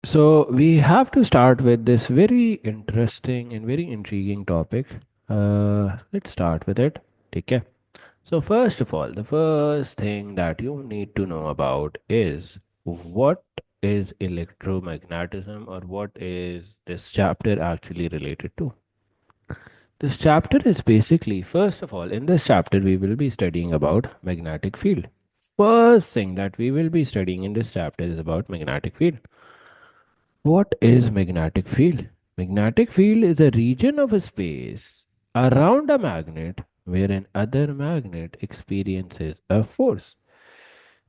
So we have to start with this very interesting and very intriguing topic. Let's start with it. Okay. So first of all, the first thing that you need to know about is what is electromagnetism or what is this chapter actually related to. This chapter is basically, first of all, in this chapter we will be studying about magnetic field. First thing that we will be studying in this chapter is about magnetic field. What is magnetic field? Magnetic field is a region of a space around a magnet where an other magnet experiences a force.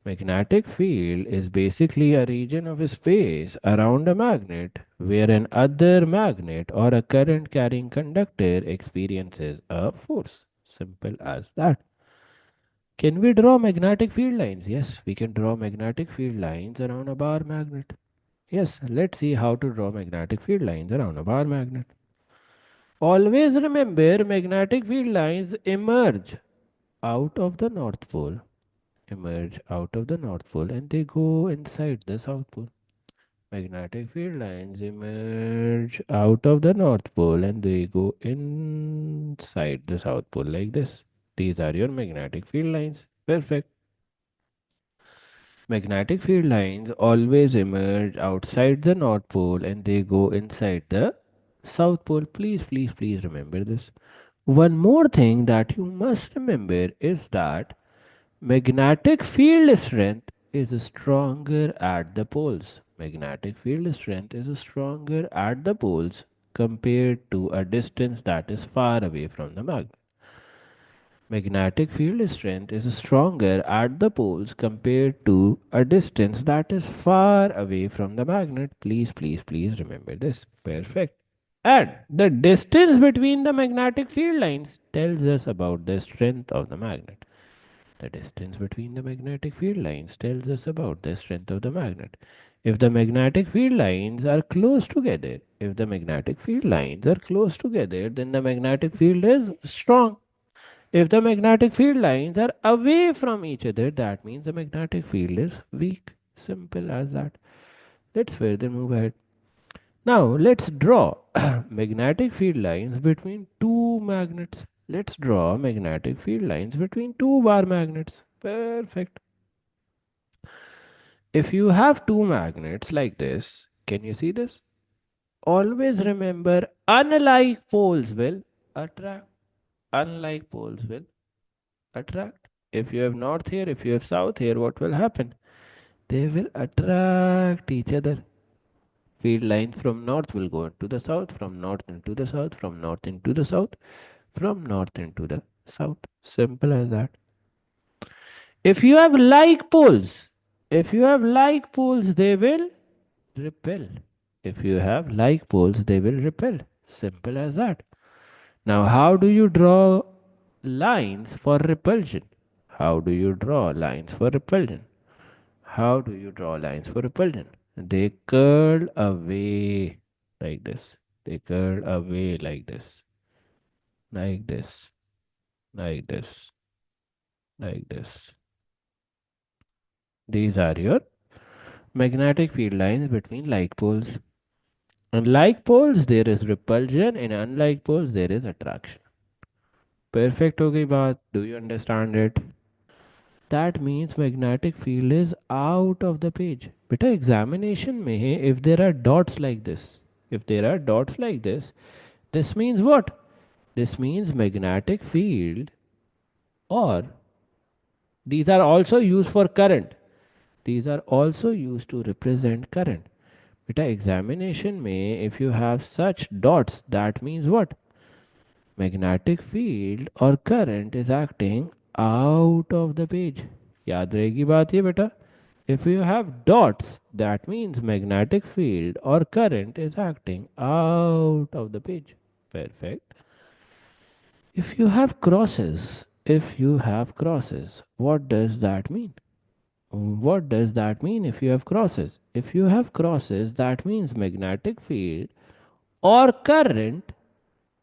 Magnetic field is basically a region of a space around a magnet where an other magnet or a current carrying conductor experiences a force. Simple as that. Can we draw magnetic field lines? Yes, we can draw magnetic field lines around a bar magnet. Yes, let's see how to draw magnetic field lines around a bar magnet. Always remember magnetic field lines emerge out of the North Pole, emerge out of the North Pole and they go inside the South Pole. Magnetic field lines emerge out of the North Pole and they go inside the South Pole like this. These are your magnetic field lines. Perfect. Magnetic field lines always emerge outside the North Pole and they go inside the South Pole. Please, please, please remember this. One more thing that you must remember is that magnetic field strength is stronger at the poles. Magnetic field strength is stronger at the poles compared to a distance that is far away from the magnet. Magnetic field strength is stronger at the poles compared to a distance that is far away from the magnet. Please, please, please remember this. Perfect. And the distance between the magnetic field lines tells us about the strength of the magnet. The distance between the magnetic field lines tells us about the strength of the magnet. If the magnetic field lines are close together, if the magnetic field lines are close together, then the magnetic field is strong. If the magnetic field lines are away from each other, that means the magnetic field is weak. Simple as that. Let's further move ahead. Now, let's draw magnetic field lines between two magnets. Let's draw magnetic field lines between two bar magnets. Perfect. If you have two magnets like this, can you see this? Always remember, unlike poles will attract. Unlike poles will attract. If you have north here, if you have south here, what will happen? They will attract each other. Field lines from north will go into the south, from north into the south, from north into the south, from north into the south. Simple as that. If you have like poles, if you have like poles, they will repel. If you have like poles, they will repel. Simple as that. Now, how do you draw lines for repulsion? How do you draw lines for repulsion? How do you draw lines for repulsion? They curl away like this. They curl away like this. Like this. Like this. Like this. These are your magnetic field lines between like poles. Unlike poles, there is repulsion. In unlike poles, there is attraction. Perfect हो गई बात. Do you understand it? That means magnetic field is out of the page. Beta examination में if there are dots like this, if there are dots like this means what? This means magnetic field, or these are also used for current. These are also used to represent current. Beta examination में if you have such dots, that means what? Magnetic field or current is acting out of the page. याद रहेगी बात ये बेटा. If you have dots, that means magnetic field or current is acting out of the page. Perfect. If you have crosses, what does that mean? What does that mean if you have crosses? If you have crosses, that means magnetic field or current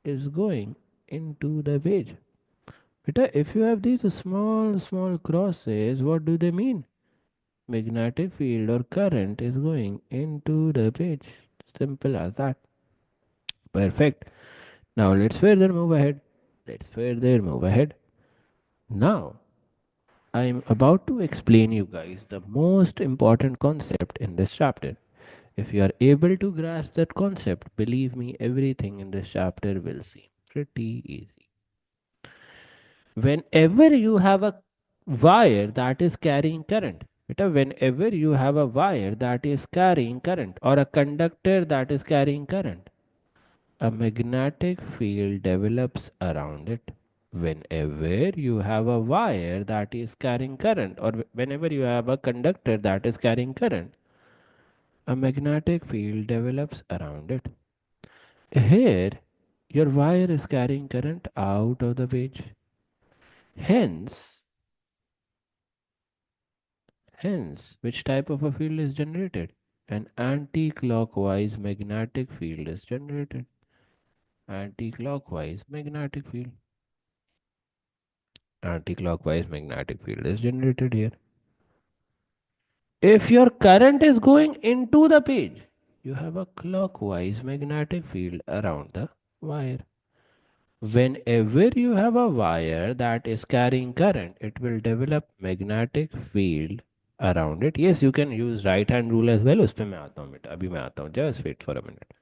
is going into the page. Beta, if you have these small crosses, what do they mean? magnetic field or current is going into the page. Simple as that. Perfect. Now let's further move ahead. Let's further move ahead. Now I'm about to explain you guys the most important concept in this chapter. If you are able to grasp that concept, believe me, everything in this chapter will seem pretty easy. Whenever you have a wire that is carrying current, whenever you have a wire that is carrying current or a conductor that is carrying current, a magnetic field develops around it. Whenever you have a wire that is carrying current or whenever you have a conductor that is carrying current, a magnetic field develops around it. Here, your wire is carrying current out of the page. Hence, which type of a field is generated? An anti-clockwise magnetic field is generated. Anti-clockwise magnetic field. Anti-clockwise magnetic field is generated here. If your current is going into the page, you have a clockwise magnetic field around the wire. Whenever you have a wire that is carrying current, it will develop magnetic field around it. Yes, you can use right hand rule as well. उस पे मैं आता हूँ बेटा, अभी मैं आता हूँ. Just wait for a minute.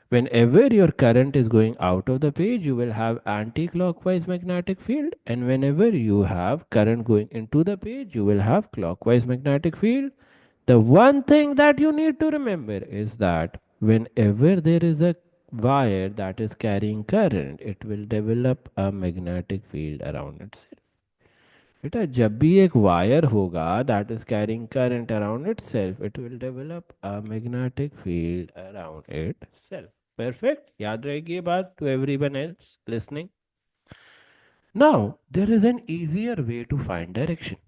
Whenever your current is going out of the page, you will have anti-clockwise magnetic field, and whenever you have current going into the page, you will have clockwise magnetic field. The one thing that you need to remember is that whenever there is a wire that is carrying current, it will develop a magnetic field around itself. बेटा जब भी एक wire होगा that is carrying current around itself, it will develop a magnetic field around itself. Perfect. याद रहेगी ये बात to everyone else listening. Now there is an easier way to find direction.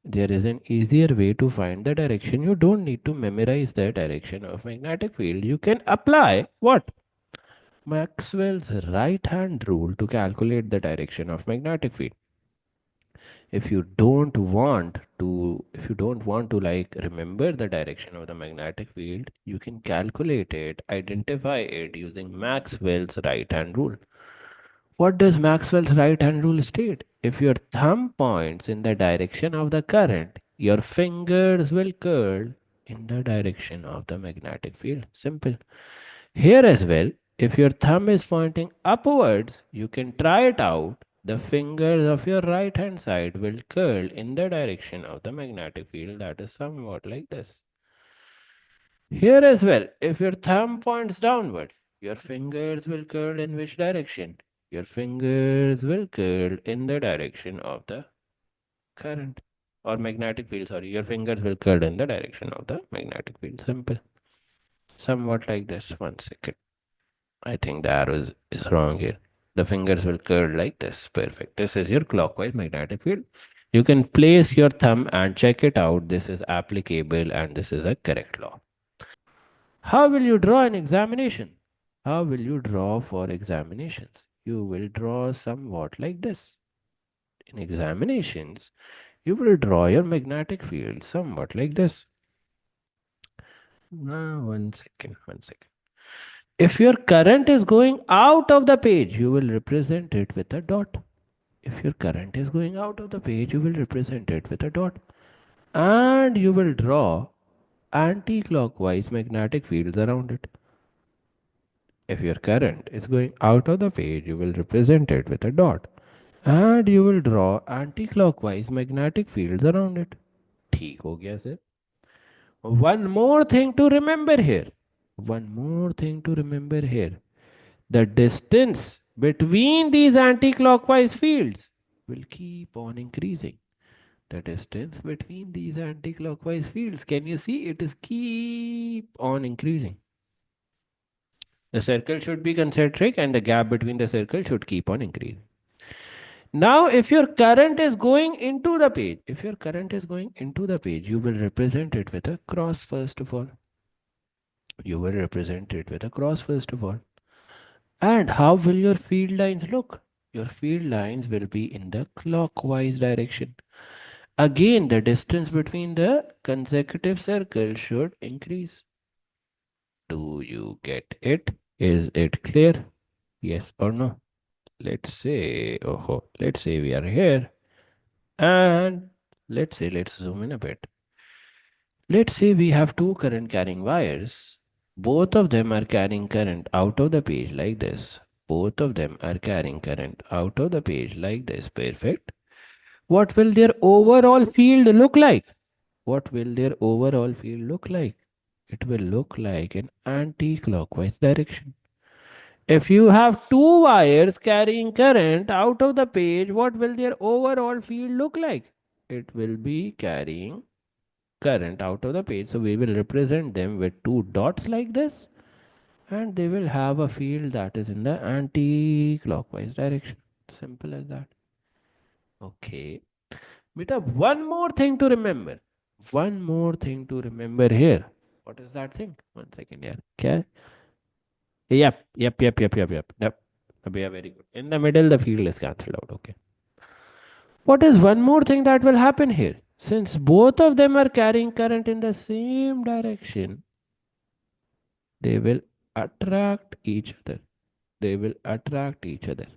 There is an easier way to find the direction. You don't need to memorize the direction of magnetic field. You can apply what? Maxwell's right hand rule to calculate the direction of magnetic field. If you don't want to like remember the direction of the magnetic field, you can calculate it, identify it using Maxwell's right hand rule. What does Maxwell's right hand rule state? If your thumb points in the direction of the current, your fingers will curl in the direction of the magnetic field. Simple. Here as well, if your thumb is pointing upwards, you can try it out. The fingers of your right hand side will curl in the direction of the magnetic field, that is somewhat like this. Here as well, if your thumb points downward, your fingers will curl in which direction? Your fingers will curl in the direction of the current or magnetic field. Sorry, your fingers will curl in the direction of the magnetic field. Simple. Somewhat like this. 1 second. I think the arrow is wrong here. The fingers will curl like this. Perfect. This is your clockwise magnetic field. You can place your thumb and check it out. This is applicable and this is a correct law. How will you draw an examination? How will you draw for examinations? You will draw somewhat like this. In examinations, you will draw your magnetic field somewhat like this. Now, 1 second, 1 second. If your current is going out of the page, you will represent it with a dot. If your current is going out of the page, you will represent it with a dot. And you will draw anti-clockwise magnetic fields around it. If your current is going out of the page, you will represent it with a dot. And you will draw anti-clockwise magnetic fields around it. ठीक हो गया sir. One more thing to remember here. One more thing to remember here. The distance between these anti-clockwise fields will keep on increasing. The distance between these anti-clockwise fields, can you see it is keep on increasing. The circle should be concentric and the gap between the circle should keep on increasing. Now, if your current is going into the page, you will represent it with a cross first of all. And how will your field lines look? Your field lines will be in the clockwise direction. Again, the distance between the consecutive circles should increase. Do you get it? Is it clear? Yes or no? Let's say we are here and let's zoom in a bit. Let's say we have two current carrying wires. Both of them are carrying current out of the page like this. Both of them are carrying current out of the page like this. Perfect. What will their overall field look like? What will their overall field look like? It will look like an anti-clockwise direction. If you have two wires carrying current out of the page, what will their overall field look like? It will be carrying current out of the page. So we will represent them with two dots like this, and they will have a field that is in the anti-clockwise direction. Simple as that. Okay. Beta, one more thing to remember. One more thing to remember here. What is that thing? 1 second here. Okay. Yep. Yeah, very good. In the middle, the field is cancelled out. Okay. What is one more thing that will happen here? Since both of them are carrying current in the same direction, they will attract each other. They will attract each other.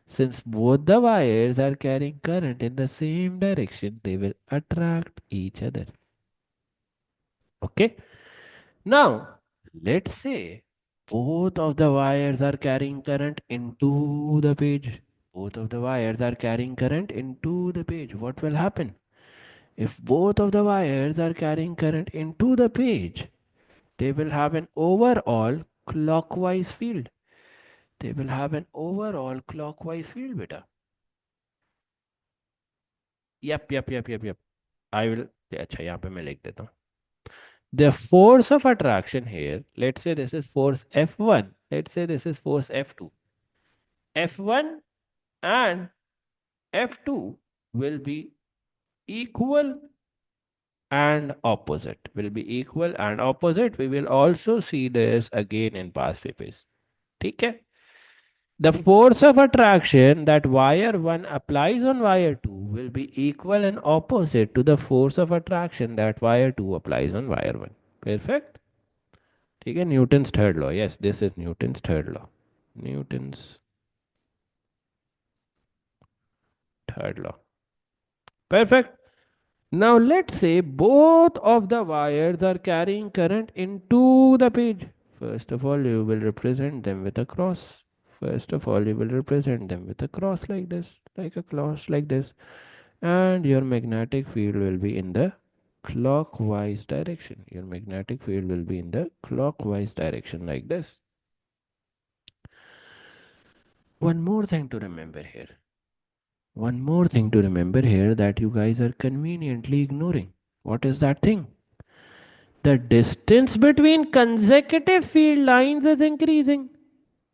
Since both the wires are carrying current in the same direction, they will attract each other. Okay. Now, let's say both of the wires are carrying current into the page. Both of the wires are carrying current into the page. What will happen? If both of the wires are carrying current into the page, they will have an overall clockwise field. They will have an overall clockwise field, beta. Yep. I will. अच्छा यहाँ पे मैं लिख देता हूँ. The force of attraction here, let's say this is force F1, let's say this is force F2. F1 and F2 will be equal and opposite. Will be equal and opposite. We will also see this again in past papers. Okay? The force of attraction that wire 1 applies on wire 2 will be equal and opposite to the force of attraction that wire 2 applies on wire 1. Perfect? ठीक है Newton's third law yes this is Newton's third law Newton's third law perfect. Now let's say both of the wires are carrying current into the page. First of all, you will represent them with a cross. First of all, you will represent them with a cross like this, like a cross like this. And your magnetic field will be in the clockwise direction. Your magnetic field will be in the clockwise direction like this. One more thing to remember here. One more thing to remember here that you guys are conveniently ignoring. What is that thing? The distance between consecutive field lines is increasing.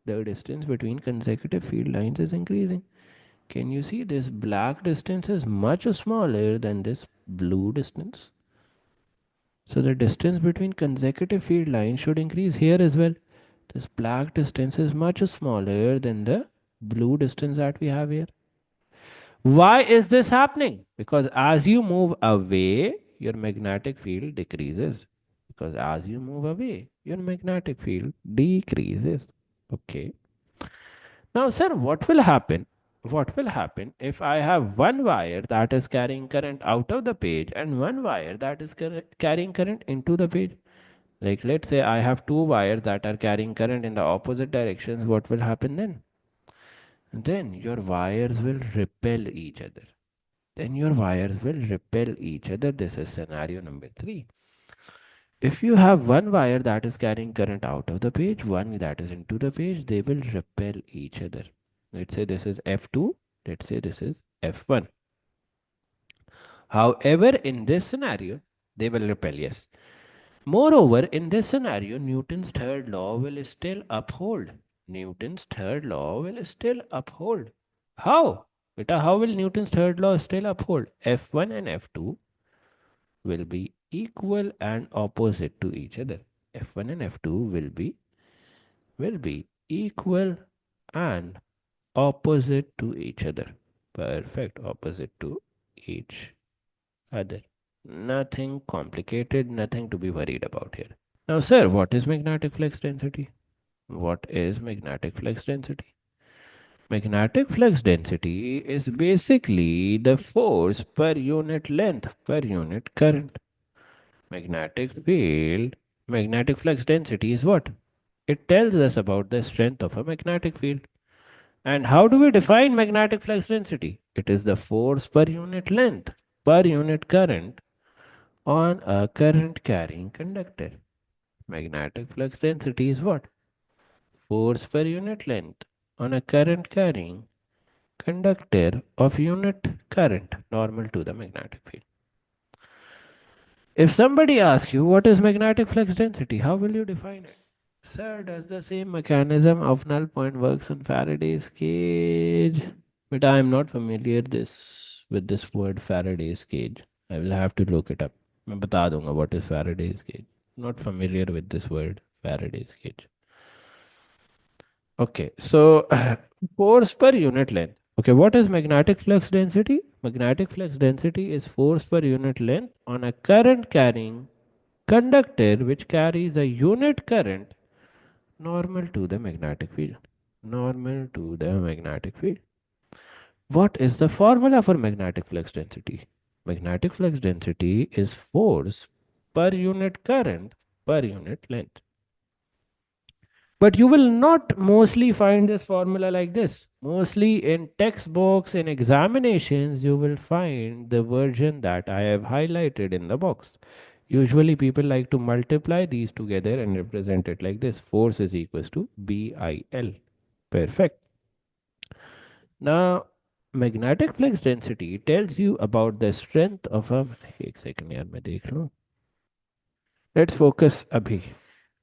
The distance between consecutive field lines is increasing. Can you see this black distance is much smaller than this blue distance? So the distance between consecutive field lines should increase here as well. This black distance is much smaller than the blue distance that we have here. Why is this happening? Because as you move away, your magnetic field decreases. Because as you move away, your magnetic field decreases. Okay. Now, sir, what will happen? What will happen if I have one wire that is carrying current out of the page and one wire that is carrying current into the page? Like, let's say I have two wires that are carrying current in the opposite directions. What will happen then? Then your wires will repel each other. Then your wires will repel each other. This is scenario number 3. If you have one wire that is carrying current out of the page, one that is into the page, they will repel each other. Let's say this is F2, let's say this is F1. However, in this scenario, they will repel, yes. Moreover, in this scenario, Newton's third law will still uphold. Newton's third law will still uphold. How? Beta, how will Newton's third law still uphold? F1 and F2 will be equal and opposite to each other. F1 and F2 will be equal and opposite to each other. Perfect. Opposite to each other. Nothing complicated, nothing to be worried about here. Now, sir, what is magnetic flux density? What is magnetic flux density? Magnetic flux density is basically the force per unit length per unit current. Magnetic field, magnetic flux density is what? It tells us about the strength of a magnetic field. And how do we define magnetic flux density? It is the force per unit length per unit current on a current carrying conductor. Magnetic flux density is what? Force per unit length on a current carrying conductor of unit current normal to the magnetic field. If somebody asks you what is magnetic flux density, how will you define it? Sir, does the same mechanism of null point works on Faraday's cage? But I am not familiar this with this word Faraday's cage. I will have to look it up. मैं बता दूंगा what is Faraday's cage. Not familiar with this word Faraday's cage. Okay, so force per unit length. Okay, what is magnetic flux density? Magnetic flux density is force per unit length on a current carrying conductor which carries a unit current normal to the magnetic field. Normal to the magnetic field. What is the formula for magnetic flux density? Magnetic flux density is force per unit current per unit length. But you will not mostly find this formula like this. Mostly in textbooks, in examinations, you will find the version that I have highlighted in the box. Usually, people like to multiply these together and represent it like this: force is equals to BIL. Perfect. Now, magnetic flux density tells you about the strength of a. एक second यार मैं देख लूँ. Let's focus अभी.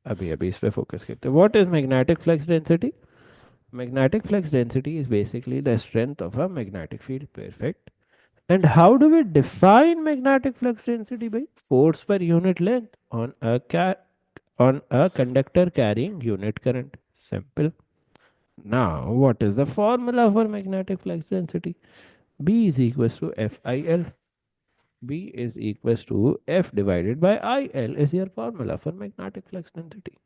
अभी इस पे focus करते हैं. What is magnetic flux density? Magnetic flux density is basically the strength of a magnetic field. Perfect. And how do we define magnetic flux density by force per unit length on a conductor carrying unit current? Simple. Now, what is the formula for magnetic flux density? B is equals to FIL. B is equals to F divided by IL is your formula for magnetic flux density.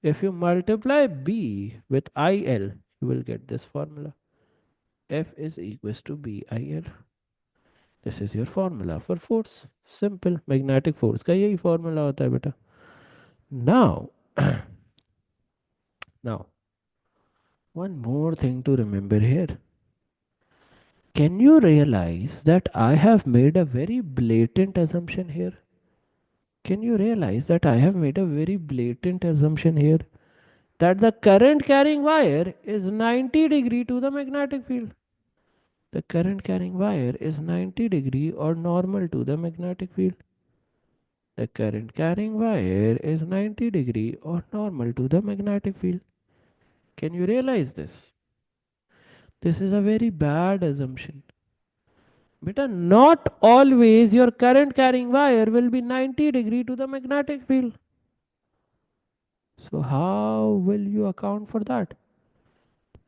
If you multiply B with IL, you will get this formula. F is equals to BIL. This is your formula for force. Simple. Magnetic force का यही formula होता है बेटा. Now, now, one more thing to remember here. Can you realize that I have made a very blatant assumption here? Can you realize that I have made a very blatant assumption here? That the current carrying wire is 90 degree to the magnetic field. The current carrying wire is 90 degree or normal to the magnetic field. The current carrying wire is 90 degree or normal to the magnetic field. Can you realize this? This is a very bad assumption. Beta, not always your current carrying wire will be 90 degree to the magnetic field. So how will you account for that?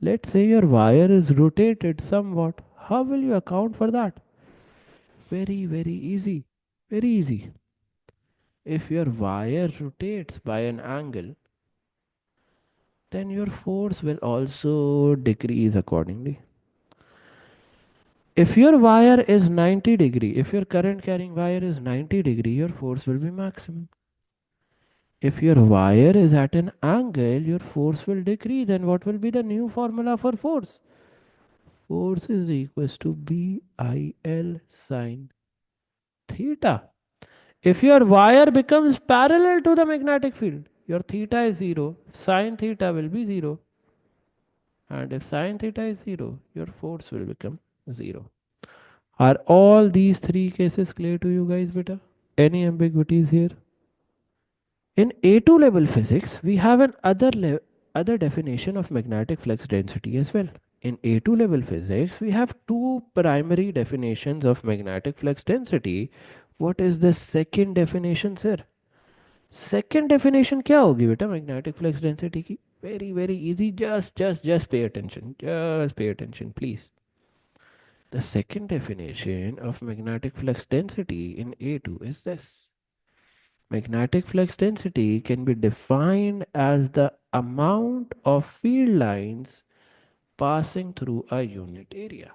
Let's say your wire is rotated somewhat. How will you account for that? Very easy. Very easy. If your wire rotates by an angle, then your force will also decrease accordingly. If your wire is 90 degree, if your current carrying wire is 90 degree, your force will be maximum. If your wire is at an angle, your force will decrease. And what will be the new formula for force? Force is equals to BIL sine theta. If your wire becomes parallel to the magnetic field, your theta is 0, sine theta will be 0. And if sine theta is 0, your force will become 0. Are all these three cases clear to you guys, beta? Any ambiguities here? In A2 level physics, we have an other definition of magnetic flux density as well. In A2 level physics, we have two primary definitions of magnetic flux density. What is the second definition, sir? Second definition क्या होगी बेटा magnetic flux density की? Very easy. Just pay attention. Just pay attention, please. The second definition of magnetic flux density in A2 is this. Magnetic flux density can be defined as the amount of field lines passing through a unit area.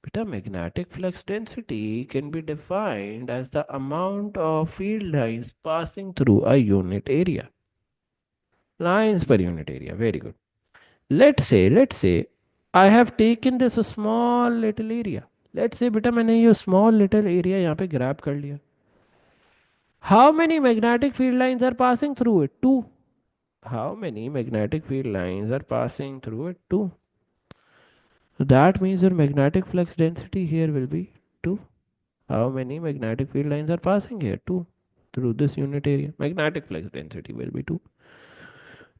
Beta, magnetic flux density can be defined as the amount of field lines passing through a unit area. Lines per unit area. Very good. Let's say, I have taken this small little area. Let's say बेटा मैंने ये small little area यहाँ पे grab कर लिया. How many magnetic field lines are passing through it? Two. How many magnetic field lines are passing through it? Two. So that means your magnetic flux density here will be 2. How many magnetic field lines are passing here? 2. Through this unit area. Magnetic flux density will be 2.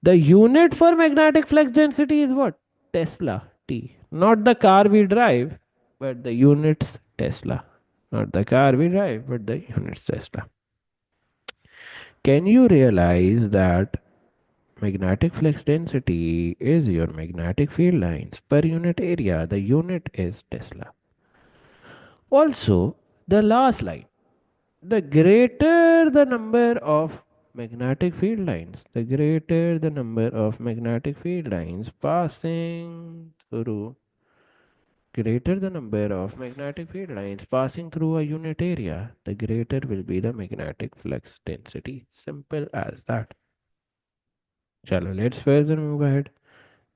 The unit for magnetic flux density is what? Tesla. T. Not the car we drive, but the units Tesla. Not the car we drive, but the units Tesla. Can you realize that magnetic flux density is your magnetic field lines per unit area? The unit is Tesla. Also, the last line, the greater the number of magnetic field lines, the greater the number of magnetic field lines passing through, greater the number of magnetic field lines passing through a unit area, the greater will be the magnetic flux density. Simple as that. Chalo, let's further move ahead.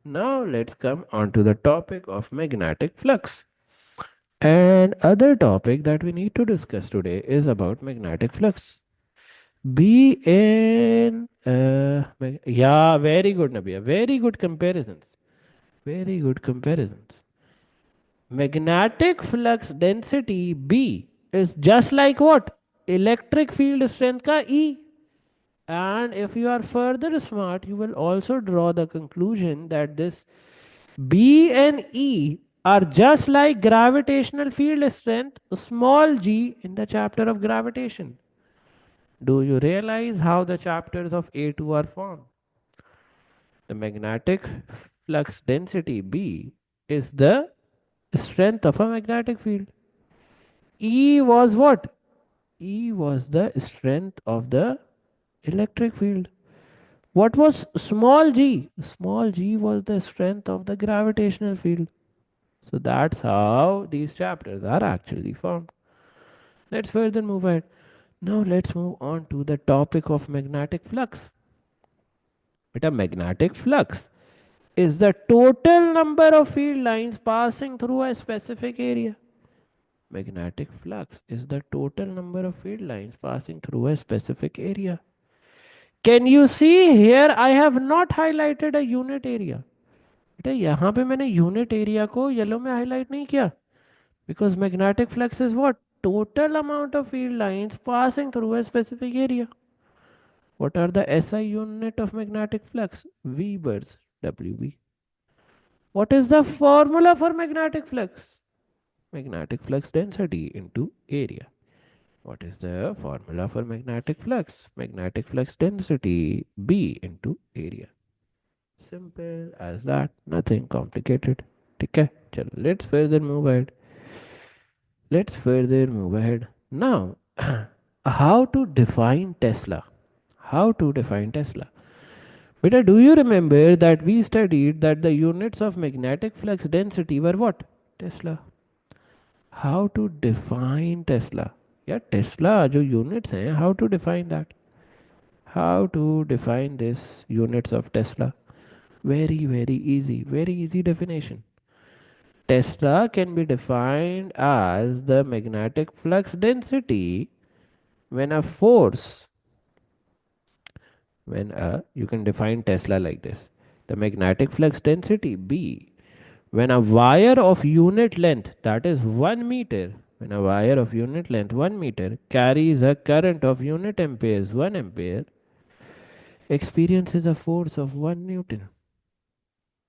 Now let's come on to the topic of magnetic flux. And other topic that we need to discuss today is about magnetic flux. Yeah, very good, Nabia. Very good comparisons. Very good comparisons. Magnetic flux density B is just like what? Electric field strength ka E. And if you are further smart, you will also draw the conclusion that this B and E are just like gravitational field strength, small g, in the chapter of gravitation. Do you realize how the chapters of A2 are formed? The magnetic flux density B is the strength of a magnetic field. E was what? E was the strength of the electric field. What was small g? Small g was the strength of the gravitational field. So that's how these chapters are actually formed. Let's further move ahead. Now let's move on to the topic of magnetic flux. But a magnetic flux is the total number of field lines passing through a specific area. Magnetic flux is the total number of field lines passing through a specific area. Can you see here I have not highlighted a unit area. बेटा यहाँ पे मैंने unit area को yellow में highlight नहीं किया. Because magnetic flux is what? Total amount of field lines passing through a specific area. What are the SI unit of magnetic flux? Webers, WB. What is the formula for magnetic flux? Magnetic flux density into area. What is the formula for magnetic flux? Magnetic flux density B into area. Simple as that, nothing complicated. Okay, let's further move ahead. Let's further move ahead. Now, how to define Tesla? How to define Tesla? Beta, do you remember that we studied that the units of magnetic flux density were what? Tesla. How to define Tesla? Yeah, Tesla जो units हैं, how to define that? How to define this units of Tesla? Very easy definition. Tesla can be defined as the magnetic flux density when a force, you can define Tesla like this. The magnetic flux density B, when a wire of unit length, that is 1 meter, when a wire of unit length 1 meter carries a current of unit amperes 1 ampere, experiences a force of 1 Newton.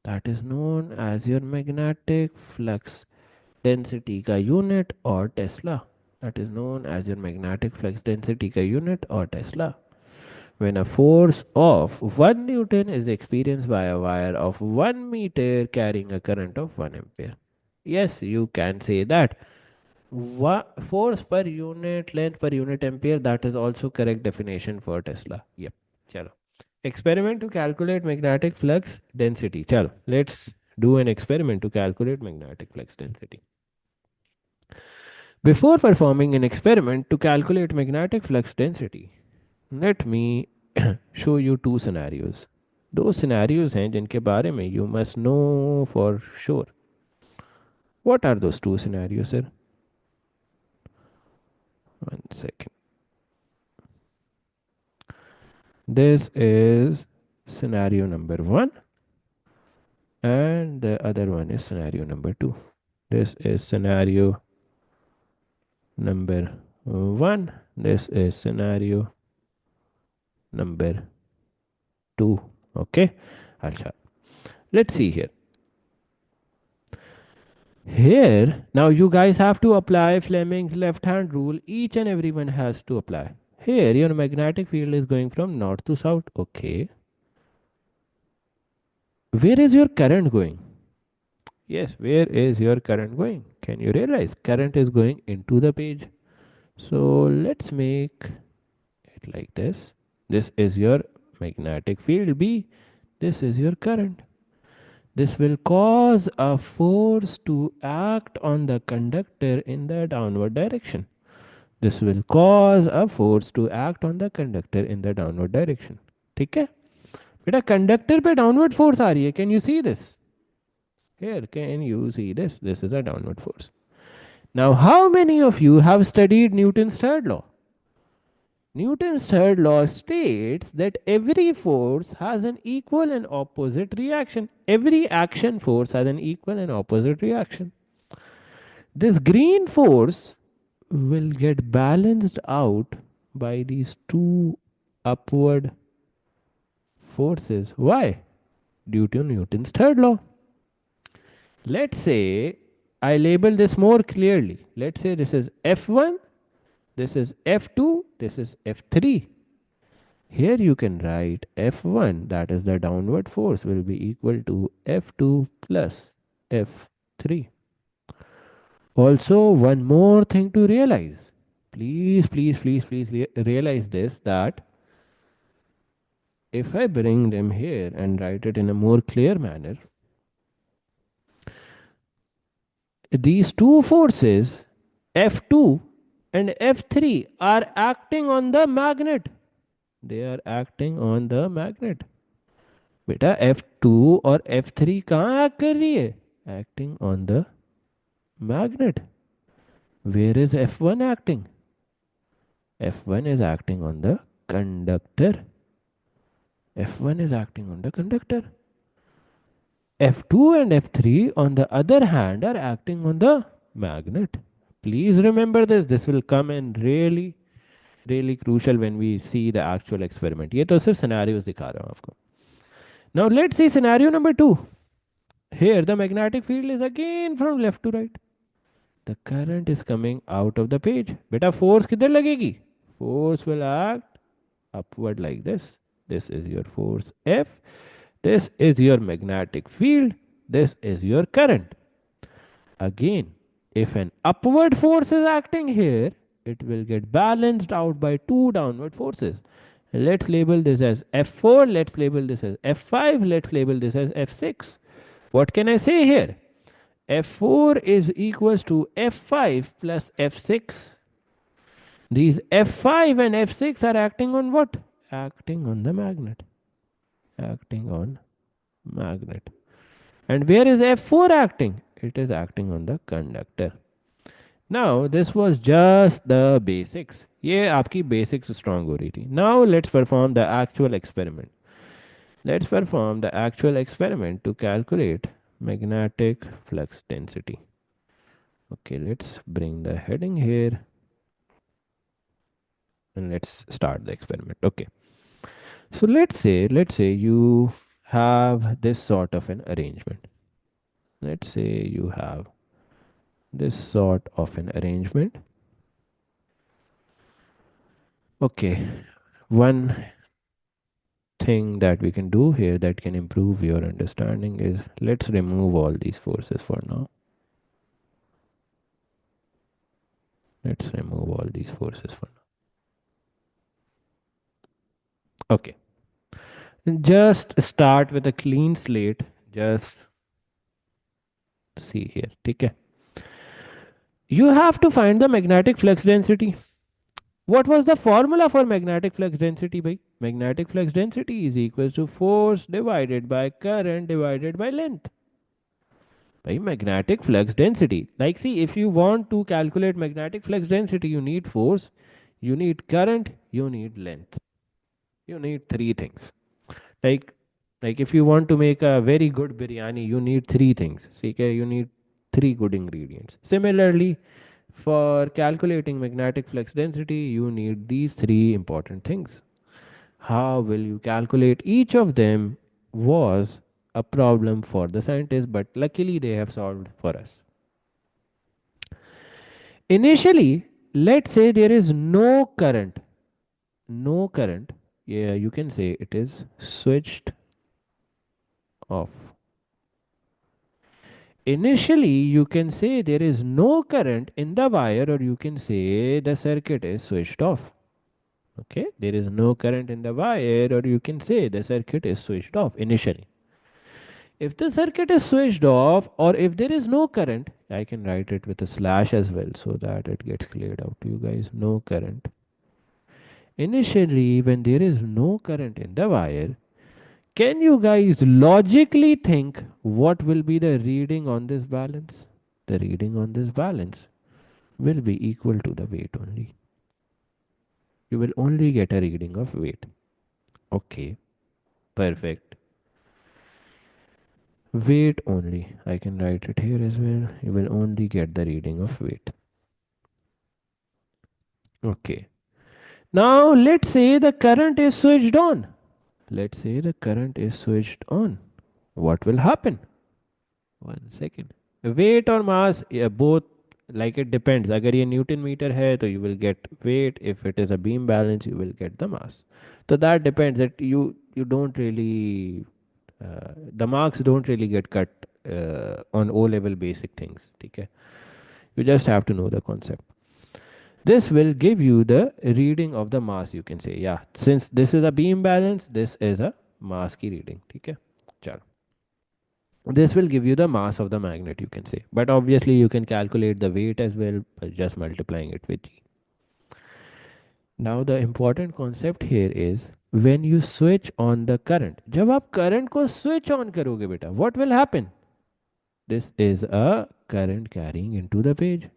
That is known as your magnetic flux density का unit or Tesla. That is known as your magnetic flux density का unit or Tesla. When a force of 1 Newton is experienced by a wire of 1 meter carrying a current of 1 ampere. Yes, you can say that. Force per unit length per unit ampere, that is also correct definition for Tesla. Yep. Chalo. Experiment to calculate magnetic flux density. Chalo. Let's do an experiment to calculate magnetic flux density. Before performing an experiment to calculate magnetic flux density, let me show you two scenarios. दो scenarios हैं जिनके बारे में you must know for sure. What are those two scenarios, sir? One second. This is scenario number one, and the other one is scenario number two. This is scenario number one. This is scenario number two. Okay. Acha. Let's see here. Here, now you guys have to apply Fleming's left hand rule. Each and everyone has to apply. Here, your magnetic field is going from north to south. Okay. Where is your current going? Yes, where is your current going? Can you realize current is going into the page? So let's make it like this. This is your magnetic field B. This is your current. This will cause a force to act on the conductor in the downward direction. This will cause a force to act on the conductor in the downward direction. ठीक है बेटा conductor पे downward force आ रही है can you see this here can you see this is a downward force. Now how many of you have studied Newton's third law? Newton's third law states that every force has an equal and opposite reaction. Every action force has an equal and opposite reaction. This green force will get balanced out by these two upward forces. Why? Due to Newton's third law. Let's say I label this more clearly. Let's say this is F1, this is F2, this is F3. Here you can write F1, that is the downward force, will be equal to F2 plus F3. Also, one more thing to realize. Please realize this, that if I bring them here and write it in a more clear manner, these two forces, F2 and F3, are acting on the magnet. They are acting on the magnet. बेटा F2 और F3 कहाँ act कर रही है? Acting on the magnet. Where is F1 acting? F1 is acting on the conductor. F1 is acting on the conductor. F2 and F3 on the other hand are acting on the magnet. Please remember this. This will come in really crucial when we see the actual experiment. ये तो सिर्फ scenarios दिखा रहा हूँ आपको. Now let's see scenario number 2. Here the magnetic field is again from left to right. The current is coming out of the page. बेटा force किधर लगेगी? Force will act upward like this. This is your force F. This is your magnetic field. This is your current. Again, if an upward force is acting here, it will get balanced out by two downward forces. Let's label this as F4. Let's label this as F5. Let's label this as F6. What can I say here? F4 is equals to F5 plus F6. These F5 and F6 are acting on what? Acting on the magnet. Acting on magnet. And where is F4 acting? It is acting on the conductor. Now this was just the basics. ये आपकी basics strong हो रही थी. Now let's perform the actual experiment. Let's perform the actual experiment to calculate magnetic flux density. Okay, let's bring the heading here and let's start the experiment. Okay. So let's say you have this sort of an arrangement. Let's say you have this sort of an arrangement. Okay, one thing that we can do here that can improve your understanding is let's remove all these forces for now. Let's remove all these forces for now. Okay. Just start with a clean slate. Just see here. Okay. You have to find the magnetic flux density. What was the formula for magnetic flux density? Bhai? Magnetic flux density is equal to force divided by current divided by length. Bhai, magnetic flux density. Like, see, if you want to calculate magnetic flux density, you need force, you need current, you need length. You need three things. Like, like if you want to make a very good biryani, you need three things. See, okay, you need three good ingredients. Similarly, for calculating magnetic flux density, you need these three important things. How will you calculate each of them was a problem for the scientists, but luckily they have solved for us. Initially, let's say there is no current. No current. Yeah, you can say it is switched off. Initially, you can say there is no current in the wire, or you can say the circuit is switched off. Okay, there is no current in the wire, or you can say the circuit is switched off initially. If the circuit is switched off, or if there is no current, I can write it with a slash as well so that it gets cleared out to you guys. No current. Initially, when there is no current in the wire, can you guys logically think what will be the reading on this balance? The reading on this balance will be equal to the weight only. You will only get a reading of weight. Okay, perfect. Weight only. I can write it here as well. You will only get the reading of weight. Okay. Now let's say the current is switched on. Let's say the current is switched on. What will happen? 1 second. Weight or mass, yeah, both, like it depends. अगर ये Newton meter है तो you will get weight. If it is a beam balance, you will get the mass. So that depends. That you don't really the marks don't really get cut on O level basic things. Okay, you just have to know the concept. This will give you the reading of the mass. You can say, yeah, since this is a beam balance, this is a mass की reading. Okay, चलो. This will give you the mass of the magnet, you can say. But obviously, you can calculate the weight as well by just multiplying it with G. Now, the important concept here is when you switch on the current. जब आप current को switch on करोगे बेटा, what will happen? This is a current carrying into the page.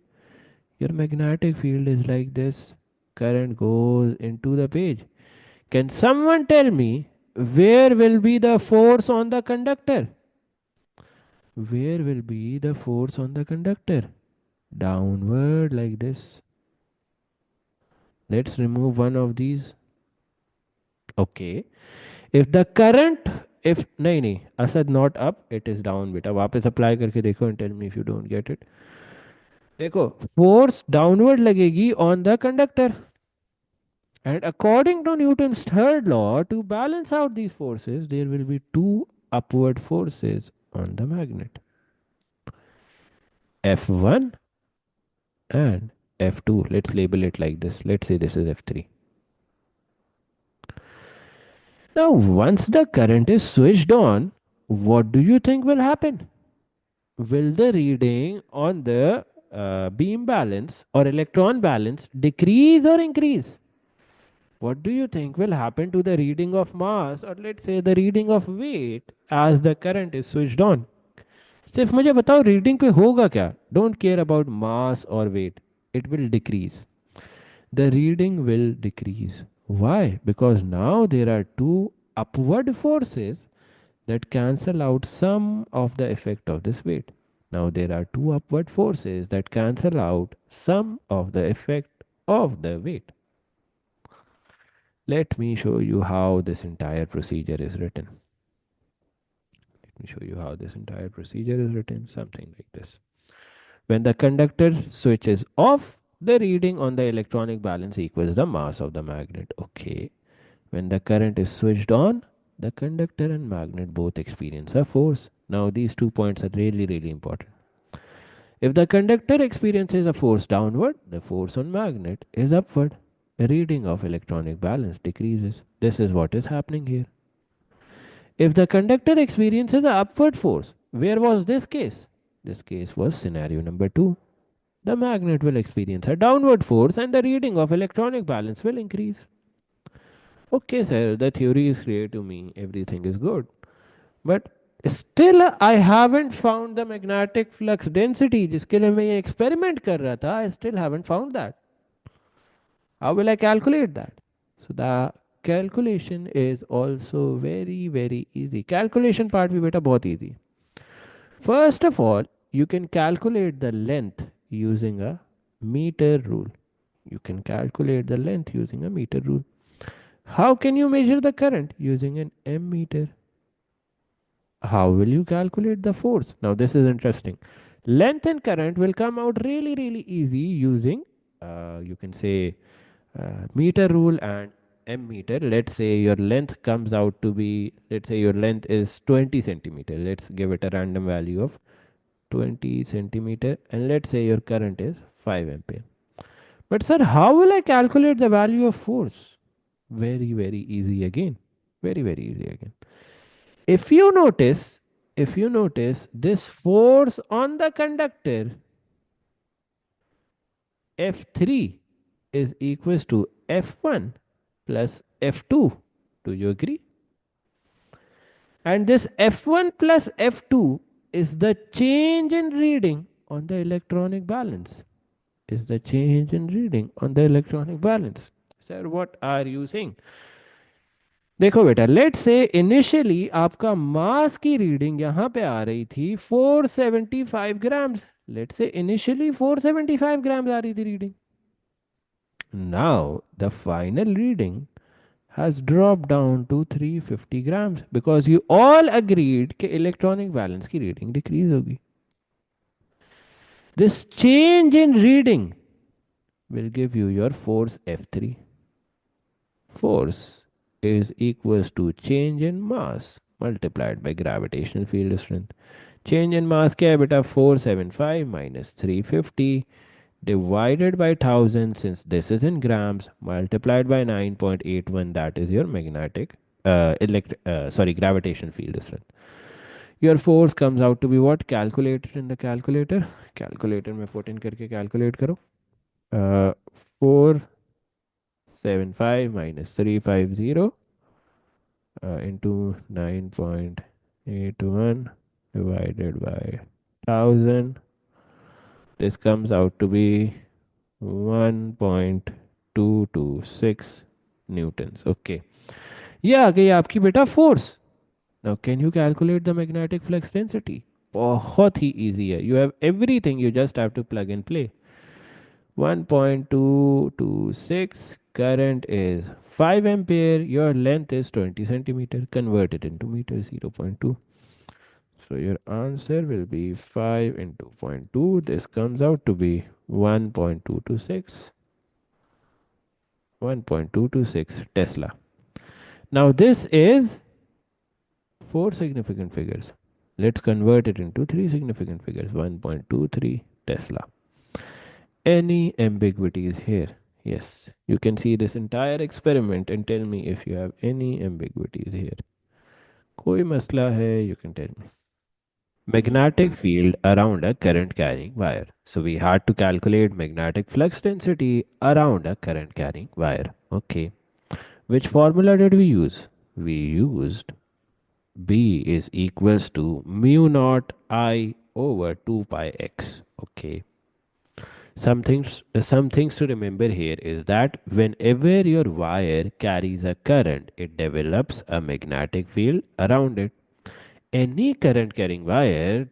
Your magnetic field is like this. Current goes into the page. Can someone tell me where will be the force on the conductor? Where will be the force on the conductor? Downward like this. Let's remove one of these. Okay. If the current, if नहीं Asad not up, it is down बेटा. वापस apply करके देखो and tell me if you don't get it. देखो force downward लगेगी on the conductor. And according to Newton's third law, to balance out these forces, there will be two upward forces on the magnet. F1 and F2. Let's label it like this. Let's say this is F3. Now, once the current is switched on, what do you think will happen? Will the reading on the beam balance or electron balance decrease or increase? What do you think will happen to the reading of mass, or let's say the reading of weight, as the current is switched on? सिर्फ मुझे बताओ reading पे होगा क्या? Don't care about mass or weight. It will decrease. The reading will decrease. Why? Because now there are two upward forces that cancel out some of the effect of this weight. Now there are two upward forces that cancel out some of the effect of the weight. Let me show you how this entire procedure is written. Let me show you how this entire procedure is written. Something like this. When the conductor switches off, the reading on the electronic balance equals the mass of the magnet. Okay. When the current is switched on, the conductor and magnet both experience a force. Now, these 2 points are really, really important. If the conductor experiences a force downward, the force on magnet is upward. The reading of electronic balance decreases. This is what is happening here. If the conductor experiences an upward force, where was this case? This case was scenario number 2. The magnet will experience a downward force and the reading of electronic balance will increase. Okay, sir, the theory is clear to me. Everything is good. But still I haven't found the magnetic flux density जिसके लिए मैं ये experiment कर रहा था. I still haven't found that. How will I calculate that? So the calculation is also very very easy. Calculation part भी बेटा बहुत easy. First of all, you can calculate the length using a meter rule. You can calculate the length using a meter rule. How can you measure the current? Using an ammeter. How will you calculate the force? Now, this is interesting. Length and current will come out really, really easy using, you can say, meter rule and ammeter. Let's say your length comes out to be, let's say your length is 20 centimeter. Let's give it a random value of 20 centimeter. And let's say your current is 5 ampere. But, sir, how will I calculate the value of force? Very, very easy again. Very, very easy again. If you notice, this force on the conductor F3 is equals to F1 plus F2. Do you agree? And this F1 plus F2 is the change in reading on the electronic balance. Is the change in reading on the electronic balance. Sir, what are you saying? देखो बेटा, let's say initially आपका मास की reading यहां पे आ रही थी 475 grams. Let's say initially 475 grams आ रही थी reading. Now the final reading has dropped down to 350 grams because you all agreed कि इलेक्ट्रॉनिक बैलेंस की रीडिंग डिक्रीज होगी. This change in reading will give you your force F3. Force is equals to change in mass multiplied by gravitational field strength. Change in mass क्या है बेटा? 475 minus 350 divided by 1000, since this is in grams, multiplied by 9.81. That is your magnetic gravitational field strength. Your force comes out to be what? Calculated in the calculator. Calculator में put in करके calculate करो. 475 minus 350 into 9.81 divided by 1000. This comes out to be 1.226 newtons. Okay. ये आ गई आपकी बेटा force. Now can you calculate the magnetic flux density? बहुत ही easy है. You have everything. You just have to plug and play. 1.226. Current is 5 ampere. Your length is 20 centimeter. Convert it into meter, 0.2. So your answer will be 5 into 0.2. This comes out to be 1.226. 1.226 Tesla. Now this is 4 significant figures. Let's convert it into 3 significant figures. 1.23 Tesla. Any ambiguities here? Yes. You can see this entire experiment and tell me if you have any ambiguities here. कोई मसला है, you can tell me. Magnetic field around a current carrying wire. So we had to calculate magnetic flux density around a current carrying wire. Okay. Which formula did we use? We used B is equals to mu naught I over 2 pi x. Okay. Some things to remember here is that whenever your wire carries a current, it develops a magnetic field around it. Any current carrying wire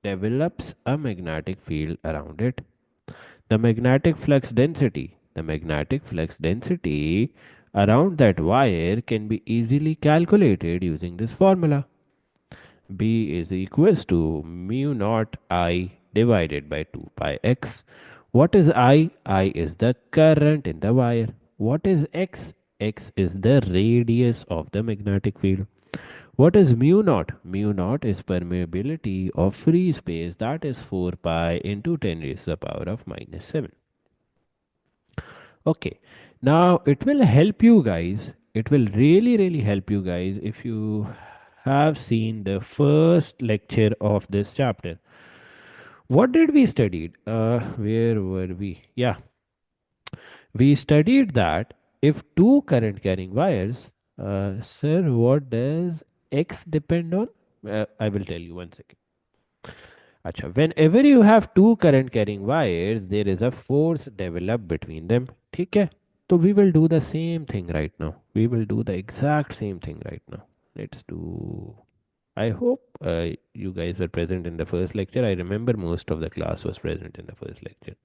develops a magnetic field around it. The magnetic flux density around that wire can be easily calculated using this formula. B is equals to mu naught I divided by 2 pi x. What is I? I is the current in the wire. What is x? X is the radius of the magnetic field. What is mu naught? Mu naught is permeability of free space, that is 4 pi into 10 raised to the power of minus 7. Okay, now it will help you guys. It will really, really help you guys if you have seen the first lecture of this chapter. What did we studied? Where were we? Yeah, we studied that if two current carrying wires, sir, what does X depend on? I will tell you 1 second. Acha, whenever you have two current carrying wires, there is a force developed between them. ठीक है? So we will do the same thing right now. We will do the exact same thing right now. Let's do. I hope you guys are present in the first lecture. I remember most of the class was present in the first lecture.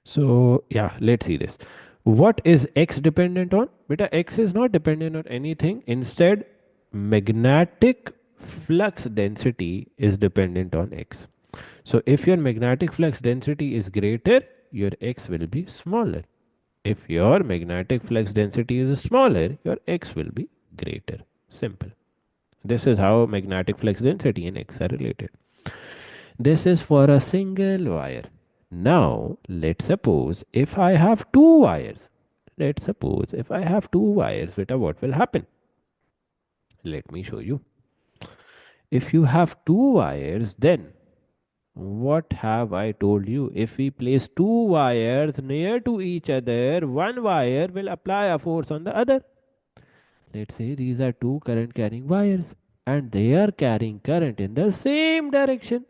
So yeah, let's see this. What is X dependent on? Beta, X is not dependent on anything. Instead, magnetic flux density is dependent on X. So if your magnetic flux density is greater, your X will be smaller. If your magnetic flux density is smaller, your X will be greater. Simple. This is how magnetic flux density and X are related. This is for a single wire. Now, let's suppose if I have two wires. Let's suppose if I have two wires, beta, what will happen? Let me show you. If you have two wires, then what have I told you? If we place two wires near to each other, one wire will apply a force on the other. Let's say these are two current carrying wires and they are carrying current in the same direction.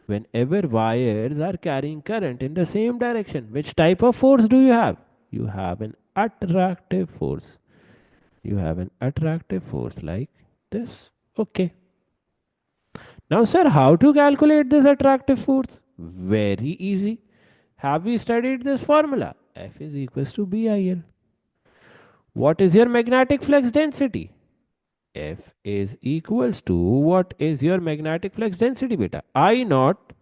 Whenever wires are carrying current in the same direction, which type of force do you have? You have an attractive force. You have an attractive force like this. Okay. Now, sir, how to calculate this attractive force? Very easy. Have we studied this formula? F is equals to BIL. What is your magnetic flux density? F is equals to what is your magnetic flux density, beta? I naught,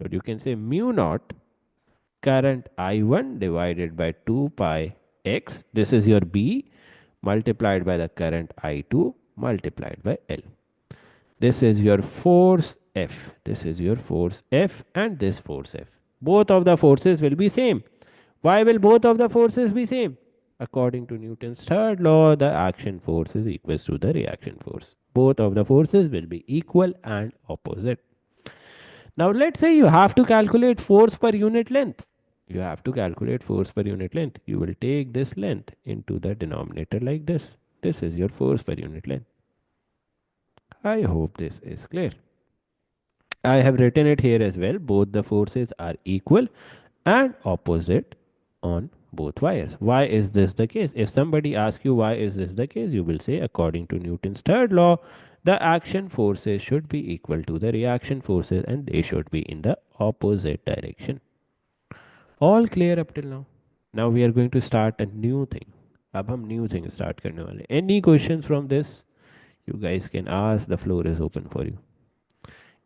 or you can say mu naught, current I1 divided by 2 pi x. This is your B multiplied by the current I2 multiplied by L. This is your force F. This is your force F and this force F. Both of the forces will be same. Why will both of the forces be same? According to Newton's third law, the action force is equals to the reaction force. Both of the forces will be equal and opposite. Now let's say you have to calculate force per unit length. You have to calculate force per unit length. You will take this length into the denominator like this. This is your force per unit length. I hope this is clear. I have written it here as well. Both the forces are equal and opposite on both wires. Why is this the case? If somebody asks you why is this the case, you will say according to Newton's third law, the action forces should be equal to the reaction forces and they should be in the opposite direction. All clear up till now? Now we are going to start a new thing. अब हम new thing start करने वाले. Any questions from this? You guys can ask. The floor is open for you.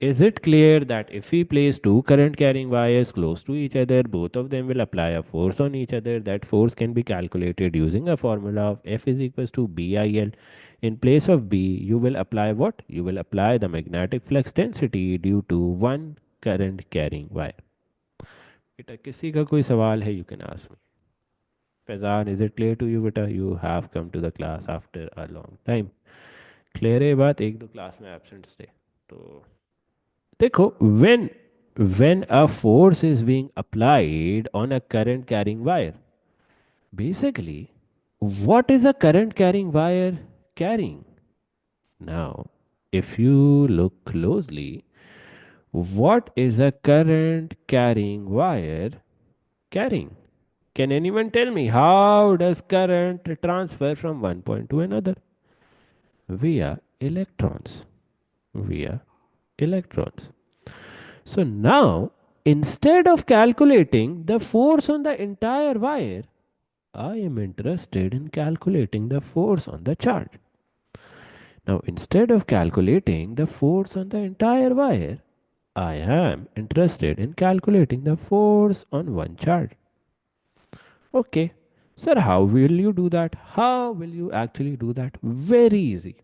Is it clear that if we place two current carrying wires close to each other, both of them will apply a force on each other? That force can be calculated using a formula of F is equals to BIL. In place of B, you will apply what? You will apply the magnetic flux density due to one current carrying wire. बेटा किसी का कोई सवाल है, you can ask me. Fazan, is it clear to you बेटा? You have come to the class after a long time. Clear है बात? एक दो क्लास में absent थे तो देखो, when a force is being applied on a current carrying wire, basically what is a current carrying wire carrying? Now if you look closely, what is a current carrying wire carrying? Can anyone tell me how does current transfer from one point to another? Via electrons. Via electrons. So now, instead of calculating the force on the entire wire, I am interested in calculating the force on the charge. Now, instead of calculating the force on the entire wire, I am interested in calculating the force on one charge. Okay, Sir, how will you do that? How will you actually do that? Very easy.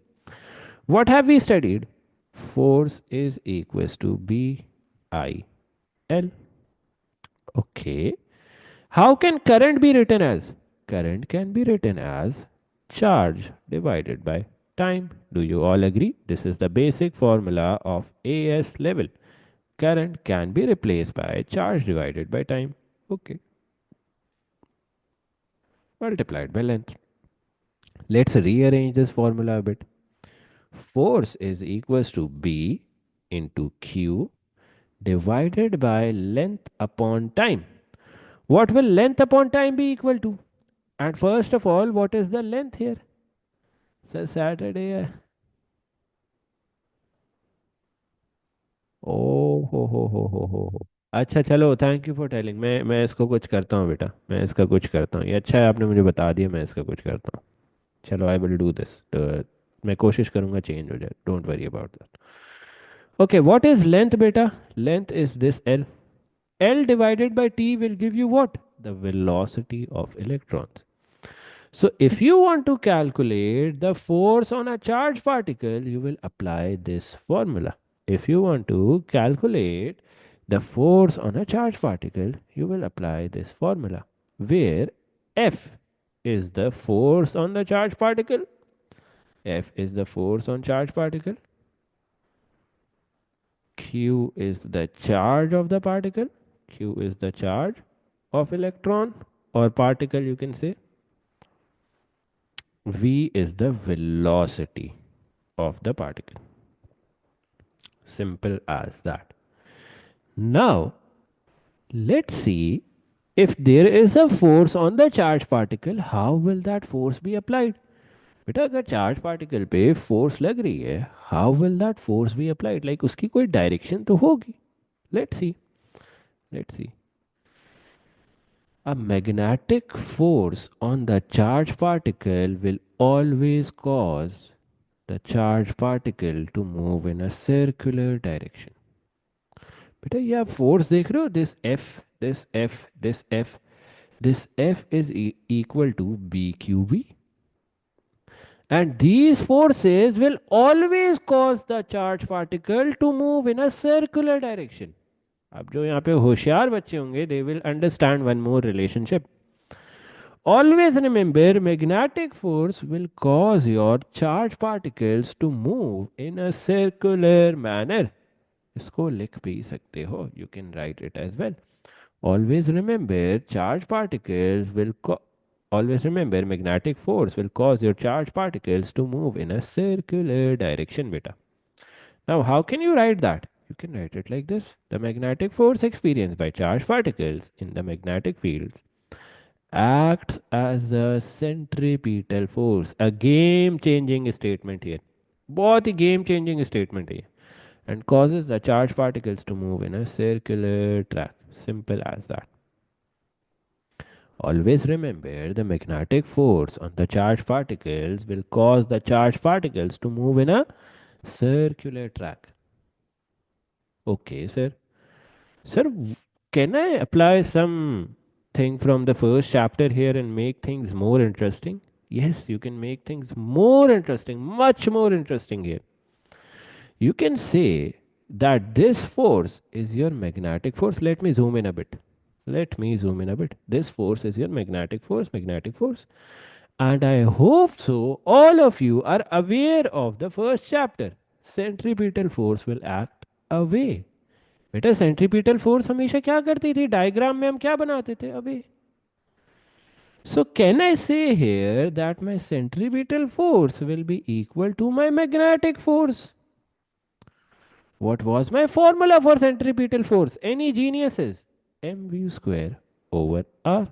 What have we studied? Force is equals to B I L. Okay. How can current be written as? Current can be written as charge divided by time. Do you all agree? This is the basic formula of AS level. Current can be replaced by charge divided by time. Okay. Multiplied by length. Let's rearrange this formula a bit. Force is equals to B into Q divided by length upon time. What will length upon time be equal to? And first of all, what is the length here? So Saturday. ओ हो अच्छा चलो thank you for telling मैं इसको कुछ करता हूँ बेटा मैं इसका कुछ करता हूँ ये अच्छा है आपने मुझे बता दिया मैं इसका कुछ करता हूँ चलो आई विल डू दिस मैं कोशिश करूँगा चेंज हो जाए don't worry about that okay what is length बेटा length is this L L divided by T will give you what the velocity of electrons. So if you want to calculate the force on a charged particle, you will apply this formula. If you want to calculate the force on a charged particle, you will apply this formula, where F is the force on the charged particle. F is the force on charged particle. Q is the charge of the particle. Q is the charge of electron or particle, you can say. V is the velocity of the particle. Simple as that. Now, let's see if there is a force on the charged particle, how will that force be applied? बेटा अगर charge particle पे force लग रही है how will that force be applied like उसकी कोई direction तो होगी let's see let's see a magnetic force on the charged particle will always cause the charged particle to move in a circular direction. बेटा ये आप force देख रहे हो this F this F this F this F is equal to B Q V and these forces will always cause the charged particle to move in a circular direction. अब जो यहाँ पे होशियार बच्चे होंगे they will understand one more relationship. Always remember magnetic force will cause your charged particles to move in a circular manner. इसको लिख भी सकते हो. You can write it as well. Always remember charged particles will always remember magnetic force will cause your charged particles to move in a circular direction beta. Now how can you write that? You can write it like this. The magnetic force experienced by charged particles in the magnetic fields acts as a centripetal force. A game changing statement here. बहुत ही game changing statement है and causes the charged particles to move in a circular track. Simple as that. Always remember the magnetic force on the charged particles will cause the charged particles to move in a circular track. Okay, sir. Sir, can I apply something from the first chapter here and make things more interesting? Yes, you can make things more interesting, much more interesting here. You can say that this force is your magnetic force. Let me zoom in a bit. Let me zoom in a bit. This force is your magnetic force, magnetic force. And I hope so all of you are aware of the first chapter. Centripetal force will act away. बेटा centripetal force हमेशा क्या करती थी diagram में हम क्या बनाते थे अबे so can I say here that my centripetal force will be equal to my magnetic force? What was my formula for centripetal force? Any geniuses? mv square over r.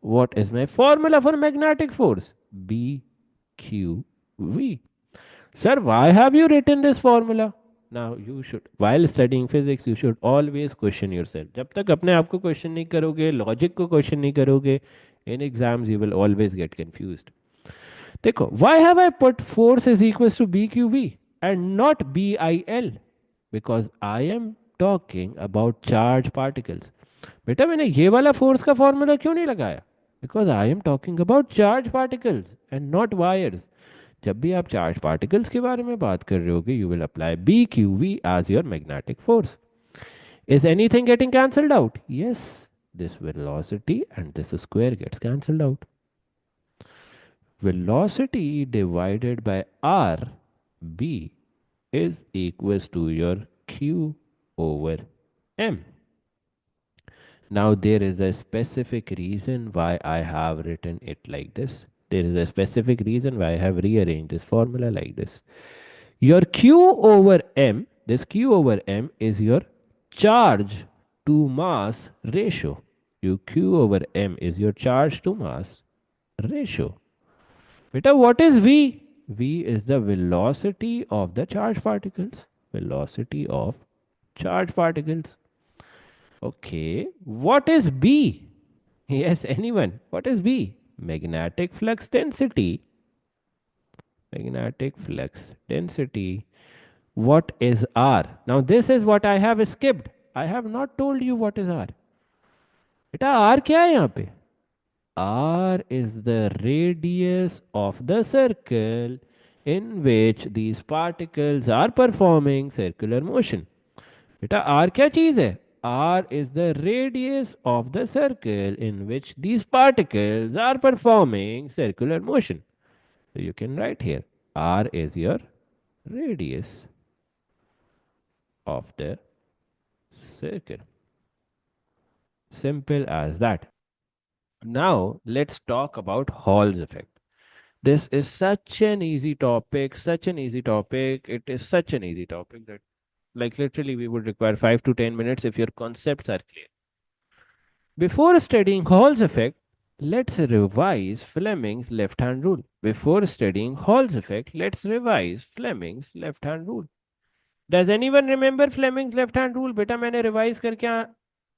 What is my formula for magnetic force? bqv. Sir, why have you written this formula? Now you should, while studying physics, you should always question yourself. जब तक अपने आप को question नहीं करोगे, logic को question नहीं करोगे, in exams you will always get confused. देखो, why have I put force is equals to BQV and not BIL? Because I am talking about charge particles. बेटा मैंने ये वाला फोर्स का फॉर्मूला क्यों नहीं लगाया? Because I am talking about charge particles and not wires. जब भी आप चार्ज पार्टिकल्स के बारे में बात कर रहे होगे you will apply B Q V as your magnetic force. Is anything getting cancelled out? Yes. This velocity and this square gets cancelled out. Velocity divided by r b is equals to your q over m. Now there is a specific reason why I have written it like this. There is a specific reason why I have rearranged this formula like this. Your q over m, this q over m is your charge to mass ratio. Your q over m is your charge to mass ratio. Beta, what is v? V is the velocity of the charged particles. Velocity of charged particles. Okay. What is B? Yes, anyone. What is B? Magnetic flux density. Magnetic flux density. What is R? Now, this is what I have skipped. I have not told you what is R. बेटा R क्या है यहाँ पे? R is the radius of the circle in which these particles are performing circular motion. बेटा R क्या चीज है? R is the radius of the circle in which these particles are performing circular motion. So you can write here R is your radius of the circle. Simple as that. Now let's talk about Hall's effect. This is such an easy topic, such an easy topic. It is such an easy topic that, like, literally, we would require 5 to 10 minutes if your concepts are clear. Before studying Hall's effect, let's revise Fleming's left hand rule. Before studying Hall's effect, let's revise Fleming's left hand rule. Does anyone remember Fleming's left hand rule? बेटा मैंने revise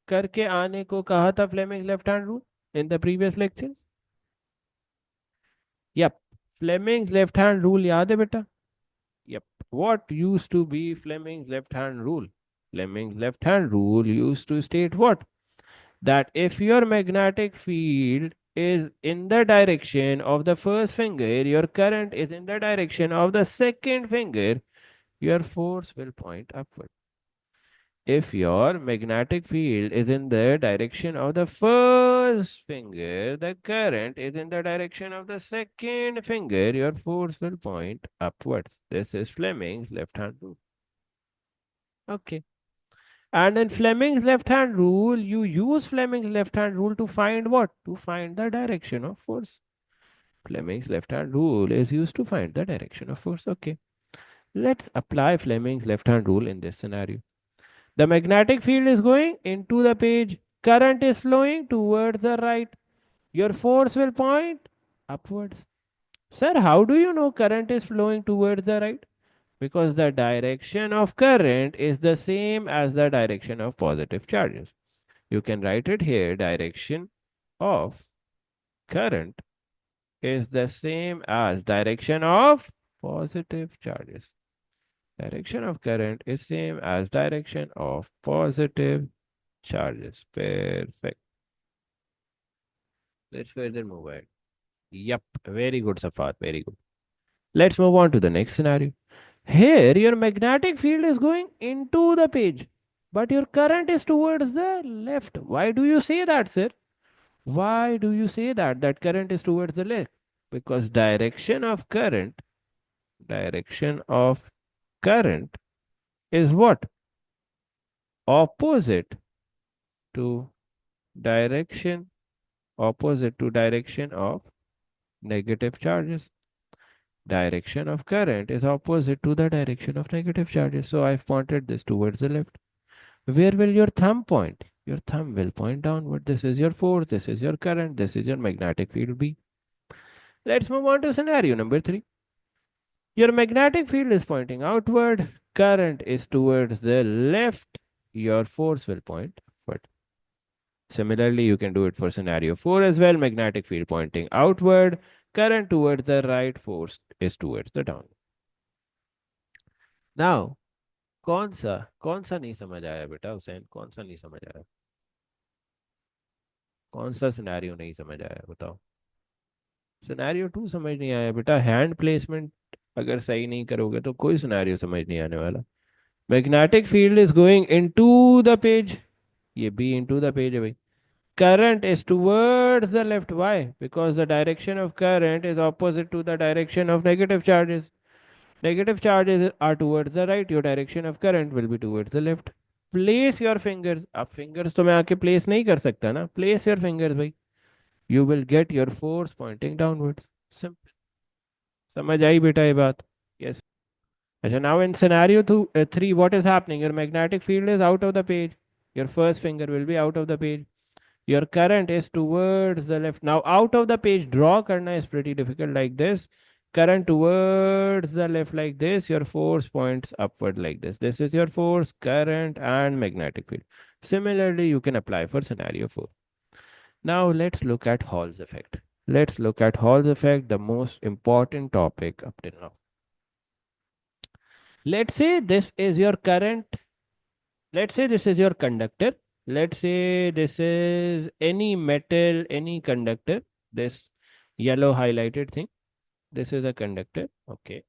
करके आने को कहा था Fleming's left hand rule in the previous lectures. Yep. Fleming's left hand rule याद है बेटा? Yep. What used to be Fleming's left hand rule? Fleming's left hand rule used to state what? That if your magnetic field is in the direction of the first finger, your current is in the direction of the second finger, your force will point upward. If your magnetic field is in the direction of the first finger, the current is in the direction of the second finger, your force will point upwards. This is Fleming's left hand rule. Okay. And in Fleming's left hand rule, you use Fleming's left hand rule to find what? To find the direction of force. Fleming's left hand rule is used to find the direction of force. Okay. Let's apply Fleming's left hand rule in this scenario. The magnetic field is going into the page. Current is flowing towards the right. Your force will point upwards. Sir, how do you know current is flowing towards the right? Because the direction of current is the same as the direction of positive charges. You can write it here. Direction of current is the same as direction of positive charges. Direction of current is same as direction of positive charges. Perfect. Let's further move ahead. Yep, very good, Safat. Very good. Let's move on to the next scenario. Here, your magnetic field is going into the page, but your current is towards the left. Why do you say that, sir? Why do you say that current is towards the left? Because direction of current is what? Opposite to direction, opposite to direction of negative charges. Direction of current is opposite to the direction of negative charges. So I've pointed this towards the left. Where will your thumb point? Your thumb will point downward. This is your force, this is your current, this is your magnetic field B. Let's move on to scenario number 3. Your magnetic field is pointing outward, current is towards the left, your force will point upward. Similarly, you can do it for scenario 4 as well. Magnetic field pointing outward, current towards the right, force is towards the down. Now, कौन सा नहीं समझ आया बेटा हुसैन? कौन सा नहीं समझ आया? कौन सा सिनेरियो नहीं समझ आया बताओ? सिनेरियो टू समझ नहीं आया बेटा? हैंड प्लेसमेंट अगर सही नहीं करोगे तो कोई सिनेरियो समझ नहीं आने वाला। Magnetic field is going into the page, ये बी इनटू द पेज है भाई। Current is towards the left. Why? Because the direction of current is opposite to the direction of negative charges. Negative charges are towards the right. Your direction of current will be towards the left. Place your fingers. अब fingers तो मैं आके place नहीं कर सकता ना. Place your fingers भाई. You will get your force pointing downwards. Simple. समझ आई बेटा ये बात? Yes. अच्छा, now in scenario 3, what is happening? Your magnetic field is out of the page. Your first finger will be out of the page. Your current is towards the left. Now, out of the page, draw karna is pretty difficult like this. Current towards the left like this. Your force points upward like this. This is your force, current, and magnetic field. Similarly, you can apply for scenario 4. Now, let's look at Hall's effect. Let's look at Hall's effect, the most important topic up till now. Let's say this is your current. Let's say this is your conductor. Let's say this is any metal, any conductor. This yellow highlighted thing. This is a conductor. Okay.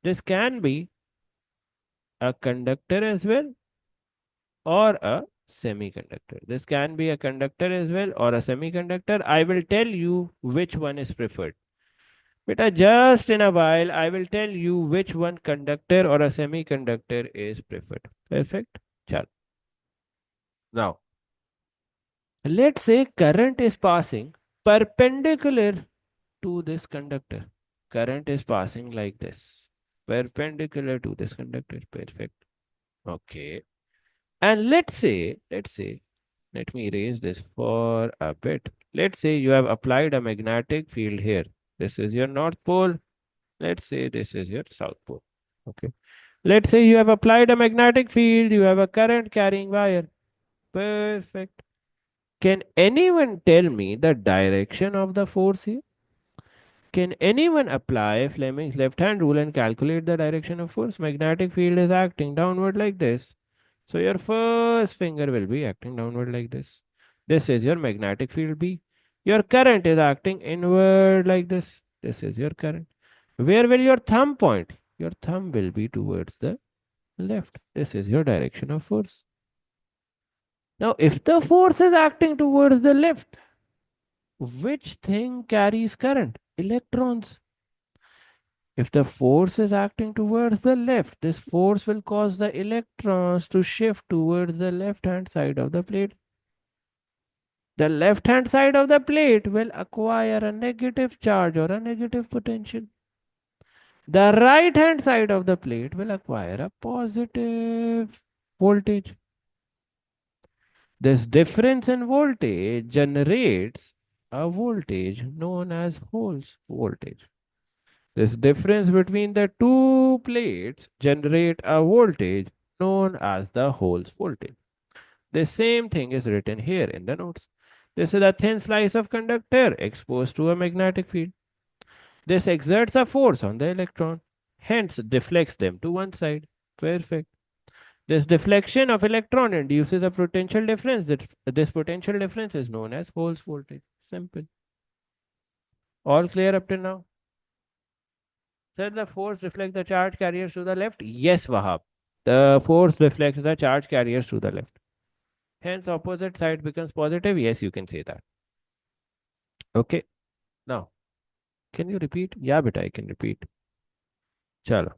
This can be a conductor as well or a semiconductor. This can be a conductor as well or a semiconductor. I will tell you which one is preferred. But just in a while, I will tell you which one conductor or a semiconductor is preferred. Perfect. Chal. Now, let's say current is passing perpendicular to this conductor. Current is passing like this, perpendicular to this conductor. Perfect. Okay. And let me erase this for a bit. Let's say you have applied a magnetic field here. This is your north pole. Let's say this is your south pole. Okay. Let's say you have applied a magnetic field. You have a current carrying wire. Perfect. Can anyone tell me the direction of the force here? Can anyone apply Fleming's left hand rule and calculate the direction of force? Magnetic field is acting downward like this. So your first finger will be acting downward like this. This is your magnetic field B. Your current is acting inward like this. This is your current. Where will your thumb point? Your thumb will be towards the left. This is your direction of force. Now, if the force is acting towards the left, which thing carries current? Electrons. If the force is acting towards the left, this force will cause the electrons to shift towards the left hand side of the plate. The left hand side of the plate will acquire a negative charge or a negative potential. The right hand side of the plate will acquire a positive voltage. This difference in voltage generates a voltage known as Hole's voltage. This difference between the two plates generate a voltage known as the Hole's voltage. The same thing is written here in the notes. This is a thin slice of conductor exposed to a magnetic field. This exerts a force on the electron, hence deflects them to one side. Perfect. This deflection of electron induces a potential difference. This potential difference is known as Hole's voltage. Simple. All clear up till now? Sir, the force reflects the charge carriers to the left? Yes, Wahab. The force reflects the charge carriers to the left. Hence, opposite side becomes positive. Yes, you can say that. Okay. Now, can you repeat? Yeah, but I can repeat. Chalo.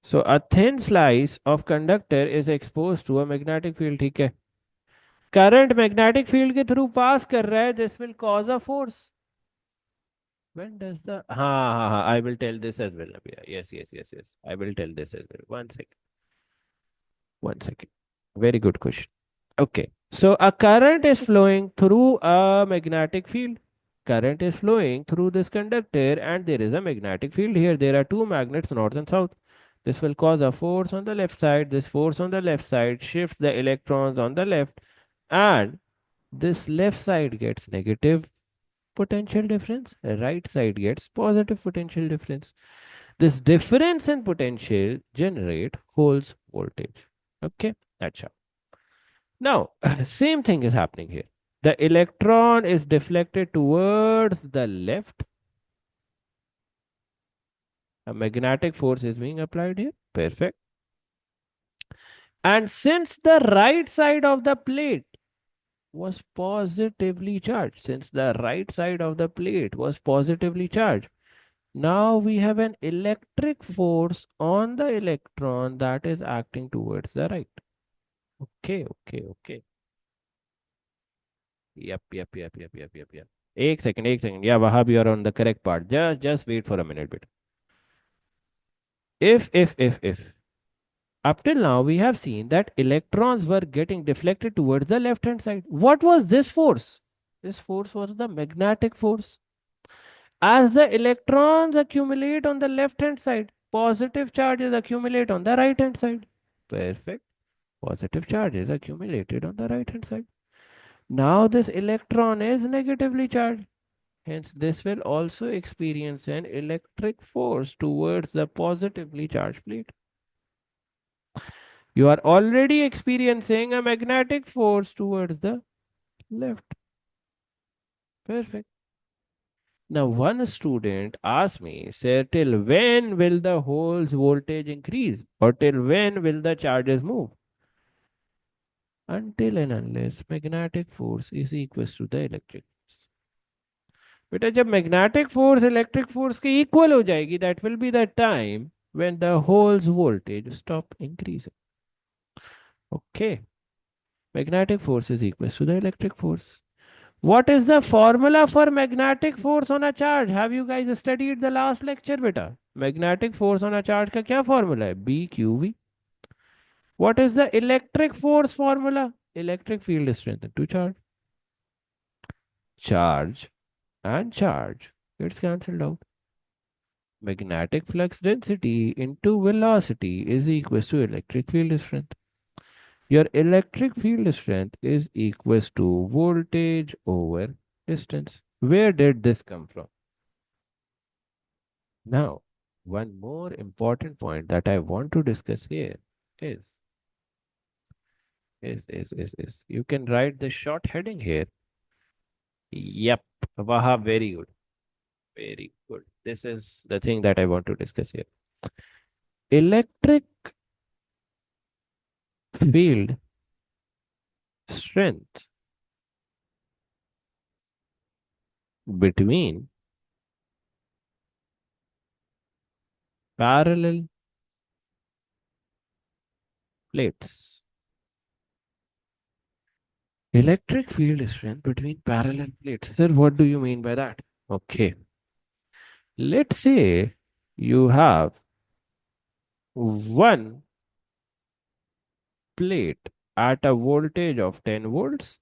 So, a thin slice of conductor is exposed to a magnetic field. ठीक है. Current magnetic field के through pass कर रहा है. This will cause a force. When does the हाँ, I will tell this as well. Abhiya. Yes. I will tell this as well. One second. One second. Very good question. Okay. So a current is flowing through a magnetic field. Current is flowing through this conductor and there is a magnetic field here. There are two magnets north and south. This will cause a force on the left side. This force on the left side shifts the electrons on the left and this left side gets negative potential difference. Right side gets positive potential difference. This difference in potential generate Hole's voltage. Okay, that's how. Now, same thing is happening here. The electron is deflected towards the left. A magnetic force is being applied here. Perfect. And since the right side of the plate was positively charged, since the right side of the plate was positively charged, now we have an electric force on the electron that is acting towards the right. Okay, okay, okay. Yep. एक second. Yeah, Wahab, you are on the correct part. Just wait for a minute, bit. If. Up till now, we have seen that electrons were getting deflected towards the left hand side. What was this force? This force was the magnetic force. As the electrons accumulate on the left hand side, positive charges accumulate on the right hand side. Perfect. Positive charges accumulated on the right hand side. Now this electron is negatively charged. Hence, this will also experience an electric force towards the positively charged plate. You are already experiencing a magnetic force towards the left. Perfect. Now, one student asked me, sir, till when will the hole's voltage increase? Or till when will the charges move? Until and unless magnetic force is equal to the electric force. बेटा जब magnetic force electric force के equal हो जाएगी, that will be the time when the hole's voltage stop increasing. Okay. Magnetic force is equal to the electric force. What is the formula for magnetic force on a charge? Have you guys studied the last lecture, beta? Magnetic force on a charge का क्या formula है? BQV. What is the electric force formula? Electric field strength to charge. Charge and charge gets cancelled out. Magnetic flux density into velocity is equal to electric field strength. Your electric field strength is equal to voltage over distance. Where did this come from? Now, one more important point that I want to discuss here is you can write the short heading here. Yep, Waha, very good. Very good. This is the thing that I want to discuss here. Electric field strength between parallel plates. Electric field strength between parallel plates. Sir, what do you mean by that? Okay. Let's say you have one plate at a voltage of 10 volts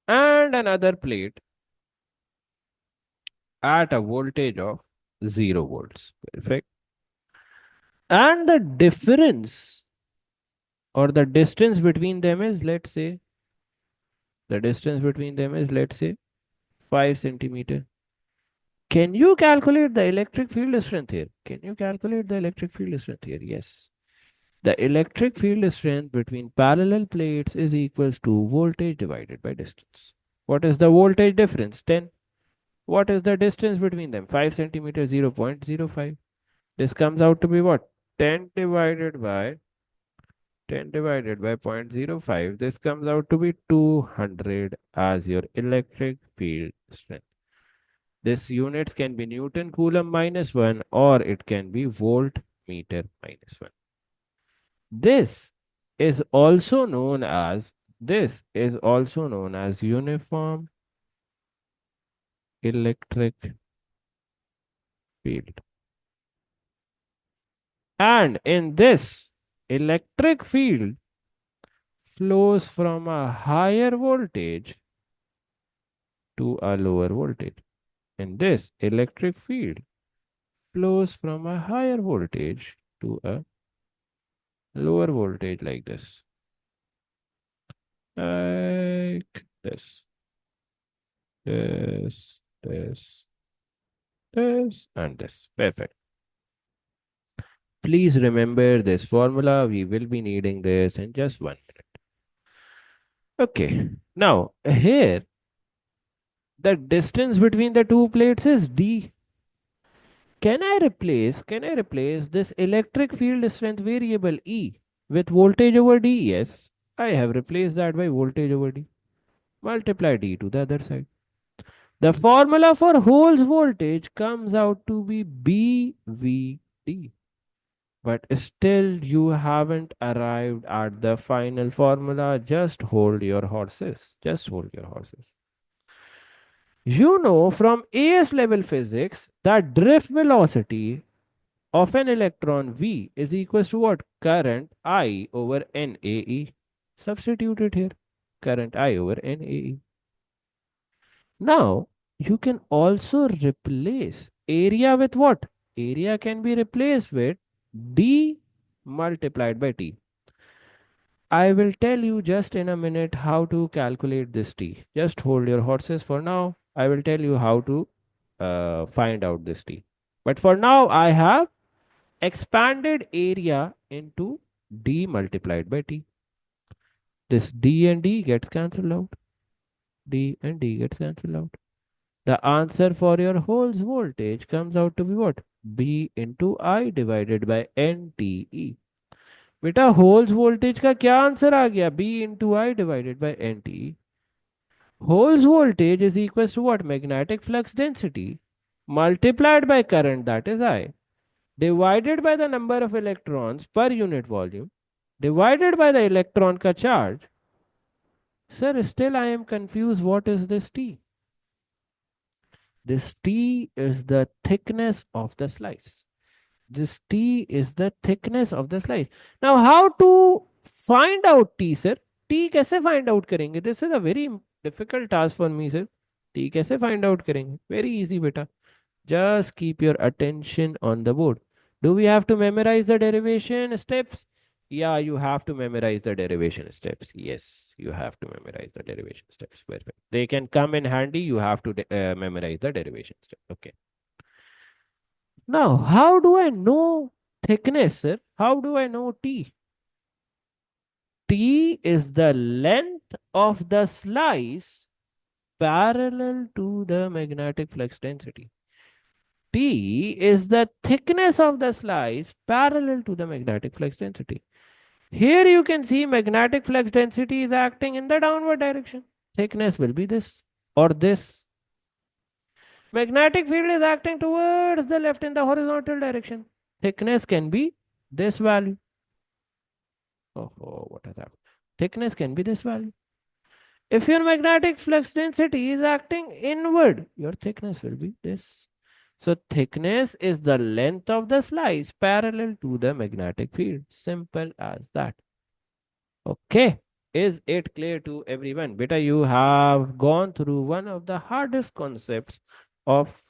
and another plate at a voltage of 0 volts. Perfect. And the difference or the distance between them is, let's say 5 centimeter. Can you calculate the electric field strength here? Can you calculate the electric field strength here? Yes. The electric field strength between parallel plates is equals to voltage divided by distance. What is the voltage difference? 10. What is the distance between them? 5 centimeters, 0.05. This comes out to be what? 10 divided by 10 divided by 0.05. This comes out to be 200 as your electric field strength. This units can be Newton Coulomb minus 1 or it can be volt meter minus 1. This is also known as uniform electric field. And in this electric field flows from a higher voltage to a lower voltage. In this electric field flows from a higher voltage to a lower voltage like this. Like this. This, and this. Perfect. Please remember this formula. We will be needing this in just 1 minute. Okay. Now, here, the distance between the two plates is d. Can I replace this electric field strength variable E with voltage over D? Yes, I have replaced that by voltage over D. Multiply D to the other side. The formula for holes voltage comes out to be BVD. But still, you haven't arrived at the final formula. Just hold your horses. Just hold your horses. You know from AS level physics that drift velocity of an electron V is equals to what? Current I over NAE. Substitute it here. Current I over NAE. Now, you can also replace area with what? Area can be replaced with D multiplied by T. I will tell you just in a minute how to calculate this T. Just hold your horses for now. I will tell you how to find out this T. But for now, I have expanded area into d multiplied by t. This d and d gets cancelled out. D and d gets cancelled out. The answer for your hole's voltage comes out to be what? B into I divided by NTE. बेटा holes voltage का क्या answer आ गया? B into I divided by NTE. Hole's voltage is equals to what? Magnetic flux density multiplied by current, that is I, divided by the number of electrons per unit volume divided by the electron ka charge. Sir, still I am confused. What is this T? This T is the thickness of the slice. This T is the thickness of the slice. Now, how to find out T, sir? T कैसे find out करेंगे? This is a very difficult task for me, sir. T कैसे find out करेंगे? Very easy, beta. Just keep your attention on the board. Do we have to memorize the derivation steps? Yeah, you have to memorize the derivation steps. Yes, you have to memorize the derivation steps. Perfect. They can come in handy. You have to memorize the derivation step. Okay. Now, how do I know thickness, sir? How do I know T? T is the length of the slice parallel to the magnetic flux density. T is the thickness of the slice parallel to the magnetic flux density. Here you can see magnetic flux density is acting in the downward direction. Thickness will be this or this. Magnetic field is acting towards the left in the horizontal direction. Thickness can be this value. Oh, what has happened? Thickness can be this value. If your magnetic flux density is acting inward, your thickness will be this. So thickness is the length of the slice parallel to the magnetic field. Simple as that. Okay. Is it clear to everyone? Beta, you have gone through one of the hardest concepts of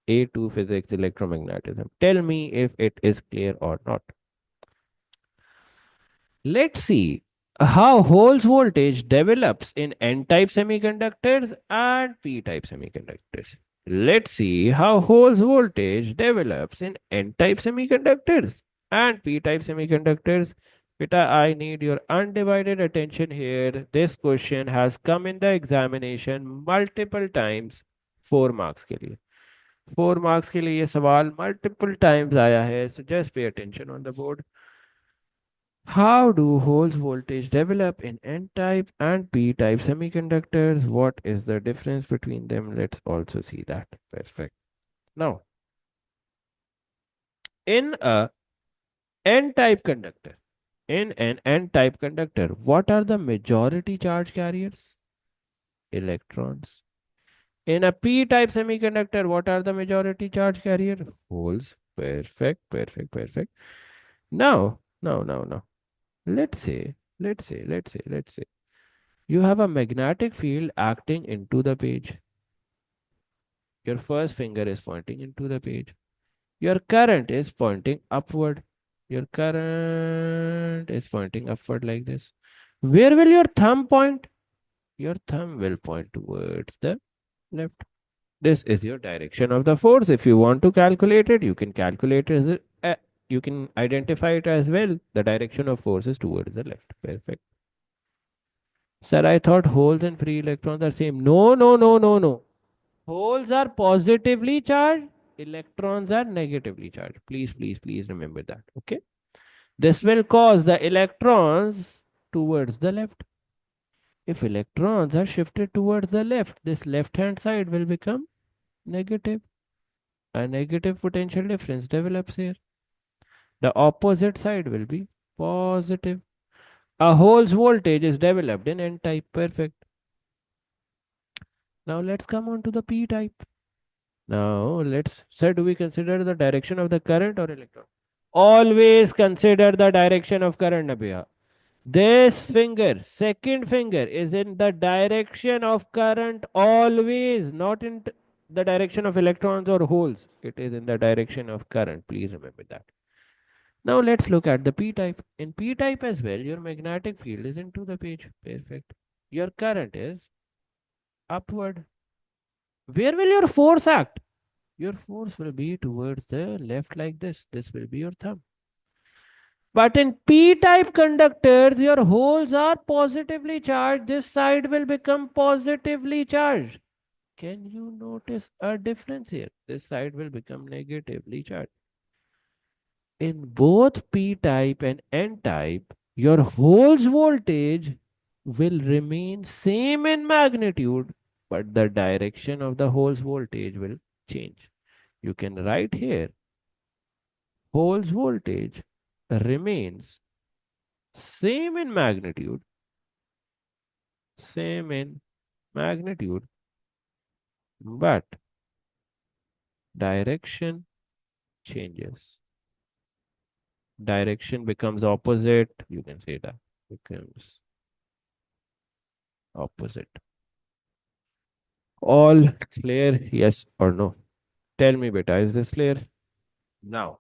A2 physics, electromagnetism. Tell me if it is clear or not. Let's see how holes voltage develops in n-type semiconductors and p-type semiconductors. Let's see how holes voltage develops in n-type semiconductors and p-type semiconductors. Beta, I need your undivided attention here. This question has come in the examination multiple times. 4 marks के लिए 4 marks के लिए ये सवाल multiple times आया है. So just pay attention on the board. How do holes voltage develop in n-type and p-type semiconductors? What is the difference between them? Let's also see that. Perfect. Now, in a n-type conductor, in an n-type conductor, what are the majority charge carriers? Electrons. In a p-type semiconductor, what are the majority charge carrier? Holes. Perfect, perfect, perfect. Now. Let's say you have a magnetic field acting into the page. Your first finger is pointing into the page. Your current is pointing upward. Your current is pointing upward like this. Where will your thumb point? Your thumb will point towards the left. This is your direction of the force. If you want to calculate it, you can calculate it as you can identify it as well. The direction of force is towards the left. Perfect. Sir, I thought holes and free electrons are same. No, no, no, no, no. Holes are positively charged, electrons are negatively charged. Please, please, please remember that. Okay. This will cause the electrons towards the left. If electrons are shifted towards the left, this left hand side will become negative. A negative potential difference develops here. The opposite side will be positive. A hole's voltage is developed in N type. Perfect. Now let's come on to the P type. Now let's say, do we consider the direction of the current or electron? Always consider the direction of current, Abhiya. This finger, second finger, is in the direction of current always, not in the direction of electrons or holes. It is in the direction of current. Please remember that. Now let's look at the P type. In P type as well, your magnetic field is into the page. Perfect. Your current is upward. Where will your force act? Your force will be towards the left like this. This will be your thumb. But in P type conductors, your holes are positively charged. This side will become positively charged. Can you notice a difference here? This side will become negatively charged. In both P type and N type, your holes voltage will remain same in magnitude, but the direction of the holes voltage will change. You can write here, holes voltage remains same in magnitude, same in magnitude, but direction changes. Direction becomes opposite. You can say that becomes opposite. All clear? Yes or no? Tell me, beta, is this clear? Now,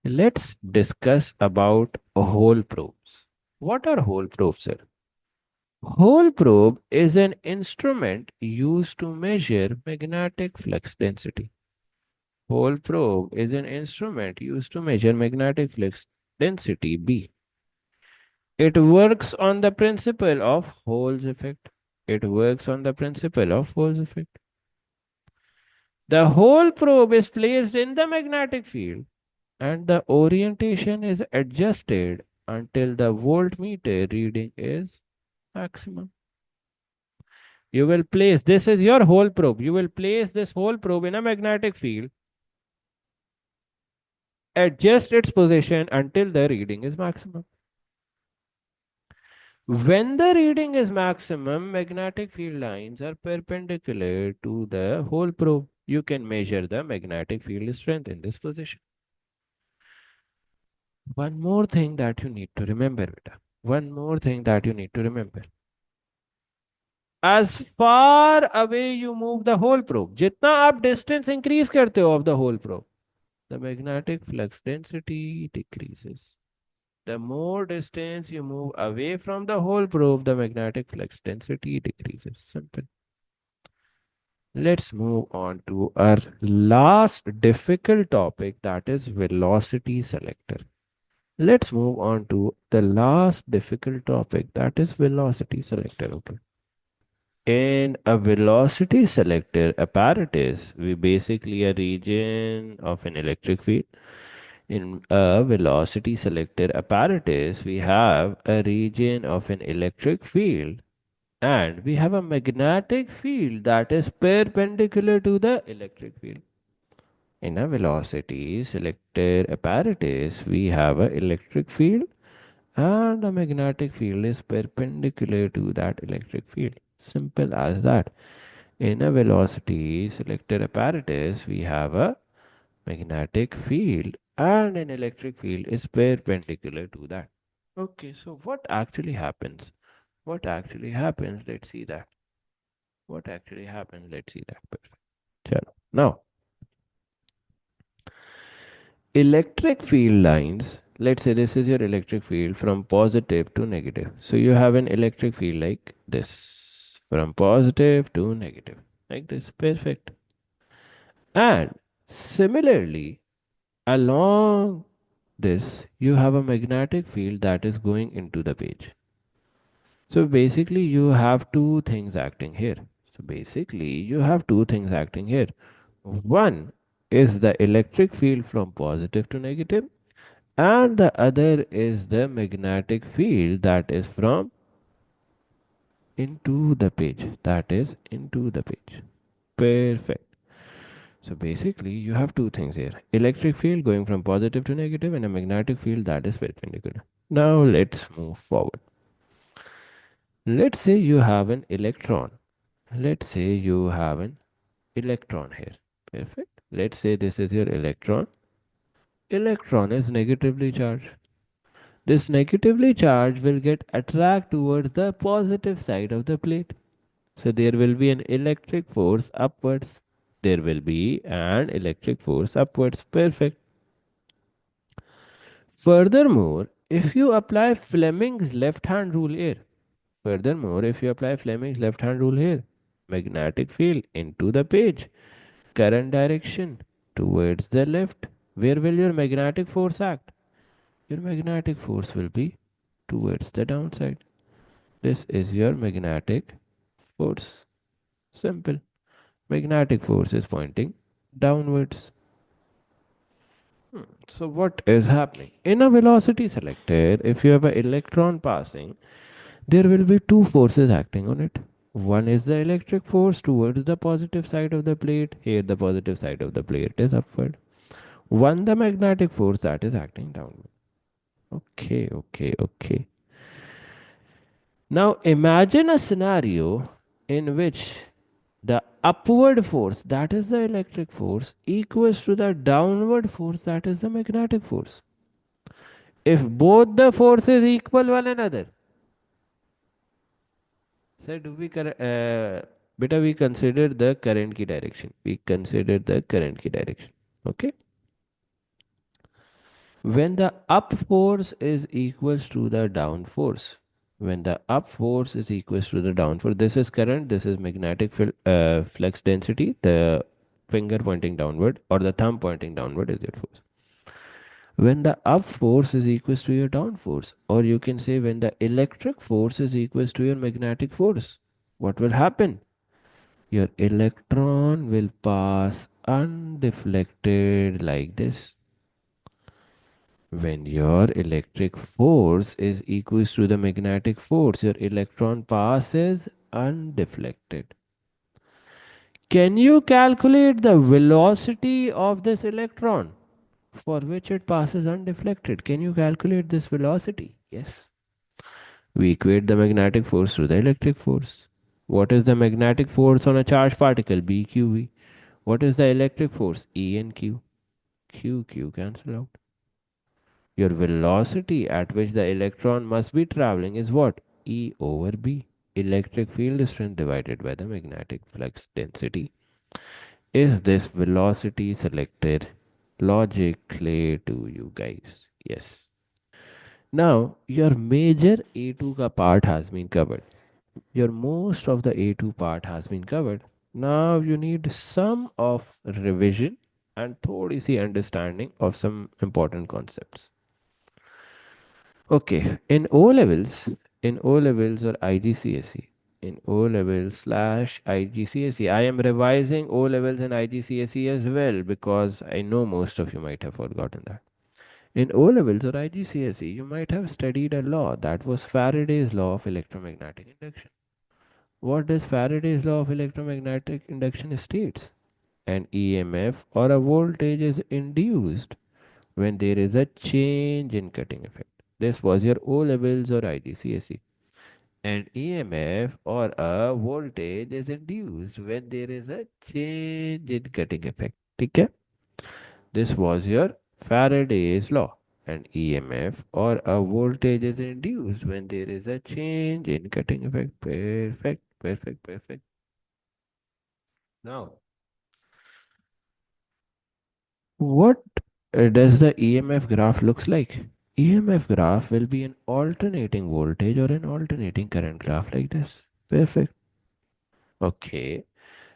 let's discuss about hole probes. What are hole probes, sir? Hole probe is an instrument used to measure magnetic flux density. Hole probe is an instrument used to measure magnetic flux density B. It works on the principle of Hole's effect. It works on the principle of Hole's effect. The hole probe is placed in the magnetic field and the orientation is adjusted until the voltmeter reading is maximum. You will place, this is your hole probe. You will place this hole probe in a magnetic field, adjust its position until the reading is maximum. When the reading is maximum, magnetic field lines are perpendicular to the hole probe. You can measure the magnetic field strength in this position. One more thing that you need to remember, beta. One more thing that you need to remember. As far away you move the hole probe, जितना आप distance increase करते हो of the hole probe, the magnetic flux density decreases. The more distance you move away from the hole probe, the magnetic flux density decreases. Simple. Let's move on to our last difficult topic, that is velocity selector. Let's move on to the last difficult topic, that is velocity selector. Okay. In a velocity selector apparatus, we basically a region of an electric field. In a velocity selector apparatus, we have a region of an electric field and we have a magnetic field that is perpendicular to the electric field. In a velocity selector apparatus, we have an electric field and a magnetic field is perpendicular to that electric field. Simple as that. In a velocity selector apparatus, we have a magnetic field and an electric field is perpendicular to that. Okay, so what actually happens? What actually happens? Let's see that. What actually happens? Let's see that. Perfect. Chalo. Now, electric field lines. Let's say this is your electric field from positive to negative. So you have an electric field like this from positive to negative, like this. Perfect. And similarly, along this, you have a magnetic field that is going into the page. So basically, you have two things acting here. So basically, you have two things acting here. One is the electric field from positive to negative, and the other is the magnetic field that is from into the page. That is into the page. Perfect. So basically, you have two things here: electric field going from positive to negative, and a magnetic field that is perpendicular. Now, let's move forward. Let's say you have an electron. Let's say you have an electron here. Perfect. Let's say this is your electron. Electron is negatively charged. This negatively charged will get attracted towards the positive side of the plate. So there will be an electric force upwards. There will be an electric force upwards. Perfect. Furthermore, if you apply Fleming's left hand rule here, if you apply Fleming's left hand rule here, magnetic field into the page, current direction towards the left, where will your magnetic force act? Your magnetic force will be towards the downside. This is your magnetic force. Simple. Magnetic force is pointing downwards. So what is happening? In a velocity selector, if you have an electron passing, there will be two forces acting on it. One is the electric force towards the positive side of the plate. Here the positive side of the plate is upward. One the magnetic force that is acting downward. Okay. Now imagine a scenario in which the upward force, that is the electric force, equals to the downward force, that is the magnetic force. If both the forces equal one another, so do we beta we consider the current की direction. We consider the current की direction. Okay. When the up force is equals to the down force, when the up force is equals to the down force, this is current, this is magnetic field, flux density, the finger pointing downward or the thumb pointing downward is your force. When the up force is equals to your down force, or you can say when the electric force is equals to your magnetic force, what will happen? Your electron will pass undeflected like this. When your electric force is equals to the magnetic force, your electron passes undeflected. Can you calculate the velocity of this electron for which it passes undeflected? Can you calculate this velocity? Yes. We equate the magnetic force to the electric force. What is the magnetic force on a charged particle? BQV. What is the electric force? E and Q. Q cancel out. Your velocity at which the electron must be traveling is what? E over B. Electric field strength divided by the magnetic flux density. Is this velocity selected? Logic clear to you guys? Yes. Now, your major A2 ka part has been covered. Your most of the A2 part has been covered. Now you need some of revision and thodi si understanding of some important concepts. Okay, in O levels or IGCSE, in O levels slash IGCSE, I am revising O levels and IGCSE as well because I know most of you might have forgotten that. In O levels or IGCSE, you might have studied a law that was Faraday's law of electromagnetic induction. What does Faraday's law of electromagnetic induction states? An EMF or a voltage is induced when there is a change in cutting effect. This was your O levels or IGCSE. An EMF or a voltage is induced when there is a change in cutting effect. Okay? This was your Faraday's law. An EMF or a voltage is induced when there is a change in cutting effect. Perfect. Now, what does the EMF graph looks like? EMF graph will be an alternating voltage or an alternating current graph like this. Perfect. Okay.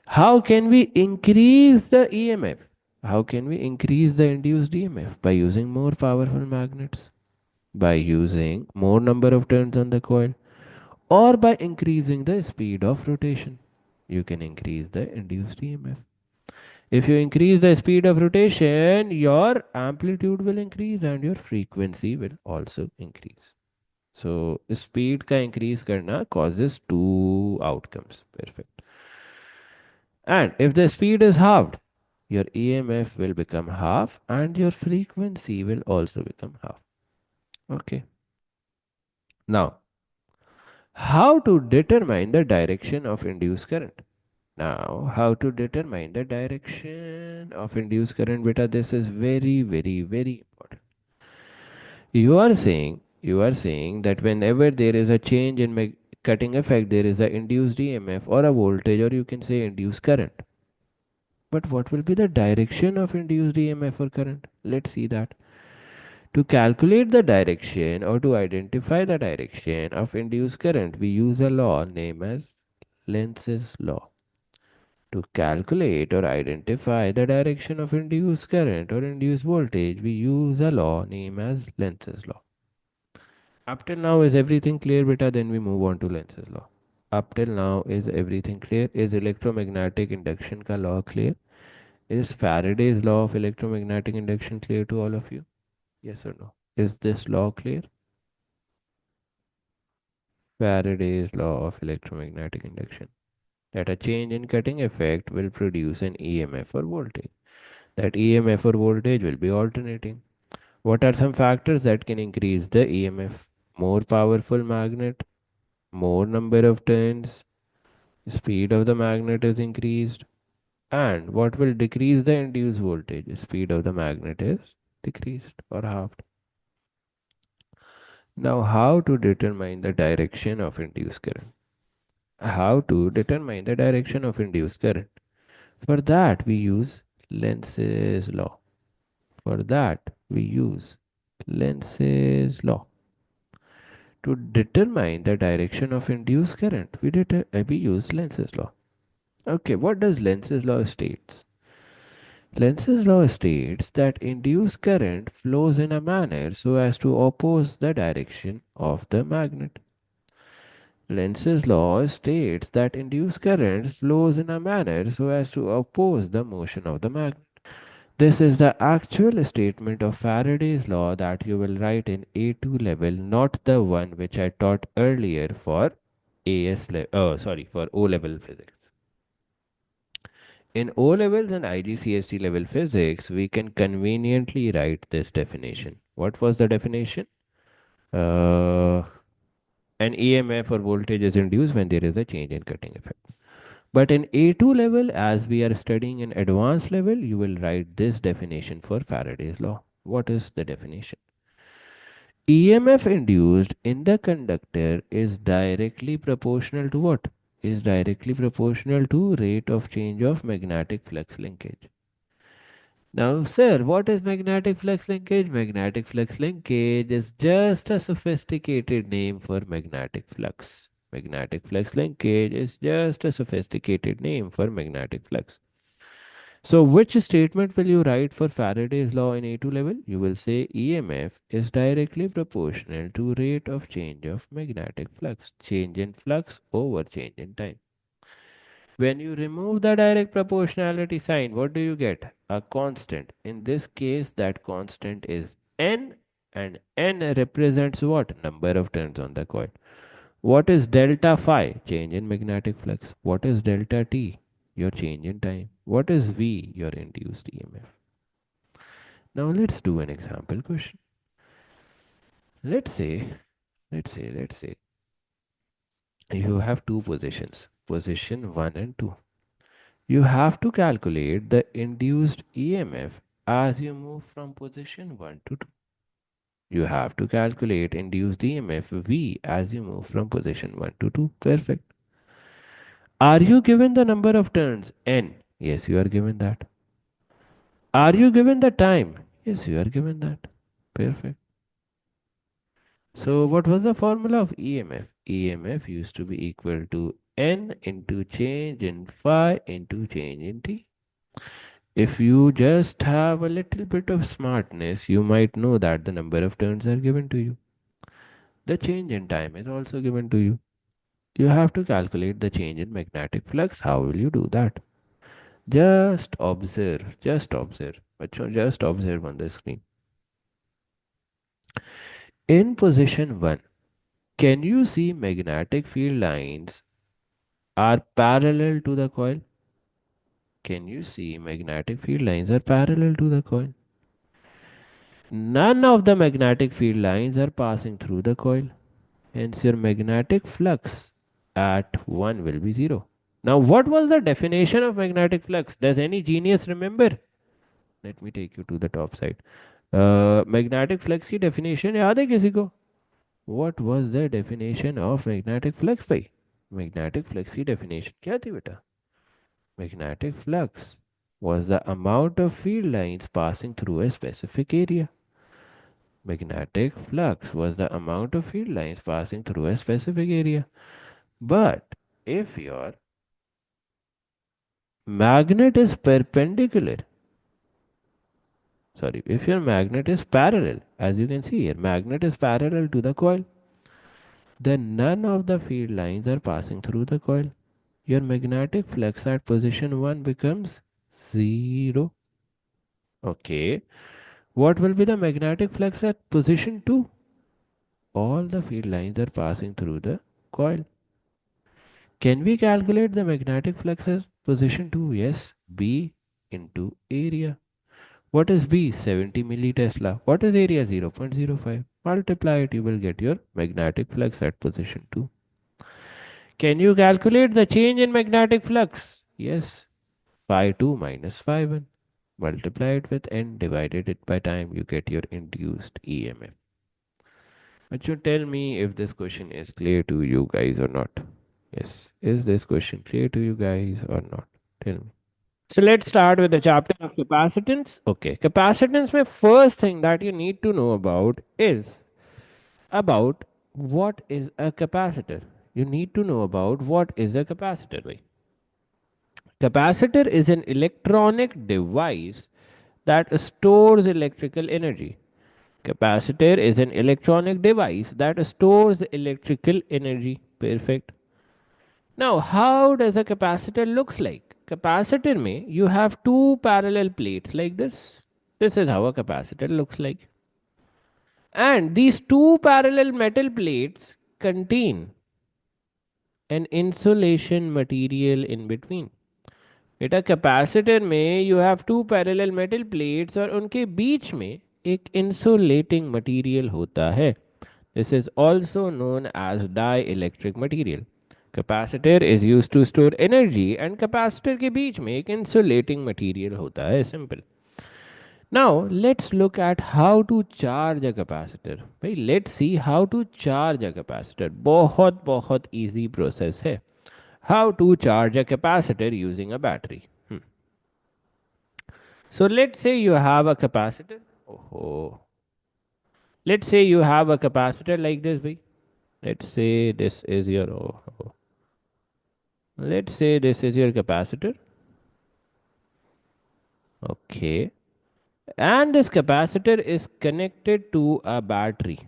How can we increase the EMF? How can we increase the induced EMF? By using more powerful magnets, by using more number of turns on the coil, or by increasing the speed of rotation. You can increase the induced EMF. If you increase the speed of rotation, your amplitude will increase and your frequency will also increase. So speed का increase करना causes two outcomes. Perfect. And if the speed is halved, your EMF will become half and your frequency will also become half. Okay. Now, how to determine the direction of induced current? Now, how to determine the direction of induced current, beta? This is very, very, very important. You are saying that whenever there is a change in cutting effect, there is a induced EMF or a voltage, or you can say induced current. But what will be the direction of induced EMF or current? Let's see that. To calculate the direction or to identify the direction of induced current, we use a law named as Lenz's law. To calculate or identify the direction of induced current or induced voltage, we use a law named as Lenz's law. Up till now, is everything clear, beta? Then we move on to Lenz's law. Up till now, is everything clear? Is electromagnetic induction ka law clear? Is Faraday's law of electromagnetic induction clear to all of you? Yes or no? Is this law clear? Faraday's law of electromagnetic induction. That a change in cutting effect will produce an EMF or voltage. That EMF or voltage will be alternating. What are some factors that can increase the EMF? More powerful magnet, more number of turns, speed of the magnet is increased, and what will decrease the induced voltage? Speed of the magnet is decreased or halved. Now, how to determine the direction of induced current? How to determine the direction of induced current? For that, we use Lenz's law. For that, we use Lenz's law. To determine the direction of induced current, we use Lenz's law. Okay, what does Lenz's law states? Lenz's law states that induced current flows in a manner so as to oppose the direction of the magnet. Lenz's law states that induced current flows in a manner so as to oppose the motion of the magnet. This is the actual statement of Faraday's law that you will write in A2 level, not the one which I taught earlier for for O level physics. In O levels and IGCSE level physics, we can conveniently write this definition. What was the definition? Uh, an EMF or voltage is induced when there is a change in cutting effect. But in A2 level, as we are studying in advanced level, you will write this definition for Faraday's law. What is the definition? EMF induced in the conductor is directly proportional to what? Is directly proportional to rate of change of magnetic flux linkage. Now, sir, what is magnetic flux linkage? Magnetic flux linkage is just a sophisticated name for magnetic flux. Magnetic flux linkage is just a sophisticated name for magnetic flux. So, which statement will you write for Faraday's law in A2 level? You will say EMF is directly proportional to rate of change of magnetic flux, change in flux over change in time. When you remove the direct proportionality sign, what do you get? A constant. In this case, that constant is n, and n represents what? Number of turns on the coil. What is delta phi? Change in magnetic flux. What is delta t? Your change in time. What is V? Your induced EMF. Now let's do an example question. Let's say, let's say you have two positions, position 1 and 2. You have to calculate the induced EMF as you move from position 1 to 2. You have to calculate induced EMF V as you move from position 1 to 2. Perfect. Are you given the number of turns? N. Yes, you are given that. Are you given the time? Yes, you are given that. Perfect. So, what was the formula of EMF? EMF used to be equal to N into change in phi into change in T. If you just have a little bit of smartness, you might know that the number of turns are given to you. The change in time is also given to you. You have to calculate the change in magnetic flux. How will you do that? Just observe. Just observe. Bachcho, just observe on the screen. In position 1, can you see magnetic field lines are parallel to the coil? Can you see magnetic field lines are parallel to the coil? None of the magnetic field lines are passing through the coil. Hence, your magnetic flux at 1 will be 0. Now, what was the definition of magnetic flux? Does any genius remember? Let me take you to the top side. Magnetic flux की definition याद है किसी को? What was the definition of magnetic flux भाई? Magnetic flux की definition क्या थी बेटा? Magnetic flux was the amount of field lines passing through a specific area. Magnetic flux was the amount of field lines passing through a specific area. But if your magnet is perpendicular, sorry, if your magnet is parallel, as you can see here, magnet is parallel to the coil, then none of the field lines are passing through the coil. Your magnetic flux at position 1 becomes 0. Okay. What will be the magnetic flux at position 2? All the field lines are passing through the coil. Can we calculate the magnetic flux at position 2? Yes. B into area. What is B? 70 millitesla. What is area? 0.05. Multiply it, you will get your magnetic flux at position 2. Can you calculate the change in magnetic flux? Yes. Phi 2 minus phi 1. Multiply it with n, divided it by time, you get your induced EMF. But you tell me if this question is clear to you guys or not. Yes. Is this question clear to you guys or not? Tell me. So let's start with the chapter of capacitance. Okay, capacitance, my first thing that you need to know about is about what is a capacitor. You need to know about what is a capacitor. Bhai. Capacitor is an electronic device that stores electrical energy. Capacitor is an electronic device that stores electrical energy. Perfect. Now, how does a capacitor looks like? Capacitor में you have two parallel plates like this. This is how a capacitor looks like. And these two parallel metal plates contain an insulation material in between. बेटा capacitor में you have two parallel metal plates और उनके बीच में एक insulating material होता है. This is also known as dielectric material. Capacitor is use to store energy and capacitor के बीच में एक इंसुलेटिंग मटेरियल होता है. Simple. Now let's look at how to charge a capacitor. भाई let's see how to charge a capacitor. बहुत बहुत easy process है. How to charge a capacitor using a battery. So let's say you have a capacitor. Oh. Let's say you have a capacitor like this. Bhai. Let's say this is your. Oh. Let's say this is your capacitor. Okay. And this capacitor is connected to a battery.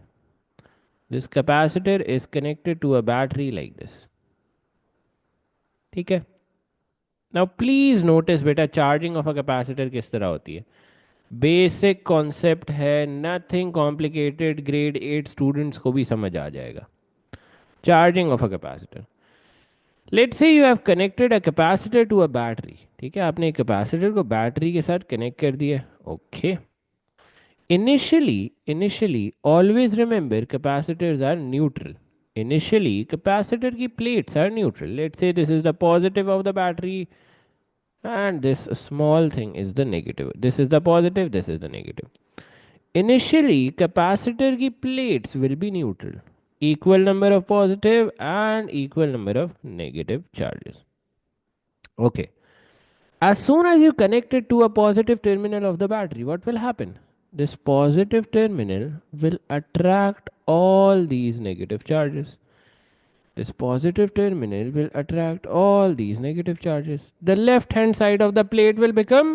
This capacitor is connected to a battery like this. Okay. Now please notice beta charging of a capacitor किस तरह होती है. Basic concept है, nothing complicated, grade 8 students को भी समझ आ जाएगा. Charging of a capacitor. Let's say you have connected a capacitor to a battery. ठीक है, आपने एक कैपेसिटर को बैटरी के साथ कनेक्ट कर दिया. Okay. Initially always remember capacitors are neutral. Initially capacitor की plates are neutral. Let's say this is the positive of the battery and this small thing is the negative. This is the positive, this is the negative. Initially capacitor की plates will be neutral, equal number of positive and equal number of negative charges. Okay, as soon as you connect it to a positive terminal of the battery, what will happen? This positive terminal will attract all these negative charges. This positive terminal will attract all these negative charges. The left hand side of the plate will become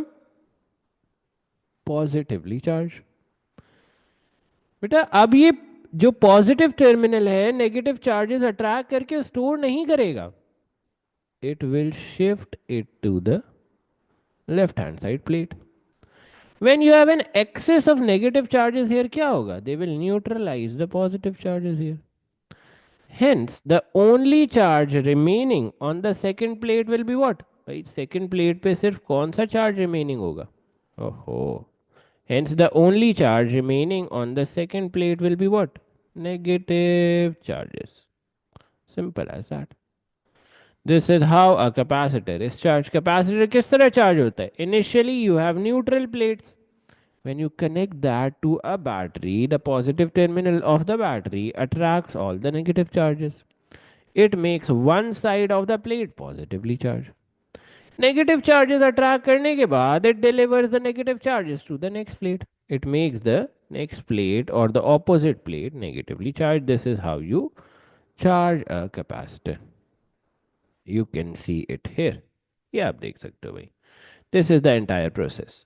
positively charged. बेटा अब ये जो positive terminal है negative charges attract करके store नहीं करेगा, it will shift it to the left hand side plate. When you have an excess of negative charges here, क्या होगा? They will neutralize the positive charges here. Hence, the only charge remaining on the second plate will be what? भाई second plate पे सिर्फ कौन सा charge remaining होगा? ओहो. Hence, the only charge remaining on the second plate will be what? Negative charges. Simple as that. This is how a capacitor is charged. Capacitor किस तरह charge होता है? Initially, you have neutral plates. When you connect that to a battery, the positive terminal of the battery attracts all the negative charges. It makes one side of the plate positively charged. Negative charges attract करने के बाद it delivers the negative charges to the next plate. It makes the next plate or the opposite plate negatively charged. This is how you charge a capacitor. You can see it here. ये आप देख सकते हो भाई. This is the entire process.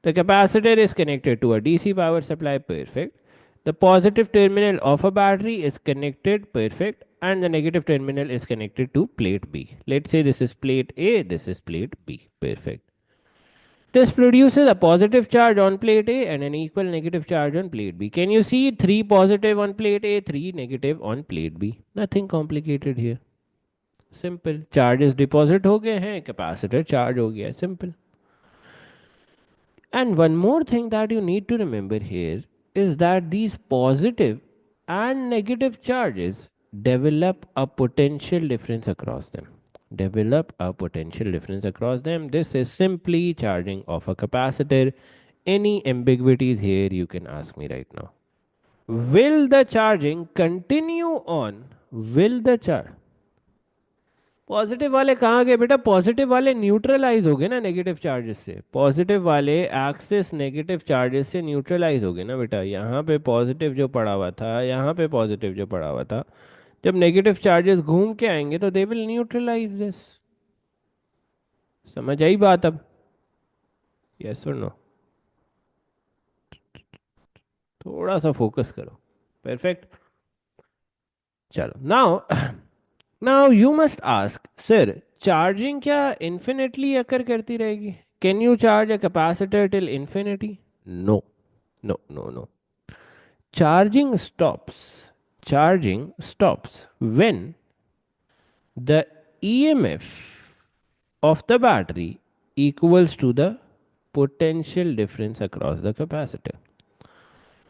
The capacitor is connected to a DC power supply, perfect. The positive terminal of a battery is connected, perfect, and the negative terminal is connected to plate B. Let's say this is plate A, this is plate B, perfect. This produces a positive charge on plate A and an equal negative charge on plate B. Can you see 3 positive on plate A, 3 negative on plate B? Nothing complicated here. Simple. Charges deposit हो गए हैं, capacitor charge हो गया, simple. And one more thing that you need to remember here is that these positive and negative charges develop a potential difference across them. Develop a potential difference across them. This is simply charging of a capacitor. Any ambiguities here you can ask me right now. Will the charging continue on? Will the charge? Positive वाले कहाँ गए बेटा? Positive वाले neutralise हो गए ना negative charges से. Positive वाले एक्सेस नेगेटिव चार्जेस से न्यूट्रलाइज हो गए ना बेटा. यहाँ पे पॉजिटिव जो पड़ा हुआ था, यहाँ पे पॉजिटिव जो पड़ा हुआ था, जब नेगेटिव चार्जेस घूम के आएंगे तो दे विल न्यूट्रलाइज दिस. समझ आई बात अब? यस और नो? थोड़ा सा फोकस करो. परफेक्ट. चलो now now you must ask, sir charging क्या इन्फिनिटली अकर करती रहेगी? Can you charge a capacitor till infinity? No no no no. Charging stops. Charging stops when the EMF of the battery equals to the potential difference across the capacitor.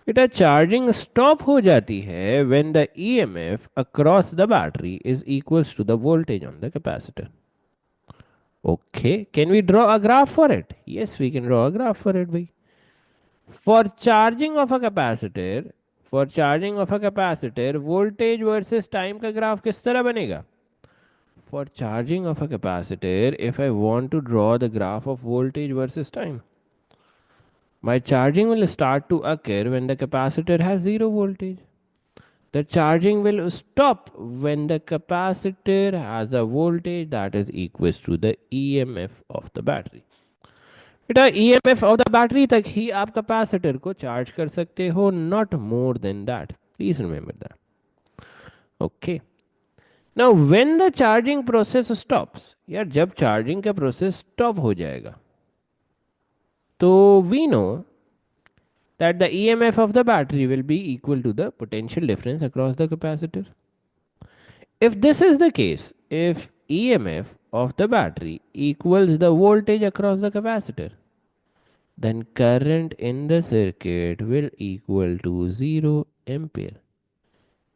बेटा charging stop हो जाती है when the EMF across the battery is equals to the voltage on the capacitor. Okay, can we draw a graph for it? Yes, we can draw a graph for it, bhai. For charging of a capacitor, for charging of a capacitor, voltage versus time का graph किस तरह बनेगा? For charging of a capacitor, if I want to draw the graph of voltage versus time, my charging will start to occur when the capacitor has zero voltage. The charging will stop when the capacitor has a voltage that is equals to the EMF of the battery. बेटा EMF of the battery तक ही आप capacitor को charge कर सकते हो, not more than that. Please remember that. Okay. Now when the charging process stops, यार जब charging का प्रोसेस स्टॉप हो जाएगा तो we know that the EMF of the battery will be equal to the potential difference across the capacitor. If this is the case, if EMF of the battery equals the voltage across the capacitor, then current in the circuit will equal to 0 ampere.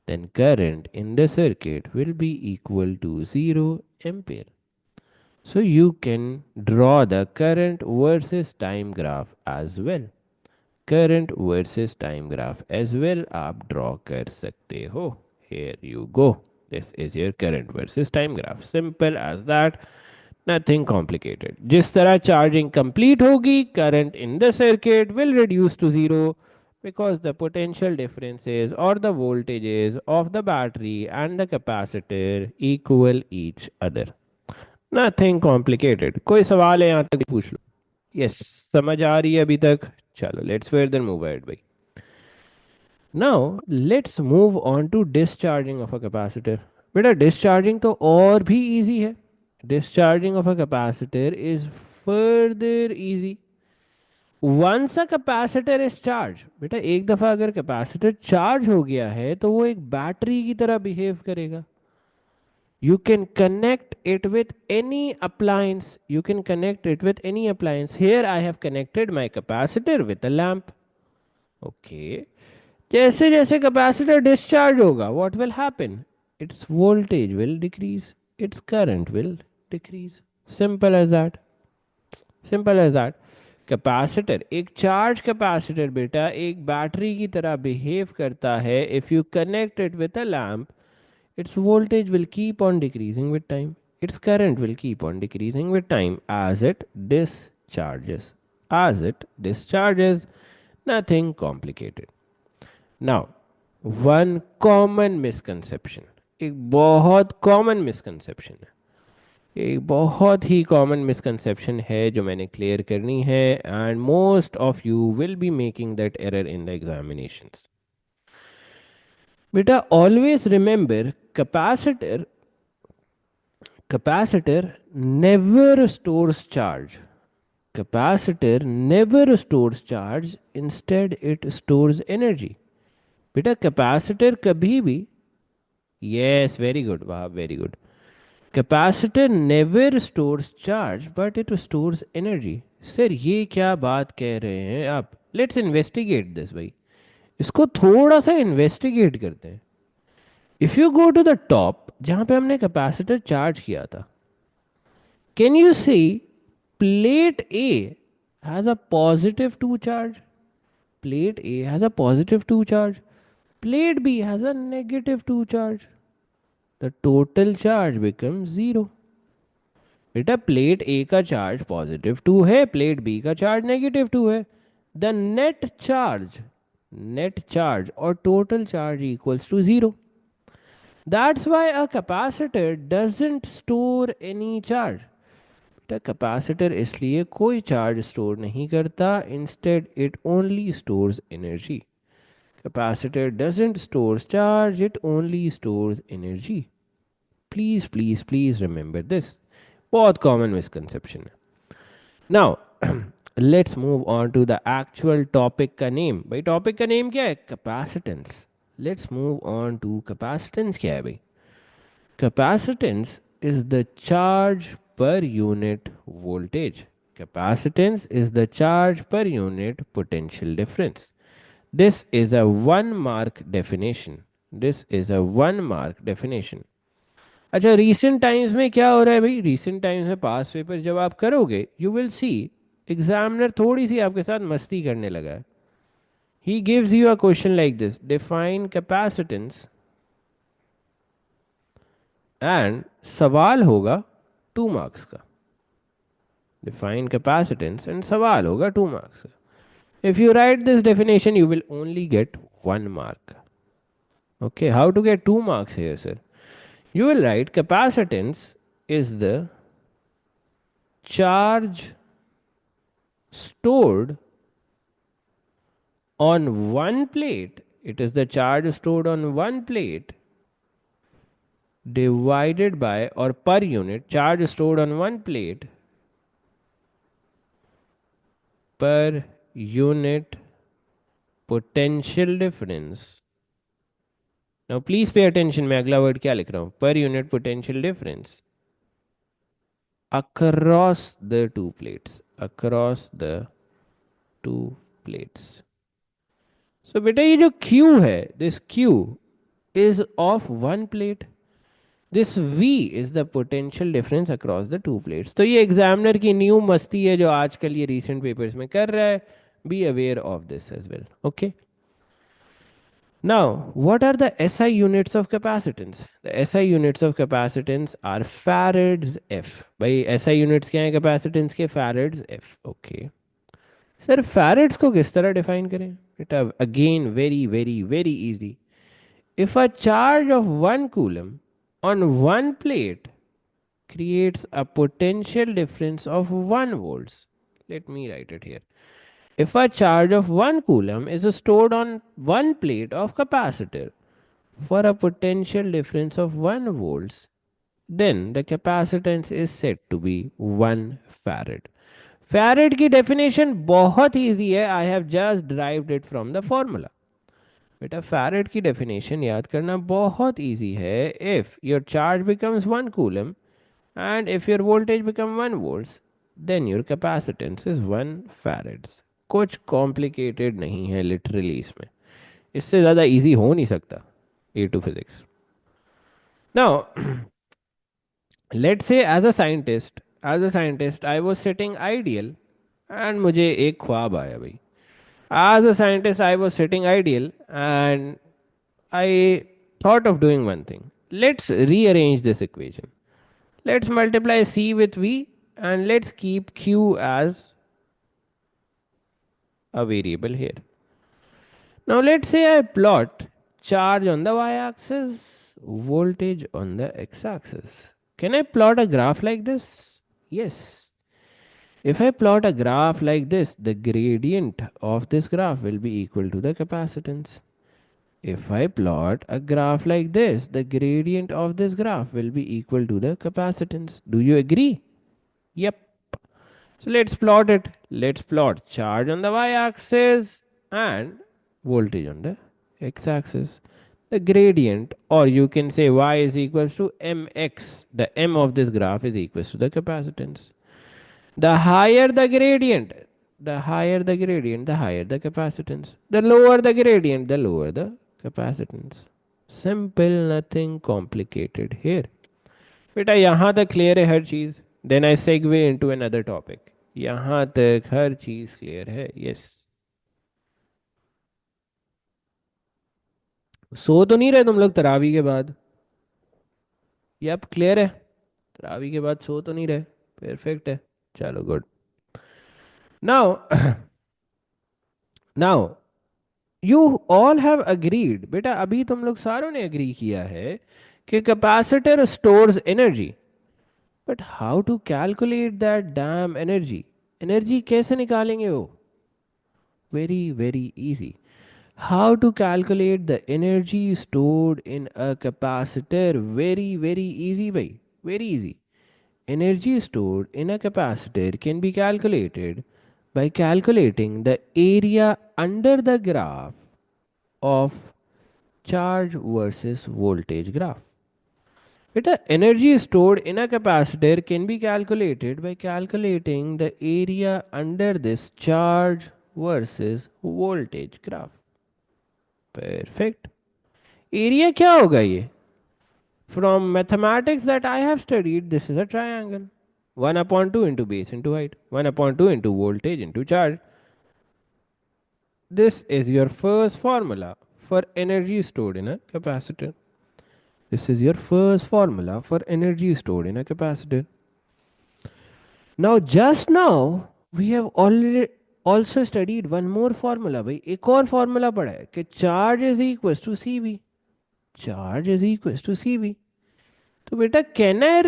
Then current in the circuit will be equal to 0 ampere. So you can draw the current versus time graph as well. Current versus time graph as well आप draw कर सकते हो. Here you go. This is your current versus time graph. Simple as that. Nothing complicated. जिस तरह charging complete होगी, current in the circuit will reduce to zero because the potential differences or the voltages of the battery and the capacitor equal each other. Nothing complicated. कोई सवाल है यहाँ तक पूछ लो. Yes, समझ आ रही है अभी तक? चलो लेट्स फर्दर मूव अहेड भाई. Now let's move on to discharging of a capacitor. बेटा discharging तो और भी easy है. Discharging of a capacitor is further easy. Once a capacitor is charged, बेटा एक दफा अगर कैपेसिटर चार्ज हो गया है तो वो एक बैटरी की तरह बिहेव करेगा. You can connect it with any appliance. You can connect it with any appliance. Here I have connected my capacitor with a lamp. Okay. जैसे जैसे कैपेसिटर डिस्चार्ज होगा what will happen, its voltage will decrease, its current will decrease. Simple as that. Simple as that. Capacitor, एक charge capacitor बेटा एक battery की तरह behave करता है. If you connect it with a lamp, its voltage will keep on decreasing with time. Its current will keep on decreasing with time as it discharges. As it discharges, nothing complicated. Now, one common misconception, एक बहुत common misconception है, एक बहुत ही common misconception है जो मैंने clear करनी है, and most of you will be making that error in the examinations. बेटा always remember, capacitor never stores charge. Capacitor never stores charge, instead it stores energy. बेटा कैपेसिटर कभी भी, यस वेरी गुड, वाह very good. Capacitor never stores charge but it stores energy. Sir ये क्या बात कह रहे हैं आप? लेट्स इन्वेस्टिगेट दिस भाई. इसको थोड़ा सा इन्वेस्टिगेट करते हैं. If you go to the top जहां पे हमने कैपेसिटर चार्ज किया था, can you see plate A has a positive two charge. Plate A has a positive two charge. Plate B has a negative 2 charge. The total charge becomes 0. बेटा plate ए का charge positive 2 है, plate B का charge negative 2 है. The net charge और total charge equals to 0. That's why a capacitor doesn't store any charge. बेटा capacitor इसलिए कोई charge store नहीं करता, instead it only stores energy. Capacitor doesn't store charge, it only stores energy. Please, please, please remember this. बहुत common misconception है. Now, let's move on to the actual topic का name. भाई topic का name क्या है? Capacitance. Let's move on to capacitance क्या है भाई? Capacitance is the charge per unit voltage. Capacitance is the charge per unit potential difference. This is a 1 mark definition. This is a 1 mark definition. अच्छा recent times में क्या हो रहा है भाई? recent times में पास पेपर जब आप करोगे you will see एग्जामिनर थोड़ी सी आपके साथ मस्ती करने लगा है. He gives you a question like this: define capacitance, and सवाल होगा 2 marks का. Define capacitance and सवाल होगा 2 marks का. If you write this definition, you will only get 1 mark. Okay, how to get 2 marks here, sir? You will write capacitance is the charge stored on one plate. It is the charge stored on one plate divided by, or per unit, charge stored on one plate per unit potential difference. Now please pay attention, मैं अगला word क्या लिख रहा हूं? Per unit potential difference across the two plates. Across the two plates. So बेटा ये जो Q है, this Q is of one plate. This V is the potential difference across the two plates. तो ये एग्जामिनर की new मस्ती है जो आजकल ये recent papers में कर रहा है. Be aware of this as well. Okay. Now, what are the SI units of capacitance? The SI units of capacitance are farads F. भाई SI units क्या हैं capacitance के? Farads F. Okay. Sir farads को किस तरह define करें? बेटा again very very very easy. If a charge of 1 coulomb on one plate creates a potential difference of 1 volts. Let me write it here. If a charge of 1 coulomb is stored on one plate of capacitor for a potential difference of 1 volts, then the capacitance is said to be 1 farad. Farad की definition बहुत easy है. I have just derived it from the formula. बेटा farad की definition याद करना बहुत easy है. If your charge becomes 1 coulomb and if your voltage become 1 volts, then your capacitance is 1 farads. कुछ कॉम्प्लिकेटेड नहीं है लिटरली इसमें. इससे ज़्यादा इजी हो नहीं सकता a to physics. Now let's say as a scientist I was sitting ideal and मुझे एक ख्वाब आया भाई. As a scientist, I was sitting ideal and I thought of doing one thing. Let's rearrange this equation. Let's multiply C with V and let's keep Q as a variable here. Now, let's say I plot charge on the y axis, voltage on the x axis. Can I plot a graph like this? Yes. If I plot a graph like this, the gradient of this graph will be equal to the capacitance. If I plot a graph like this, the gradient of this graph will be equal to the capacitance. Do you agree? Yep. So let's plot it. Let's plot charge on the y-axis and voltage on the x-axis. The gradient, or you can say y is equals to mx. The m of this graph is equals to the capacitance. The higher the gradient, the higher the gradient, the higher the capacitance. The lower the gradient, the lower the capacitance. Simple, nothing complicated here. बेटा यहाँ तक clear है हर चीज. Then I segue into another topic. यहाँ तक हर चीज clear है. यस. सो तो नहीं रहे तुम लोग तरावी के बाद? यप क्लियर है. तरावी के बाद सो तो नहीं रहे. परफेक्ट है. चलो good. Now now you all have agreed. बेटा अभी तुम लोग सारों ने अग्री किया है कि capacitor stores energy. But how to calculate that damn energy? Energy कैसे निकालेंगे वो? Very very easy. How to calculate the energy stored in a capacitor? Very very easy भाई. Very easy. Energy stored in a capacitor can be calculated by calculating the area under the graph of charge versus voltage graph. Beta, energy stored in a capacitor can be calculated by calculating the area under this charge versus voltage graph. Perfect. Area क्या होगा ये? From mathematics that I have studied, this is a triangle. 1 upon 2 into base into height. 1 upon 2 into voltage into charge. This is your first formula for energy stored in a capacitor. This is your first formula for energy stored in a capacitor. Now, just now, we have already also studied one more formula. भाई एक और formula पढ़ा है कि charge is equals to CV. Charge is equals to CV. तो बेटा can I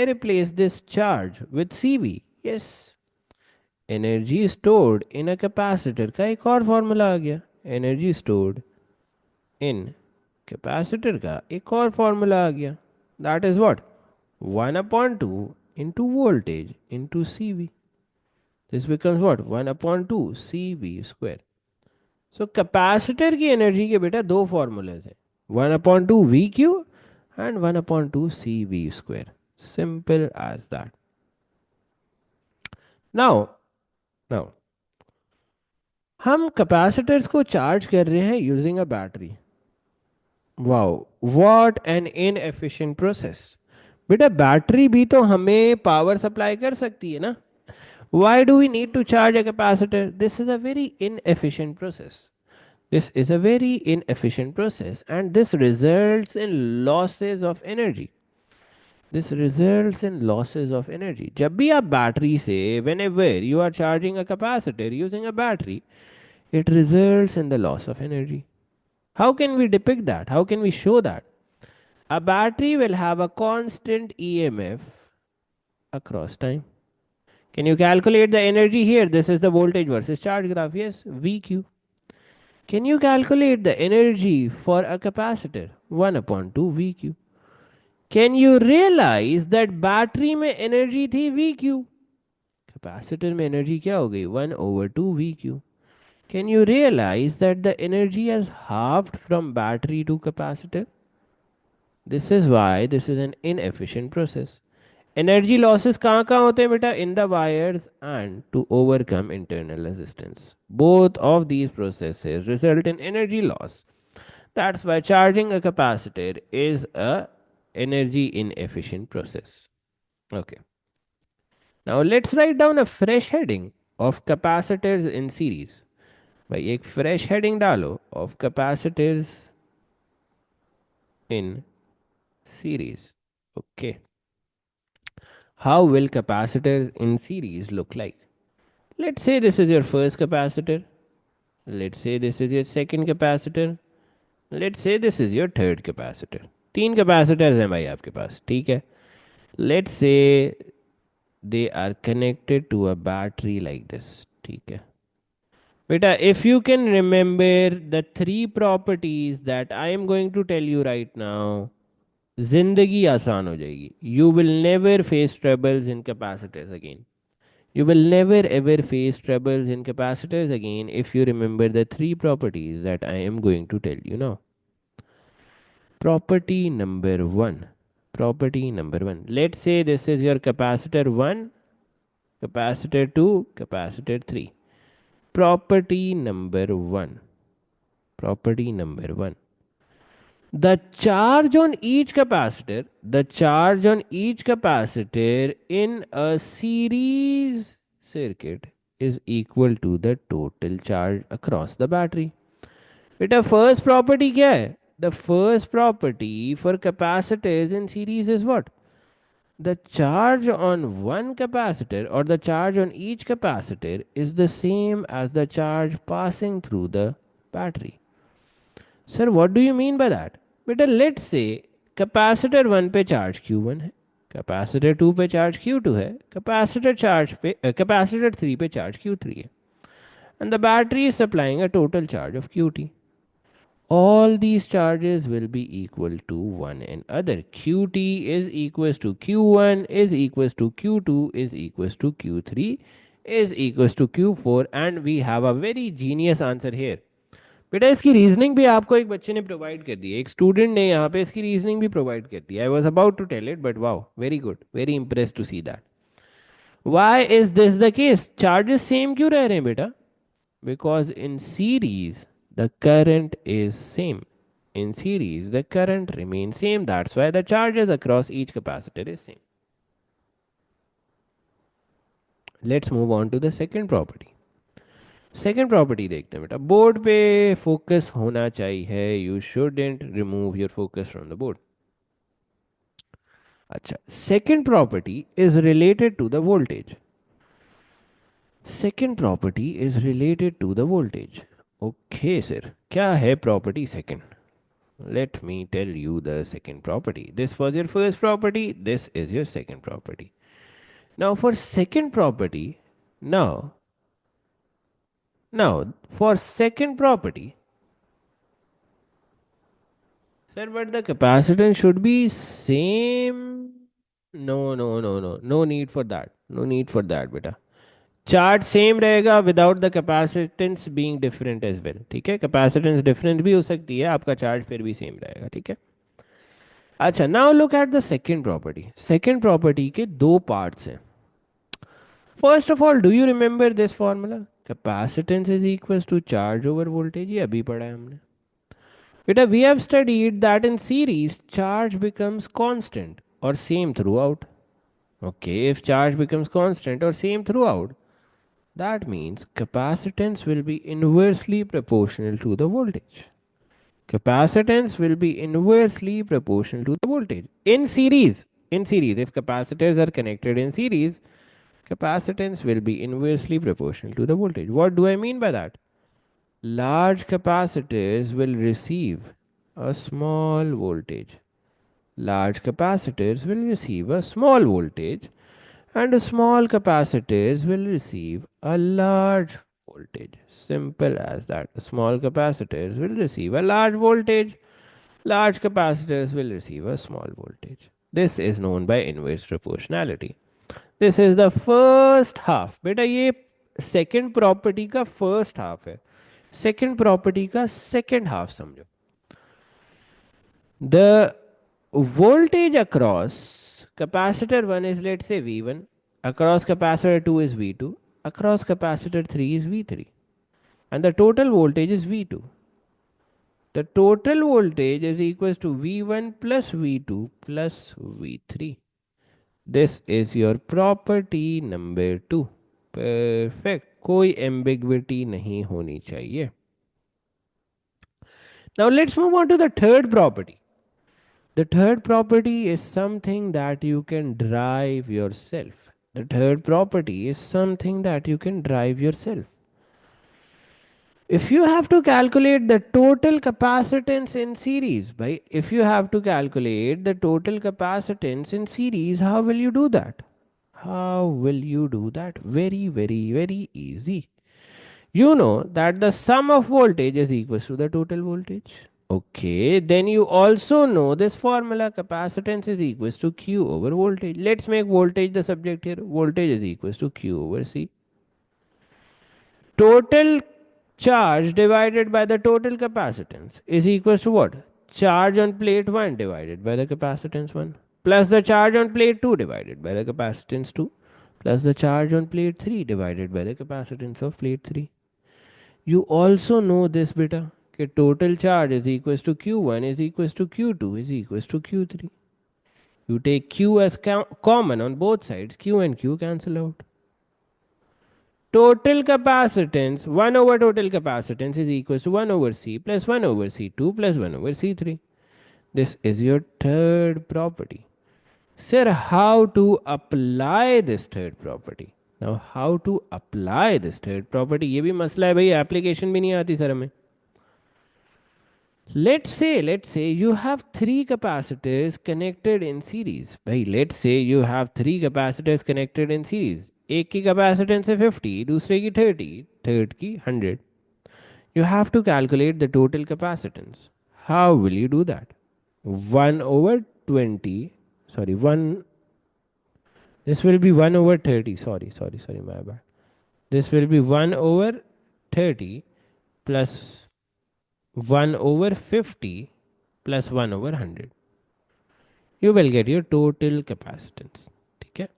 replace this charge with CV? Yes. Energy stored in a capacitor का एक और फॉर्मूला आ गया. Energy stored in capacitor का एक और फॉर्मूला आ गया. That is what? 1 upon 2 into voltage into CV. This becomes what? 1 upon 2 CV square. So capacitor की energy के बेटा दो फॉर्मूलेज हैं. 1 upon 2 VQ and 1 upon 2 CV square. Simple as that. Now, हम कैपेसिटर्स को चार्ज कर रहे हैं using a battery. Wow, what an inefficient process. बेटा बैटरी भी तो हमें पावर सप्लाई कर सकती है ना. Why do we need to charge a capacitor? This is a very inefficient process. This is a very inefficient process and this results in losses of energy. This results in losses of energy. जब भी आप battery से whenever you are charging a capacitor using a battery, it results in the loss of energy. How can we depict that? How can we show that? A battery will have a constant EMF across time. Can you calculate the energy here? This is the voltage versus charge graph. Yes, VQ. Can you calculate the energy for a capacitor? 1 upon 2 VQ. Can you realize that battery में energy थी VQ, capacitor में energy क्या हो गई 1/2 VQ. Can you realize that the energy has halved from battery to capacitor? This is why this is an inefficient process. Energy losses कहाँ कहाँ होते हैं बेटा? In the wires and to overcome internal resistance. Both of these processes result in energy loss. That's why charging a capacitor is a energy inefficient process. Okay. Now let's write down a fresh heading of capacitors in series. भाई एक fresh heading डालो of capacitors in series. Okay. How will capacitors in series look like? Let's say this is your first capacitor. Let's say this is your second capacitor. Let's say this is your third capacitor. तीन capacitors हैं भाई आपके पास, ठीक है? Let's say they are connected to a battery like this, ठीक है? Beta, if you can remember the three properties that I am going to tell you right now, जिंदगी आसान हो जाएगी. You will never face troubles in capacitors again. You will never ever face troubles in capacitors again if you remember the three properties that I am going to tell you now. Property number one. Property number one. Let's say this is your capacitor 1, capacitor 2, capacitor 3. Property number one. Property number one. The charge on each capacitor, in a series circuit is equal to the total charge across the battery. बेटा first property क्या है? The first property for capacitors in series is what? The charge on one capacitor or the charge on each capacitor is the same as the charge passing through the battery. Sir, what do you mean by that? बेटा let's say capacitor 1 पे charge Q1 है, capacitor 2 पे charge Q2 है, capacitor 3 पे charge Q3 है, and the battery is supplying a total charge of QT. All these charges will be equal to one another. QT is equals to Q1 is equals to Q2 is equals to Q3 is equals to Q4, and we have a very genius answer here. बेटा इसकी reasoning भी आपको एक बच्चे ने provide कर दी है, एक स्टूडेंट ने यहाँ पे इसकी रीजनिंग भी प्रोवाइड कर दी. I was about to tell it but wow, very good, very impress to see that. Why is this the case? Charges same क्यों रह रहे हैं बेटा? Because in series the current is same. In series, the current remains same. That's why the charges across each capacitor is same. Let's move on to the second property. Second property देखते हैं बेटा. Board पे focus होना चाहिए. You shouldn't remove your focus from the board. अच्छा, second property is related to the voltage. Second property is related to the voltage. Okay sir, क्या है property second? Let me tell you the second property. This was your first property. This is your second property. Now for second property, now for second property, sir, but the capacitance should be same. No need for that. No need for that, beta. Charge same रहेगा without the capacitance being different as well. ठीक है, capacitance different भी हो सकती है, आपका charge फिर भी सेम रहेगा. ठीक है. अच्छा, now look at the second property. Second property के दो पार्ट्स हैं. First of all, do you remember this formula? Capacitance is equal to charge over voltage. ये अभी पढ़ा है हमने बेटा. We have studied that in series charge becomes constant और same throughout. Okay, if charge becomes constant और same throughout, that means capacitance will be inversely proportional to the voltage. Capacitance will be inversely proportional to the voltage. In series, if capacitors are connected in series, capacitance will be inversely proportional to the voltage. What do I mean by that? Large capacitors will receive a small voltage. Large capacitors will receive a small voltage, and small capacitors will receive a large voltage. Simple as that. Small capacitors will receive a large voltage. Large capacitors will receive a small voltage. This is known by inverse proportionality. This is the first half. बेटा ये second property का first half है. Second property का second half समझो. The voltage across capacitor 1 is, let's say, V1, across capacitor 2 is V2, across capacitor 3 is V3, and the total voltage is V2. The total voltage is equals to V1 plus V2 plus V3. This is your property number 2. Perfect. कोई ambiguity नहीं होनी चाहिए. Now let's move on to the third property. The third property is something that you can drive yourself. The third property is something that you can drive yourself. If you have to calculate the total capacitance in series, if you have to calculate the total capacitance in series, how will you do that? How will you do that? Very, very, very easy. You know that the sum of voltage is equals to the total voltage. Okay, then you also know this formula, capacitance is equals to Q over voltage. Let's make voltage the subject here. Voltage is equals to Q over C. Total charge divided by the total capacitance is equals to what? Charge on plate 1 divided by the capacitance 1 plus the charge on plate 2 divided by the capacitance 2 plus the charge on plate 3 divided by the capacitance of plate 3. You also know this beta. Okay, total charge is equals to Q1 is equals to Q2 is equals to Q3. You take Q as common on both sides. Q and Q cancel out. Total capacitance 1 over total capacitance is equals to 1 over C plus 1 over C2 plus 1 over C3. This is your third property. Sir, how to apply this third property? Now, how to apply this third property? ये भी मसला है भाई, application भी नहीं आती sir हमें. Let's say you have three capacitors connected in series. भाई let's say you have three capacitors connected in series. एक की capacitance है 50, दूसरे की 30, third की 100. You have to calculate the total capacitance. How will you do that? 1 over 20, sorry, 1, this will be 1 over 30, sorry, my bad. This will be 1 over 30 plus 1 over 50 plus 1 over 100. You will get your total capacitance. ठीक है.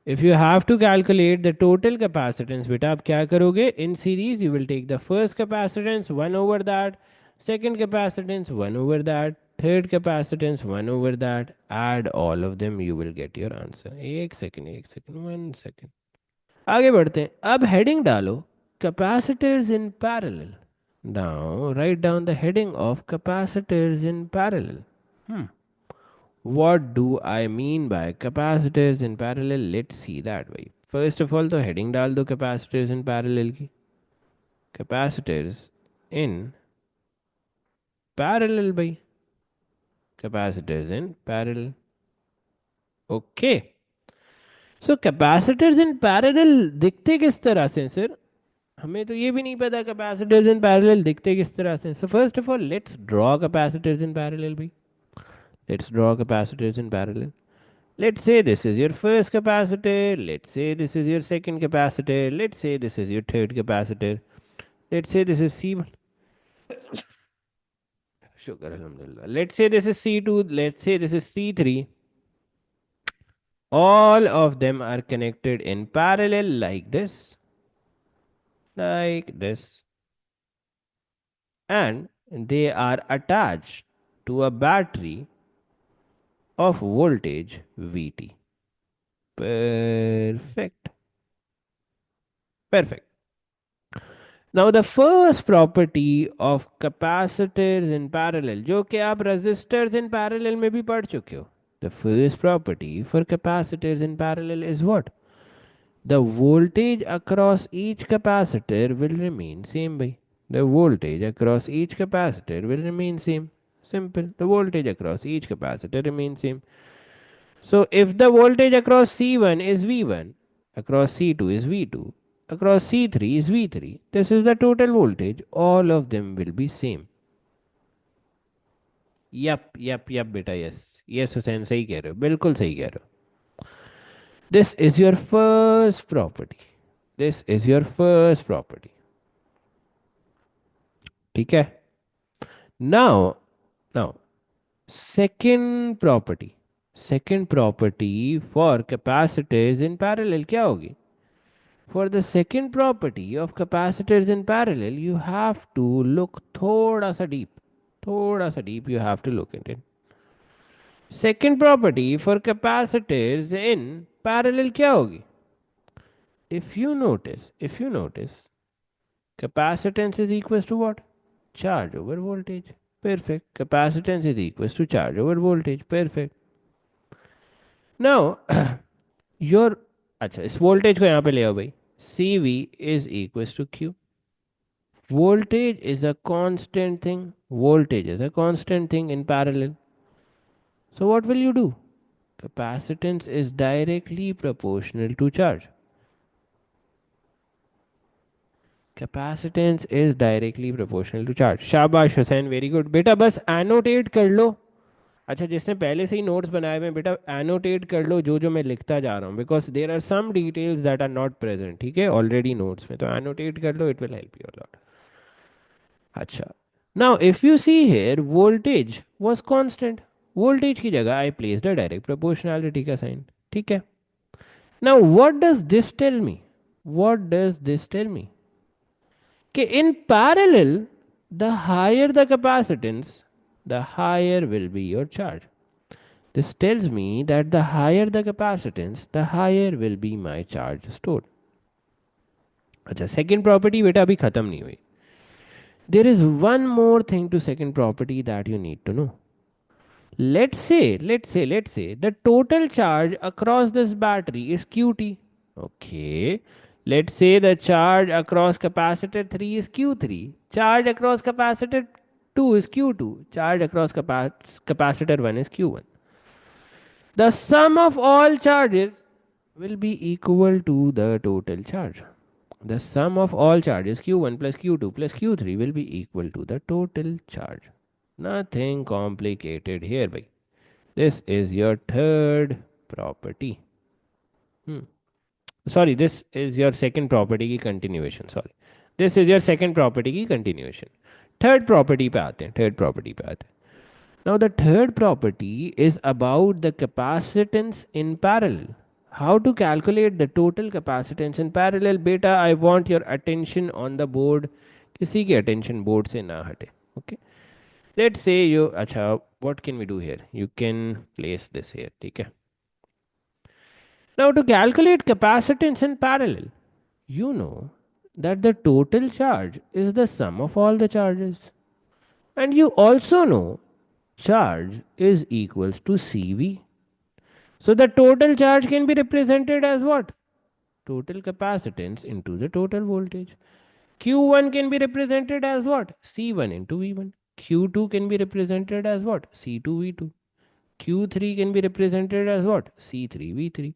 If you have to calculate the total capacitance, बेटा आप क्या करोगे? In series, you will take the first capacitance 1 over that, second capacitance 1 over that, third capacitance 1 over that. Add all of them, you will get your answer. एक second, 1 second. आगे बढ़ते हैं. अब heading डालो capacitors in parallel. Now write down the heading of capacitors in parallel. What do I mean by capacitors in parallel? Let's see that way. First of all, तो heading डाल दो capacitors in parallel की. Capacitors in parallel भाई. Capacitors in parallel. Okay. So capacitors in parallel दिखते किस तरह से sir? हमें तो ये भी नहीं पता capacitors in parallel दिखते किस तरह से. So first of all, let's draw capacitors in parallel भाई. Let's draw capacitors in parallel. Let's say this is your first capacitor. Let's say this is your second capacitor. Let's say this is your third capacitor. Let's say this is C1. Shukr, alhamdulillah. Let's say this is C2. Let's say this is C3. All of them are connected in parallel like this. Like this. And they are attached to a battery of voltage VT. Perfect. Perfect. Now the first property of capacitors in parallel, जो कि आप resistors in parallel में भी पढ़ चुके हो. The first property for capacitors in parallel is what? The voltage across each capacitor will remain same by. The voltage across each capacitor will remain same. Simple. The voltage across each capacitor remains same. So if the voltage across C1 is V1, across C2 is V2, across C3 is V3, this is the total voltage. All of them will be same. Yep बेटा yes Hussain सही कह रहे हो बिल्कुल सही कह रहे हो. This is your first property. This is your first property. ठीक है. Now second property. Second property for capacitors in parallel क्या होगी? For the second property of capacitors in parallel, you have to look thoda sa deep. Thoda sa deep you have to look at it. Second property for capacitors in parallel क्या होगी? If you notice, capacitance is equals to what? Charge over voltage. Perfect. Capacitance is equals to charge over voltage. Perfect. Now, your अच्छा इस voltage को यहाँ पे ले आओ भाई. CV is equals to Q. Voltage is a constant thing. Voltage is a constant thing in parallel. So what will you do? Capacitance is directly proportional to charge. Capacitance is directly proportional to charge. शाबाश Hussain very good बेटा बस annotate कर लो. अच्छा जिसने पहले से ही notes बनाए हुए हैं बेटा एनोटेट कर लो जो जो मैं लिखता जा रहा हूँ because there are some details that are not present ठीक है ऑलरेडी नोट्स में तो एनोटेट कर लो it will help you lot. अच्छा now if you see here voltage was constant. Voltage की जगह I placed a direct proportionality का साइन. ठीक है. Now what does this tell me? What does this tell me? कि in parallel the higher the capacitance the higher will be your charge. This tells me that the higher the capacitance the higher will be my charge stored. अच्छा second property बेटा अभी खत्म नहीं हुई. There is one more thing to second property that you need to know. Let's say the total charge across this battery is QT. Okay. Let's say the charge across capacitor 3 is Q3. Charge across capacitor 2 is Q2. Charge across capacitor 1 is Q1. The sum of all charges will be equal to the total charge. The sum of all charges Q1 plus Q2 plus Q3 will be equal to the total charge. Nothing complicated here, bhai. This is your third property. Sorry, this is your second property की continuation. Sorry, this is your second property की continuation. Third property पे आते हैं. Third property पे आते हैं. Now the third property is about the capacitance in parallel. How to calculate the total capacitance in parallel? Beta, I want your attention on the board. किसी की attention board से ना हटे. Okay. Let's say you, अच्छा, what can we do here? You can place this here, ठीक है. Now to calculate capacitance in parallel, you know that the total charge is the sum of all the charges. And you also know charge is equals to CV. So the total charge can be represented as what? Total capacitance into the total voltage. Q1 can be represented as what? C1 into V1. Q2 can be represented as what? C2 V2. Q3 can be represented as what? C3 V3.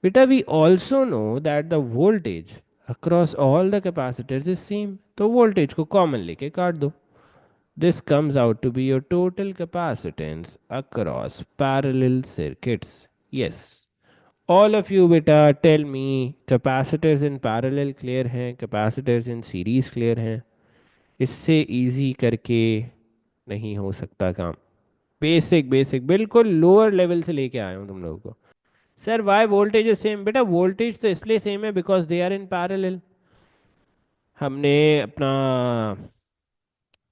Beta, we also know that the voltage across all the capacitors is same. तो voltage को common लेके काट दो. This comes out to be your total capacitance across parallel circuits. Yes. All of you beta tell me capacitors in parallel clear हैं, capacitors in series clear हैं. इससे easy करके नहीं हो सकता काम. बेसिक बिल्कुल लोअर लेवल से लेके आया हूँ तुम लोगों को. Sir why voltage is same? बेटा वोल्टेज तो इसलिए सेम है because they are in parallel. हमने अपना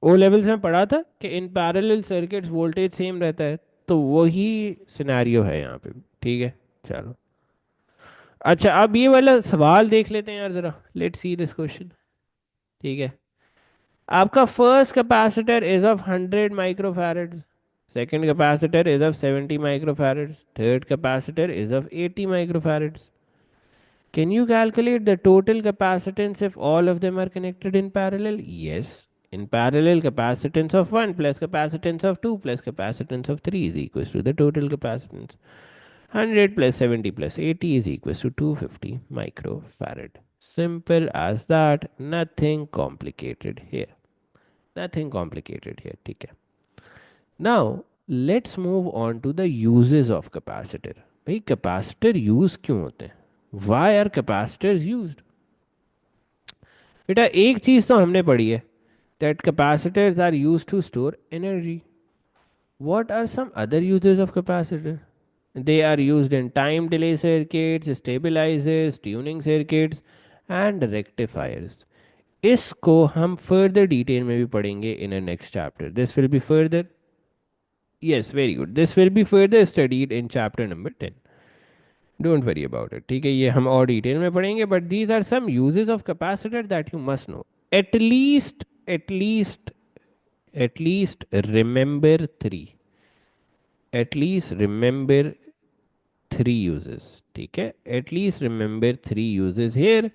ओ लेवल्स में पढ़ा था कि in parallel circuits voltage same रहता है. तो वही सिनेरियो है यहाँ पे. ठीक है चलो. अच्छा अब ये वाला सवाल देख लेते हैं यार जरा. Let's see this question. ठीक है. आपका first capacitor is of 100 microfarads. Second capacitor is of 70 microfarads. Third capacitor is of 80 microfarads. Can you calculate the total capacitance if all of them are connected in parallel? Yes. In parallel, capacitance of 1 plus capacitance of 2 plus capacitance of 3 is equals to the total capacitance. 100 plus 70 plus 80 is equals to 250 microfarad. Simple as that. Nothing complicated here. Nothing complicated here. ठीक है. Now, let's move on to the uses of capacitor. भाई capacitor use क्यों होते हैं? Why are capacitors used? बेटा एक चीज तो हमने पढ़ी है that capacitors are used to store energy. What are some other uses of capacitor? They are used in time delay circuits, stabilizers, tuning circuits and rectifiers. इसको हम further detail में भी पढ़ेंगे in a next chapter. This will be further, yes, very good. This will be further studied in chapter number 10. Don't worry about it. ठीक है, ये हम और डिटेल में पढ़ेंगे. But these are some uses of capacitor that you must know. At least, at least, at least remember three. At least remember three uses. ठीक है, at least remember three uses here.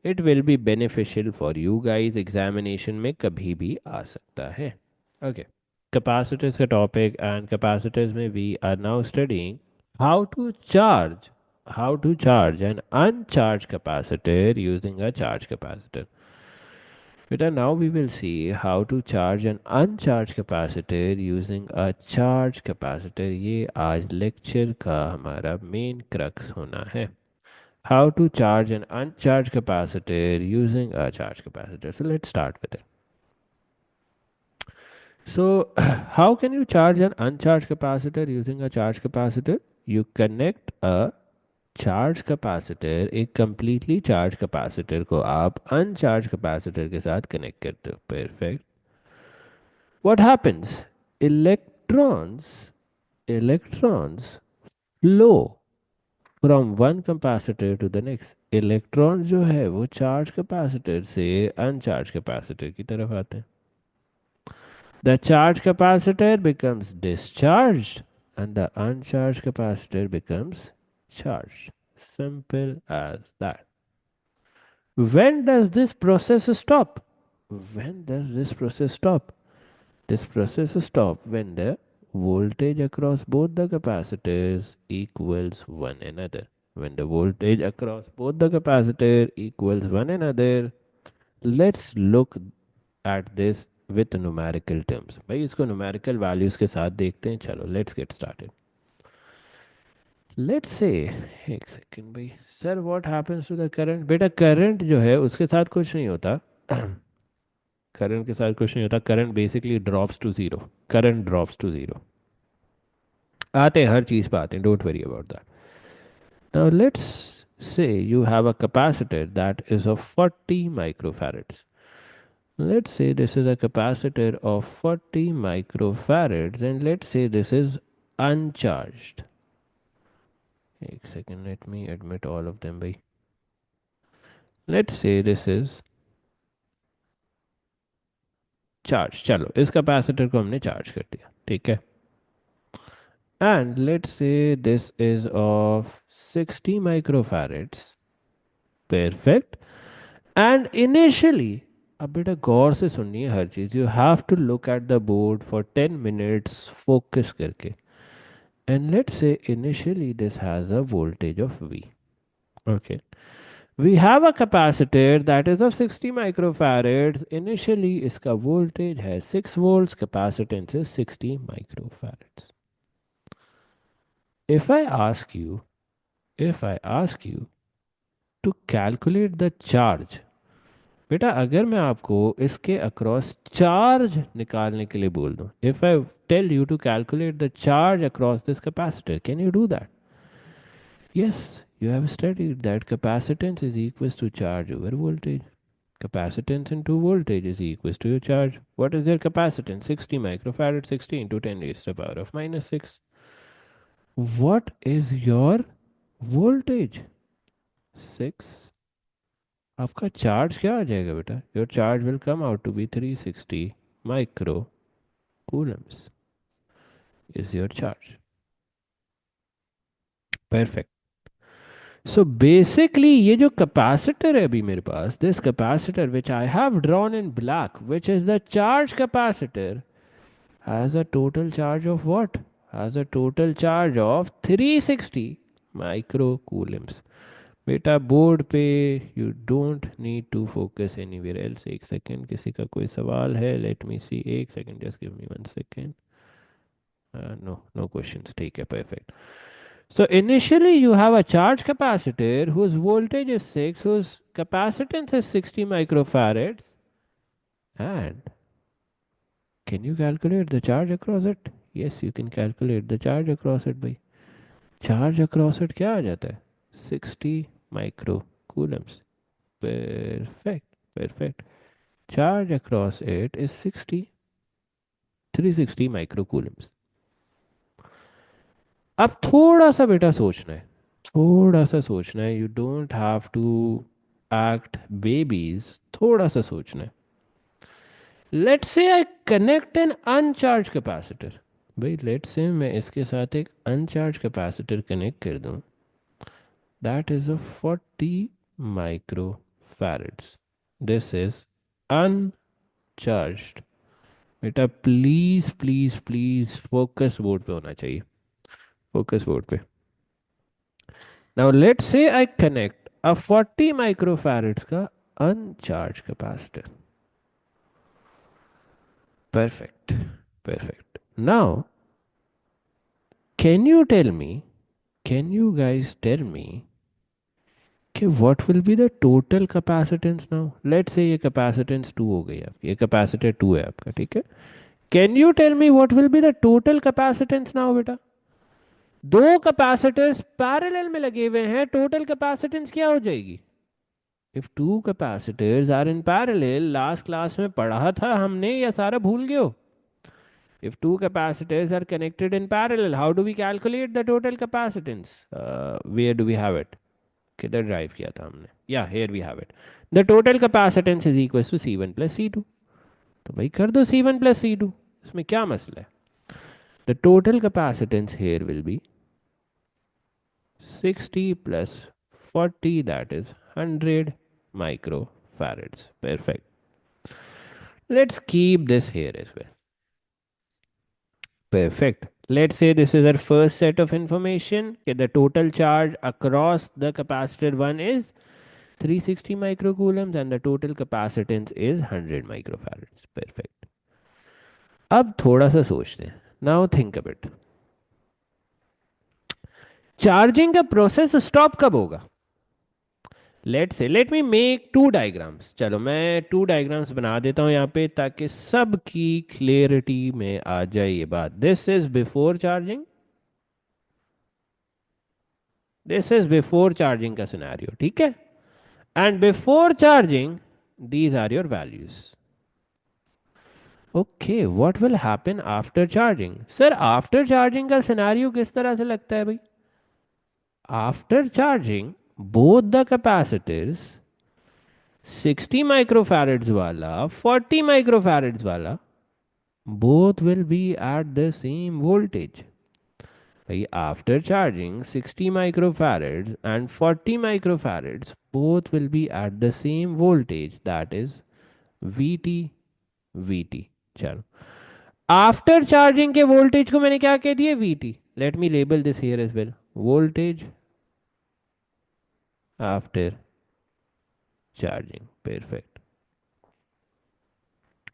It will be beneficial for you guys. Examination में कभी भी आ सकता है. Okay. Capacitors का topic, and capacitors में we are now studying how to charge an uncharged capacitor using a charged capacitor. Beta, now we will see how to charge an uncharged capacitor using a charged capacitor. ये आज lecture का हमारा main crux होना है. How to charge an uncharged capacitor using a charged capacitor. So let's start with it. So, how can you charge an uncharged capacitor using a charged capacitor? You connect a charged capacitor, एक completely charged capacitor को आप uncharged capacitor के साथ connect करते हो. Perfect. What happens? Electrons flow from one capacitor to the next. Electrons जो है वो charged capacitor से uncharged capacitor की तरफ आते हैं. The charged capacitor becomes discharged and the uncharged capacitor becomes charged. Simple as that. When does this process stop? When does this process stop? This process stops when the voltage across both the capacitors equals one another. When the voltage across both the capacitor equals one another, let's look at this with numerical terms. भाई इसको numerical values के साथ देखते हैं. चलो, let's get started. Let's say, एक second भाई, sir, what happens to the current? बेटा current जो है उसके साथ कुछ नहीं होता. करंट के साथ कुछ नहीं होता. Current basically drops to zero. Current drops to zero. आते हैं, हर चीज़ पे आते हैं. Don't worry about that. Now let's say you have a capacitor that is of 40 microfarads. Let's say this is a capacitor of 40 microfarads and let's say this is uncharged. एक second, let me admit all of them by. Let's say this is charged. चलो, इस capacitor को हमने charge कर दिया. ठीक है. And let's say this is of 60 microfarads. Perfect. And initially, अब बेटा गौर से सुनिए हर चीज़. You have to look at the board for 10 minutes focus करके. And let's say initially this has a voltage of V. Okay. We have a capacitor that is of 60 microfarads. Initially इसका voltage है 6 volts. Capacitance is 60 microfarads. If I ask you to calculate the charge, बेटा अगर मैं आपको इसके across charge निकालने के लिए बोल दूं, if I tell you to calculate the charge across this capacitor, can you do that? Yes, you have studied that capacitance is equals to charge over voltage. Capacitance into voltage is equals to your charge. What is your capacitance? 60 microfarad. 60 into 10 raised to the power of minus 6. What is your voltage? 6. आपका charge क्या आ जाएगा बेटा? Your charge will come out to be 360 micro coulombs is your charge. Perfect. So basically ये जो capacitor है अभी मेरे पास, this capacitor which I have drawn in black, which is the charge capacitor, has a total charge of what? Has a total charge of 360 microcoulombs. बेटा board पे you don't need to focus anywhere else. एक second, किसी का कोई सवाल है? Let me see, एक second, just give me one second. No no questions, ठीक है, perfect. So initially you have a charge capacitor whose voltage is 6, whose capacitance is 60 microfarads, and can you calculate the charge across it? Yes, you can calculate the charge across it by charge across it क्या आ जाता है? 60 micro Coulomb's. Perfect, perfect. Charge across it is 360 micro Coulomb's. अब थोड़ा सा बेटा सोचना है, थोड़ा सा सोचना है। You don't have to act babies, थोड़ा सा सोचना है। Let's say I connect an uncharge capacitor. भाई लेट्स से मैं इसके साथ एक अनचार्ज कैपेसिटर कनेक्ट कर दूं, that is a 40 microfarads. This is uncharged. बेटा please please please focus board पे होना चाहिए, फोकस बोर्ड पे। Now let's say I connect a 40 microfarads का uncharge capacitor. Perfect. Perfect. Now, can you tell me, can you guys tell me, कि what will be the total capacitance now? Let's say ये capacitance 2 हो गई आपकी, ये capacitor 2 है आपका, ठीक है? Can you tell me what will be the total capacitance now बेटा? दो capacitors parallel में लगे हुए हैं, total capacitance क्या हो जाएगी? If two capacitors are in parallel, last class में पढ़ा था हमने, या सारा भूल गए हो? If two capacitors are connected in parallel, how do we calculate the total capacitance? Where do we have it? किधर ड्राइव किया था हमने? Yeah, here we have it. The total capacitance is equals to C1 plus C2. तो भाई कर दो C1 plus C2, इसमें क्या मसला है? The total capacitance here will be 60 plus 40, that is 100 microfarads. Perfect. Let's keep this here as well. Perfect. Let's say this is our first set of information. Okay, the total charge across the capacitor 1 is 360 microcoulombs and the total capacitance is 100 microfarads. Perfect. अब थोड़ा सा सोचते हैं. Now think a bit. Charging का process stop कब होगा? Let me make two diagrams. चलो मैं टू डायग्राम्स बना देता हूँ यहाँ पे, ताकि सबकी क्लियरिटी में आ जाए ये बात। This is before charging, this is before charging का सिनेरियो, ठीक है? And before charging these are your values. Okay, what will happen after charging? Sir after charging का सिनेरियो किस तरह से लगता है भाई? After charging both the capacitors, 60 माइक्रोफैरड्स वाला, 40 माइक्रोफैरड्स वाला, both will be at the same voltage. भाई after charging 60 microfarads and 40 microfarads both will be at the same voltage, that is VT VT। चलो आफ्टर चार्जिंग के वोल्टेज को मैंने क्या कह दिया? VT। Let me label this here as well, voltage after charging. Perfect.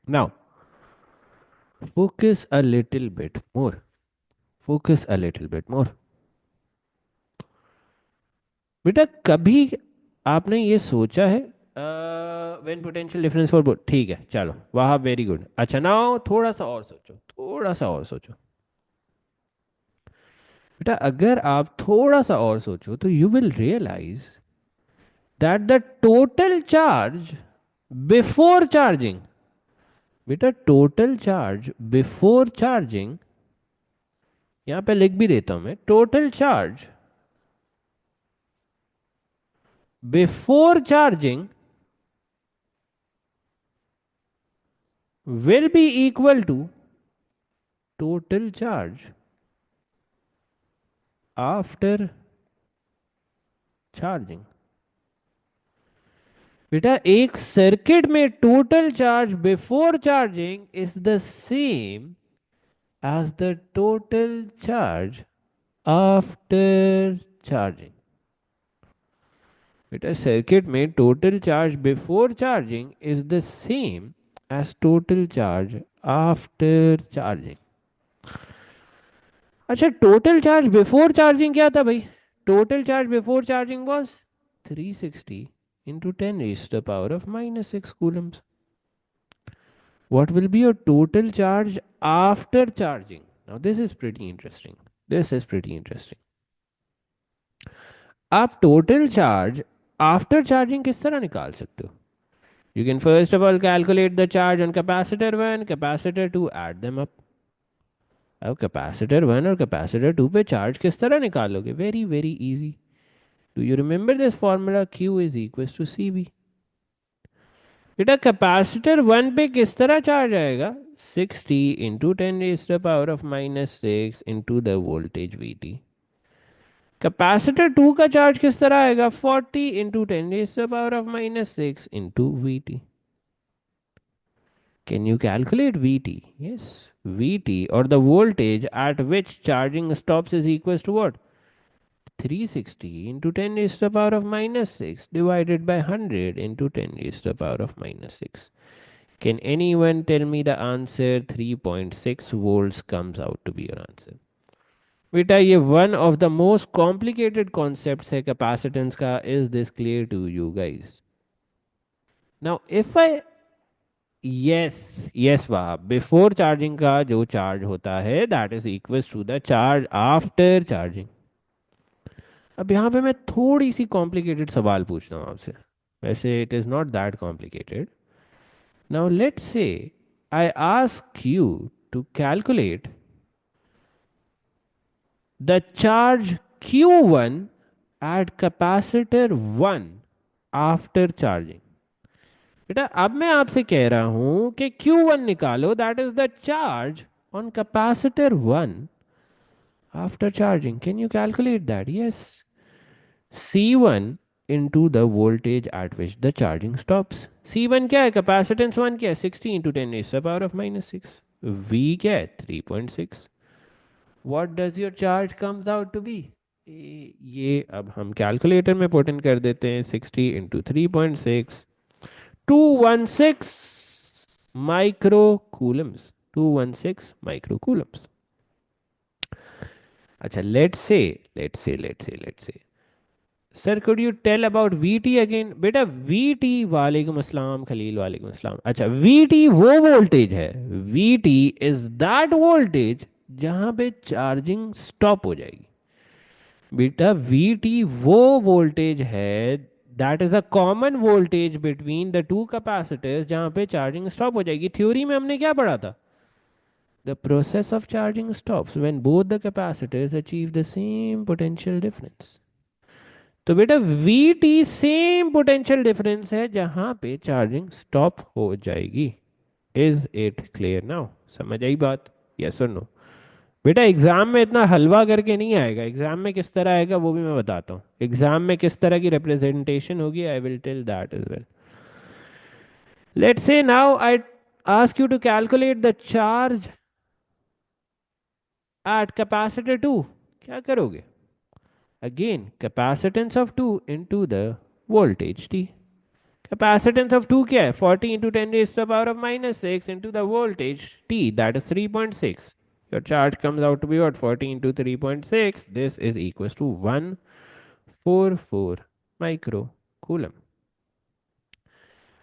Now focus a little bit more, focus a little bit more। बेटा कभी आपने ये सोचा है when potential difference for both? ठीक है, चलो वाह, वेरी गुड। अच्छा नाउ थोड़ा सा और सोचो, थोड़ा सा और सोचो बेटा। अगर आप थोड़ा सा और सोचो तो you will realise that the total charge before charging, बेटा टोटल चार्ज बिफोर चार्जिंग, यहां पे लिख भी देता हूं मैं, total charge before charging will be equal to total charge after charging. बेटा एक सर्किट में total charge before charging is the same as the total charge after charging. बेटा सर्किट में total charge before charging is the same as total charge after charging. अच्छा total charge before charging क्या था भाई? Total charge before charging was 360 into 10 raised to the power of minus 6 coulombs. What will be your total charge after charging? Now this is pretty interesting. This is pretty interesting. आप total charge after charging किस तरह निकाल सकते हो? You can first of all calculate the charge on capacitor 1, capacitor 2, add them up. अब capacitor 1 और capacitor 2 पे charge किस तरह निकालोगे? Very very easy. Do you remember this formula? Q is equal to CV. बेटा कैपेसिटर 1 पे किस तरह चार्ज आएगा? 60 into 10 raise to the power of minus 6 into the voltage VT. Capacitor 2 का चार्ज किस तरह आएगा? 40 into 10 raise to the power of minus 6 into VT. Can you calculate VT? Yes. VT or the voltage at which charging stops is equals to what? 360 into 10 raised to the power of minus 6 divided by 100 into 10 raised to the power of minus 6. Can anyone tell me the answer? 3.6 volts comes out to be your answer. बेटा ये one of the most complicated concepts है capacitance का. Is this clear to you guys? Now if I yes yes वाह before charging का जो charge होता है that is equal to the charge after charging. अब यहाँ पे मैं थोड़ी सी कॉम्प्लिकेटेड सवाल पूछता हूँ आपसे. वैसे it is not that complicated. Now let's say I ask you to calculate the charge Q1 at capacitor 1 after charging. बेटा अब मैं आपसे कह रहा हूं कि Q1 निकालो, that is the charge on capacitor 1 after charging. Can you calculate that? Yes. C1 into the voltage at which the charging stops. C1 क्या है? कैपेसिटेंस 1 क्या है? 60 into 10 raised to the power of minus 6. V क्या है? 3.6. What does your charge comes out to be? ये अब हम calculator में पुट इन कर देते हैं. 60 into 3.6, 216 micro coulombs. 216 micro coulombs. अच्छा let's say sir could you tell about VT again? बेटा वीटी वालेकुम अस्सलाम खलील वालेकुम अस्सलाम. अच्छा वीटी वो वोल्टेज है. वीटी इज दैट वोल्टेज जहां पे चार्जिंग स्टॉप हो जाएगी. बेटा वीटी वो वोल्टेज है that is a common voltage between the two capacitors जहां पे चार्जिंग स्टॉप हो जाएगी. थ्योरी में हमने क्या पढ़ा था? The process of charging stops when both the capacitors achieve the same potential difference. तो बेटा we T same potential difference है जहां पे चार्जिंग स्टॉप हो जाएगी. Is it clear now? समझ आई बात? यस और नो? बेटा एग्जाम में इतना हलवा करके नहीं आएगा. एग्जाम में किस तरह आएगा वो भी मैं बताता हूँ. एग्जाम में किस तरह की रिप्रेजेंटेशन होगी I will tell that as well. Let's say now I ask you to calculate the charge at capacitor 2. क्या करोगे? Again, capacitance of 2 into the voltage T. Capacitance of 2 क्या है? 40 into 10 raised to the power of minus 6 into the voltage T, that is 3.6. Your charge comes out to be what? 40 into 3.6. This is equals to 144 micro coulomb.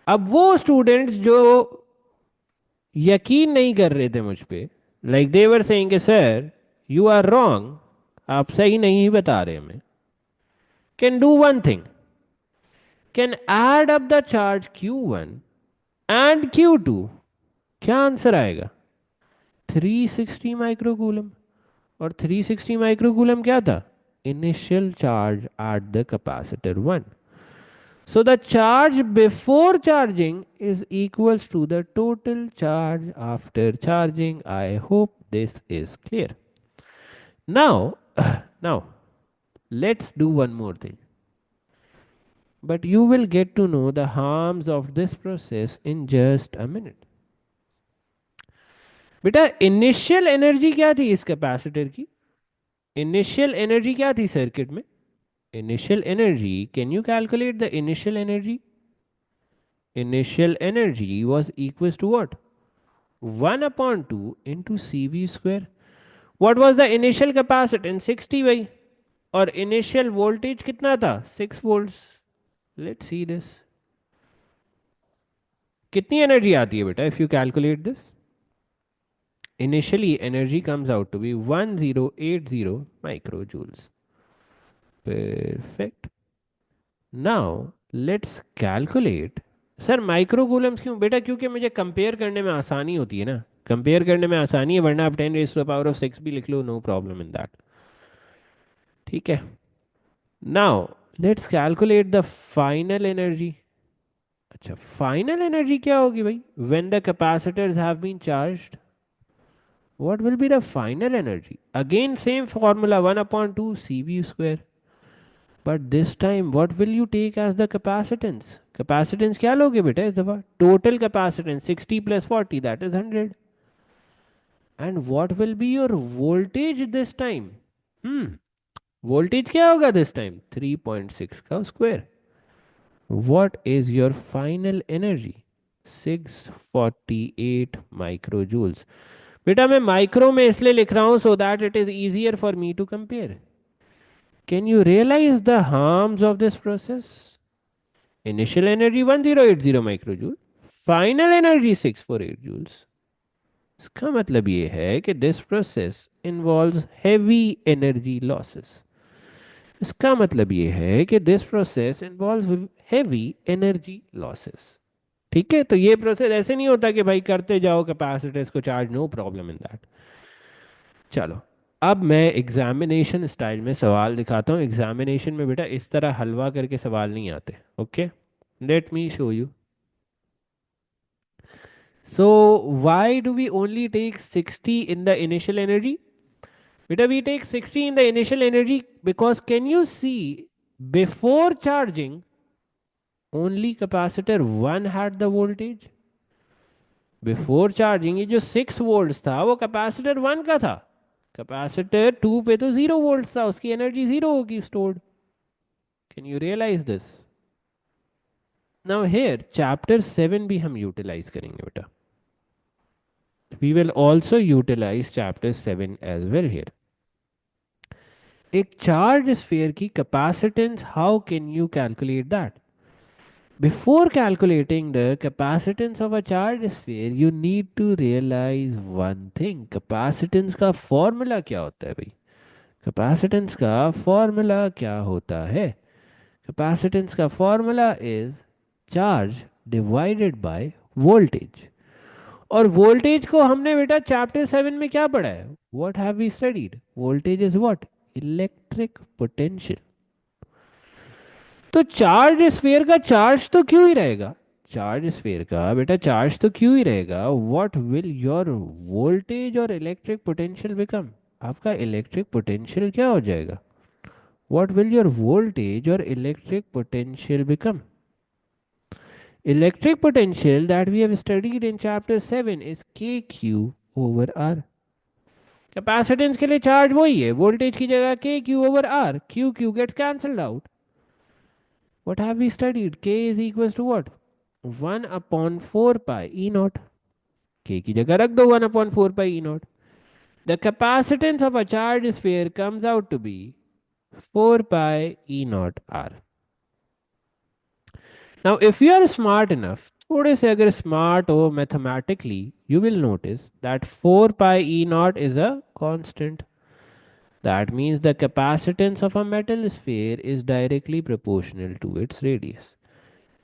अब वो students जो यकीन नहीं कर रहे थे मुझ पे, like they were saying sir you are wrong, आप सही नहीं बता रहे हमें, can do one thing. Can add up the charge Q1 and Q2. क्या आंसर आएगा? 360 माइक्रोकूलम. और 360 माइक्रोकूलम क्या था? Initial charge at the capacitor 1. So the charge before charging is equals to the total charge after charging. I hope this is clear. Now, now let's do one more thing. but you will get to know the harms of this process in just a minute. बेटा initial energy क्या थी इस capacitor की? Initial energy क्या थी circuit में? Initial energy, can you calculate the initial energy? Initial energy was equals to what? 1 upon 2 into C V square. What was the initial capacitance? 60 भाई. और इनिशियल वोल्टेज कितना था? 6 वोल्ट्स. Let's see this. कितनी energy आती है बेटा if you calculate this? Initially, energy comes out to be 1080 microjoules. Perfect. Now, let's calculate. Sir micro Coulomb's क्यों बेटा? क्योंकि मुझे कंपेयर करने में आसानी होती है ना. कंपेयर करने में आसानी है, वरना आप 10 raised to the power of 6 भी लिख लो, नो प्रॉब्लम इन दैट. ठीक है. Now let's calculate the final energy. अच्छा, फाइनल एनर्जी क्या होगी भाई? When the capacitors have been charged, what will be the final energy? Again, same formula 1 upon 2 CV square. But this time, what will you take as the capacitance? Capacitance क्या लोगे बेटा इस दफा? Total capacitance 60 plus 40, that is 100. And what will be your voltage this time? Voltage क्या होगा this time? 3.6 का square. What is your final energy? 648 microjoules. बेटा मैं माइक्रो में इसलिए लिख रहा हूं so that it is easier for me to compare. Can you realize the harms of this process? Initial energy 1080 microjoule, final energy 648 joules. इसका मतलब ये है कि this process involves heavy energy losses. इसका मतलब ये है कि this process involves heavy energy losses. ठीक है, तो ये प्रोसेस ऐसे नहीं होता कि भाई करते जाओ कैपेसिटर्स को charge, no problem in that. चलो, अब मैं एग्जामिनेशन स्टाइल में सवाल दिखाता हूँ. एग्जामिनेशन में बेटा इस तरह हलवा करके सवाल नहीं आते. Okay, let me show you. So why do we only take 60 in the initial energy? बेटा we take 60 in the initial energy because can you see before charging only capacitor 1 had the voltage. Before charging ये जो 6 volt था वो capacitor 1 का था. Capacitor 2 पे तो 0 volt था, उसकी एनर्जी 0 होगी stored. Can you realize this? Now here chapter 7 भी हम यूटिलाइज करेंगे बेटा. We will also utilize chapter 7 as well here. एक चार्ज स्फीयर की capacitance, how can you calculate that? Before calculating the capacitance of a charged sphere, you need to realize one thing. Capacitance का formula क्या होता है भाई? Capacitance का formula क्या होता है? Capacitance का formula is charge divided by voltage. और voltage को हमने बेटा chapter 7 में क्या पढ़ा है? What have we studied? Voltage is what? Electric potential. तो चार्ज स्फीयर का चार्ज तो क्यों ही रहेगा? चार्ज स्फीयर का बेटा चार्ज तो क्यों ही रहेगा? व्हाट विल योर वोल्टेज और इलेक्ट्रिक पोटेंशियल बिकम? आपका इलेक्ट्रिक पोटेंशियल क्या हो जाएगा? व्हाट विल योर वोल्टेज और electric potential become? Electric potential that we have studied in chapter 7 is K Q over R. Capacitance के लिए चार्ज वही है, वोल्टेज की जगह K Q over R. Q Q gets cancelled out. What have we studied? K is equals to what? 1 upon 4 pi E naught. K की जगह रख दो 1 upon 4 pi E naught. The capacitance of a charged sphere comes out to be 4 pi E naught R. Now, if you are smart enough, थोड़े से अगर smart हो mathematically, you will notice that 4 pi E naught is a constant. That means the capacitance of a metal sphere is directly proportional to its radius.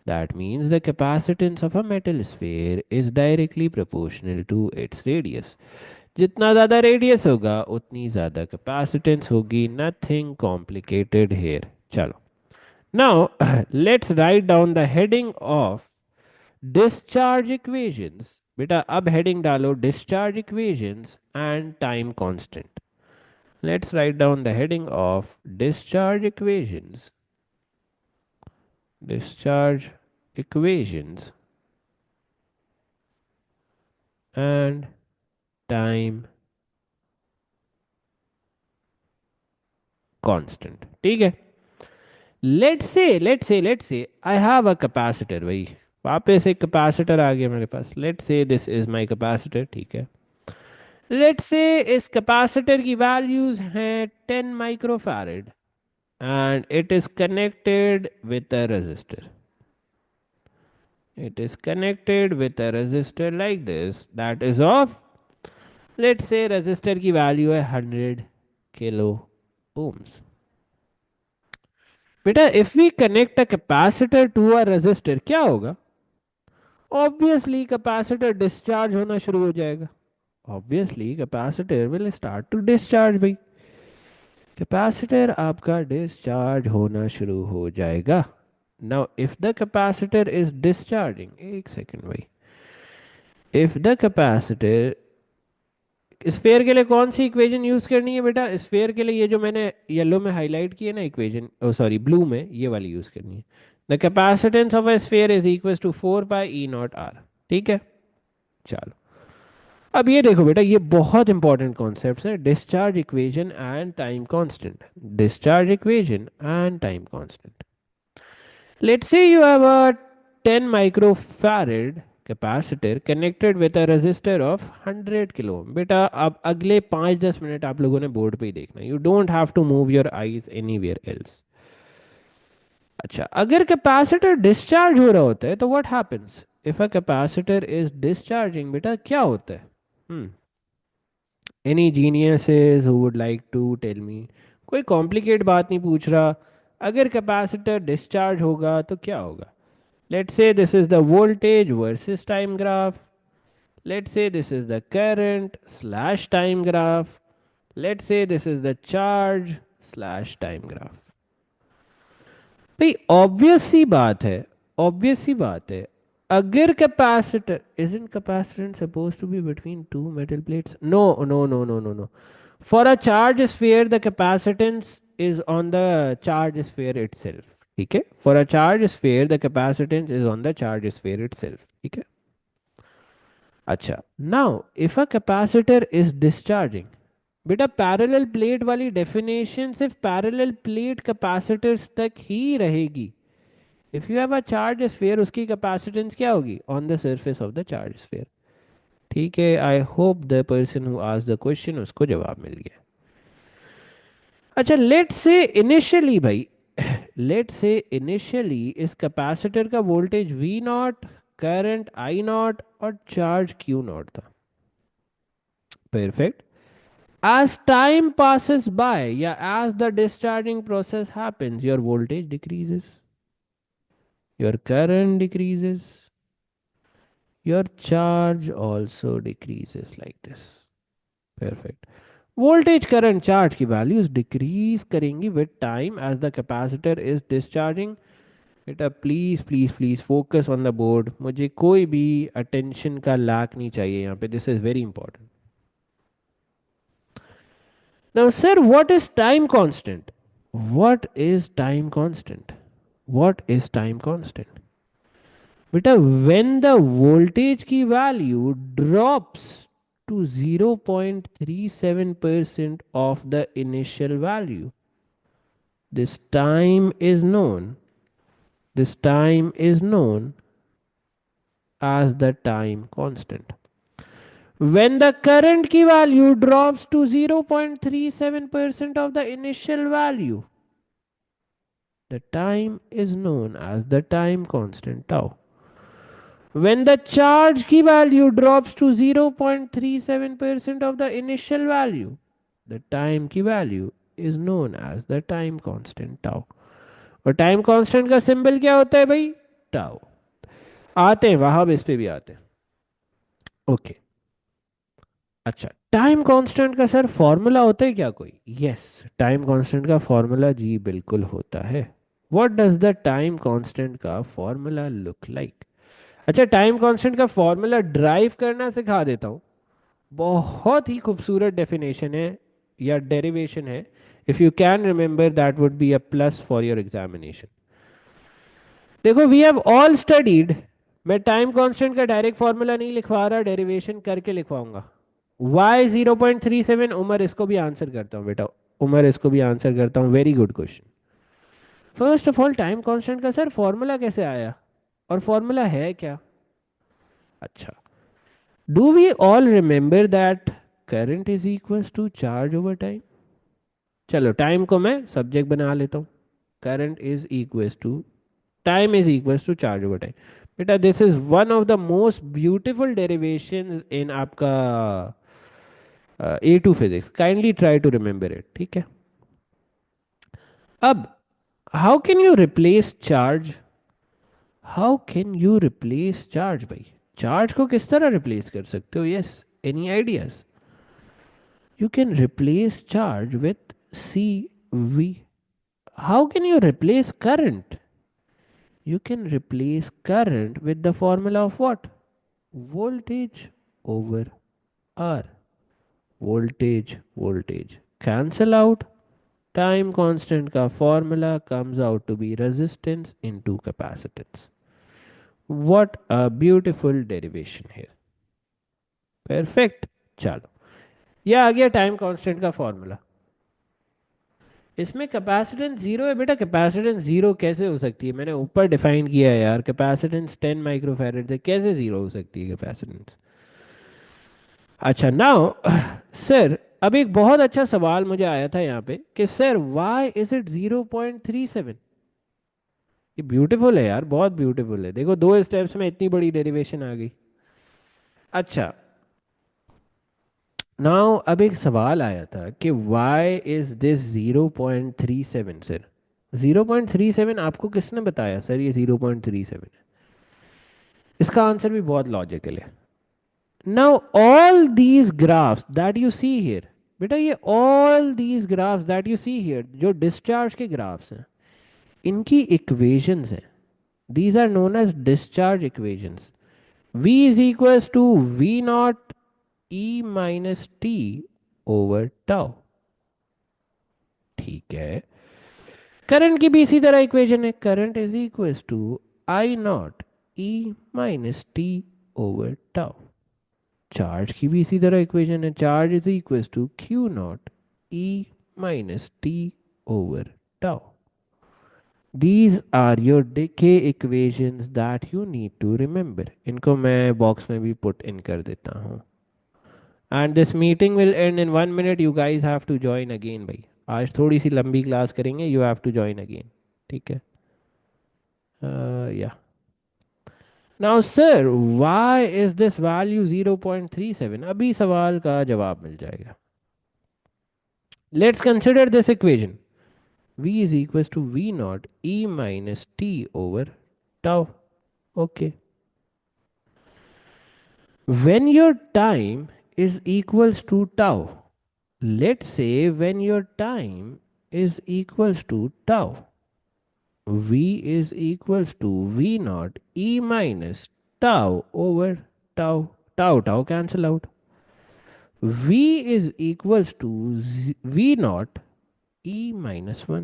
That means the capacitance of a metal sphere is directly proportional to its radius. जितना ज़्यादा radius होगा उतनी ज़्यादा capacitance होगी. Nothing complicated here. चलो. Now let's write down the heading of discharge equations. बेटा अब heading डालो discharge equations and time constant. Let's write down the heading of discharge equations discharge equations and time constant. ठीक है. Let's say I have a capacitor भाई. वापस एक capacitor आ गया मेरे पास. Let's say this is my capacitor. ठीक है. लेट्स से इस कैपेसिटर की वैल्यूज हैं 10 microfarad and it is connected with a resistor. It is connected with a resistor like this that is of, let's say resistor की value है 100 kilo ohms. बेटा if we connect a capacitor to a resistor क्या होगा? Obviously capacitor discharge होना शुरू हो जाएगा. Obviously capacitor will start to discharge भाई. कैपेसिटर आपका डिस्चार्ज होना शुरू हो जाएगा. Now if the capacitor is discharging, एक सेकेंड भाई, इफ द कैपेसिटर, स्फेयर के लिए कौन सी इक्वेशन यूज करनी है बेटा? स्फेयर के लिए ये जो मैंने येलो में हाईलाइट की है ना इक्वेशन, ओ सॉरी ब्लू में, ये वाली यूज करनी है. The capacitance of a sphere is equal to 4 pi E0 R. ठीक है. चलो अब ये देखो बेटा, ये बहुत इंपॉर्टेंट कॉन्सेप्ट है. Discharge equation and time constant. Discharge equation and time constant. Let's say you have a 10 microfarad capacitor connected with a resistor of 100 kilo. बेटा अब अगले 5-10 मिनट आप लोगों ने बोर्ड पे ही देखना. You don't have to move your eyes anywhere else. अच्छा, अगर कैपेसिटर डिस्चार्ज हो रहा होता है तो what happens if a capacitor is discharging? बेटा क्या होता है? Any geniuses who would like to tell me? कोई कॉम्प्लिकेट बात नहीं पूछ रहा. अगर कैपेसिटर डिस्चार्ज होगा तो क्या होगा? Let's say this is the voltage versus time graph. Let's say this is the current slash time graph. Let's say this is the charge slash time graph. भाई ऑब्वियस सी बात है, ऑब्वियस सी बात है. अगर capacitor, isn't capacitance supposed to be between two metal plates? No, no, no, no, no, no. For a charge sphere, the capacitance is on the charge sphere itself. ठीक है. For a charge sphere, the capacitance is on the charge sphere itself. ठीक है. अच्छा, now if a capacitor is discharging, बेटा parallel plate वाली definition सिर्फ parallel plate capacitors तक ही रहेगी. If you have a charge sphere, उसकी कैपेसिटेंस क्या होगी? On the surface of the charge sphere. ठीक है. I hope the person who asked the question उसको जवाब मिल गया. अच्छा, लेट्स से इनिशियली भाई, लेट्स से इनिशियली इस कैपेसिटर का वोल्टेज V0, करंट I0 और चार्ज Q0 था. Perfect. As time passes by, yeah, as the discharging process happens, your voltage decreases, your current decreases, your charge also decreases like this. Perfect. Voltage, current, charge की values decrease करेंगी with time as the capacitor is discharging. बेटा please please please focus on the board. मुझे कोई भी attention का lack नहीं चाहिए यहाँ पे. This is very important. Now, sir, what is time constant? What is time constant? What is time constant? Beta, when the voltage की value drops to 0.37% of the initial value, this time is known. This time is known as the time constant. When the current key value drops to 0.37% of the initial value, the time is known as the time constant tau. When the charge key value drops to 0.37% of the initial value, the time key value is known as the time constant tau. और time constant का symbol क्या होता है भाई? Tau. आते हैं वहां, इस पे भी आते हैं. ओके. अच्छा, टाइम कांस्टेंट का सर फॉर्मूला होता है क्या कोई? यस, टाइम कांस्टेंट का फॉर्मूला जी बिल्कुल होता है. What does the time constant का फॉर्मूला लुक लाइक? अच्छा, टाइम कांस्टेंट का फॉर्मूला ड्राइव करना सिखा देता हूँ. बहुत ही खूबसूरत डेफिनेशन है या डेरिवेशन है. If you can remember that would be a plus for your examination. देखो वी हैव ऑल स्टडीड, मैं टाइम कांस्टेंट का डायरेक्ट फॉर्मूला नहीं लिखवा रहा, डेरिवेशन करके लिखवाऊंगा। y 0.37, उमर इसको भी आंसर करता हूँ बेटा, उमर इसको भी आंसर करता हूँ, very good question. First of all time constant का सर फॉर्मूला कैसे आया, और फॉर्मूला है क्या? अच्छा, do we all remember that current is equals to charge over time? चलो टाइम को मैं सब्जेक्ट बना लेता हूँ, current is equals to, time is equals to charge over time. बेटा this is one of the most beautiful derivation in आपका A2 physics, kindly try to remember it, ठीक है। अब how can you replace charge, how can you replace charge भाई, charge को किस तरह replace कर सकते हो? Yes, any ideas? You can replace charge with C V. How can you replace current? You can replace current with the formula of what? Voltage over R. Voltage cancel out. Time constant का formula comes out to be resistance into capacitance. What a beautiful derivation here. Perfect. चलो, ये आ गया time constant का formula. इसमें capacitance zero है बेटा, capacitance zero कैसे हो सकती है? मैंने ऊपर डिफाइन किया है यार, कैपेसिटेंस 10 माइक्रोफैरड से कैसे जीरो हो सकती है कैपेसिटेंस? अच्छा नाउ सर, अब एक बहुत अच्छा सवाल मुझे आया था यहाँ पे कि सर व्हाई इज इट 0.37? ये ब्यूटीफुल है यार, बहुत ब्यूटीफुल है, देखो 2 स्टेप्स में इतनी बड़ी डेरिवेशन आ गई। अच्छा नाउ अब एक सवाल आया था कि व्हाई इज दिस 0.37 सर? 0.37 आपको किसने बताया सर ये 0.37 है? इसका आंसर भी बहुत लॉजिकल है। Now all these graphs that you see here, बेटा ये all these graphs that you see here जो डिस्चार्ज के ग्राफ्स हैं, इनकी इक्वेशंस हैं, these are known as discharge equations. v is equals to v naught e minus t over tau, ठीक है। Current की भी इसी तरह इक्वेशन है, current is equals to I naught e minus t over tau. Charge की भी इसी तरह इक्वेशन है, charge is equals to Q naught e minus t over tau. These are your decay equations that you need to remember. इनको मैं box में भी put in कर देता हूँ। And this meeting will end in 1 minute. You guys have to join again भाई, आज थोड़ी सी लंबी क्लास करेंगे, you have to join again, ठीक है। Yeah. Now sir, why is this value 0.37? अभी सवाल का जवाब मिल जाएगा। Let's consider this equation. V is equals to V naught E minus T over tau. Okay. When your time is equals to tau, let's say when your time is equals to tau, V is equals to V naught E minus tau over tau. Tau cancel out. V is equals to V naught E minus 1.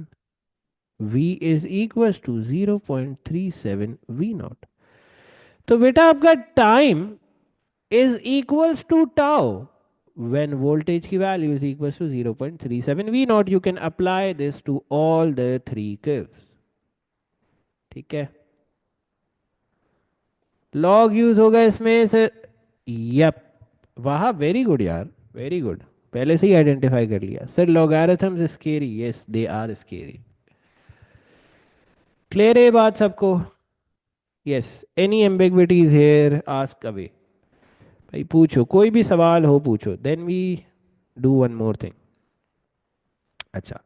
V is equals to 0.37 V naught. तो बेटा आपका time is equals to tau when voltage की value is equals to 0.37 V naught. You can apply this to all the three curves, ठीक है। log use होगा इसमें sir, yup, वाह very good यार, वेरी गुड, पहले से ही आइडेंटिफाई कर लिया sir. Logarithms scary, yes they are scary. Clear है ये बात सबको? Yes, any ambiguities here, ask away भाई, पूछो कोई भी सवाल हो पूछो, then we do one more thing. अच्छा,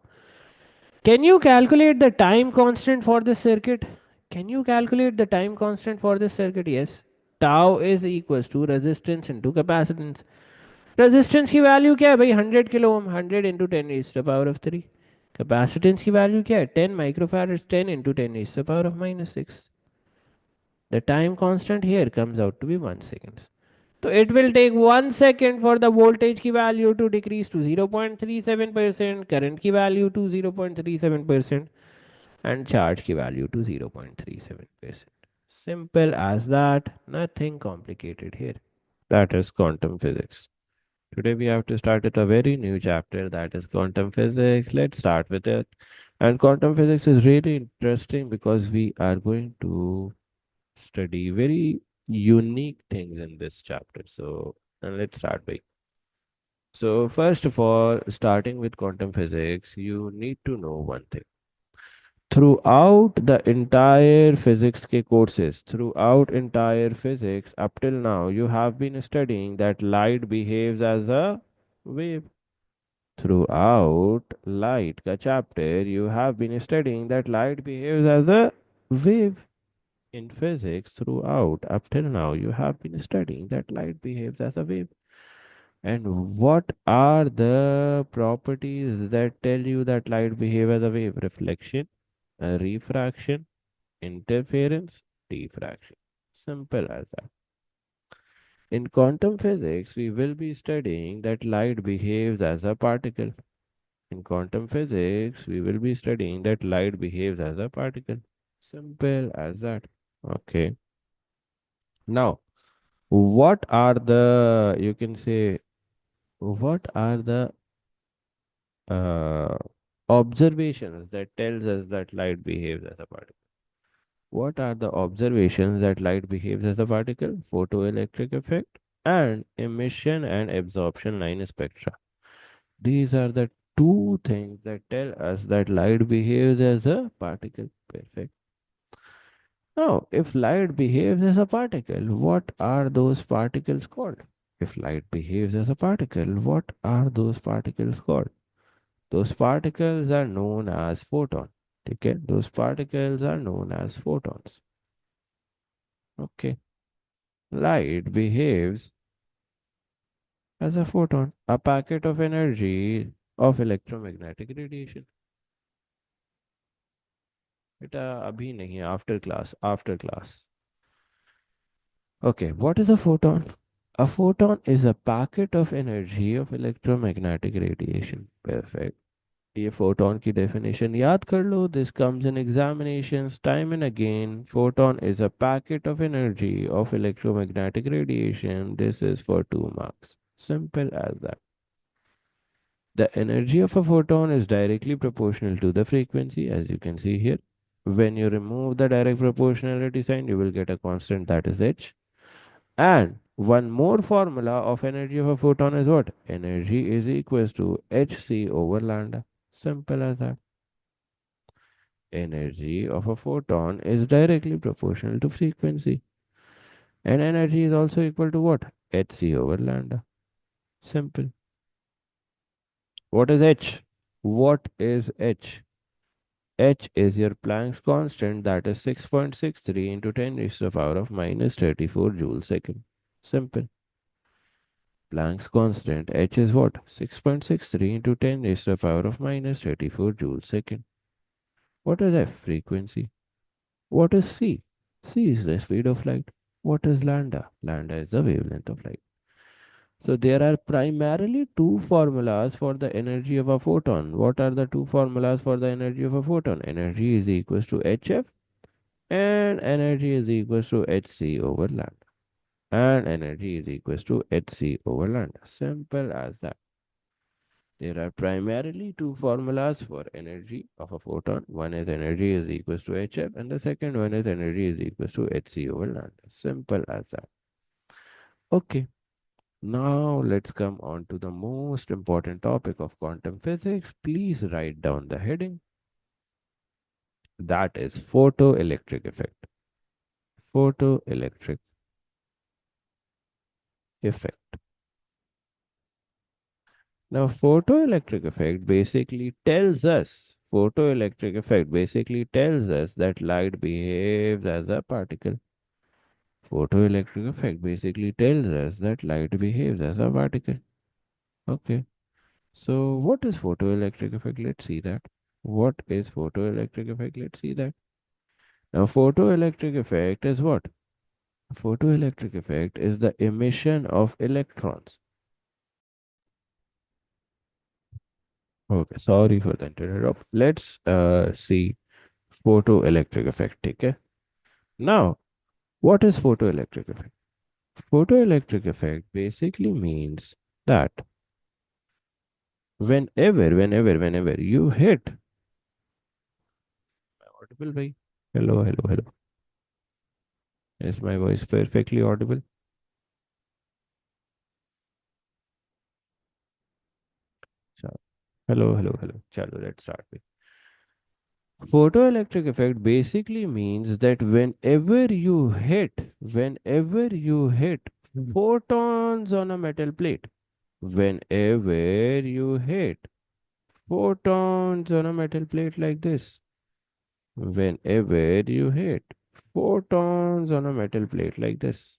can you calculate the time constant for this circuit? Can you calculate the time constant for this circuit? Yes, tau is equals to resistance into capacitance। Resistance की value क्या है भाई? 100 kilo ohm, 100 into 10 is the power of 3। Capacitance की value क्या है? 10 microfarad, 10 into 10 is the power of -6। The time constant here comes out to be 1 second. तो it will take 1 second for the voltage की value to decrease to 0.37%, current की value to 0.37%। and charge की value to 0.37%. Simple as that, nothing complicated here. That is quantum physics. Today we have to start with a very new chapter, that is quantum physics. Let's start with it. And quantum physics is really interesting because we are going to study very unique things in this chapter. So let's start by. So first of all, starting with quantum physics, you need to know one thing. Throughout the entire physics ke courses, throughout entire physics up till now, you have been studying that light behaves as a wave. Throughout light ka chapter, you have been studying that light behaves as a wave. In physics, throughout up till now, you have been studying that light behaves as a wave. And what are the properties that tell you that light behaves as a wave? Reflection, refraction, interference, diffraction. Simple as that. In quantum physics, we will be studying that light behaves as a particle. In quantum physics, we will be studying that light behaves as a particle. Simple as that. Okay. Now, what are the, you can say, what are the uh, observations that tells us that light behaves as a particle? What are the observations that light behaves as a particle? Photoelectric effect and emission and absorption line spectra. These are the two things that tell us that light behaves as a particle. Perfect. Now, if light behaves as a particle, what are those particles called? If light behaves as a particle, what are those particles called? Those particles are known as photon. Okay, those particles are known as photons. Okay, light behaves as a photon, a packet of energy of electromagnetic radiation. बेटा अभी नहीं है after class after class. Okay, what is a photon? A photon is a packet of energy of electromagnetic radiation. Perfect. ये photon की definition याद कर लो. This comes in examinations time and again. Photon is a packet of energy of electromagnetic radiation. This is for 2 marks. Simple as that. The energy of a photon is directly proportional to the frequency, as you can see here. When you remove the direct proportionality sign, you will get a constant, that is h. And one more formula of energy of a photon is what? Energy is equals to hc over lambda. Simple as that. Energy of a photon is directly proportional to frequency. And energy is also equal to what? Hc over lambda. Simple. What is h? What is h? H is your Planck's constant, that is 6.63 into 10 raised to the power of minus 34 joule second. Simple. Planck's constant H is what? 6.63 into 10 raised to the power of minus 34 joule second. What is F? Frequency. What is C? C is the speed of light. What is lambda? Lambda is the wavelength of light. So there are primarily two formulas for the energy of a photon. What are the two formulas for the energy of a photon? Energy is equals to HF and energy is equals to hc over lambda, and energy is equals to hc over lambda. Simple as that. There are primarily two formulas for energy of a photon. One is energy is equals to hf and the second one is energy is equals to hc over lambda. Simple as that. Okay, now let's come on to the most important topic of quantum physics. Please write down the heading, that is photoelectric effect. Photoelectric effect. Now, photoelectric effect basically tells us that light behaves as a particle. Photoelectric effect basically tells us that light behaves as a particle. Okay. So, what is photoelectric effect? Let's see that. What is photoelectric effect? Let's see that. Now, photoelectric effect is what? Photoelectric effect is the emission of electrons. Okay, sorry for the interrupt. Let's see. photoelectric effect. ठीक है. Now, what is photoelectric effect? Photoelectric effect basically means that whenever you hit, audible bhai? Hello. Is my voice perfectly audible? So, hello. Chalo, let's start with. Photoelectric effect basically means that whenever you hit photons on a metal plate, whenever you hit photons on a metal plate like this, whenever you hit photons on a metal plate like this,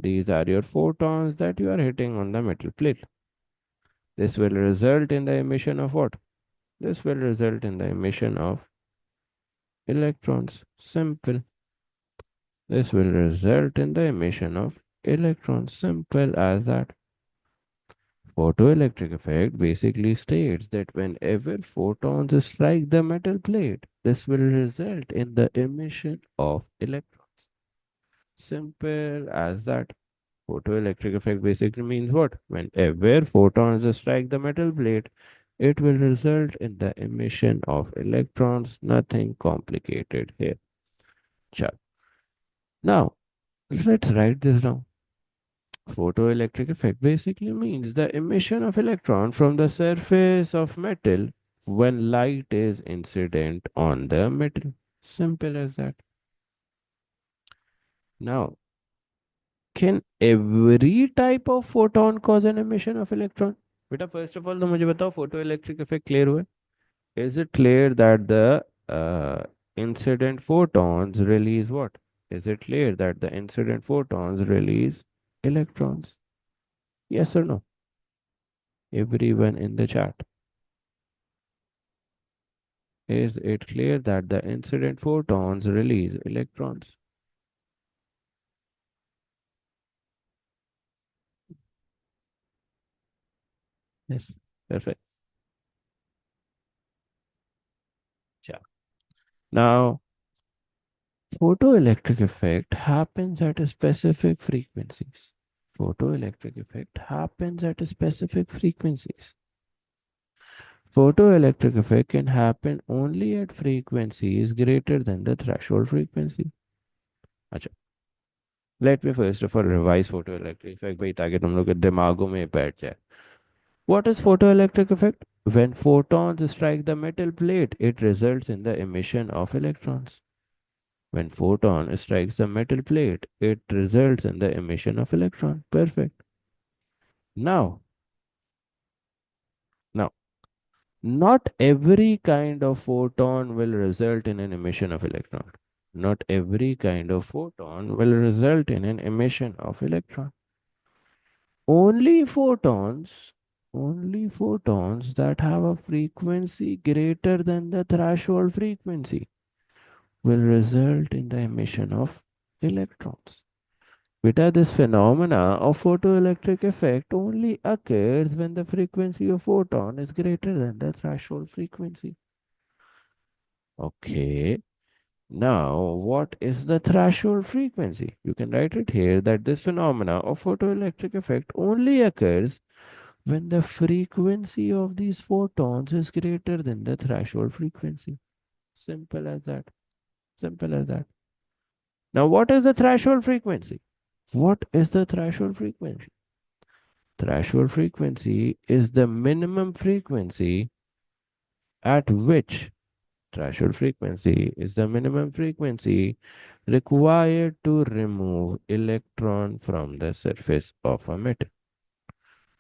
these are your photons that you are hitting on the metal plate. This will result in the emission of what? This will result in the emission of electrons. Simple. This will result in the emission of electrons. Simple as that. Photoelectric effect basically states that whenever photons strike the metal plate, this will result in the emission of electrons. Simple as that. Photoelectric effect basically means what? Whenever photons strike the metal plate, it will result in the emission of electrons. Nothing complicated here. Chal. Now, let's write this down. Photoelectric effect basically means the emission of electron from the surface of metal when light is incident on the metal. Simple as that. Now, can every type of photon cause an emission of electron? बेटा first of all तो मुझे बताओ photoelectric effect clear हुआ है? Is it clear that the incident photons release what? Is it clear that the incident photons release electrons? Yes or no? Everyone in the chat. Is it clear that the incident photons release electrons? Yes. Perfect. Sure. Now, photoelectric effect happens at a specific frequencies. Photoelectric effect happens at a specific frequencies. Photoelectric effect can happen only at frequencies greater than the threshold frequency. अच्छा, let me first of all revise photoelectric effect भाई ताकि तुम लोग के दिमागों में बैठ जाए. What is photoelectric effect? When photons strike the metal plate, it results in the emission of electrons. When photon strikes the metal plate, it results in the emission of electron. Perfect. Now, now, not every kind of photon will result in an emission of electron. Not every kind of photon will result in an emission of electron. Only photons, only photons that have a frequency greater than the threshold frequency will result in the emission of electrons. Beta, this phenomena of photoelectric effect only occurs when the frequency of photon is greater than the threshold frequency. Okay. Now, what is the threshold frequency? You can write it here that this phenomena of photoelectric effect only occurs when the frequency of these photons is greater than the threshold frequency. Simple as that. Simple as that. Now, what is the threshold frequency? What is the threshold frequency? Threshold frequency is the minimum frequency at which threshold frequency is the minimum frequency required to remove electron from the surface of a metal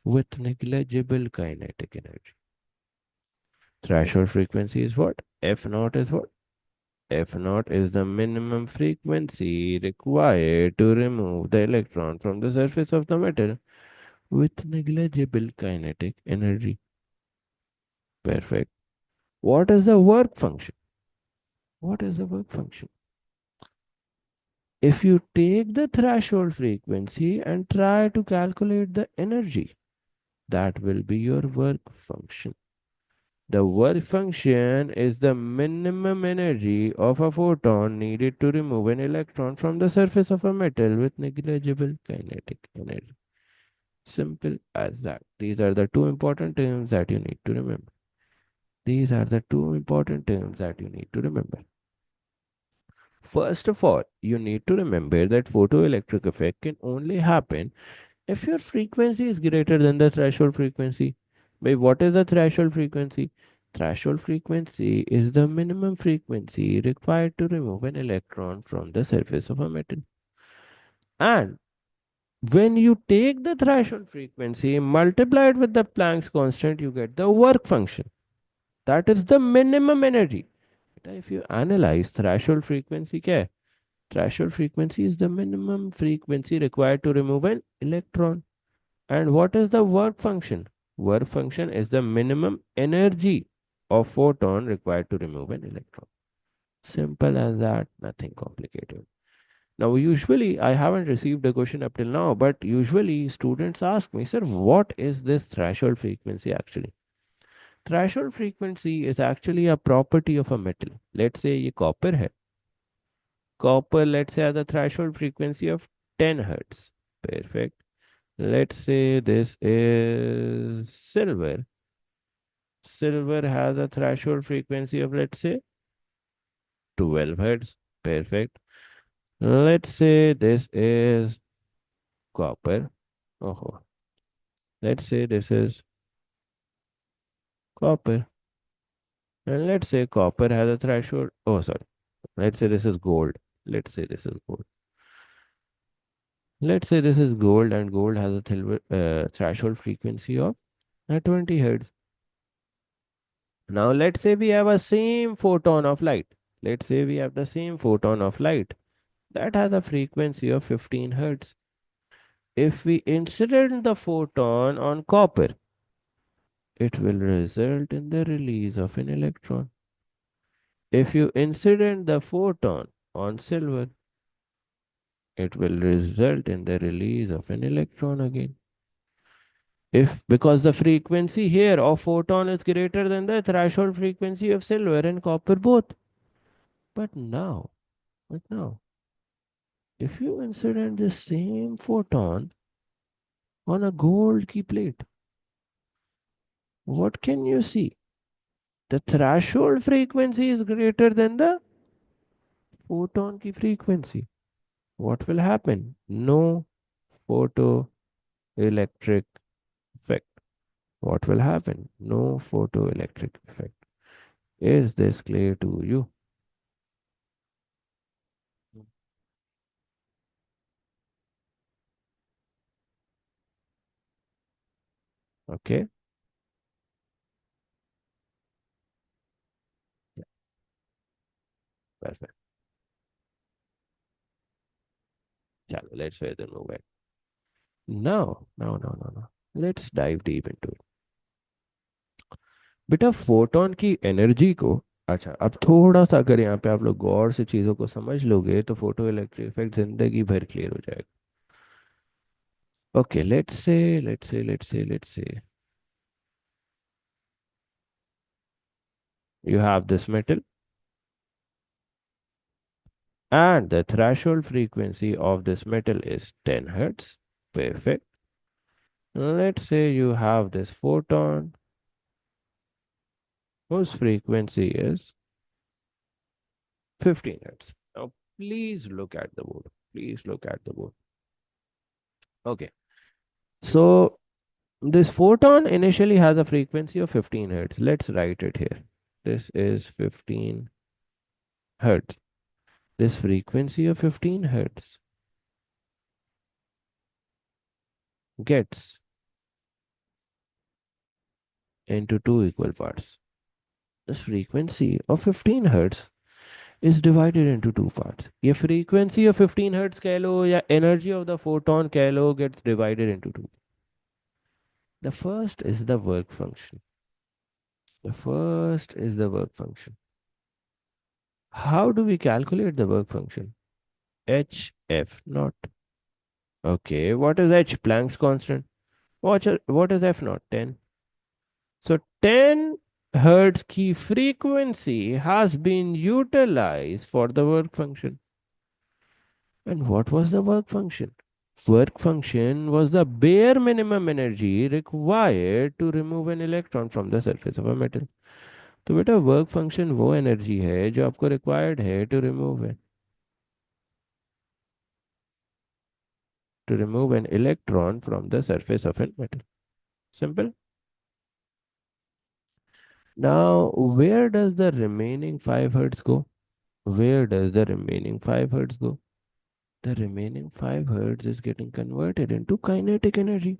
with negligible kinetic energy. Threshold frequency is what? F naught is what? F naught is the minimum frequency required to remove the electron from the surface of the metal with negligible kinetic energy. Perfect. What is the work function? What is the work function? If you take the threshold frequency and try to calculate the energy, that will be your work function. The work function is the minimum energy of a photon needed to remove an electron from the surface of a metal with negligible kinetic energy. Simple as that. These are the two important terms that you need to remember. These are the two important terms that you need to remember. First of all, you need to remember that photoelectric effect can only happen if your frequency is greater than the threshold frequency. But what is the threshold frequency? Threshold frequency is the minimum frequency required to remove an electron from the surface of a metal. And when you take the threshold frequency, multiply it with the Planck's constant, you get the work function. That is the minimum energy. If you analyze threshold frequency, क्या है? Threshold frequency is the minimum frequency required to remove an electron. And what is the work function? Work function is the minimum energy of photon required to remove an electron. Simple as that, nothing complicated. Now, usually, I haven't received a question up till now, but usually students ask me, sir, what is this threshold frequency actually? Threshold frequency is actually a property of a metal. Let's say ये copper है. Copper, let's say, has a threshold frequency of 10 hertz. Perfect. Let's say this is silver. Silver has a threshold frequency of, let's say, 12 hertz. Perfect. Let's say this is copper. Oh, let's say this is copper. And let's say copper has a threshold. Oh, sorry. Let's say this is gold. Let's say this is gold. Let's say this is gold and gold has a threshold frequency of 20 hertz. Now let's say we have a same photon of light. Let's say we have the same photon of light that has a frequency of 15 hertz. If we incident the photon on copper, it will result in the release of an electron. If you incident the photon on silver, it will result in the release of an electron again. If because the frequency here of photon is greater than the threshold frequency of silver and copper both. But now, but now, if you incident the same photon on a gold key plate, what can you see? The threshold frequency is greater than the photon key frequency. What will happen? No photoelectric effect. What will happen? No photoelectric effect. Is this clear to you? Okay, yeah, perfect. Chalo, let's further move it. No. Let's dive deep into it. बेटा photon की energy को अच्छा अब थोड़ा सा अगर यहाँ पे आप लोग गौर से चीज़ों को समझ लोगे तो फोटो इलेक्ट्रिक इफेक्ट जिंदगी भर क्लियर हो जाएगा. Okay, let's say you have this metal and the threshold frequency of this metal is 10 hertz. Perfect. Let's say you have this photon whose frequency is 15 hertz. Now, please look at the board. Please look at the board. Okay. So, this photon initially has a frequency of 15 hertz. Let's write it here. This is 15 hertz. This frequency of 15 hertz gets into two equal parts. This frequency of 15 hertz is divided into two parts. ये frequency of 15 hertz कह लो या energy of the photon कह लो gets divided into two. The first is the work function. The first is the work function. How do we calculate the work function? HF naught. Okay, what is H? Planck's constant. What is F naught? 10. So 10 hertz key frequency has been utilized for the work function. And what was the work function? Work function was the bare minimum energy required to remove an electron from the surface of a metal. तो बेटा work function वो energy है जो आपको required है to remove an electron from the surface of a metal. Simple. Now, where does the remaining 5 hertz go? Where does the remaining 5 hertz go? The remaining 5 hertz is getting converted into kinetic energy.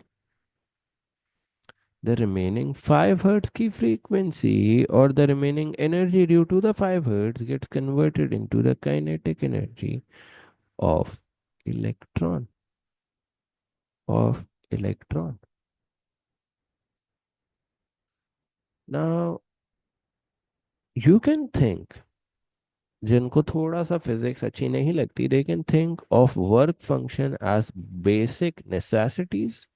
The remaining 5 hertz key frequency or the remaining energy due to the 5 hertz gets converted into the kinetic energy of electron of electron. Now you can think, जिनको थोड़ा सा physics अच्छी नहीं लगती, they can think of work function as basic necessities,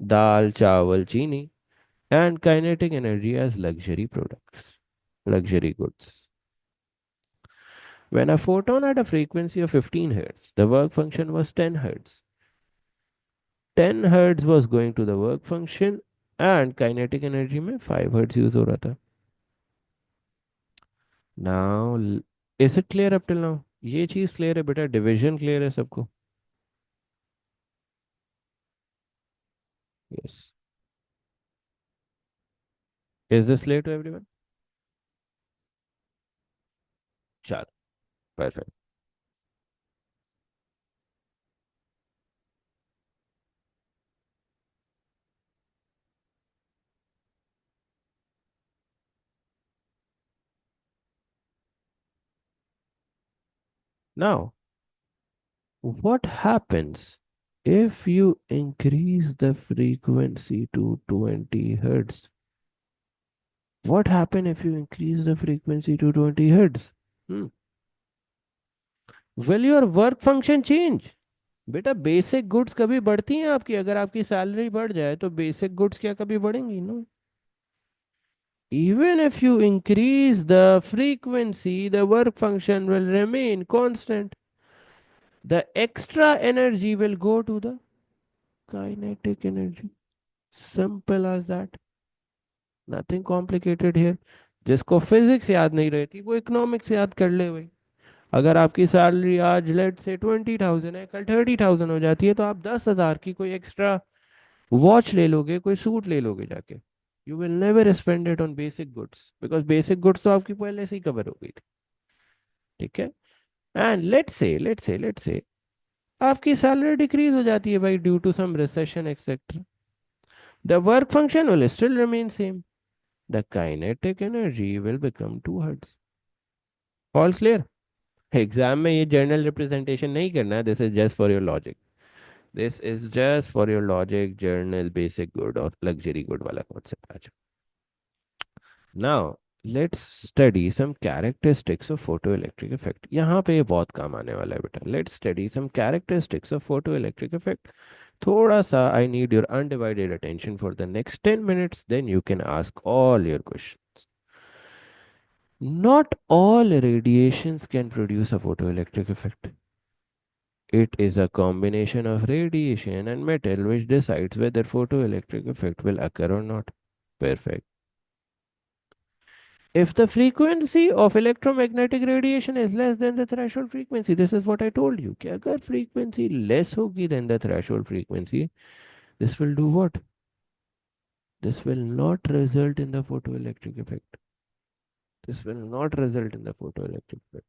दाल चावल चीनी, and kinetic energy as luxury products, luxury goods. When a photon had a frequency of 15 hertz, the work function was 10 hertz. 10 hertz was going to the work function and kinetic energy में 5 hertz use हो रहा था. Now, is it clear up till now? ये चीज clear है बेटा, division clear है सबको? Yes. Is this clear to everyone? चलो, perfect. Now, what happens if you increase the frequency to 20 hertz? What happen if you increase the frequency to 20 hertz? Hmm. Will your work function change? बेटा basic goods कभी बढ़ती हैं आपकी? अगर आपकी salary बढ़ जाए तो बेसिक गुड्स क्या कभी बढ़ेंगी? No. Even if you increase the frequency, the work function will remain constant. The extra energy will go to the kinetic energy. Simple as that. Nothing complicated here. जिसको physics याद नहीं रहती वो economics याद कर ले भाई. अगर आपकी सैलरी आज लेट से 20,000 है, कल 30,000 हो जाती है, तो आप 10,000 की कोई एक्स्ट्रा वॉच ले लोगे, कोई सूट ले लोगे जाके. You will never spend it on basic goods because basic goods तो आपकी पहले से ही कवर हो गई थी. ठीक है. एंड लेट्स से आपकी सैलरी डिक्रीज हो जाती है भाई due to some recession etcetera. The work function will still remain same. The kinetic energy will become 2 hertz. All clear? Exam में ये जर्नल रिप्रेजेंटेशन नहीं करना है. This is just for your logic. This is just for your logic. General basic good और luxury good वाला concept आज. Now let's study some characteristics of photoelectric effect. यहाँ पे ये बहुत काम आने वाला है बेटा. Let's study some characteristics of photoelectric effect. थोड़ा सा I need your undivided attention for the next 10 minutes, then you can ask all your questions. Not all radiations can produce a photoelectric effect. It is a combination of radiation and metal which decides whether photoelectric effect will occur or not. Perfect. If the frequency of electromagnetic radiation is less than the threshold frequency, this is what I told you, कि अगर frequency less होगी than the threshold frequency, this will do what? This will not result in the photoelectric effect. This will not result in the photoelectric effect.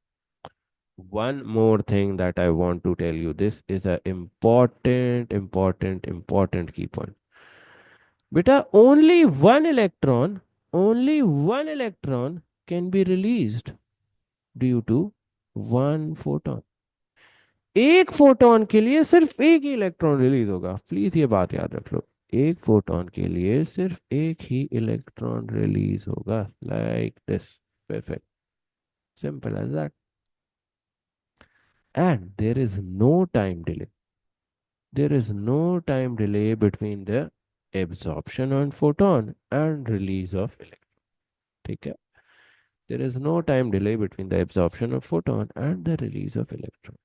One more thing that I want to tell you. This is a important key point. Beta, only one electron can be released due to one photon. एक photon के लिए सिर्फ एक ही electron release होगा. Please ये बात याद रख लो. एक फोटोन के लिए सिर्फ एक ही इलेक्ट्रॉन रिलीज होगा. Like this. Perfect. Simple as that. And there is no time delay between the absorption on photon and release of electron. ठीक है. There is no time delay between the absorption of photon and the release of electron.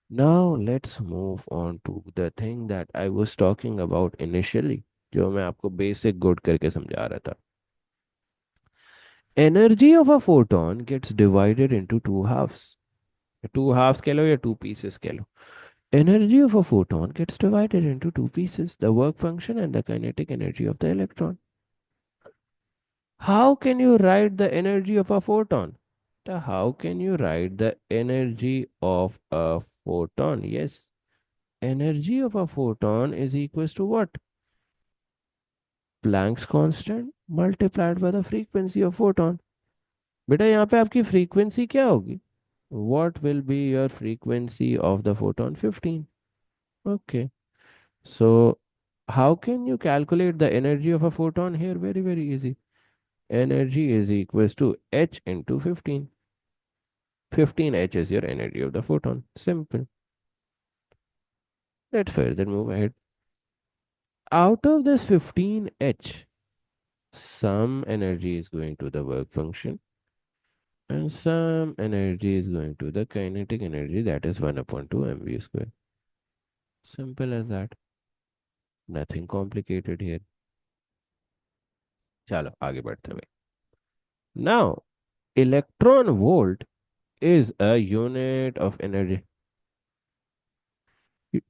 Now let's move on to the thing that I was talking about initially, जो मैं आपको basic good करके समझा रहा था. Energy of a photon gets divided into two halves. Two halves कह लो या two pieces कह लो. Energy of a photon gets divided into two pieces, the work function and the kinetic energy of the electron. How can you write the energy of a photon? How can you write the energy of a photon? Yes, energy of a photon is equals to what? Planck's constant multiplied by the frequency of photon. बेटा यहाँ पे आपकी frequency क्या होगी? What will be your frequency of the photon? 15. Okay. So how can you calculate the energy of a photon here? Very, very easy. Energy is equals to h into 15. 15h is your energy of the photon. Simple. Let's further move ahead. Out of this 15h, some energy is going to the work function and some energy is going to the kinetic energy, that is 1 upon 2 mv square. Simple as that. Nothing complicated here. चलो आगे बढ़ते हुए. Now, electron volt is a unit of energy.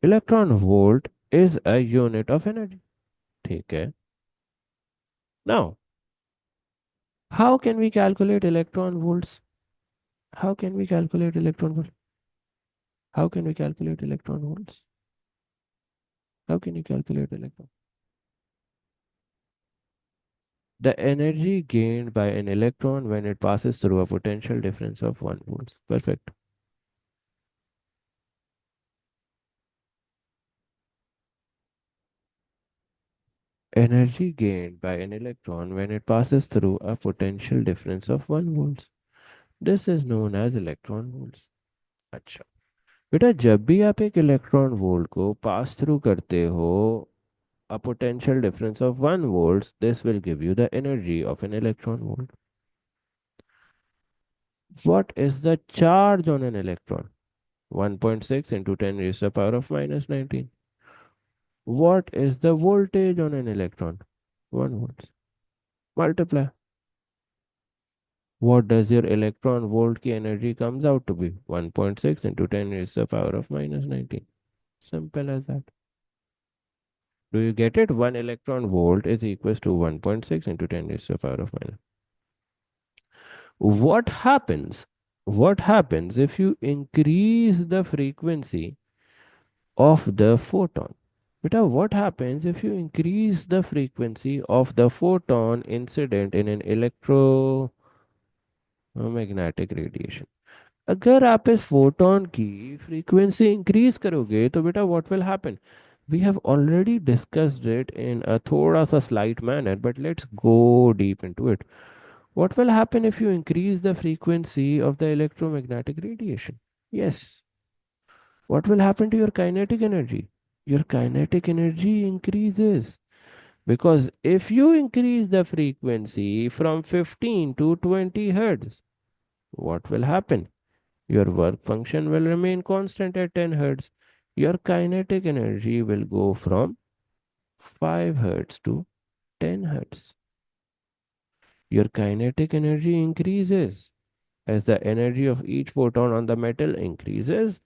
Electron volt is a unit of energy. ठीक है. Now, how can we calculate electron volts? How can we calculate electron volts? How can we calculate electron volts? How can you calculate electron? The energy gained by an electron when it passes through a potential difference of 1 volts. Perfect. Energy gained by an electron when it passes through a potential difference of 1 volts. This is known as electron volts. अच्छा बेटा जब भी आप एक electron volt को pass through करते हो a potential difference of 1 volts, this will give you the energy of an electron volt. What is the charge on an electron? 1.6 into 10 raised to the power of minus 19. What is the voltage on an electron? 1 volts. Multiply. What does your electron volt ki energy comes out to be? 1.6 into 10 raised to the power of minus 19. Simple as that. Do you get it? 1 electron volt is equals to 1.6 into 10 raised to the power of minus. What happens? What happens if you increase the frequency of the photon? Beta, what happens if you increase the frequency of the photon incident in an electromagnetic radiation? अगर आप इस photon की frequency increase करोगे तो बेटा what will happen we have already discussed it in a थोड़ा सा slight manner but let's go deep into it what will happen if you increase the frequency of the electromagnetic radiation yes what will happen to your kinetic energy? Your kinetic energy increases because if you increase the frequency from 15 to 20 hertz, what will happen? Your work function will remain constant at 10 hertz. Your kinetic energy will go from 5 hertz to 10 hertz. Your kinetic energy increases as the energy of each photon on the metal increases.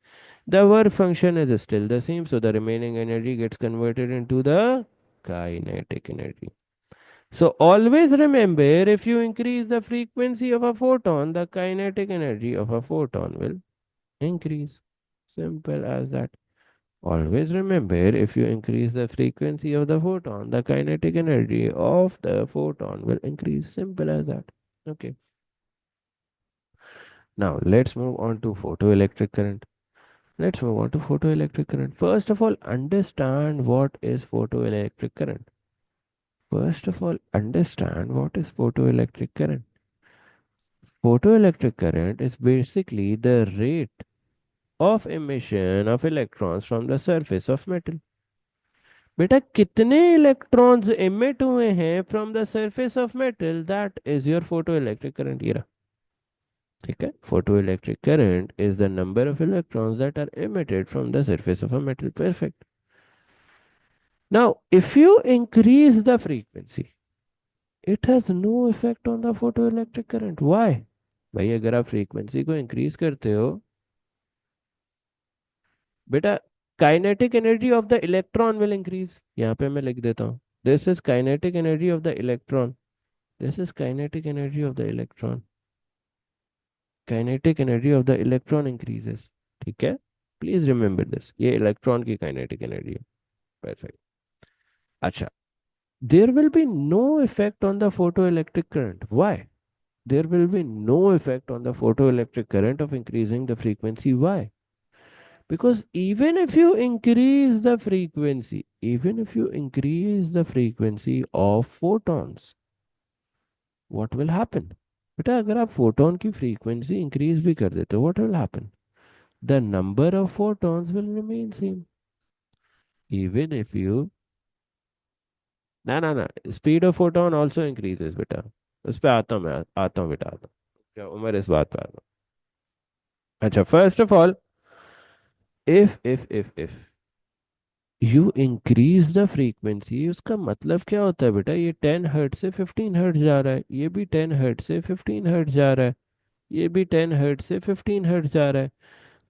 The work function is still the same, so the remaining energy gets converted into the kinetic energy. So always remember, if you increase the frequency of a photon, the kinetic energy of a photon will increase. Simple as that. Always remember, if you increase the frequency of the photon, the kinetic energy of the photon will increase. Simple as that. Okay. Now let's move on to photoelectric current. Let's move on to photoelectric current. First of all, understand what is photoelectric current. First of all, understand what is photoelectric current. Photoelectric current is basically the rate of emission of electrons from the surface of metal. बेटा कितने electrons emit हुए हैं from the surface of metal, that is your photoelectric current, ये रहा। ठीक है, photoelectric current is the number of electrons that are emitted from the surface of a metal. Perfect. Now if you increase the frequency, it has no effect on the photoelectric current. Why? भाई अगर आप frequency को increase करते हो बेटा, kinetic energy of the electron will increase. यहाँ पे मैं लिख देता हूँ, this is kinetic energy of the electron, this is kinetic energy of the electron, kinetic energy of the electron increases. ठीक है, प्लीज रिमेंबर दिस, ये इलेक्ट्रॉन की काइनेटिक एनर्जी है। परफेक्ट। अच्छा, there will be no effect on the photoelectric current. Why? there will be no effect on the photoelectric current of increasing the frequency. Why? Because even if you increase the frequency, even if you increase the frequency of photons, what will happen? बेटा अगर आप photon की frequency increase भी कर देते हो, what will happen? The number of photons will remain same. Even if you, ना ना ना, speed of photon also increases बेटा। उस पर आता हूँ, मैं आता हूँ बेटा, आता हूँ। क्या उम्र इस बात पर आता हूँ। अच्छा, first of all, if you increase the frequency, उसका मतलब क्या होता है बेटा? ये 10 हर्ट्ज से 15 हर्ट्ज जा रहा है, ये भी 10 हर्ट्ज से 15 हर्ट्ज जा रहा है, ये भी 10 हर्ट्ज से 15 हर्ट्ज जा रहा है,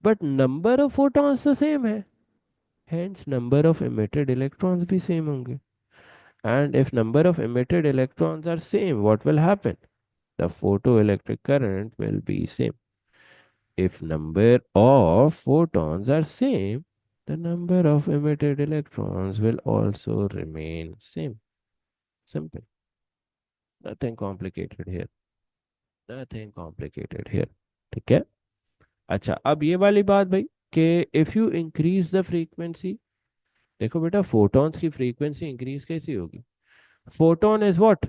बट नंबर ऑफ फोटॉन्स तो सेम है, hence number of emitted electrons भी सेम होंगे। And if number of emitted electrons are same, what will happen? The photoelectric current will be same. If number of photons are same, the number of emitted electrons will also remain same. Simple. Nothing complicated here. Nothing complicated here. ठीक है। अच्छा, अब ये वाली बात भाई, कि if you increase the frequency, देखो बेटा फोटॉन्स की फ्रीक्वेंसी इंक्रीज कैसी होगी? Photon is what?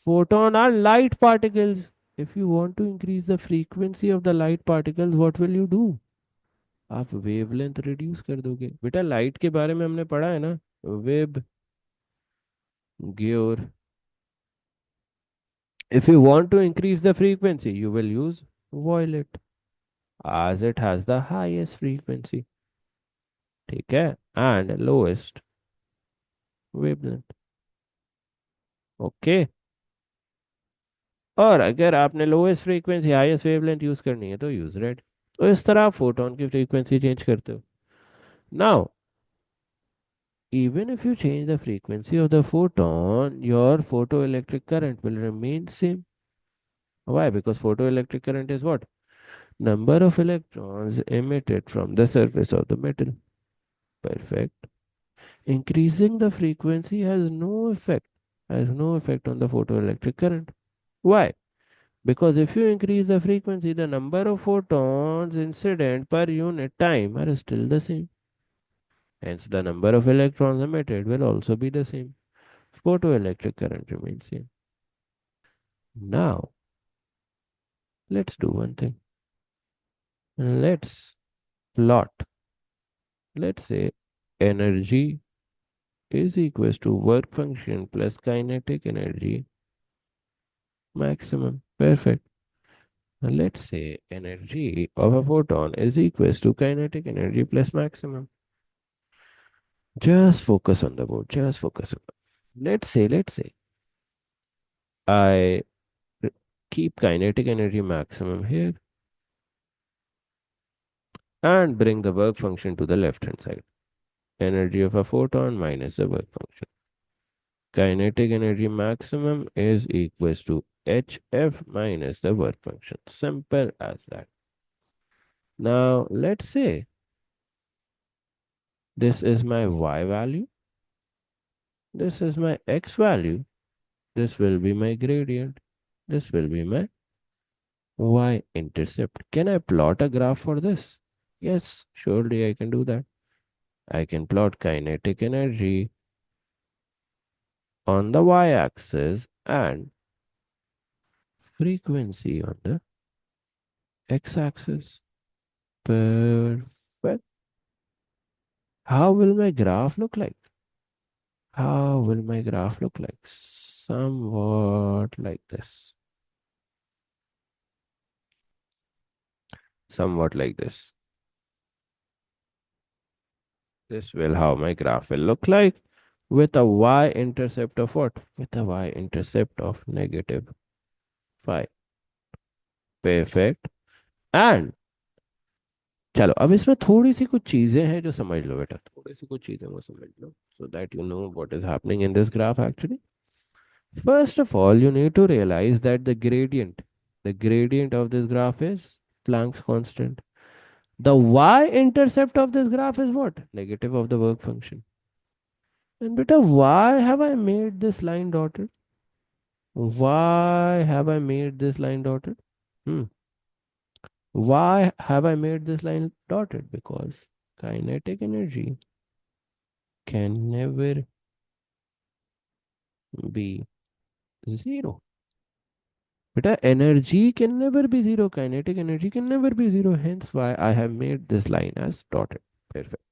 Photon are light particles. If you want to increase the frequency of the light particles, what will you do? आप वेवलेंथ रिड्यूस कर दोगे। बेटा light के बारे में हमने पढ़ा है ना, वेब गियोर। If you want to increase the frequency, you will use violet, as it has the highest frequency। ठीक है, एंड लोएस्ट वेवलेंथ। ओके। और अगर आपने lowest frequency highest wavelength use करनी है तो यूज रेड। तो इस तरह आप फोटोन की फ्रीक्वेंसी चेंज करते हो। Now even if you change the frequency of the photon, your photoelectric current will remain same. Why? Because photoelectric current is what? Number of electrons emitted from the surface of the metal. Perfect. Increasing the frequency has no effect on the photoelectric current. Why? Because if you increase the frequency, the number of photons incident per unit time are still the same. Hence, the number of electrons emitted will also be the same. Photoelectric current remains same. Now, let's do one thing. Let's plot. Let's say energy is equals to work function plus kinetic energy maximum. Perfect. Now let's say energy of a photon is equals to kinetic energy plus maximum. Just focus on the board. Just focus on the. Let's say I keep kinetic energy maximum here and bring the work function to the left hand side. Energy of a photon minus the work function. Kinetic energy maximum is equals to hf minus the work function. Simple as that. Now, let's say this is my y value, this is my x value, this will be my gradient, this will be my y intercept. Can I plot a graph for this? Yes, surely I can do that. I can plot kinetic energy on the y axis and frequency on the x axis. Perfect. How will my graph look like? How will my graph look like? Somewhat like this. Somewhat like this. This will how my graph will look like with a y-intercept of what? With a y-intercept of negative phi. Perfect. And चलो अब इसमें थोड़ी सी कुछ चीजें हैं जो समझ लो बेटा, थोड़ी सी कुछ चीजें वो समझ लो so that you know what is happening in this graph actually. First of all, you need to realize that the gradient of this graph is Planck's constant. The y-intercept of this graph is what? Negative of the work function. And beta, why have I made this line dotted? Why have I made this line dotted? Hmm. Why have I made this line dotted? Because kinetic energy can never be zero. Beta, energy can never be zero. Kinetic energy can never be zero. Hence, why I have made this line as dotted. Perfect.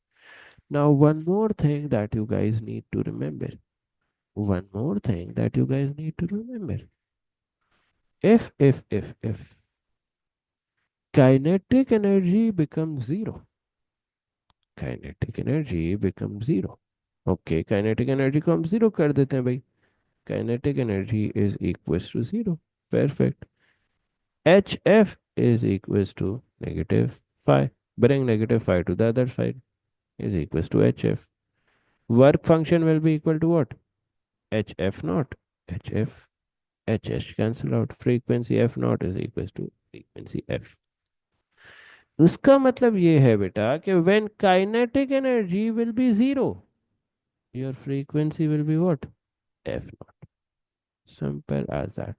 Now, one more thing that you guys need to remember. One more thing that you guys need to remember. If kinetic energy becomes zero, kinetic energy becomes zero. Okay, kinetic energy को हम zero कर देते हैं भाई. Kinetic energy is equals to zero. Perfect. HF is equals to negative phi. Bring negative phi to the other side is equals to HF. Work function will be equal to what? HF naught. HF. HH cancel out. Frequency F naught is equals to frequency F. उसका मतलब ये है बेटा कि when kinetic energy will be zero, your frequency will be what? F naught. Simple as that.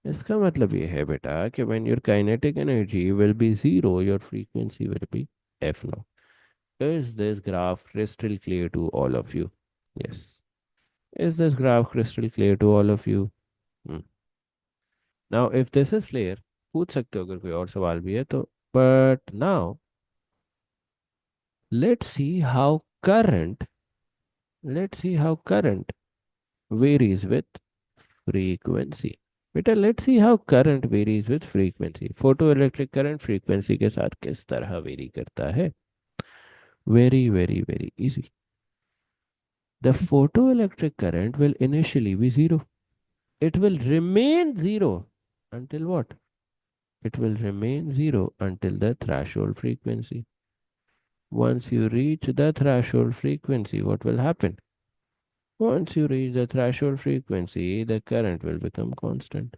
इसका मतलब ये है बेटा कि when your kinetic energy will be zero, your frequency will be F naught. Is this graph crystal clear to all of you? Yes. Is this graph crystal clear to all of you? Hmm. Now, if this is clear, पूछ सकते हो अगर कोई और सवाल भी है तो. But now, let's see how current, let's see how current varies with frequency. बेटा, let's see how current varies with frequency. Photoelectric current frequency के साथ किस तरह वेरी करता है? Very, very, very easy. The photoelectric current will initially be zero. It will remain zero until what? It will remain zero until the threshold frequency. Once you reach the threshold frequency, what will happen? Once you reach the threshold frequency, the current will become constant.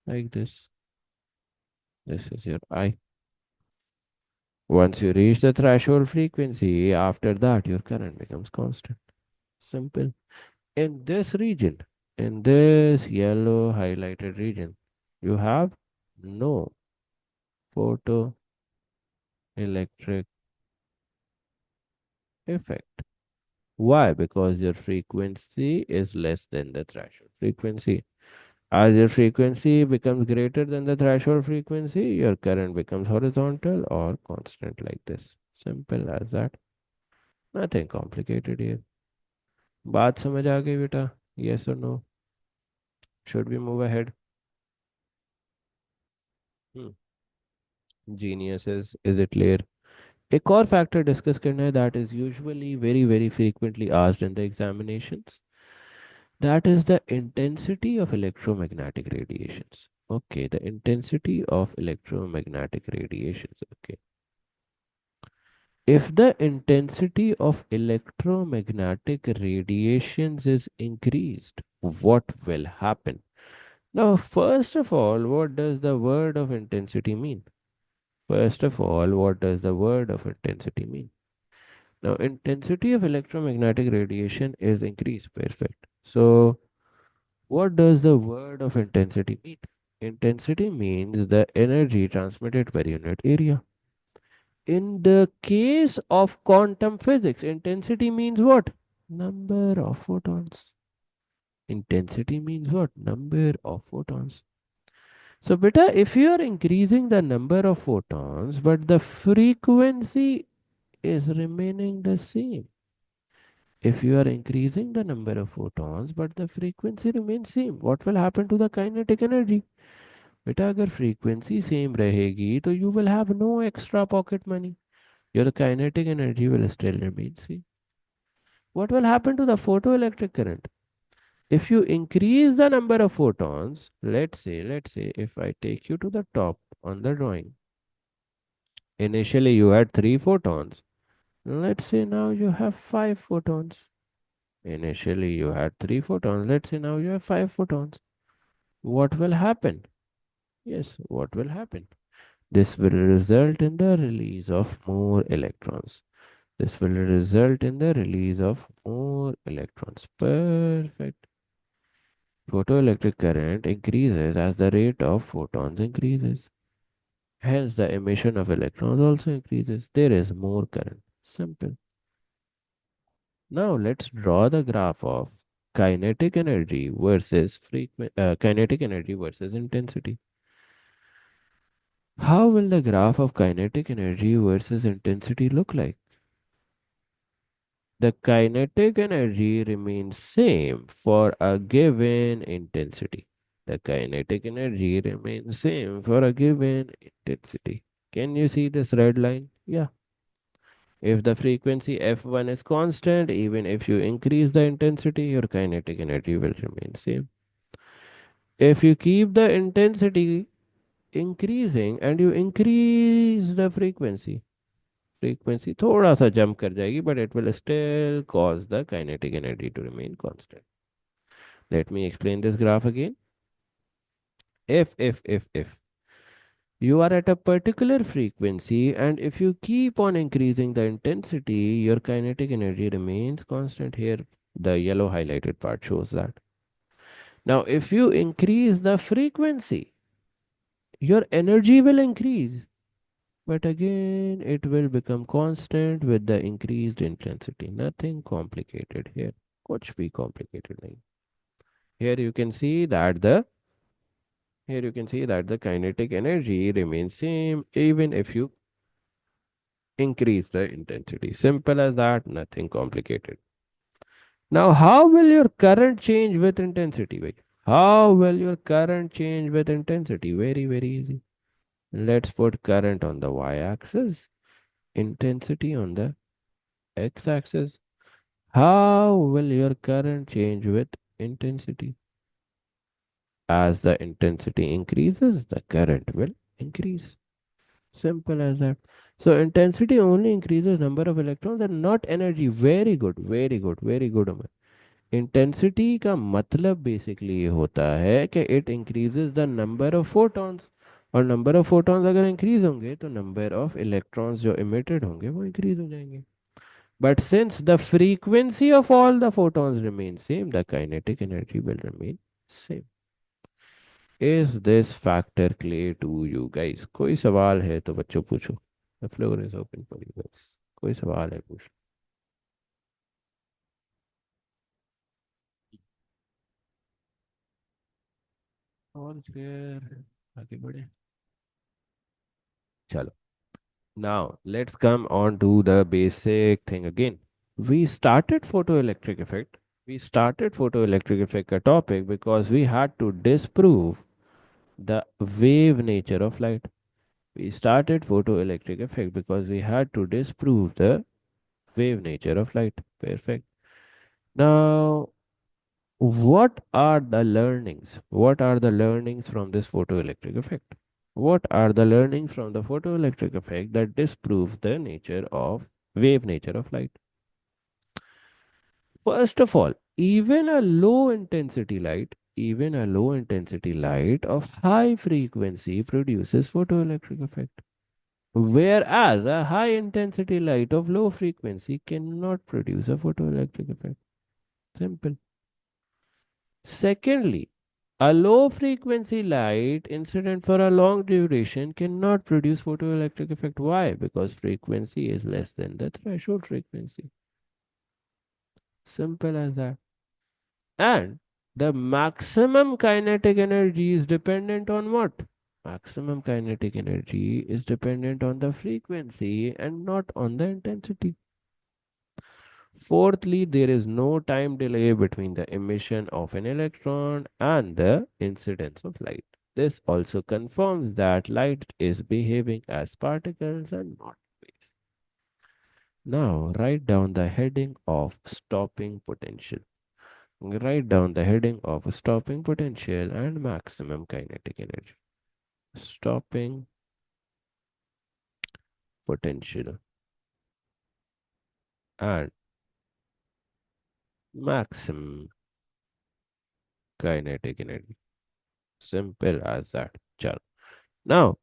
Like this. This is your I. Once you reach the threshold frequency, after that, your current becomes constant. Simple. In this region, in this yellow highlighted region, you have no photoelectric effect. Why? Because your frequency is less than the threshold frequency. As your frequency becomes greater than the threshold frequency, your current becomes horizontal or constant like this. Simple as that. Nothing complicated here. बात समझ आ गई बेटा? Yes or no? Should we move ahead? Hmm. Geniuses, is it clear? एक और factor discuss करना है that is usually very very frequently asked in the examinations. That is the intensity of electromagnetic radiations. Okay, the intensity of electromagnetic radiations. Okay. If the intensity of electromagnetic radiations is increased, what will happen? Now, first of all, what does the word of intensity mean? First of all, what does the word of intensity mean? Now, intensity of electromagnetic radiation is increased. Perfect. So, what does the word of intensity mean? Intensity means the energy transmitted per unit area. In the case of quantum physics, intensity means what? Number of photons. Intensity means what? Number of photons. So, beta, if you are increasing the number of photons, but the frequency is remaining the same, If you are increasing the number of photons but the frequency remains same, what will happen to the kinetic energy? बेटा अगर frequency same रहेगी तो you will have no extra pocket money. Your kinetic energy will still remain same. What will happen to the photoelectric current? If you increase the number of photons, let's say if I take you to the top on the drawing, initially you had 3 photons. Let's say now you have 5 photons. Initially you had 3 photons. Let's say now you have 5 photons. What will happen? Yes, what will happen? This will result in the release of more electrons. This will result in the release of more electrons. Perfect. Photoelectric current increases as the rate of photons increases. Hence, the emission of electrons also increases. There is more current. Simple. Now, let's draw the graph of kinetic energy versus intensity. How will the graph of kinetic energy versus intensity look like? The kinetic energy remains same for a given intensity. The kinetic energy remains same for a given intensity. Can you see this red line? Yeah. If the frequency F1 is constant, even if you increase the intensity, your kinetic energy will remain same. If you keep the intensity increasing and you increase the frequency थोड़ा सा jump कर जाएगी, but it will still cause the kinetic energy to remain constant. Let me explain this graph again. If you are at a particular frequency and if you keep on increasing the intensity, your kinetic energy remains constant. Here, the yellow highlighted part shows that. Now, if you increase the frequency, your energy will increase, but again, it will become constant with the increased intensity. Nothing complicated here. कुछ भी complicated नहीं. Here you can see that the kinetic energy remains same even if you increase the intensity. Simple as that, nothing complicated. Now, how will your current change with intensity? Wait, how will your current change with intensity? Very, very easy. Let's put current on the y-axis, intensity on the x-axis. How will your current change with intensity? As the intensity increases, the current will increase. Simple as that. So intensity only increases number of electrons and not energy. Very good, very good, very good, Amar. Intensity का मतलब basically ये होता है कि it increases the number of photons और number of photons अगर increase होंगे तो नंबर ऑफ इलेक्ट्रॉन्स जो इमिटेड होंगे वो इंक्रीज हो जाएंगे but since the frequency of all the photons remain same the kinetic energy will remain same is this factor clear to you guys कोई सवाल है तो बच्चों पूछो the floor is open for you guys कोई सवाल है पूछो और फिर आगे बढ़े चलो now let's come on to the basic thing again. We started photoelectric effect. We started photoelectric effect a topic because we had to disprove the wave nature of light. We started photoelectric effect because we had to disprove the wave nature of light. Perfect. Now, what are the learnings? What are the learnings from this photoelectric effect? What are the learnings from the photoelectric effect that disprove the nature of wave nature of light? First of all, even a low intensity light of high frequency produces photoelectric effect. Whereas a high intensity light of low frequency cannot produce a photoelectric effect. Simple. Secondly, a low frequency light incident for a long duration cannot produce photoelectric effect. Why? Because frequency is less than the threshold frequency. Simple as that. And the maximum kinetic energy is dependent on what? Maximum kinetic energy is dependent on the frequency and not on the intensity. Fourthly, there is no time delay between the emission of an electron and the incidence of light. This also confirms that light is behaving as particles and not waves. Now, write down the heading of stopping potential. Write down the heading of stopping potential and maximum kinetic energy. Stopping potential and maximum kinetic energy. Simple as that. Chalo. Now,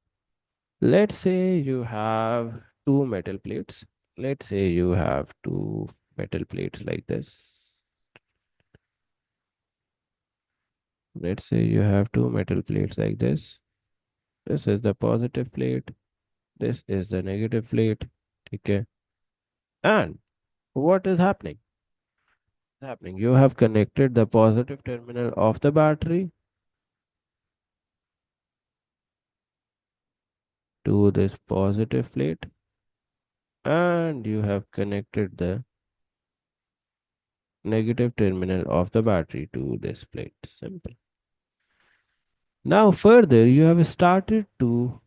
let's say you have two metal plates. Let's say you have two metal plates like this. Let's say you have two metal plates like this. This is the positive plate. This is the negative plate. Okay. And what is happening? You have connected the positive terminal of the battery to this positive plate, and you have connected the negative terminal of the battery to this plate. Simple. Now, further, you have started to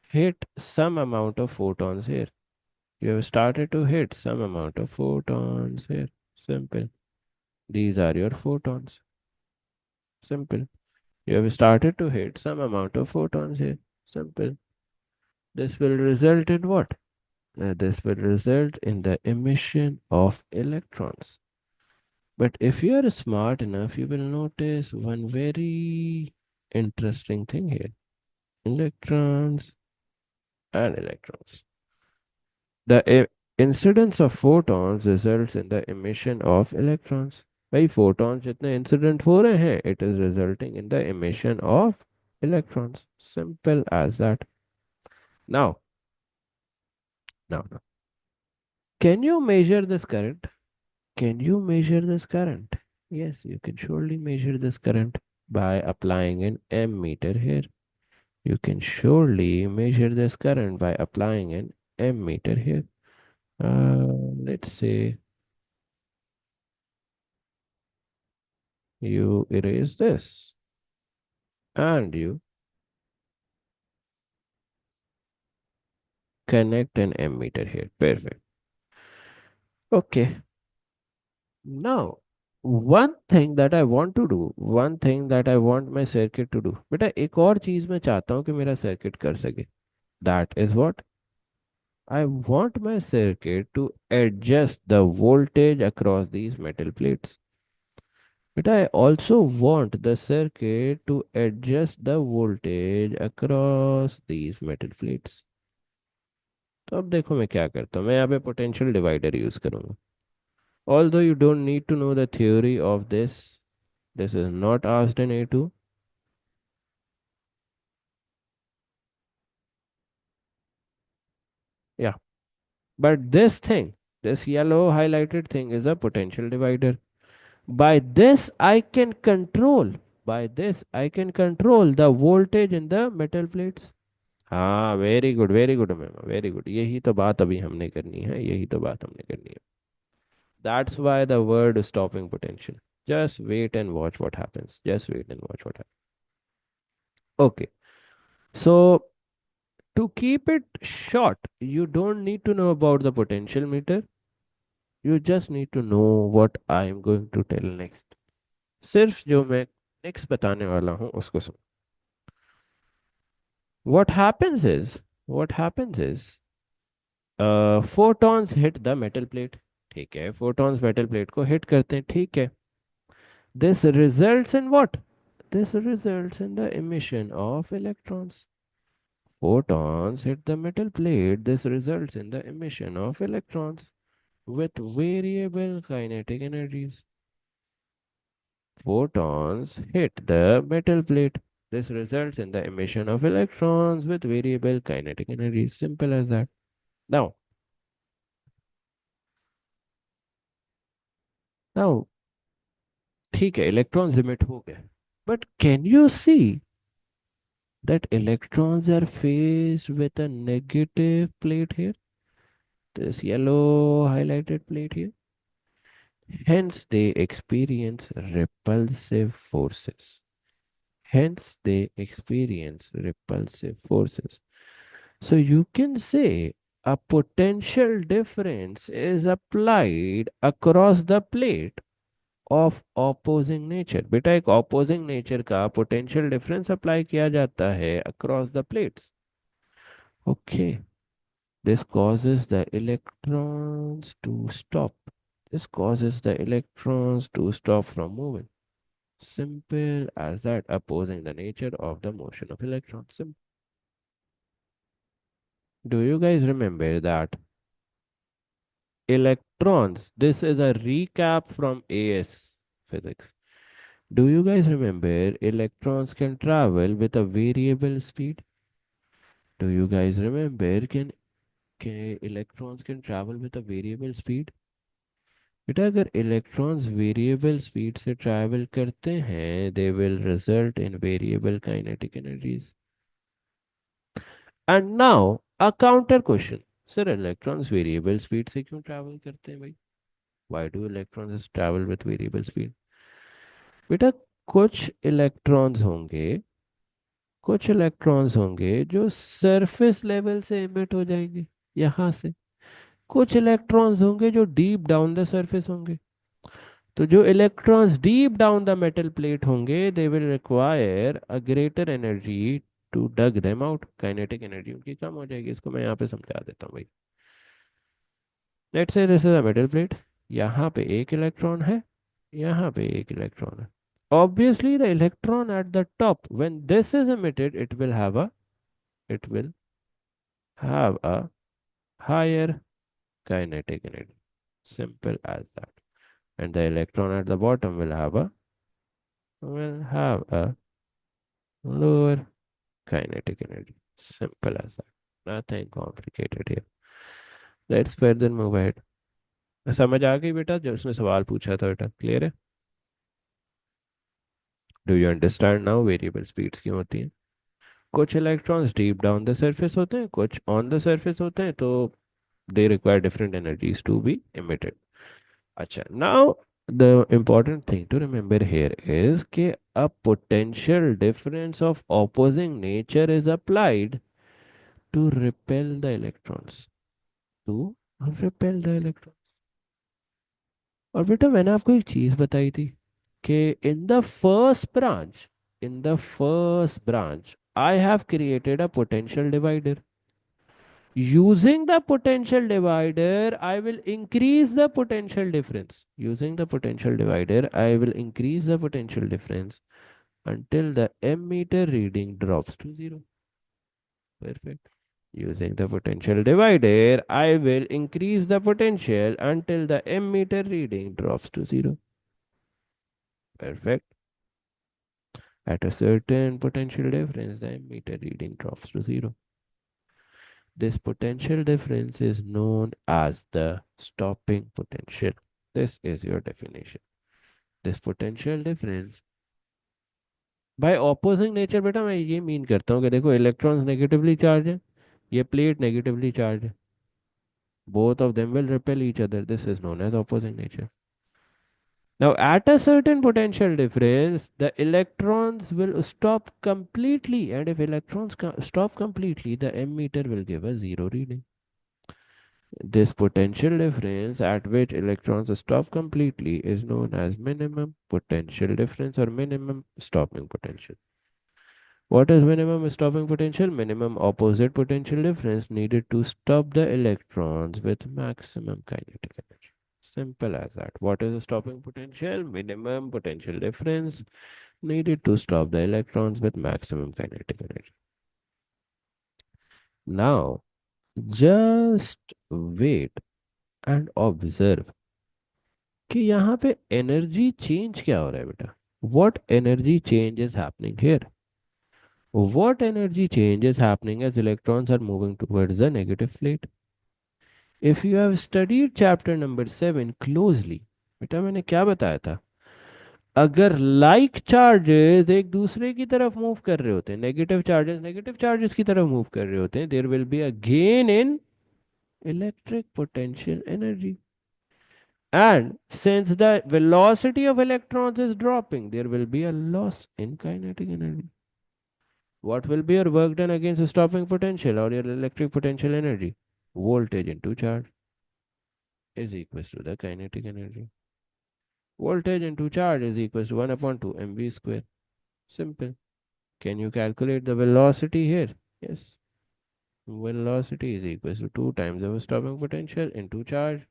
hit some amount of photons here. You have started to hit some amount of photons here. Simple. These are your photons. Simple. You have started to hit some amount of photons here. Simple. This will result in what? This will result in the emission of electrons. But if you are smart enough, you will notice one very interesting thing here. Electrons and electrons. The incidence of photons results in the emission of electrons. भाई photons जितने incident हो रहे हैं, it is resulting in the emission of electrons. Simple as that. Now, now, can you measure this current? Can you measure this current? Yes, you can surely measure this current by applying an ammeter here. You can surely measure this current by applying an ammeter here. Let's say you erase this and you connect an ammeter here. Perfect. Okay. Now, one thing that I want my circuit to do. बेटा एक और चीज मैं चाहता हूँ कि मेरा circuit कर सके. That is what I want my circuit to adjust the voltage across these metal plates. But I also want the circuit to adjust the voltage across these metal plates. तो अब देखो मैं क्या करता हूँ मैं यहाँ पे पोटेंशियल डिवाइडर यूज करूँगा although you don't need to know the theory of this is not asked in A2. Yeah, but this yellow highlighted thing is a potential divider. By this I can control the voltage in the metal plates. हाँ very good ma'am very good यही तो बात अभी हमने करनी है यही तो बात हमने करनी है that's why the word stopping potential just wait and watch what happens just wait and watch what happens okay so to keep it short you don't need to know about the potential meter you just need to know what I am going to tell next सिर्फ जो मैं next बताने वाला हूँ उसको सुन what happens is what happens is photons hit the metal plate ठीक है photons metal plate को hit करते हैं ठीक है this results in what this results in the emission of electrons photons hit the metal plate this results in the emission of electrons with variable kinetic energies photons hit the metal plate this results in the emission of electrons with variable kinetic energies simple as that now now ठीक है electrons emit हो गए but can you see that electrons are faced with a negative plate here this yellow highlighted plate here. Hence, they experience repulsive forces. Hence, they experience repulsive forces. So, you can say a potential difference is applied across the plate of opposing nature. बेटा एक opposing nature का potential difference apply किया जाता है across the plates. Okay. This causes the electrons to stop. This causes the electrons to stop from moving. Simple as that, opposing the nature of the motion of electrons. Do you guys remember that electrons? This is a recap from AS physics. Do you guys remember electrons can travel with a variable speed? Do you guys remember can electrons can travel with a variable speed? बेटा अगर electrons variable speed से travel करते हैं they will result in variable kinetic energies and now a counter question sir electrons variable speed से क्यों travel करते हैं भाई why do electrons travel with variable speed बेटा कुछ इलेक्ट्रॉन्स होंगे कुछ इलेक्ट्रॉन्स होंगे जो सरफेस लेवल से इमिट हो जाएंगे यहां से कुछ इलेक्ट्रॉन्स होंगे जो डीप डाउन द सरफेस होंगे तो जो electrons deep down the metal plate होंगे they will require a greater energy to dug them out kinetic energy उनकी कम हो जाएगी इसको मैं यहाँ पे समझा देता हूँ भाई let's say this is a metal plate यहाँ पे एक इलेक्ट्रॉन है यहाँ पे एक इलेक्ट्रॉन है obviously the electron at the top when this is emitted it will have a higher kinetic energy simple as that and the electron at the bottom will have a lower kinetic energy. Simple as that. Nothing complicated here. Let's further move ahead. समझ आ गई बेटा जो उसने सवाल पूछा था बेटा क्लियर है do you understand now variable speeds क्यों होती हैं कुछ electrons deep down the surface होते हैं कुछ ऑन द सरफेस होते हैं तो they require different energies to be emitted अच्छा now the important thing to remember here is that a potential difference of opposing nature is applied to repel the electrons to repel the electrons और बेटा मैंने आपको एक चीज बताई थी कि in the first branch I have created a potential divider using the potential divider I will increase the potential difference using the potential divider I will increase the potential difference until the ammeter reading drops to zero perfect using the potential divider, I will increase the potential until the ammeter reading drops to zero. Perfect. At a certain potential difference, the ammeter reading drops to zero. This potential difference is known as the stopping potential. This is your definition. This potential difference by opposing nature बेटा मैं ये mean करता हूँ कि देखो electrons negatively charge है ये plate negatively charge है both of them will repel each other. This is known as opposing nature. Now, at a certain potential difference, the electrons will stop completely. And if electrons stop completely, the ammeter will give a zero reading. This potential difference at which electrons stop completely is known as minimum potential difference or minimum stopping potential. What is minimum stopping potential? Minimum opposite potential difference needed to stop the electrons with maximum kinetic energy. Simple as that. What is the stopping potential? Minimum potential difference needed to stop the electrons with maximum kinetic energy. Now, just wait and observe कि यहाँ पे energy change क्या हो रहा है बेटा? What energy change is happening here? What energy change is happening as electrons are moving towards the negative plate? If you have studied chapter number 7 closely, बेटा मैंने क्या बताया था अगर लाइक चार्जेस एक दूसरे की तरफ मूव कर रहे होते हैं नेगेटिव चार्जेस की तरफ मूव कर रहे होते हैं there will be a gain in Electric potential energy. And since the velocity of electrons is dropping, there will be a loss in kinetic energy. What will be your work done against stopping potential or your electric potential energy? Voltage into charge is equals to the kinetic energy. Voltage into charge is equals to 1 upon 2 mv square. Simple. Can you calculate the velocity here? Yes. Velocity is equals to 2 times the stopping potential into charge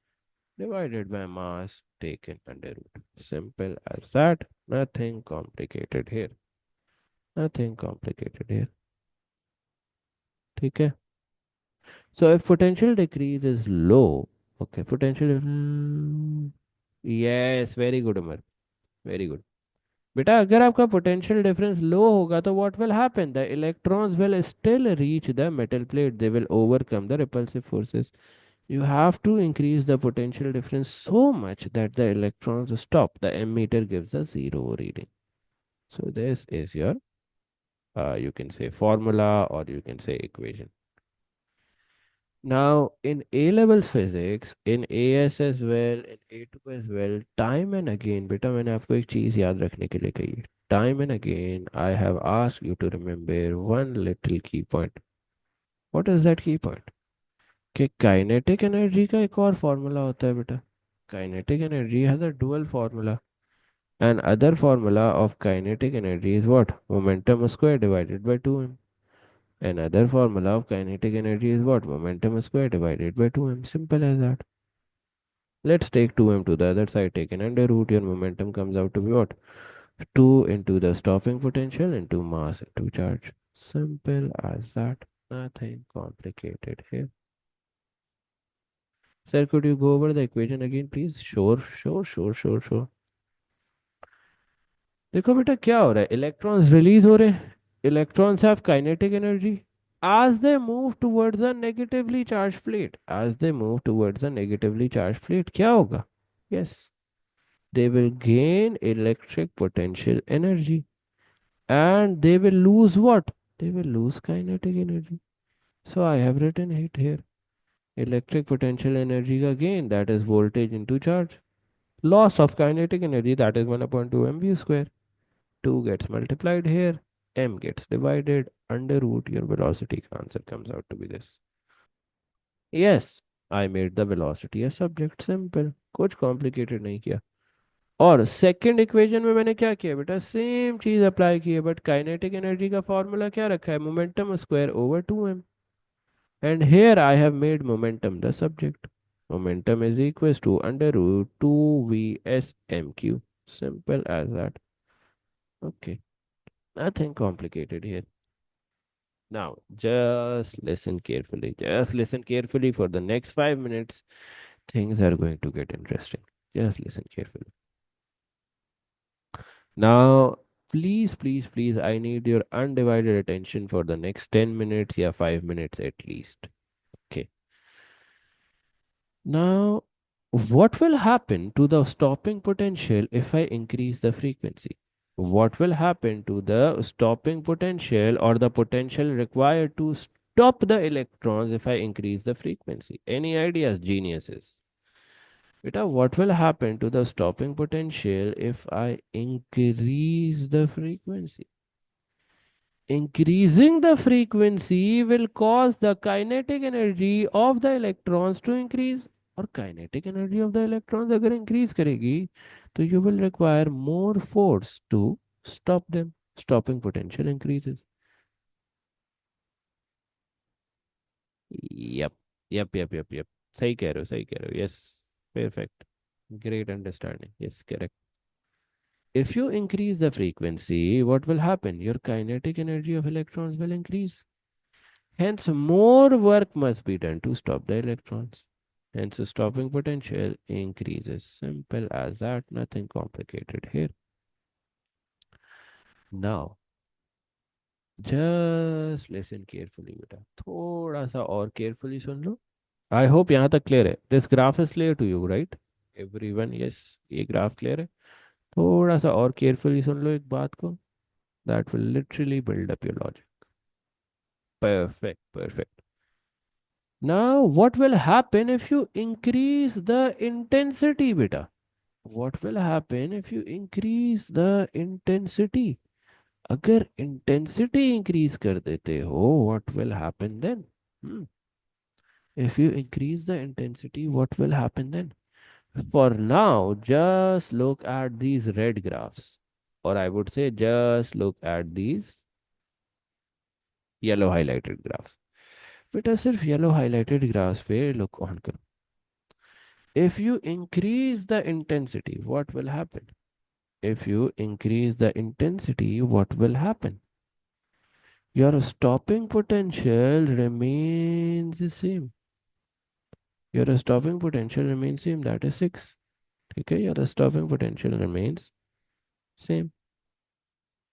divided by mass taken under root. Simple as that. Nothing complicated here. Nothing complicated here. ठीक है. So if potential decrease is low, okay, potential. Yes, very good, Umar. Very good. बेटा अगर आपका potential difference low होगा तो what will happen? The electrons will still reach the metal plate. They will overcome the repulsive forces. You have to increase the potential difference so much that the electrons stop. The ammeter gives a zero reading. So this is your, you can say formula or you can say equation. Now, in A levels physics, in AS as well, in A2 as well, time and again, बेटा मैंने आपको एक चीज याद रखने के लिए कही है. Time and again, I have asked you to remember one little key point. What is that key point? कि काइनेटिक एनर्जी का एक और फॉर्मूला होता है बेटा. Kinetic energy has a dual formula. And other formula of kinetic energy is what? Momentum square divided by 2m. Another formula of kinetic energy is what? Momentum square divided by 2m. Simple as that. Let's take 2m to the other side. Take an under root. Your momentum comes out to be what? 2 into the stopping potential into mass into charge. Simple as that. Nothing complicated here. Sir, could you go over the equation again, please? Sure, sure, sure, sure, sure. देखो बेटा क्या हो रहा है. Electrons release हो रहे हैं. Electrons have kinetic energy. As they move towards a negatively charged plate, as they move towards a negatively charged plate, क्या होगा? Yes, they will gain electric potential energy and they will lose what? They will lose kinetic energy. So I have written it here. Electric potential energy का gain, that is voltage into charge. Loss of kinetic energy, that is 1 upon 2 mv square. 2 gets multiplied here, m gets divided under root. Your velocity का answer comes out to be this. Yes, I made the velocity a subject. Simple. कुछ complicated नहीं किया. और second equation में मैंने क्या किया बेटा? सेम चीज अप्लाई की है बट काइनेटिक एनर्जी का फॉर्मूला क्या रखा है? Momentum square over 2m. And here I have made momentum the subject. Momentum is equals to under root 2vsmq. Simple as that. Okay, nothing complicated here. Now, just listen carefully. Just listen carefully for the next 5 minutes. Things are going to get interesting. Just listen carefully. Now, please, please, please, I need your undivided attention for the next 10 minutes, yeah, 5 minutes at least. Okay. Now, what will happen to the stopping potential if I increase the frequency? What will happen to the stopping potential or the potential required to stop the electrons if I increase the frequency? Any ideas, geniuses? Beta, what will happen to the stopping potential if I increase the frequency? Increasing the frequency will cause the kinetic energy of the electrons to increase. और kinetic energy of the electrons अगर increase करेगी तो you will require more force to stop them. Stopping potential increases. Yep, yep, yep, yep, yep. सही कह रहे हो, सही कह रहे हो. Yes, perfect. Great understanding. Yes, correct. If you increase the frequency, what will happen? Your kinetic energy of electrons will increase. Hence, more work must be done to stop the electrons. Hence, the stopping potential increases. Simple as that, nothing complicated here. Now, just listen carefully, बेटा. थोड़ा सा और carefully soon low. I hope यहाँ तक clear है. This graph is clear to you, right? Everyone, yes, ये graph clear है. थोड़ा सा और carefully सुन लो एक बात को. That will literally build up your logic. Perfect, perfect. Now what will happen if you increase the intensity, beta? What will happen if you increase the intensity? अगर intensity increase कर देते हो, what will happen then? Hmm. If you increase the intensity, what will happen then? For now, just look at these red graphs, or I would say just look at these yellow highlighted graphs. बेटा सिर्फ yellow highlighted graphs पे look on करो. If you increase the intensity, what will happen? If you increase the intensity, what will happen? Your stopping potential remains the same. Your stopping potential remains same. That is 6. Okay, your stopping potential remains same.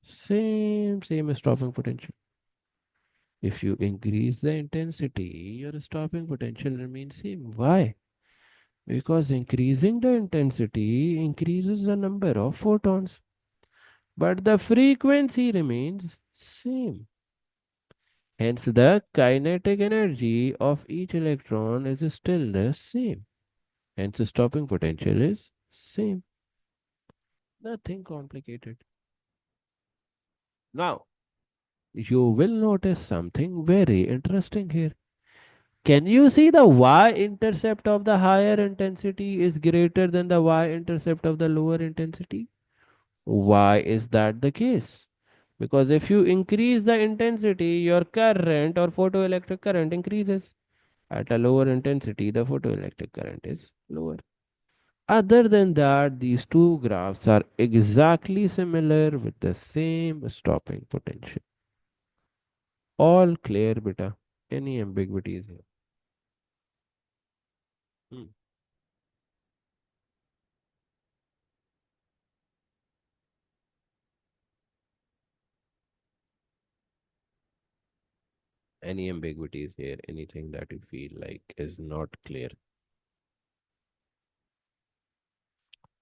Same stopping potential. If you increase the intensity, your stopping potential remains same. Why? Because increasing the intensity increases the number of photons, but the frequency remains same. Hence, the kinetic energy of each electron is still the same. Hence, the stopping potential is same. Nothing complicated. Now, you will notice something very interesting here. Can you see the y-intercept of the higher intensity is greater than the y-intercept of the lower intensity? Why is that the case? Because if you increase the intensity, your current or photoelectric current increases. At a lower intensity, the photoelectric current is lower. Other than that, these two graphs are exactly similar with the same stopping potential. All clear, beta. Any ambiguities here? Hmm. Any ambiguities here? Anything that you feel like is not clear?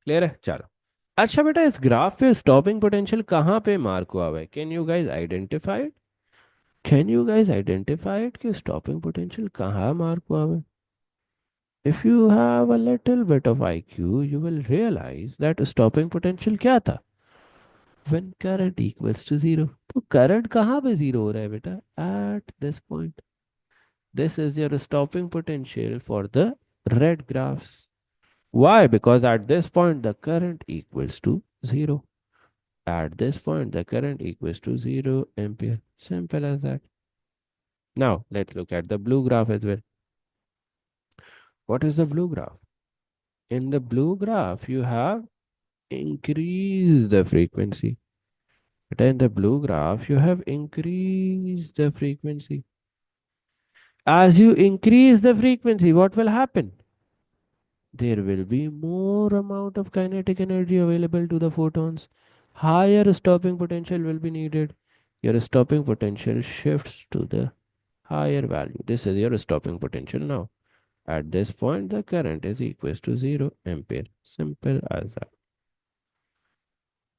Clear है चलो. अच्छा बेटा इस graph पे stopping potential कहाँ पे mark हुआ हुआ है? Can you guys identify it? Can you guys identify it कि स्टॉपिंग पोटेंशियल कहाँ मार्क हुआ हुआ है? If you have a little bit of IQ you will realise that stopping potential क्या था? When current equals to zero. तो current कहाँ पे जीरो हो रहा है बेटा? At this point. This is your stopping potential for the red graphs. Why? Because at this point the current equals to 0. At this point the current equals to 0 ampere. Simple as that. Now let's look at the blue graph as well. What is the blue graph? In the blue graph you have increased the frequency. But in the blue graph you have increased the frequency. As you increase the frequency, what will happen? There will be more amount of kinetic energy available to the photons. Higher stopping potential will be needed. Your stopping potential shifts to the higher value. This is your stopping potential now. At this point, the current is equal to 0 ampere. Simple as that.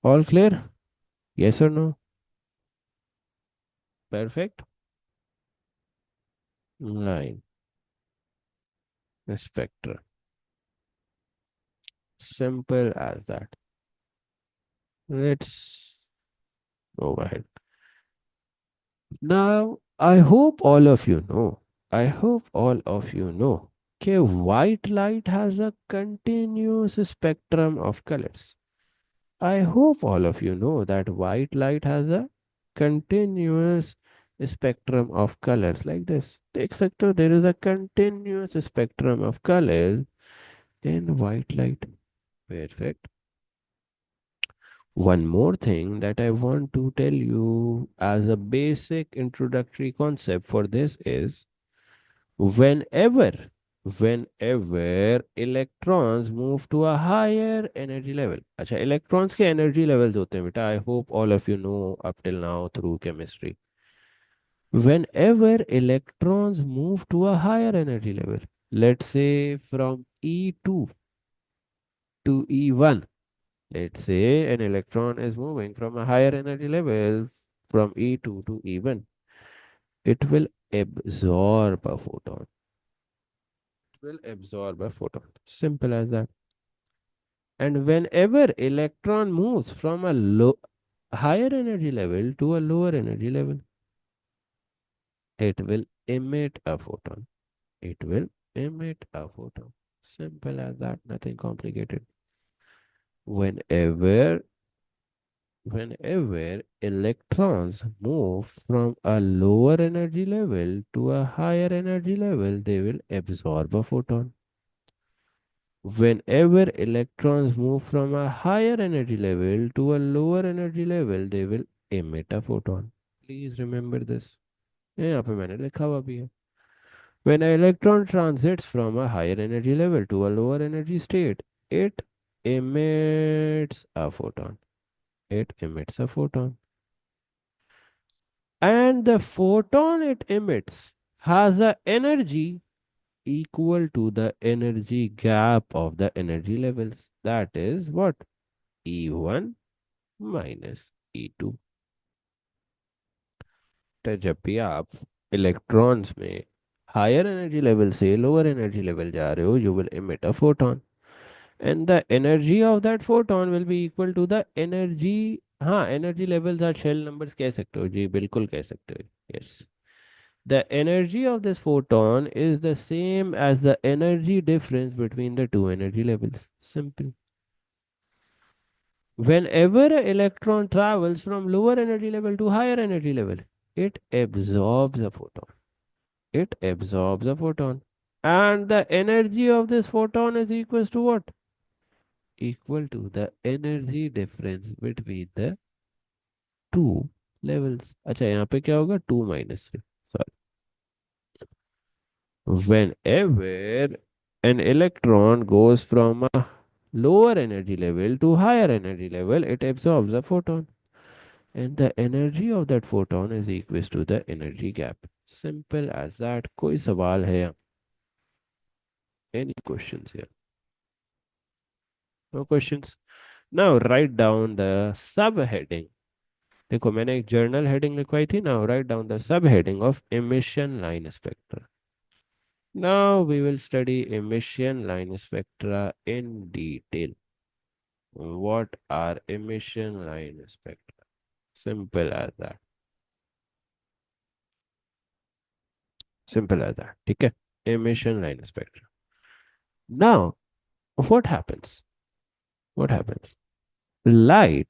All clear? Yes or no? Perfect. Line. Spectra. Simple as that. Let's go ahead. Now, I hope all of you know that white light has a continuous spectrum of colors. I hope all of you know that white light has a continuous spectrum of colors like this. Take sector, there is a continuous spectrum of colors in white light. Perfect. One more thing that I want to tell you as a basic introductory concept for this is whenever whenever electrons move to a higher energy level. अच्छा electrons के energy levels होते हैं बेटा. I hope all of you know up till now through chemistry. Whenever electrons move to a higher energy level, let's say from E2 to E1. Let's say an electron is moving from a higher energy level from E2 to E1. It will absorb a photon. will absorb a photon. Simple as that. And whenever electron moves from a higher energy level to a lower energy level, it will emit a photon. It will emit a photon. Simple as that, nothing complicated. Whenever whenever electrons move from a lower energy level to a higher energy level, they will absorb a photon. Whenever electrons move from a higher energy level to a lower energy level, they will emit a photon. Please remember this. यहाँ पे मैंने लिखा हुआ भी है. When an electron transits from a higher energy level to a lower energy state, it emits a photon. It emits a photon. And the photon it emits has a energy equal to the energy gap of the energy levels. That is what? E1 minus E2. तो जब भी आप electrons में higher energy level से lower energy level जा रहे हो, you will emit a photon. And the energy of that photon will be equal to the energy. हाँ, energy levels are shell numbers कह सकते हो जी, बिल्कुल कह सकते हो. Yes. The energy of this photon is the same as the energy difference between the two energy levels. Simple. Whenever an electron travels from lower energy level to higher energy level, it absorbs a photon. It absorbs a photon. And the energy of this photon is equals to what? Equal to the energy difference between the two levels. अच्छा यहाँ पे क्या होगा? 2 minus 3. Sorry. Whenever an electron goes from a lower energy level to higher energy level, it absorbs a photon. And the energy of that photon is equals to the energy gap. Simple as that. कोई सवाल है यहाँ? Any questions here? No questions. Now write down the subheading. देखो मैंने एक journal heading लिखवाई थी. Now write down the subheading of emission line spectra. Now we will study emission line spectra in detail. What are emission line spectra? Simple as that. Simple as that. ठीक है? Emission line spectra. Now, what happens? What happens? Light,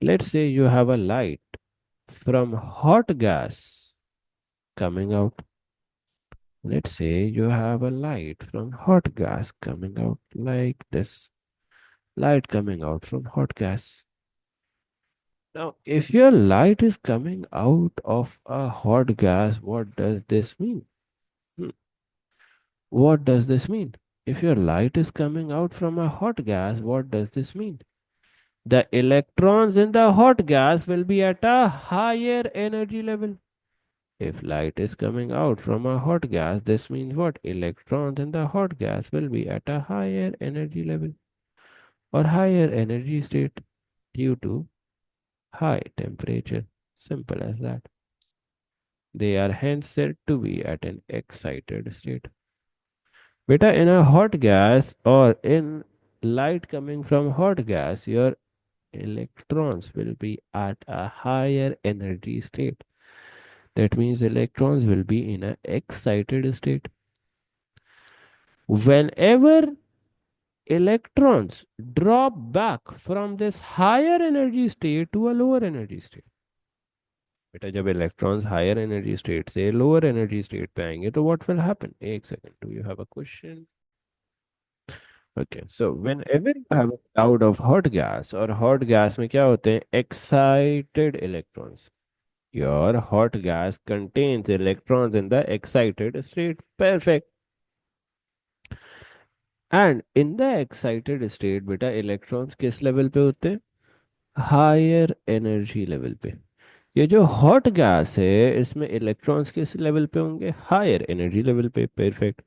let's say you have a light from hot gas coming out. Let's say you have a light from hot gas coming out like this. Light coming out from hot gas. Now, if your light is coming out of a hot gas, what does this mean? Hmm. What does this mean? If your light is coming out from a hot gas, what does this mean? The electrons in the hot gas will be at a higher energy level. If light is coming out from a hot gas, this means what? Electrons in the hot gas will be at a higher energy level or higher energy state due to high temperature. Simple as that. They are hence said to be at an excited state. Beta, in a hot gas or in light coming from hot gas, your electrons will be at a higher energy state. That means electrons will be in an excited state. Whenever electrons drop back from this higher energy state to a lower energy state, बेटा जब electrons higher energy state से lower energy state पे आएंगे तो what will happen? एक second, do you have a question? Okay, so whenever you have a cloud of hot gas और hot gas में क्या होते हैं? Excited electrons. Your hot gas contains electrons in the excited state. Perfect. And in the excited state, बेटा electrons किस level पे होते हैं? Higher energy level पे. ये जो hot gas है इसमें electrons किस level पे होंगे? Higher energy level पे. Perfect.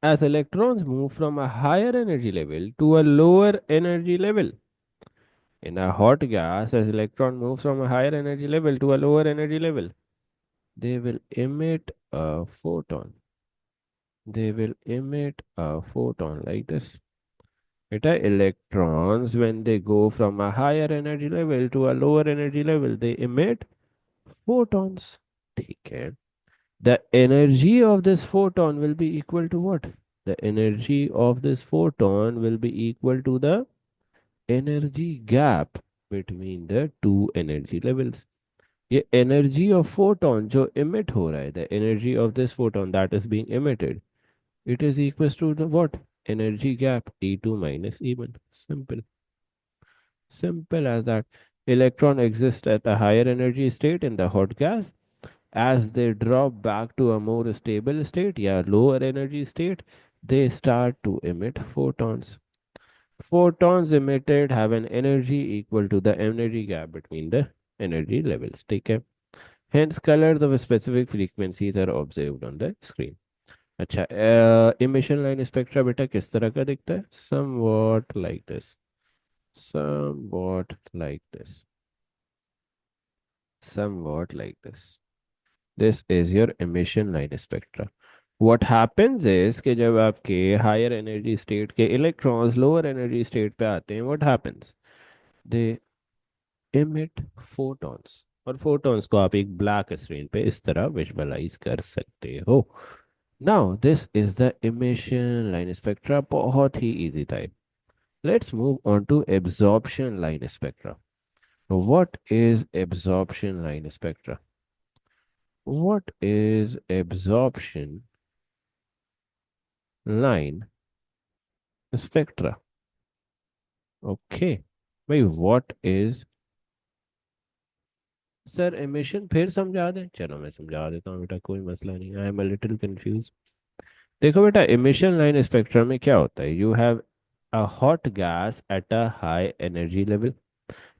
As electrons move from a higher energy level to a lower energy level. In a hot gas, as electron moves from a higher energy level to a lower energy level, they will emit a photon. They will emit a photon like this. It are electrons when they go from a higher energy level to a lower energy level, they emit photons. Okay. The energy of this photon will be equal to what? The energy of this photon will be equal to the energy gap between the two energy levels. ये energy of photon जो emit हो रहा है, the energy of this photon that is being emitted, it is equals to the what? Energy gap E2 minus E1. Simple. Simple as that. Electron exists at a higher energy state in the hot gas. As they drop back to a more stable state, yeah, lower energy state, they start to emit photons. Photons emitted have an energy equal to the energy gap between the energy levels. Take care. Hence, colors of specific frequencies are observed on the screen. अच्छा, emission line spectra बेटा किस तरह का दिखता है? Somewhat like this. Somewhat like this. Somewhat like this. This is your emission line spectra. What happens is कि जब आपके higher energy state के electrons lower energy state पे आते हैं, what happens? They emit photons. और photons को आप एक black screen पे इस तरह visualize कर सकते हो. Now, this is the emission line spectra. बहुत ही easy था. Let's move on to absorption line spectra. What is absorption line spectra? What is absorption line spectra? Okay. भाई what is सर emission फिर समझा दें चलो मैं समझा देता हूँ बेटा कोई मसला नहीं I am a little confuse देखो बेटा emission line spectra में क्या होता है you have a hot gas at a high energy level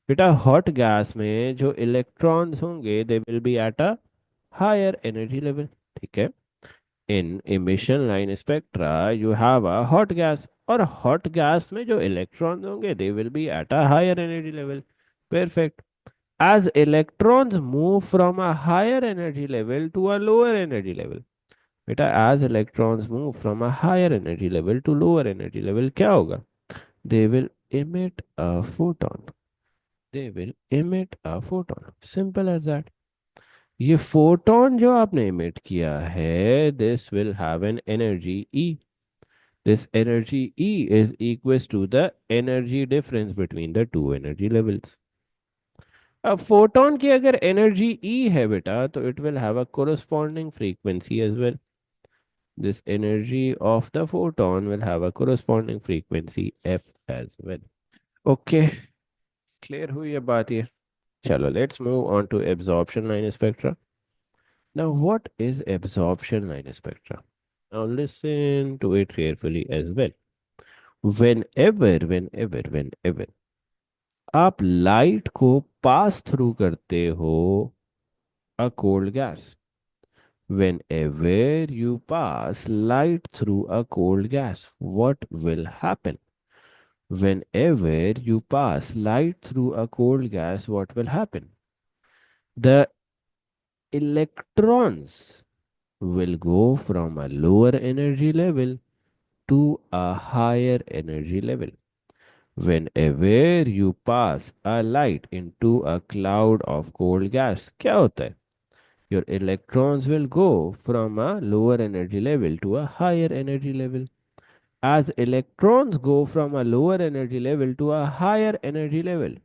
बेटा हॉट गैस में जो इलेक्ट्रॉन्स होंगे they will be at a higher energy level ठीक है इन emission line spectra you have a hot gas और hot gas में जो electrons होंगे they will be at a higher energy level perfect as electrons move from a higher energy level to a lower energy level बेटा as electrons move from a higher energy level to lower energy level क्या होगा they will emit a photon they will emit a photon simple as that ये photon जो आपने emit किया है this will have an energy E this energy E is equals to the energy difference between the two energy levels अब photon की अगर energy E है बेटा तो it will have a corresponding frequency as well this energy of the photon will have a corresponding frequency F as well okay clear हुई ये बात ये चलो let's move on to absorption line spectra Now, what is absorption line spectra? Now, listen to it carefully as well. Whenever आप light को pass through करते हो a cold gas, whenever you pass light through a cold gas, what will happen? Whenever you pass light through a cold gas, what will happen? The electrons will go from a lower energy level to a higher energy level. Whenever you pass a light into a cloud of cold gas, क्या होता है? Your electrons will go from a lower energy level to a higher energy level. As electrons go from a lower energy level to a higher energy level,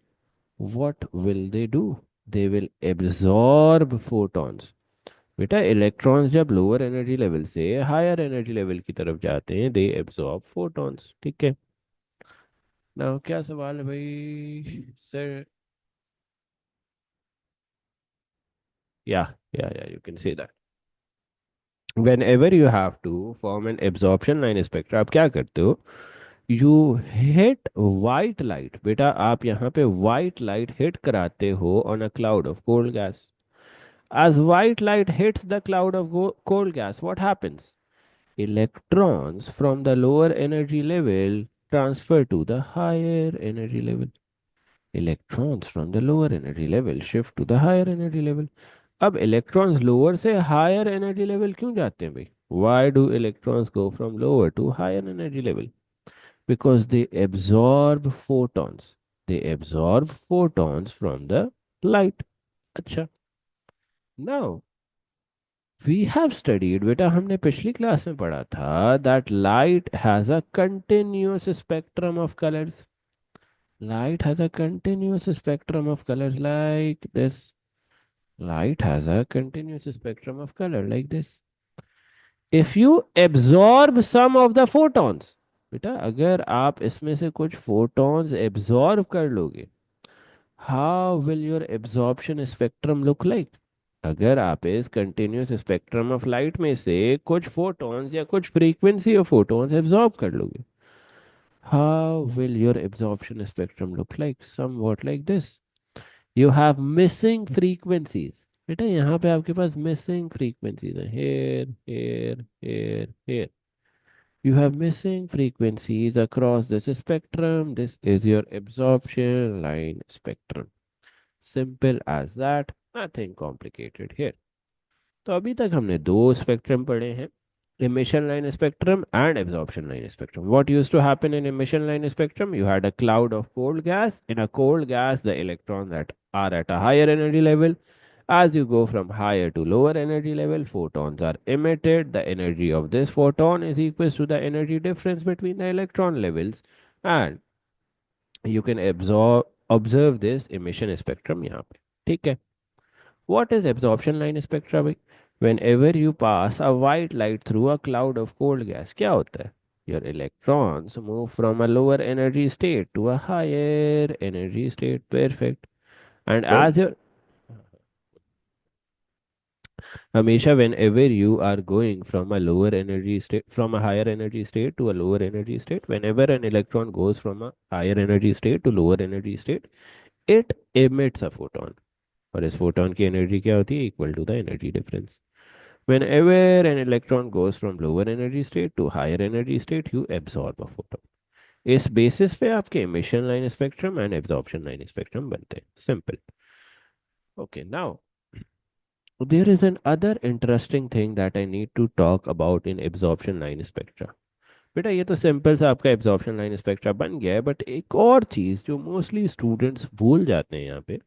what will they do? They will absorb photons. बेटा electrons जब lower energy level से higher energy level की तरफ जाते हैं they absorb photons ठीक है ना क्या सवाल है भाई सर या या you can say that whenever you have to form an absorption line spectra आप क्या करते हो यू हिट वाइट लाइट बेटा आप यहाँ पे वाइट लाइट हिट कराते हो on a cloud of cold gas as white light hits the cloud of cold gas what happens electrons from the lower energy level transfer to the higher energy level. Electrons from the lower energy level shift to the higher energy level. अब electrons lower से higher energy level क्यों जाते हैं भाई Why do electrons go from lower to higher energy level? Because they absorb photons. They absorb photons from the light. अच्छा. Now, we have studied, बेटा हमने पिछली क्लास में पढ़ा था that light has a continuous spectrum of colors. Light has a continuous spectrum of colors like this. Light has a continuous spectrum of color like this. If you absorb some of the photons, बेटा अगर आप इसमें से कुछ photons absorb कर लोगे, how will your absorption spectrum look like? अगर आप इस कंटिन्यूस स्पेक्ट्रम ऑफ लाइट में से कुछ फोटॉन्स या कुछ फ्रीक्वेंसी ऑफ फोटॉन्स एब्जॉर्ब कर लोगे, how will your absorption spectrum look like? Somewhat like this. You have missing frequencies. बेटा यहाँ पे आपके पास missing frequencies है. Here, here, here, here. You have missing frequencies across this spectrum. This is your absorption line spectrum. Simple as that. Nothing complicated here. तो अभी तक हमने दो स्पेक्ट्रम पढ़े हैं, emission line spectrum and absorption line spectrum. What used to happen in emission line spectrum? You had a cloud of cold gas. In a cold gas, the electrons that are at a higher energy level. As you go from higher to lower energy level, photons are emitted. The energy of this photon is equal to the energy difference between the electron levels, and you can observe this emission spectrum यहाँ पे. ठीक है. What is absorption line spectra भाई? Whenever you pass a white light through a cloud of cold gas, क्या होता है? Your electrons move from a lower energy state to a higher energy state. Perfect. And as your हमेशा whenever you are going from a lower energy state, from a higher energy state to a lower energy state, whenever an electron goes from a higher energy state to lower energy state, it emits a photon. और इस photon की energy क्या होती है? Equal to the energy difference. Whenever an electron goes from lower energy state to higher energy state, you absorb a photon. इस basis पे आपके emission line spectrum and absorption line spectrum बनते हैं. Simple. Okay, now there is an other interesting thing that I need to talk about in absorption line spectra. बेटा ये तो simple सा आपका एब्जॉर्प्शन लाइन स्पेक्ट्रा बन गया है, बट एक और चीज जो मोस्टली स्टूडेंट्स भूल जाते हैं यहाँ पे,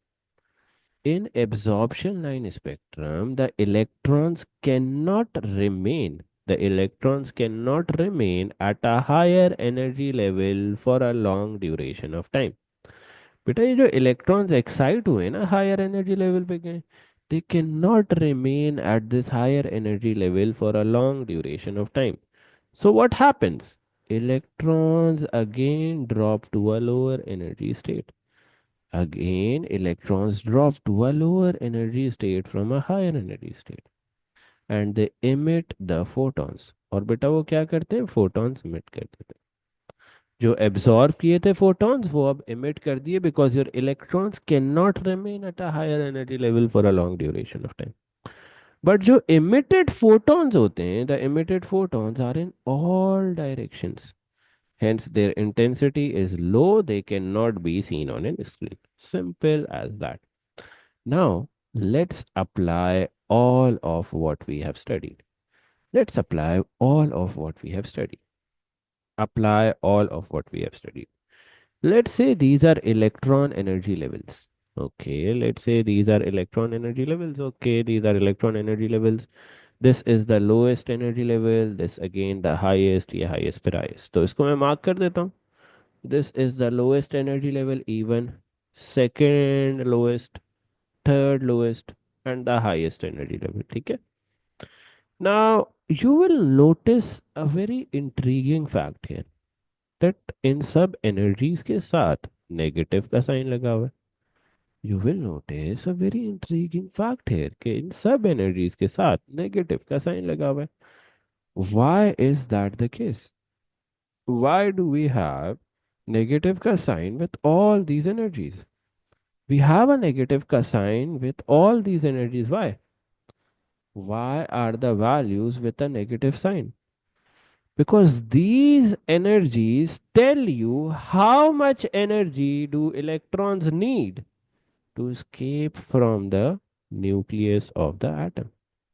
in absorption line spectrum, the electrons cannot remain at a higher energy level for a long duration of time. बेटा ये जो इलेक्ट्रॉन्स एक्साइट हुए ना हायर एनर्जी लेवल पे गए, they cannot remain at this higher energy level for a long duration of time. So what happens? Electrons again drop to a lower energy state. Again, electrons drop to a lower energy state from a higher energy state, and they emit the photons. और बेटा वो क्या करते हैं? photons emit कर देते हैं. जो absorb किए थे photons वो अब emit कर दिए, because your electrons cannot remain at a higher energy level for a long duration of time. But जो emitted photons होते हैं, the emitted photons are in all directions. Hence, their intensity is low. They cannot be seen on a screen. Simple as that. Now, let's apply all of what we have studied. Let's apply all of what we have studied. Apply all of what we have studied. Let's say these are electron energy levels. Okay, let's say these are electron energy levels. Okay, these are electron energy levels. This is the lowest energy level. This again the highest, ये highest फिर highest. तो इसको मैं mark कर देता हूँ. This is the lowest energy level, even second lowest, third lowest, and the highest energy level. ठीक है. Now you will notice a very intriguing fact here, that in सब energies के साथ negative का sign लगा हुआ है. You will notice a very intriguing fact here कि इन सब energies के साथ negative का sign लगा हुआ है. Why is that the case? Why do we have negative ka sign with all these energies? We have a negative ka sign with all these energies. Why? Why are the values with a negative sign? Because these energies tell you how much energy do electrons need to escape from the nucleus of the atom.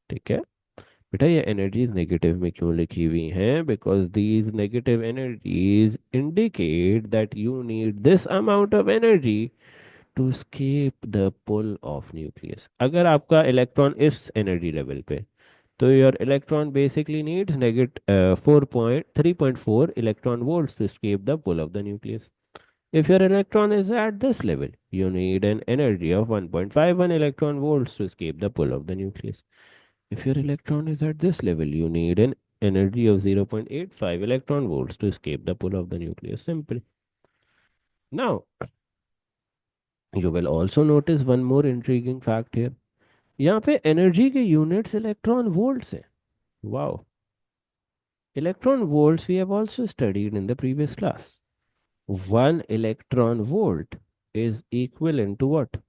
ठीक है. बेटा ये energies negative में क्यों लिखी हुई हैं? Because these negative energies indicate that you need this amount of energy to escape the pull of nucleus. अगर आपका इलेक्ट्रॉन इस एनर्जी लेवल पे, तो your electron basically needs negate 3.4 electron volts to escape the pull of the nucleus. If your electron is at this level, you need an energy of 1.51 electron volts to escape the pull of the nucleus. If your electron is at this level, you need an energy of 0.85 electron volts to escape the pull of the nucleus. Simple. Now, you will also notice one more intriguing fact here. यहाँ पे energy के units electron volts हैं. Wow. Electron volts we have also studied in the previous class. 1 electron volt is equivalent to what?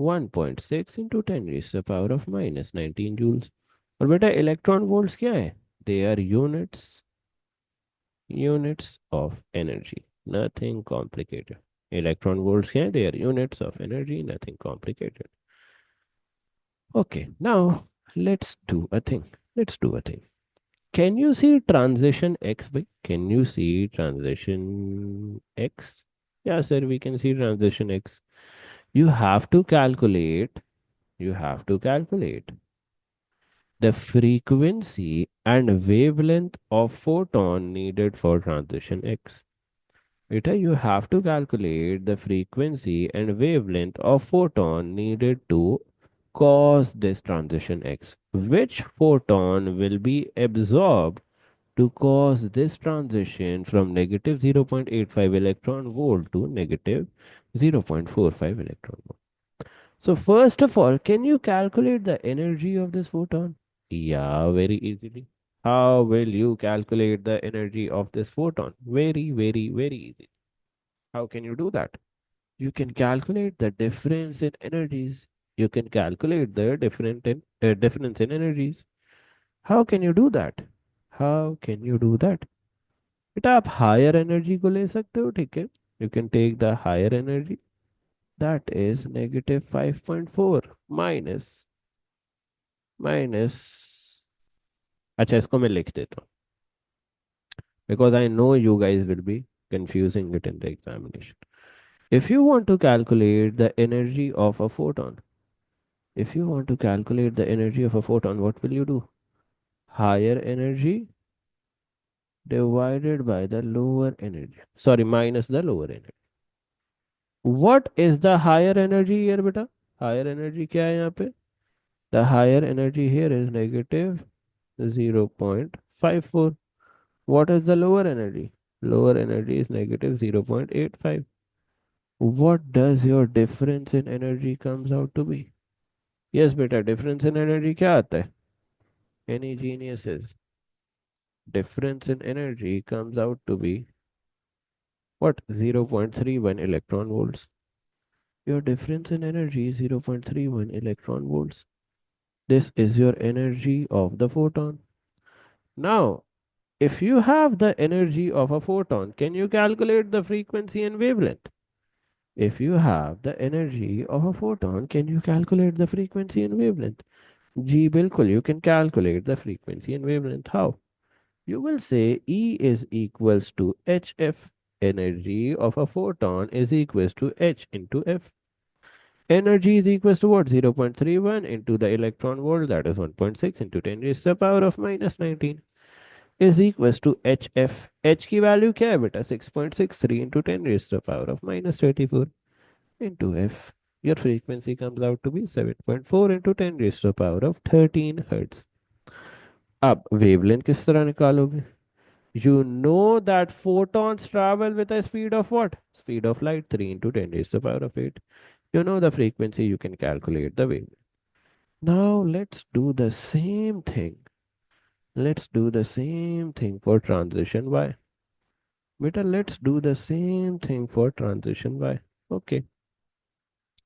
1.6 into 10 raised to the power of minus 19 joules. और बेटा electron volts क्या है? They are units of energy. Nothing complicated. Electron volts क्या है? They are units of energy. Nothing complicated. Okay, now let's do a thing. Let's do a thing. Can you see transition X by? Can you see transition X? Yeah, sir, we can see transition X. You have to calculate, you have to calculate the frequency and wavelength of photon needed for transition X. Beta, you have to calculate the frequency and wavelength of photon needed to cause this transition X. Which photon will be absorbed to cause this transition from negative 0.85 electron volt to negative 0.45 electron volt. So first of all, can you calculate the energy of this photon? Yeah, very easily. How will you calculate the energy of this photon? Very, very, very easy. How can you do that? You can calculate the difference in energies. You can calculate the difference in energies. How can you do that? How can you do that? बेटा आप higher energy को ले सकते हो, ठीक है. You can take the higher energy, that is negative 5.4 minus minus. अच्छा इसको मैं लिख देता हूँ because I know you guys will be confusing it in the examination. If you want to calculate the energy of a photon, if you want to calculate the energy of a photon, what will you do? Higher energy divided by the lower energy. Sorry, minus the lower energy. What is the higher energy here, beta? Higher energy क्या है यहाँ पे? The higher energy here is negative 0.54. What is the lower energy? Lower energy is negative 0.85. What does your difference in energy comes out to be? Yes, beta, difference in energy क्या आता है? Any geniuses? Difference in energy comes out to be what? 0.31 electron volts. Your difference in energy is 0.31 electron volts. This is your energy of the photon. Now, if you have the energy of a photon, can you calculate the frequency and wavelength? If you have the energy of a photon, can you calculate the frequency and wavelength? Ji, bilkul, you can calculate the frequency and wavelength. How? You will say E is equals to HF. Energy of a photon is equals to H into F. Energy is equals to what? 0.31 into the electron volt, that is 1.6 into 10 raised to the power of minus 19 is equals to HF. H की value क्या है बेटा? 6.63 into 10 raised to the power of minus 24 into F. Your frequency comes out to be 7.4 into 10 raised to the power of 13 hertz. अब wavelength किस तरह निकालोगे? You know that photons travel with a speed of what? Speed of light, 3 into 10 raised to the power of 8. You know the frequency, you can calculate the wavelength. Now let's do the same thing. Let's do the same thing for transition Y. Beta, let's do the same thing for transition Y. Okay.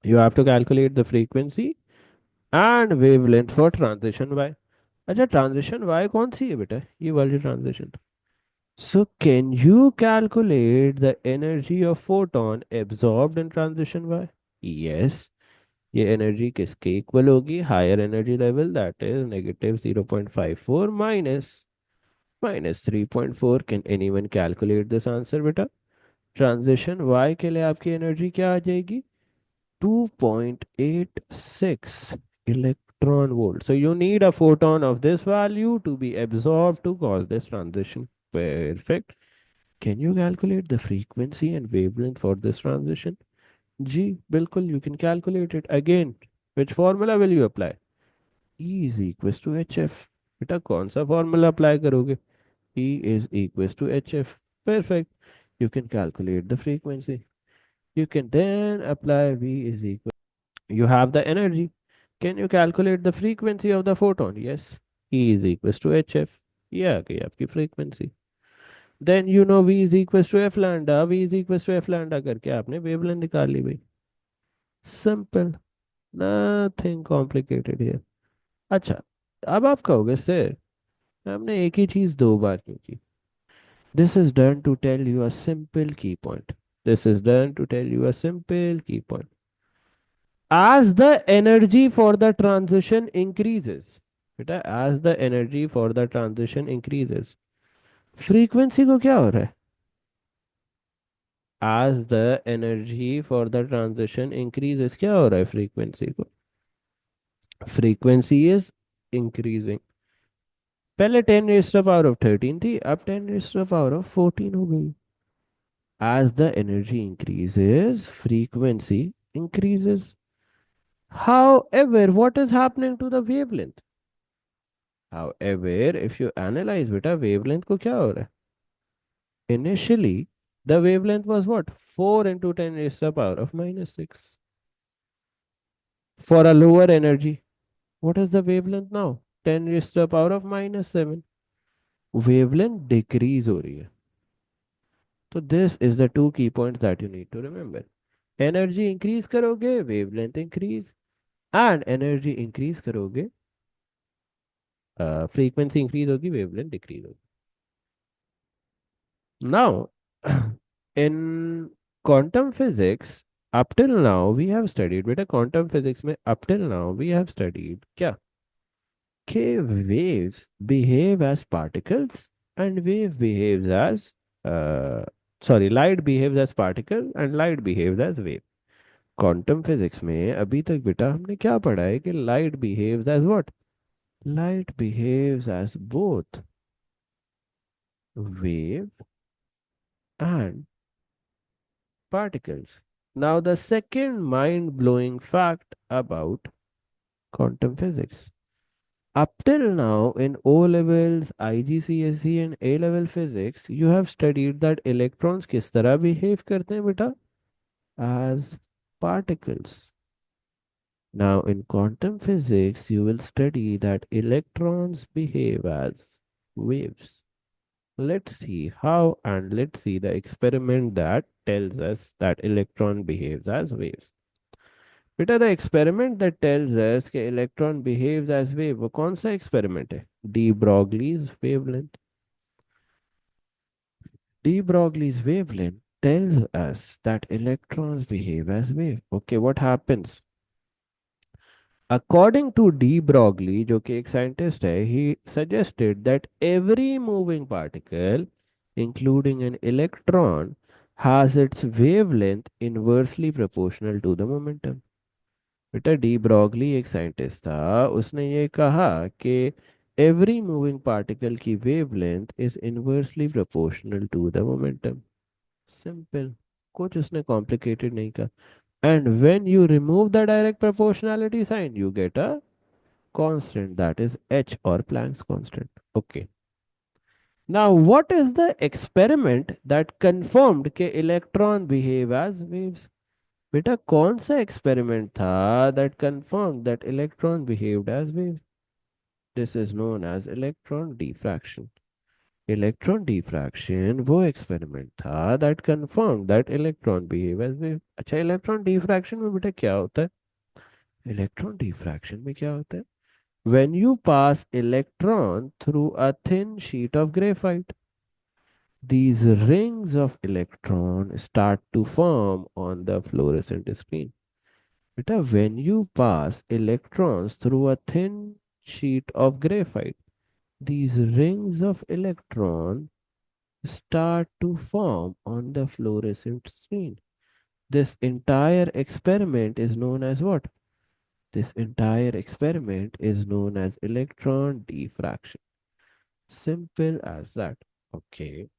You have to calculate the frequency and wavelength for transition Y. अच्छा transition Y कौन सी है बेटा? ये वाली transition. So can you calculate the energy of photon absorbed in transition Y? Yes. ये energy किसके equal होगी? Higher energy level, that is negative 0.54 minus 3.4। Can anyone calculate this answer बेटा? ट्रांजिशन वाई के लिए आपकी एनर्जी क्या आ जाएगी? 2.86 electron volt. So you need a photon of this value to be absorbed to cause this transition. Perfect. Can you calculate the frequency and wavelength for this transition? G, bilkul, you can calculate it. Again, which formula will you apply? E is equals to HF. बेटा कौन सा formula apply करोगे? E is equals to HF. Perfect. You can calculate the frequency. You can then apply V is equal. You have the energy. Can you calculate the frequency of the photon? Yes. E is equals to HF. Yeah, okay, आपकी frequency. Then you know V is equals to F lambda. V is equals to F lambda करके आपने wavelength निकाल ली भाई. Simple. Nothing complicated here. अच्छा, अब आप कहोगे sir हमने एक ही चीज दो बार क्यों की? This is done to tell you a simple key point. This is done to tell you a simple key point. As the energy for the transition increases, बेटा as the energy for the transition increases, frequency को क्या हो रहा है? As the energy for the transition increases, क्या हो रहा है frequency को? Frequency is increasing. पहले 10 raised to the power of 13 थी, अब 10 raised to the power of 14 हो गई. As the energy increases, frequency increases. However, what is happening to the wavelength? However, if you analyze beta wavelength को क्या हो रहा है? Initially, the wavelength was what? 4 into 10 raised to the power of minus 6. For a lower energy, what is the wavelength now? 10 raised to the power of minus 7. Wavelength decrease हो रही है. So this is the two key points that you need to remember. Energy increase करोगे, wavelength increase, and energy increase करोगे, frequency increase होगी, wavelength decrease होगी. Now, in quantum physics, up till now we have studied, बेटा quantum physics में up till now we have studied क्या? कि waves behave as particles and wave behaves as light behaves as particle and light behaves as wave. Quantum physics में अभी तक बेटा हमने क्या पढ़ा है कि light behaves as what? Light behaves as both wave and particles. Now, the second mind blowing fact about quantum physics. Up till now, in O levels, IGCSE, and A level physics, you have studied that electrons किस तरह behave करते हैं बेटा? As particles. Now, in quantum physics, you will study that electrons behave as waves. Let's see how, and let's see the experiment that tells us that electron behaves as waves. बेटा the experiment that tells us कि electron behaves as wave, वो कौन सा experiment है? De Broglie's wavelength. De Broglie's wavelength tells us that electrons behave as wave. Okay, what happens? According to D. Broglie, जो कि एक scientist है, he suggested that every moving particle, including an electron, has its wavelength inversely proportional to the momentum. बेटा de Broglie एक scientist था, उसने ये कहा कि एवरी मूविंग पार्टिकल की wavelength is inversely proportional to the momentum. Simple, कुछ उसने कॉम्प्लिकेटेड नहीं कहा. And when you remove the direct proportionality sign, you get a constant, that is h, or Planck's constant. Okay. Now, what is the experiment that confirmed that electron behave as waves? बेटा कौन सा experiment था that confirmed that electron behaved as waves? This is known as electron diffraction. Electron diffraction वो experiment था that confirm that electron behave as wave. अच्छा, electron diffraction में बेटा क्या होता है? इलेक्ट्रॉन डिफ्रैक्शन में क्या होता है? When you pass electron through a thin sheet of graphite, these rings of electron start to form on the fluorescent screen. Beta, when you pass electrons through a thin sheet of graphite, these rings of electron start to form on the fluorescent screen. This entire experiment is known as what? This entire experiment is known as electron diffraction. Simple as that. Okay.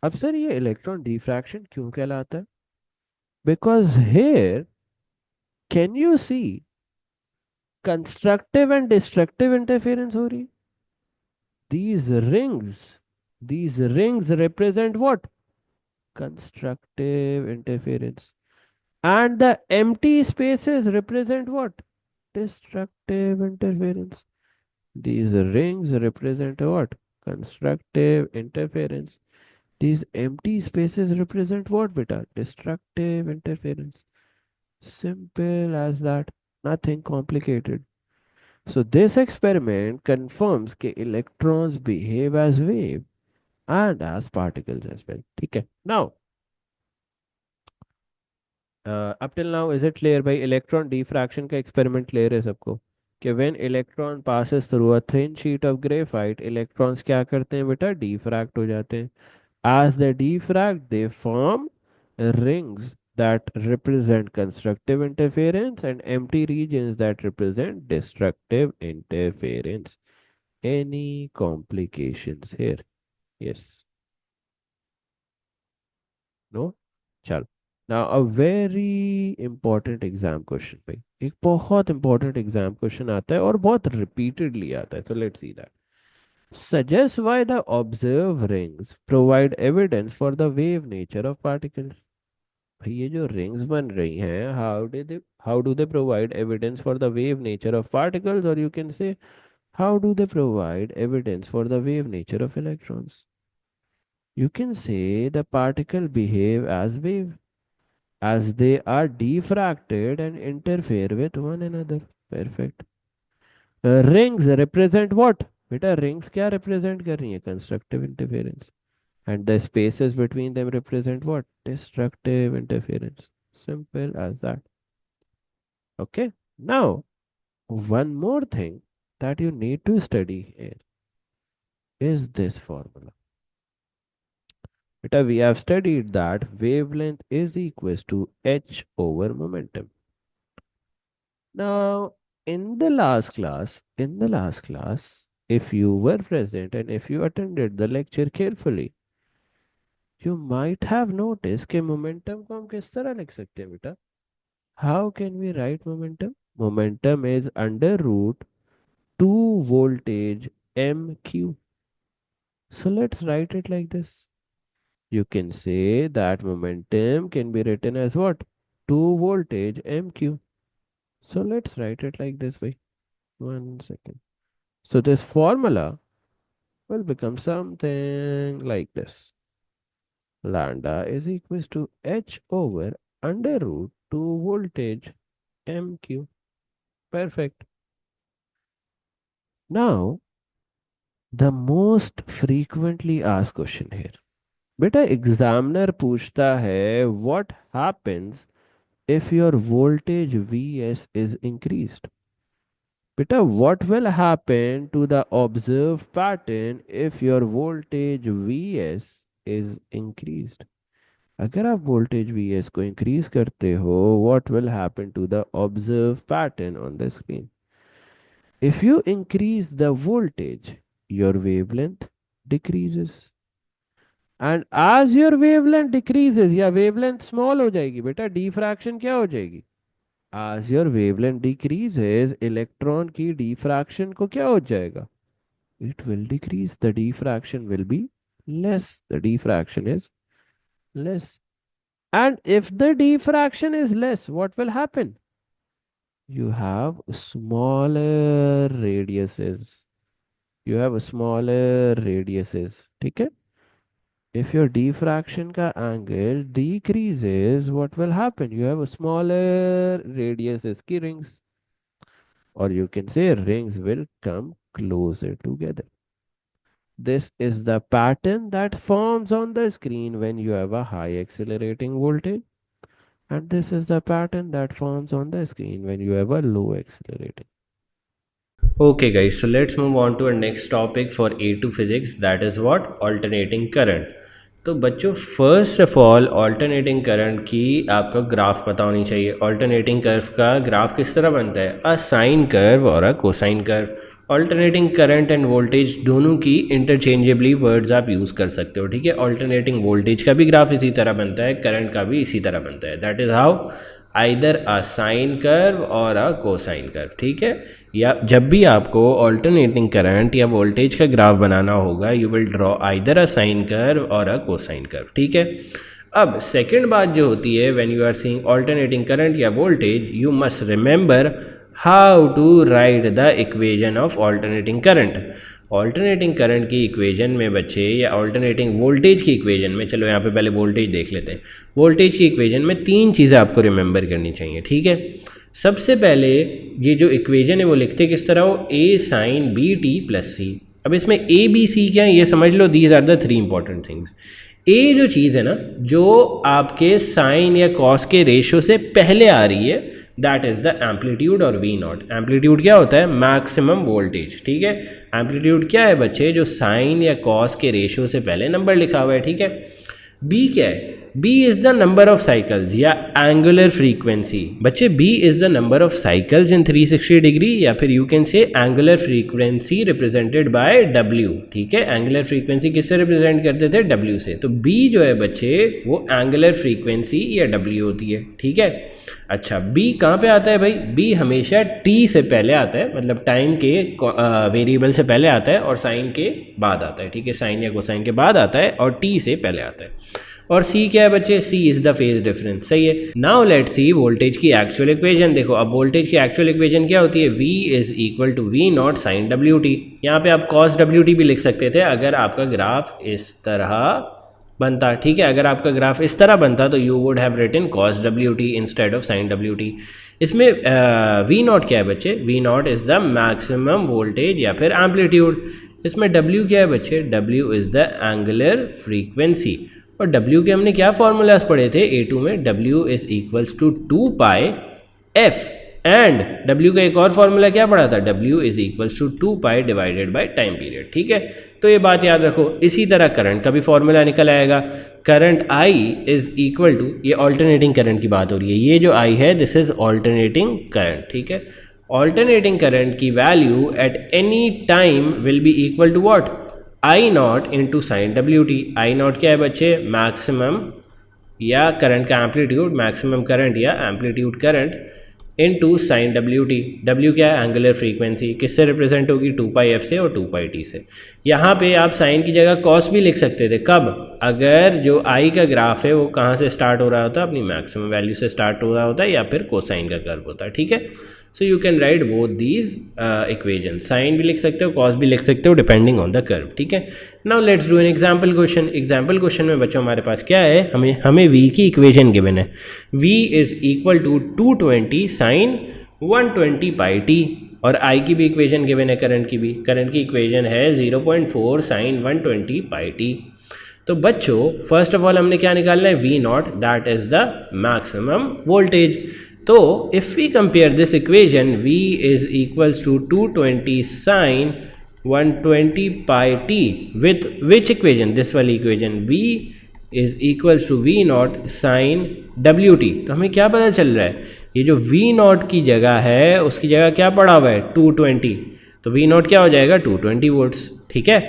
अब sir ये electron diffraction क्यों कहलाता है? Because here, can you see constructive and destructive interference हो रही है? These rings, these rings represent what? Constructive interference. And the empty spaces represent what? Destructive interference. These rings represent what? Constructive interference. These empty spaces represent what, beta? Destructive interference. Simple as that. Nothing complicated. So this experiment confirms that electrons behave as wave and as particles as well. Okay. Now, up till now, is it clear by electron diffraction का experiment clear है सबको? कि when electron passes through a thin sheet of graphite, electrons क्या करते हैं बेटा? Diffract हो जाते हैं. As they diffract, they form rings that represent constructive interference and empty regions that represent destructive interference. Any complications here? Yes. No? चलो. Now a very important exam question भाई. एक बहुत important exam question आता है और बहुत repeatedly आता है. So let's see that. Suggest why the observed rings provide evidence for the wave nature of particles. भाई ये जो rings बन रही हैं, how do they provide evidence for the wave nature of particles, or you can say how do they provide evidence for the wave nature of electrons? You can say the particle behave as wave as they are diffracted and interfere with one another. Perfect. Rings represent what? बेटा rings क्या represent कर रही हैं? Constructive interference. And the spaces between them represent what? Destructive interference. Simple as that. Okay. Now, one more thing that you need to study here is this formula. Beta, we have studied that wavelength is equals to h over momentum. Now, in the last class, if you were present and if you attended the lecture carefully, you might have noticed कि momentum को हम किस तरह लिख सकते हैं बेटा? How can we write momentum? Momentum is under root 2 voltage mq. So let's write it like this. You can say that momentum can be written as what? 2 voltage mq. So let's write it like this way. 1 second. So this formula will become something like this. Lambda is equals to h over under root 2 voltage mq. Perfect. Now, the most frequently asked question here. बेटा examiner पूछता है what happens if your voltage Vs is increased? बेटा what will happen to the observed pattern if your voltage Vs is increased? अगर आप voltage Vs को increase करते हो, what will happen to the observed pattern on the screen? If you increase the voltage, your wavelength decreases. And as your wavelength decreases या wavelength small हो जाएगी बेटा, diffraction क्या हो जाएगी? As your wavelength decreases, electron की diffraction को क्या हो जाएगा? It will decrease. The diffraction will be less. The diffraction is less. And if the diffraction is less, what will happen? You have smaller radiuses. You have smaller radiuses. ठीक है? If your diffraction ka angle decreases, what will happen? You have a smaller radiuses ki rings, or you can say rings will come closer together. This is the pattern that forms on the screen when you have a high accelerating voltage. And this is the pattern that forms on the screen when you have a low accelerating. Okay guys, so let's move on to our next topic for A2 physics, that is what? Alternating current. तो बच्चों first of all alternating current की आपका graph पता होनी चाहिए। Alternating curve का graph किस तरह बनता है? अ साइन कर्व और a cosine curve. Alternating current and voltage दोनों की इंटरचेंजेबली वर्ड्स आप यूज़ कर सकते हो, ठीक है। ऑल्टरनेटिंग वोल्टेज का भी ग्राफ इसी तरह बनता है, करंट का भी इसी तरह बनता है। That is how either a sine curve और अ कोसाइन कर्व, ठीक है। या जब भी आपको ऑल्टरनेटिंग करंट या वोल्टेज का ग्राफ बनाना होगा, you will draw either a sine curve और अ कोसाइन कर्व, ठीक है। अब सेकेंड बात जो होती है, when you are seeing alternating current या voltage, you must remember how to write the equation of alternating current. Alternating current की इक्वेशन में बच्चे, या ऑल्टरनेटिंग वोल्टेज की इक्वेशन में, चलो यहाँ पे पहले वोल्टेज देख लेते हैं। वोल्टेज की इक्वेशन में तीन चीज़ें आपको रिमेंबर करनी चाहिए, ठीक है। सबसे पहले ये जो इक्वेशन है वो लिखते किस तरह हो? A sine B T plus C. अब इसमें ए बी सी क्या है ये समझ लो, these are the three important things. A जो चीज़ है ना, जो आपके साइन या कॉस के रेशो से पहले आ रही है, दैट इज द एम्पलीट्यूड और वी नॉट। एम्पलीट्यूड क्या होता है? मैक्सिमम वोल्टेज, ठीक है। एम्पलीट्यूड क्या है बच्चे? जो साइन या कॉस के रेशियो से पहले नंबर लिखा हुआ है, ठीक है। बी क्या है? B is the number of cycles या एंगुलर फ्रीक्वेंसी। बच्चे B is the number of cycles in 360 degree, या फिर you can say angular frequency represented by W, ठीक है। एंगुलर फ्रीक्वेंसी किससे रिप्रेजेंट करते थे? डब्ल्यू से। तो बी जो है बच्चे वो एंगुलर फ्रीक्वेंसी या डब्ल्यू होती है, ठीक है। अच्छा, बी कहाँ पे आता है भाई? बी हमेशा टी से पहले आता है, मतलब टाइम के वेरिएबल से पहले आता है और साइन के बाद आता है, ठीक है। साइन या कोसाइन के बाद आता है और टी से पहले आता है। और सी क्या है बच्चे? सी इज द फेज डिफरेंस, सही है। नाउ लेट्स सी वोल्टेज की एक्चुअल इक्वेशन। देखो अब वोल्टेज की एक्चुअल इक्वेशन क्या होती है? V is equal to V naught sine W T. यहाँ पे आप कॉस डब्ल्यू टी भी लिख सकते थे अगर आपका ग्राफ इस तरह बनता, ठीक है। अगर आपका ग्राफ इस तरह बनता तो you would have written cos W T instead of sine W T. इसमें वी नॉट क्या है बच्चे? V naught is the maximum voltage या फिर एम्पलीट्यूड। इसमें डब्ल्यू क्या है बच्चे? W is the angular frequency. और डब्ल्यू के हमने क्या फॉर्मूलाज पढ़े थे A2 में? W is equals to 2 pi F, and W का एक और फॉर्मूला क्या पढ़ा था? W is equals to 2 pi divided by time period, ठीक है। तो ये बात याद रखो। इसी तरह करंट का भी फॉर्मूला निकल आएगा। Current I is equal to, ये ऑल्टरनेटिंग करंट की बात हो रही है, ये जो आई है दिस इज ऑल्टरनेटिंग करंट, ठीक है। ऑल्टरनेटिंग करंट की value at any time will be equal to what? I nought into sine W T. I not क्या है बच्चे? मैक्सिमम या करंट का एम्पलीट्यूड, मैक्सिमम करंट या amplitude current, into sine W T. W क्या है? Angular frequency. किससे represent होगी? 2 पाई एफ से और 2 पाई टी से। यहाँ पे आप साइन की जगह कॉस भी लिख सकते थे। कब? अगर जो आई का ग्राफ है वो कहाँ से स्टार्ट हो रहा होता? अपनी मैक्सिमम वैल्यू से स्टार्ट हो रहा होता है, या फिर कोसाइन का कर्व होता है, ठीक है। So you can write both these equation. Sine भी लिख सकते हो, कॉस भी लिख सकते हो, डिपेंडिंग ऑन द कर्व, ठीक है। Now let's do an example question. Example question में बच्चों हमारे पास क्या है? हमें वी की इक्वेशन गिवन है। V is equal to 220 sine 120 pi T, और आई की भी इक्वेशन गिवन है, करंट की भी। करंट की इक्वेशन है 0.4 साइन 120 पाई टी। तो बच्चों फर्स्ट ऑफ ऑल हमने क्या निकालना है? V naught, that is the maximum voltage. तो if we compare this equation, v is equals to 220 sine 120 pi T with which equation? This वाली equation. v is equals to V naught sine W T. तो हमें क्या पता चल रहा है? ये जो v नॉट की जगह है उसकी जगह क्या पड़ा हुआ है? 220। तो v नॉट क्या हो जाएगा? 220 वोल्ट्स, ठीक है।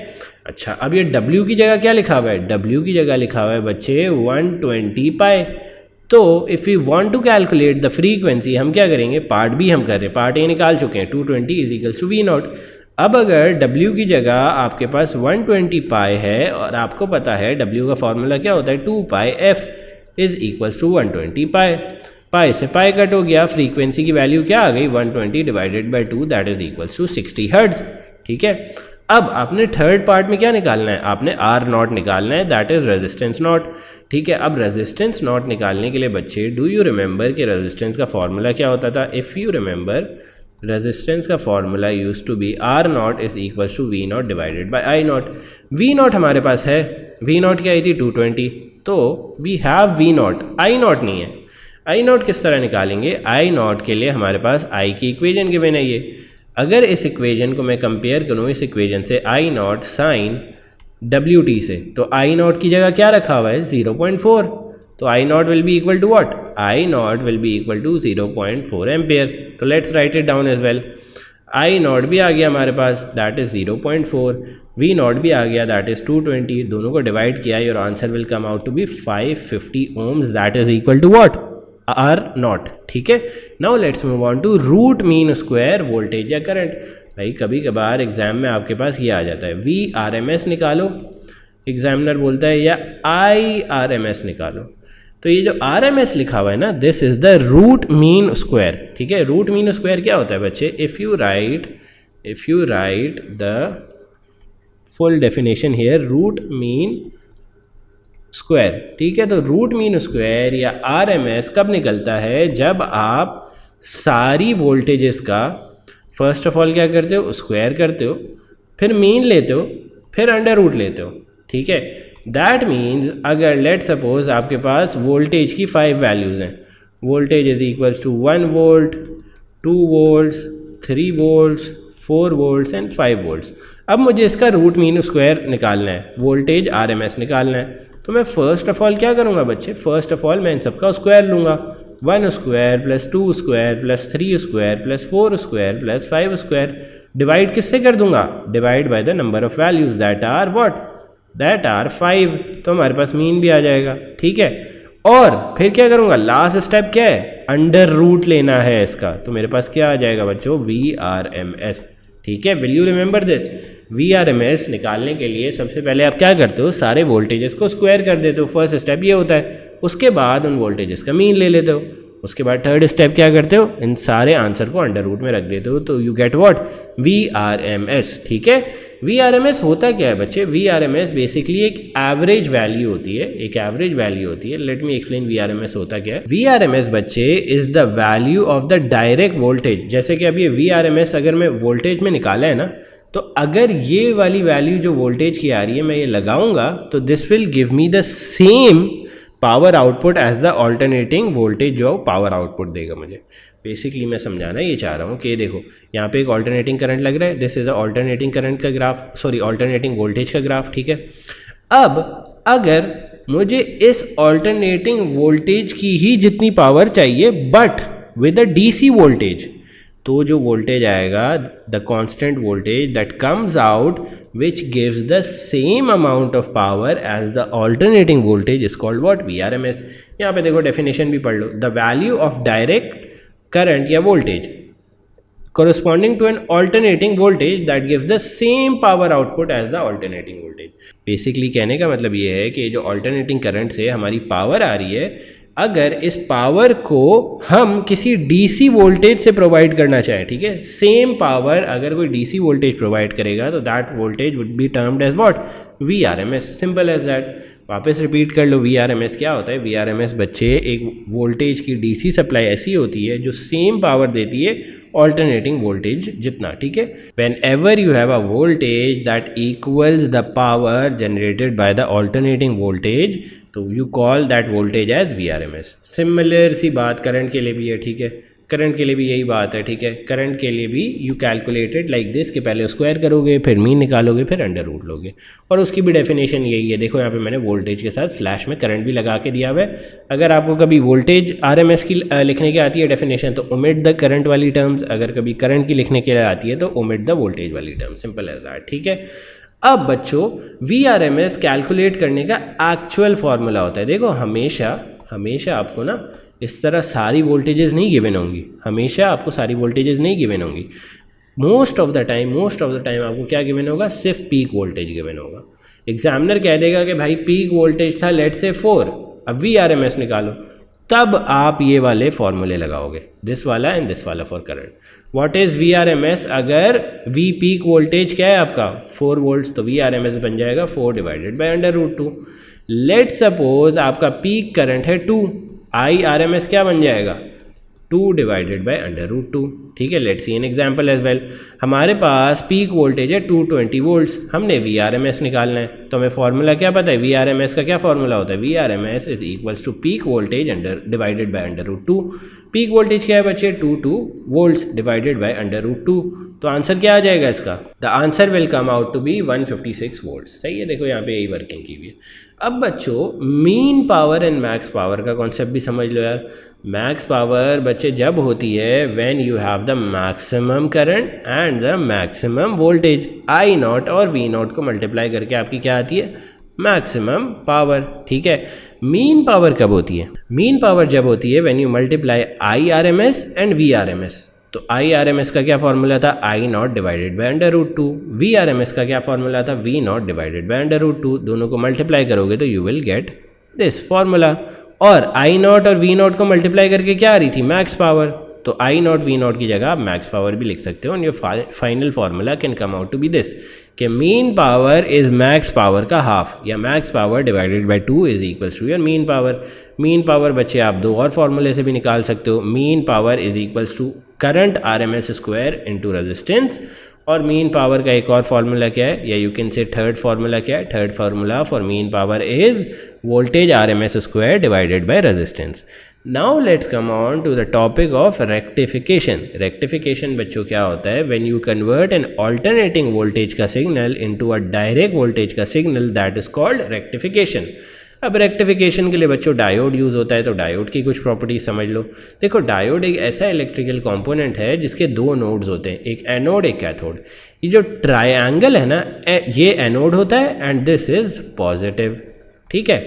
अच्छा, अब ये w की जगह क्या लिखा हुआ है? w की जगह लिखा हुआ है बच्चे 120 पाई। तो if you want to calculate the frequency, हम क्या करेंगे? पार्ट बी हम कर रहे हैं, पार्ट ए निकाल चुके हैं। 220 is equals to V nought. अब अगर w की जगह आपके पास 120 पाई है और आपको पता है w का फॉर्मूला क्या होता है? 2 pi F is equals to 120 पाई। पाई से पाई कट हो गया, फ्रीक्वेंसी की वैल्यू क्या आ गई? 120 divided by 2, that is equals to 60 hertz, ठीक है। अब आपने थर्ड पार्ट में क्या निकालना है? आपने आर नॉट निकालना है, दैट इज रेजिस्टेंस नॉट, ठीक है। अब रेजिस्टेंस नॉट निकालने के लिए बच्चे, डू यू रिमेंबर कि रेजिस्टेंस का फॉर्मूला क्या होता था? इफ़ यू रिमेंबर, रेजिस्टेंस का formula use to be R nought is equal to V nought divided by I nought. V nought हमारे पास है, वी नॉट क्या आई थी? 220। तो we have V nought, I nought नहीं है। आई नॉट किस तरह निकालेंगे, आई नॉट के लिए हमारे पास आई की इक्वेशन गिवन है ये। अगर इस इक्वेशन को मैं कंपेयर करूँ इस इक्वेशन से आई नॉट साइन डब्ल्यू टी से, तो आई नॉट की जगह क्या रखा हुआ है 0.4, तो I naught will be equal to what, I naught will be equal to 0.4 ampere. तो let's write it down as well. I naught भी आ गया हमारे पास, दैट इज 0.4, वी नॉट भी आ गया, दैट इज 220, दोनों को डिवाइड किया, your answer will come out to be 550 ohms, that is equal to what, R nought. ठीक है, now let's move on to root mean square voltage या current. भाई कभी कभार एग्जाम में आपके पास ये आ जाता है, वी आर एम एस निकालो, एग्जामिनर बोलता है, या आई आर एम एस निकालो। तो ये जो आर एम एस लिखा हुआ है ना, this is the root mean square. ठीक है, रूट मीन स्क्वायर क्या होता है बच्चे, if you write the full definition here, root mean square. ठीक है, तो रूट मीन स्क्वायर या आर एम एस कब निकलता है, जब आप सारी वोल्टेजेस का फर्स्ट ऑफ ऑल क्या करते हो, स्क्वायर करते हो, फिर मीन लेते हो, फिर अंडर रूट लेते हो। ठीक है, दैट मीन्स अगर लेट सपोज आपके पास वोल्टेज की 5 वैल्यूज़ हैं, voltage is equals to 1 volt, 2 volts, 3 volts, 4 volts and 5 volts. अब मुझे इसका रूट मीन स्क्वायर निकालना है, वोल्टेज आर एम एस निकालना है। तो मैं फर्स्ट ऑफ ऑल क्या करूँगा बच्चे, फर्स्ट ऑफ ऑल मैं इन सबका स्क्वायर लूँगा, 1 square plus 2 square plus 3 square plus 4 square plus 5 square, divide किससे कर दूंगा, divide by the number of values that are what, that are 5, तो हमारे पास मीन भी आ जाएगा। ठीक है, और फिर क्या करूँगा, लास्ट स्टेप क्या है, अंडर रूट लेना है इसका, तो मेरे पास क्या आ जाएगा बच्चों, वी आर एम एस। ठीक है, will you remember this, V R M S निकालने के लिए सबसे पहले आप क्या करते हो, सारे वोल्टेजेस को स्क्वायर कर देते हो, फर्स्ट स्टेप ये होता है। उसके बाद उन वोल्टेजेस का मीन ले लेते हो, उसके बाद थर्ड स्टेप क्या करते हो, इन सारे आंसर को अंडर रूट में रख देते हो, तो you get what, V R M S. ठीक है, वी आर एम एस होता क्या है बच्चे, V R M S basically एक एवरेज वैल्यू होती है, एक एवरेज वैल्यू होती है। Let me explain V R M S होता क्या है। वी आर एम एस बच्चे is the value of the direct voltage. जैसे कि अब ये वी आर एम एस अगर मैं वोल्टेज में निकाला है ना, तो अगर ये वाली वैल्यू जो वोल्टेज की आ रही है मैं ये लगाऊंगा, तो this will give me the same power output as the alternating voltage, जो पावर आउटपुट देगा मुझे। बेसिकली मैं समझाना ये चाह रहा हूँ कि देखो यहाँ पे एक ऑल्टरनेटिंग करंट लग रहा है, this is a alternating current का ग्राफ, सॉरी ऑल्टरनेटिंग वोल्टेज का ग्राफ। ठीक है, अब अगर मुझे इस ऑल्टरनेटिंग वोल्टेज की ही जितनी पावर चाहिए but with a DC voltage, तो जो वोल्टेज आएगा, the constant voltage that comes out which gives the same amount of power as the alternating voltage is called what, VRMS। यहाँ पे देखो डेफिनेशन भी पढ़ लो, the value of direct current या voltage corresponding to an alternating voltage that gives the same power output as the alternating voltage। Basically कहने का मतलब ये है कि जो alternating current से हमारी पावर आ रही है, अगर इस पावर को हम किसी डीसी वोल्टेज से प्रोवाइड करना चाहें, ठीक है, सेम पावर अगर कोई डीसी वोल्टेज प्रोवाइड करेगा, तो that voltage would be termed as what, V R M S. Simple as that. वापस रिपीट कर लो, वी आर एम एस क्या होता है, वी आर एम एस बच्चे एक वोल्टेज की डीसी सप्लाई ऐसी होती है जो सेम पावर देती है ऑल्टरनेटिंग वोल्टेज जितना। ठीक है, whenever you have a voltage that equals the power generated by the alternating voltage, तो you call that voltage as V R M S. Similar सी बात करंट के लिए भी है। ठीक है, करंट के लिए भी यही बात है। ठीक है, करंट के लिए भी यू कैलकुलेटेड लाइक दिस, कि पहले स्क्वायर करोगे, फिर मीन निकालोगे, फिर अंडर रूट लोगे, और उसकी भी डेफिनेशन यही है। देखो यहाँ पे मैंने वोल्टेज के साथ स्लैश में करंट भी लगा के दिया हुआ है। अगर आपको कभी वोल्टेज आर एम एस की लिखने की आती है डेफिनेशन, तो ओमिट द करंट वाली टर्म्स, अगर कभी करंट की लिखने के लिए आती है तो ओमिट द वोल्टेज वाली टर्म। Simple as that. ठीक है, अब बच्चों V R M S calculate करने का एक्चुअल फॉर्मूला होता है। देखो हमेशा आपको ना इस तरह सारी वोल्टेजेस नहीं गिवन होंगी, हमेशा आपको सारी वोल्टेजेस नहीं गिवन होंगी। मोस्ट ऑफ द टाइम आपको क्या गिवन होगा, सिर्फ पीक वोल्टेज गिवन होगा। एग्जामिनर कह देगा कि भाई पीक वोल्टेज था लेट से 4, अब वी आर एम एस निकालो, तब आप ये वाले फॉर्मूले लगाओगे, दिस वाला एंड दिस वाला for current. What is V R M S, अगर वी पीक वोल्टेज क्या है आपका 4 वोल्ट्स, तो वी आर एम एस बन जाएगा 4 divided by under root 2। Let suppose आपका पीक करंट है 2, आई आर एम एस क्या बन जाएगा, 2 डिवाइडेड बाय √2। ठीक है, let's see an example as well. हमारे पास पीक वोल्टेज है 220 वोल्ट्स, हमने वी आर एम एस निकालना है, तो हमें फॉर्मूला क्या पता है, वी आर एम एस का क्या फॉर्मूला होता है, V R M S is equals to peak voltage divided by √2। Peak voltage क्या है बच्चे, 22 वोल्ट्स डिवाइडेड बाय √2। तो आंसर क्या आ जाएगा इसका, the answer will come out to be 156 volt. सही है, देखो यहाँ पे यही वर्किंग की हुई है। अब बच्चों mean power and max power का कॉन्सेप्ट भी समझ लो यार। मैक्स पावर बच्चे जब होती है when you have the maximum current and the maximum voltage, I not और वी नॉट को मल्टीप्लाई करके आपकी क्या आती है, मैक्सिमम पावर। ठीक है, मीन पावर कब होती है, मीन पावर जब होती है when you multiply I R M S and V R M S. तो आई आर एम एस का क्या फॉर्मूला था, I naught divided by √2। V R M S का क्या फॉर्मूला था, वी नॉट डिवाइडेड बाय √2। दोनों को मल्टीप्लाई करोगे तो you will get this formula. और आई नॉट और वी नॉट को मल्टीप्लाई करके क्या आ रही थी, मैक्स पावर। तो आई नॉट वी नॉट की जगह आप मैक्स पावर भी लिख सकते हो, and your final formula can come out to be this कि mean power is max power का हाफ, या max power divided by 2 is equals to your mean power. Mean power बच्चे आप दो और फॉर्मूले से भी निकाल सकते हो, mean power is equals to current R M S square into resistance. और मीन पावर का एक और फार्मूला क्या है, या you can say third formula क्या है, third formula for mean power is voltage R M S square divided by resistance. Now let's come on to the topic of rectification. Rectification बच्चों क्या होता है, when you convert an alternating voltage का signal into a direct voltage का signal, that is called rectification. अब rectification के लिए बच्चों डायोड यूज़ होता है, तो डायोड की कुछ प्रॉपर्टीज समझ लो। देखो डायोड एक ऐसा इलेक्ट्रिकल कंपोनेंट है जिसके दो नोड्स होते हैं, एक एनोड एक कैथोड। ये जो ट्रायंगल है ना, ये एनोड होता है एंड दिस इज पॉजिटिव। ठीक है,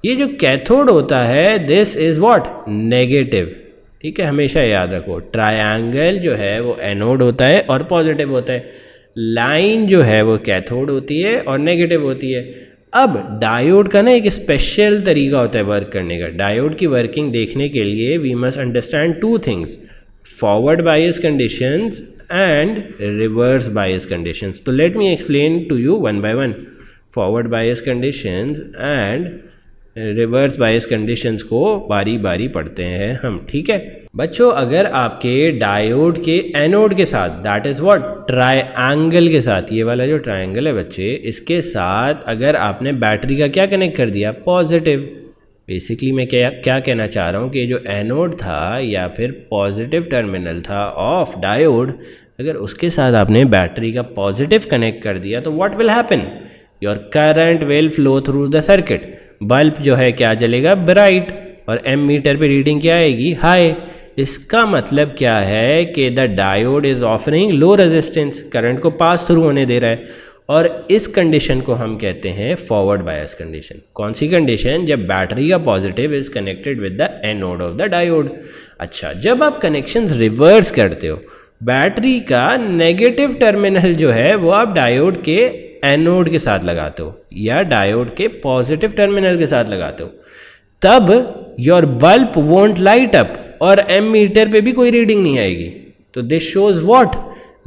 ये जो कैथोड होता है दिस इज व्हाट, नेगेटिव। ठीक है, हमेशा याद रखो ट्रायंगल जो है वो एनोड होता है और पॉजिटिव होता है, लाइन जो है वो कैथोड होती है और नेगेटिव होती है। अब डायोड का ना एक स्पेशल तरीका होता है वर्क करने का। डायोड की वर्किंग देखने के लिए we must understand two things, forward bias conditions and reverse bias conditions. तो let me explain to you one by one. Forward bias conditions and reverse bias conditions को बारी बारी पढ़ते हैं हम। ठीक है बच्चों, अगर आपके डायोड के एनोड के साथ, दैट इज व्हाट, ट्रायंगल के साथ, ये वाला जो ट्रायंगल है बच्चे, इसके साथ अगर आपने बैटरी का क्या कनेक्ट कर दिया, पॉजिटिव। बेसिकली मैं क्या कहना चाह रहा हूँ कि जो एनोड था या फिर पॉजिटिव टर्मिनल था ऑफ डायोड, अगर उसके साथ आपने बैटरी का पॉजिटिव कनेक्ट कर दिया तो what will happen, your current will flow through the circuit. Bulb जो है क्या जलेगा, ब्राइट, और एम मीटर पे रीडिंग क्या आएगी, हाई। इसका मतलब क्या है कि the diode is offering low resistance, current को पास थ्रू होने दे रहा है, और इस कंडीशन को हम कहते हैं फॉरवर्ड बायस कंडीशन। कौन सी कंडीशन, जब बैटरी का positive is connected with the anode of the diode. अच्छा, जब आप कनेक्शंस रिवर्स करते हो, बैटरी का नेगेटिव टर्मिनल जो है वो आप डायोड के एनोड के साथ लगाते हो या डायोड के पॉजिटिव टर्मिनल के साथ लगाते हो, तब your bulb won't light up और एम मीटर पे भी कोई रीडिंग नहीं आएगी। तो this shows what,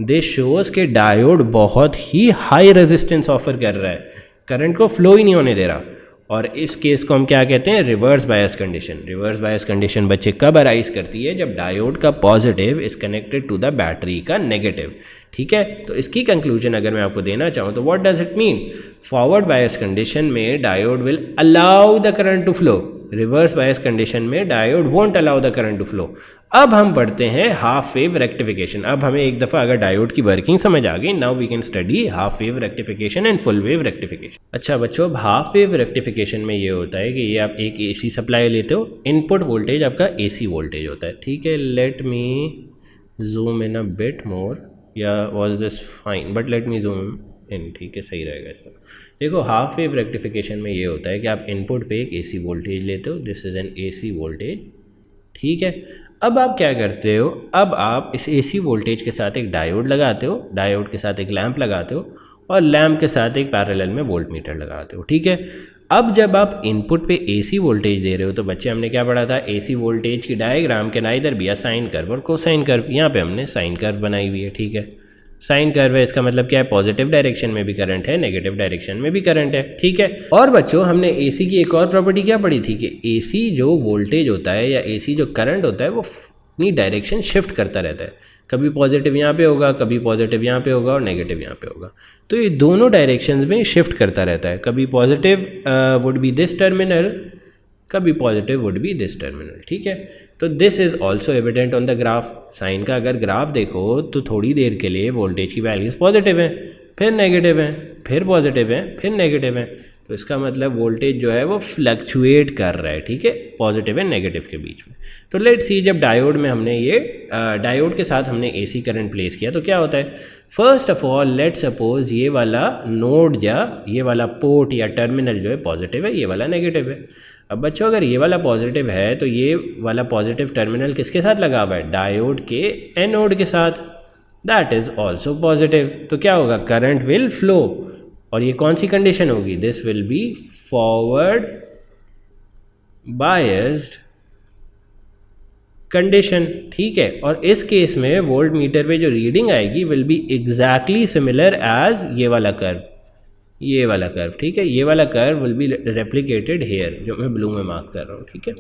this shows के डायोड बहुत ही हाई रेजिस्टेंस ऑफर कर रहा है, करंट को फ्लो ही नहीं होने दे रहा। और इस केस को हम क्या कहते हैं, reverse bias condition. Reverse bias condition बच्चे कब अराइज करती है, जब डायोड का positive is connected to the battery का नेगेटिव। ठीक है, तो इसकी कंक्लूजन अगर मैं आपको देना चाहूँ तो what does it mean, forward bias condition में diode will allow the current to flow, reverse bias condition में diode won't allow the current to flow. अब हम पढ़ते हैं हाफ वेव रेक्टिफिकेशन। अब हमें एक दफ़ा अगर डायोड की वर्किंग समझ आ गई, now we can study half wave rectification and full wave rectification. अच्छा बच्चों, अब हाफ वेव रेक्टिफिकेशन में ये होता है कि ये आप एक एसी सप्लाई लेते हो, इनपुट वोल्टेज आपका एसी वोल्टेज होता है। ठीक है, let me zoom in a bit more, या was this fine, but let me zoom in. ठीक है, सही रहेगा इसका। देखो हाफ वेव रेक्टिफिकेशन में ये होता है कि आप इनपुट पे एक एसी वोल्टेज लेते हो, this is an AC voltage. ठीक है, अब आप क्या करते हो, अब आप इस एसी वोल्टेज के साथ एक डायोड लगाते हो, डायोड के साथ एक लैंप लगाते हो, और लैंप के साथ एक पैरेलल में वोल्ट मीटर लगाते हो। ठीक है, अब जब आप इनपुट पे एसी वोल्टेज दे रहे हो, तो बच्चे हमने क्या पढ़ा था, एसी वोल्टेज की डायग्राम के नाइदर बी या साइन कर्व और कोसाइन कर्व। यहाँ पे हमने साइन कर्व बनाई हुई है। ठीक है, साइन कर्व है, इसका मतलब क्या है, पॉजिटिव डायरेक्शन में भी करंट है, नेगेटिव डायरेक्शन में भी करंट है। ठीक है, और बच्चों हमने एसी की एक और प्रॉपर्टी क्या पढ़ी थी कि एसी जो वोल्टेज होता है या एसी जो करंट होता है वो अपनी डायरेक्शन शिफ्ट करता रहता है, कभी पॉजिटिव यहाँ पे होगा, कभी पॉजिटिव यहाँ पे होगा और नेगेटिव यहाँ पे होगा। तो ये दोनों डायरेक्शंस में शिफ्ट करता रहता है, कभी positive would be this terminal, कभी positive would be this terminal, ठीक है। तो this is also evident on the graph. Sine का अगर ग्राफ देखो तो थोड़ी देर के लिए वोल्टेज की वैल्यूज पॉजिटिव हैं, फिर नेगेटिव हैं, फिर पॉजिटिव हैं, फिर नेगेटिव हैं। तो इसका मतलब वोल्टेज जो है वो फ्लक्चुएट कर रहा है, ठीक है, पॉजिटिव एंड नेगेटिव के बीच में। तो लेट्स सी, जब डायोड में हमने ये डायोड के साथ हमने एसी करंट प्लेस किया तो क्या होता है। First of all let's suppose ये वाला नोड या ये वाला पोर्ट या टर्मिनल जो है पॉजिटिव है, ये वाला नेगेटिव है। अब बच्चों अगर ये वाला पॉजिटिव है तो ये वाला पॉजिटिव टर्मिनल किसके साथ लगा हुआ है, डायोड के एनोड के साथ, दैट इज ऑल्सो पॉजिटिव। तो क्या होगा, करंट विल फ्लो, और ये कौन सी कंडीशन होगी, this will be forward biased condition, ठीक है। और इस केस में वोल्ट मीटर पे जो रीडिंग आएगी will be exactly similar as ये वाला कर्व, ये वाला कर्व, ठीक है। ये वाला curve will be replicated here, जो मैं ब्लू में मार्क कर रहा हूँ, ठीक है।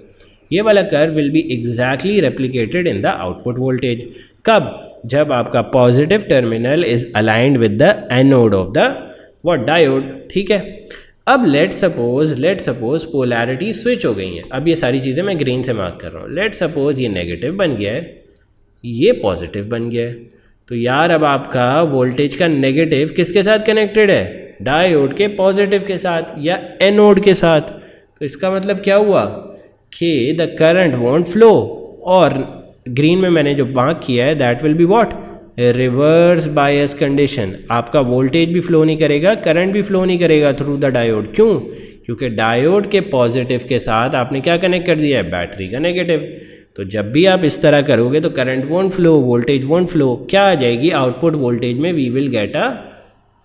ये वाला curve will be exactly replicated in the output voltage. कब, जब आपका positive terminal is aligned with the anode of the what, diode, ठीक है। अब लेट सपोज पोलैरिटी स्विच हो गई है। अब ये सारी चीज़ें मैं ग्रीन से मार्क कर रहा हूँ। लेट सपोज ये नेगेटिव बन गया है, ये पॉजिटिव बन गया है। तो यार अब आपका वोल्टेज का नेगेटिव किसके साथ कनेक्टेड है, डायोड के पॉजिटिव के साथ या एनोड के साथ। तो इसका मतलब क्या हुआ कि द करंट वॉन्ट फ्लो, और ग्रीन में मैंने जो मार्क किया है that will be what, reverse bias condition. आपका वोल्टेज भी फ्लो नहीं करेगा, करंट भी फ्लो नहीं करेगा थ्रू द डायोड। क्यों, क्योंकि डायोड के पॉजिटिव के साथ आपने क्या कनेक्ट कर दिया है, बैटरी का नेगेटिव। तो जब भी आप इस तरह करोगे तो current won't flow, voltage won't flow, क्या आ जाएगी आउटपुट वोल्टेज में, we will get a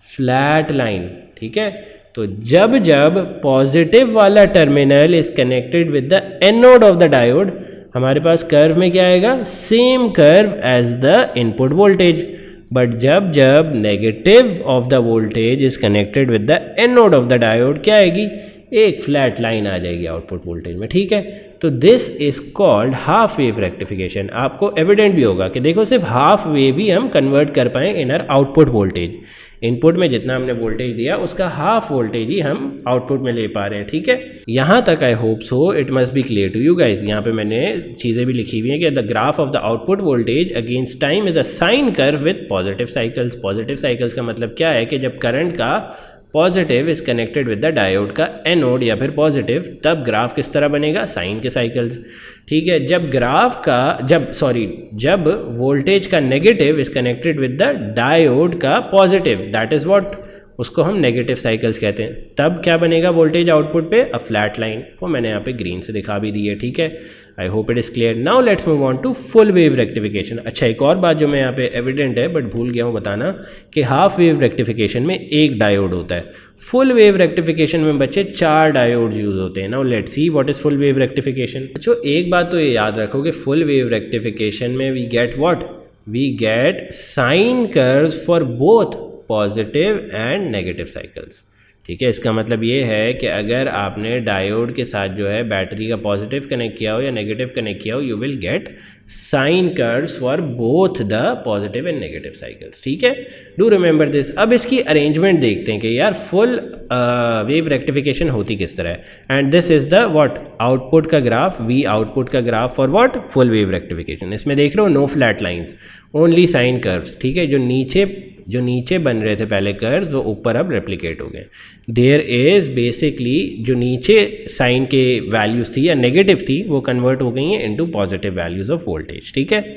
flat line, ठीक है। तो जब जब पॉजिटिव वाला terminal is connected with the anode of the diode, हमारे पास कर्व में क्या आएगा, same curve as the input voltage. But जब जब negative of the voltage is connected with the anode of the diode, क्या आएगी, एक फ्लैट लाइन आ जाएगी आउटपुट वोल्टेज में, ठीक है। तो this is called half wave rectification. आपको एविडेंट भी होगा कि देखो सिर्फ हाफ वेव ही हम कन्वर्ट कर पाए in our output voltage. Input में जितना हमने वोल्टेज दिया उसका हाफ वोल्टेज ही हम आउटपुट में ले पा रहे हैं, ठीक है। यहाँ तक I hope so it must be clear to you guys. यहाँ पे मैंने चीज़ें भी लिखी हुई हैं कि the graph of the output voltage against time is a sine curve with positive cycles. Positive cycles का मतलब क्या है कि जब करंट का positive is connected with the diode का एनोड या फिर पॉजिटिव, तब ग्राफ किस तरह बनेगा, साइन के साइकिल्स, ठीक है। जब वोल्टेज का negative is connected with the diode का पॉजिटिव, दैट इज व्हाट, उसको हम नेगेटिव साइकिल्स कहते हैं। तब क्या बनेगा वोल्टेज आउटपुट पे, अ फ्लैट लाइन। वो मैंने यहाँ पे ग्रीन से दिखा भी दी है, ठीक है। I hope it is clear. Now let's move on to full wave rectification. अच्छा, एक और बात जो मैं यहाँ पे एविडेंट है बट भूल गया हूँ बताना, कि हाफ वेव रेक्टिफिकेशन में एक डायोड होता है। फुल वेव रेक्टिफिकेशन में बच्चे 4 डायोड यूज होते हैं। Now let's see what is full wave rectification. अच्छा, एक बात तो ये याद रखो कि फुल वेव रेक्टिफिकेशन में we get what, we get sine curves for both positive and negative cycles, ठीक है। इसका मतलब ये है कि अगर आपने डायोड के साथ जो है बैटरी का पॉजिटिव कनेक्ट किया हो या नेगेटिव कनेक्ट किया हो, you will gate sine curves for both the positive and negative cycles, ठीक है। Do remember this. अब इसकी अरेंजमेंट देखते हैं कि यार फुल वेव रेक्टिफिकेशन होती किस तरह है। And this is the what, output का ग्राफ, वी आउटपुट का graph for what, full wave rectification. इसमें देख रहे हो no flat lines, only sine curves, ठीक है। जो नीचे बन रहे थे पहले कर्व्स वो ऊपर अब रेप्लिकेट हो गए। देयर इज बेसिकली जो नीचे साइन के वैल्यूज़ थी या नेगेटिव थी वो कन्वर्ट हो गई हैं into positive values of voltage, ठीक है।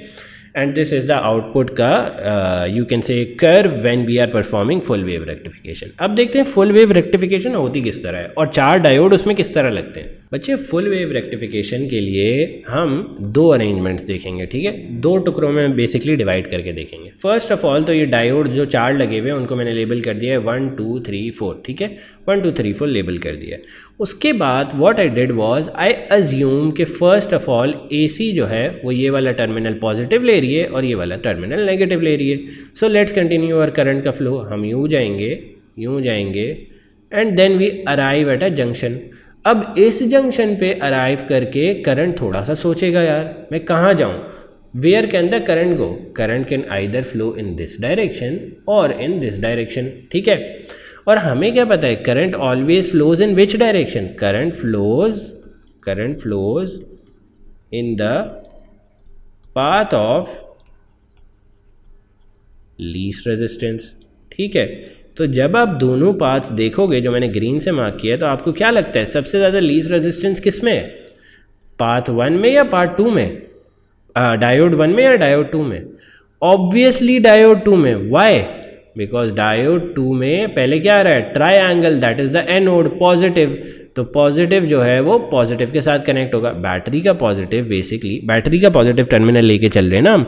And this is the output का you can say curve when we are performing full wave rectification. अब देखते हैं फुल वेव रेक्टिफिकेशन होती किस तरह है और 4 डायोड उसमें किस तरह लगते हैं। बच्चे फुल वेव रेक्टिफिकेशन के लिए हम 2 अरेंजमेंट्स देखेंगे, ठीक है। 2 टुकड़ों में बेसिकली डिवाइड करके देखेंगे। फर्स्ट ऑफ ऑल तो ये डायोड जो 4 लगे हुए हैं उनको मैंने लेबल कर दिया है 1 2 3 4, ठीक है। 1 2 3 4 लेबल कर दिया है। उसके बाद what I did was I assume कि फर्स्ट ऑफ ऑल एसी जो है वो ये वाला टर्मिनल पॉजिटिव ले रही है और ये वाला टर्मिनल नेगेटिव ले रही है। सो लेट्स कंटिन्यू और करंट का फ्लो। हम यूँ जाएंगे and then we arrive at a junction. अब इस जंक्शन पे अराइव करके करंट थोड़ा सा सोचेगा, यार मैं कहाँ जाऊँ। Where can the current go, current can either flow in this direction or in this direction, ठीक है। और हमें क्या पता है, current always flows in which direction, current flows in the path of least resistance, ठीक है। तो जब आप दोनों पाथ्स देखोगे जो मैंने ग्रीन से मार्क किया, तो आपको क्या लगता है सबसे ज़्यादा लीस्ट रेजिस्टेंस किस में है, पाथ 1 में या पार्ट 2 में, डायोड 1 में या डायोड 2 में? ऑब्वियसली डायोड 2 में। वाई? बिकॉज डायोड 2 में पहले क्या आ रहा है, triangle, that is the anode, positive. तो पॉजिटिव जो है वो पॉजिटिव के साथ कनेक्ट होगा। बैटरी का पॉजिटिव, बेसिकली बैटरी का पॉजिटिव टर्मिनल लेके चल रहे हैं ना हम,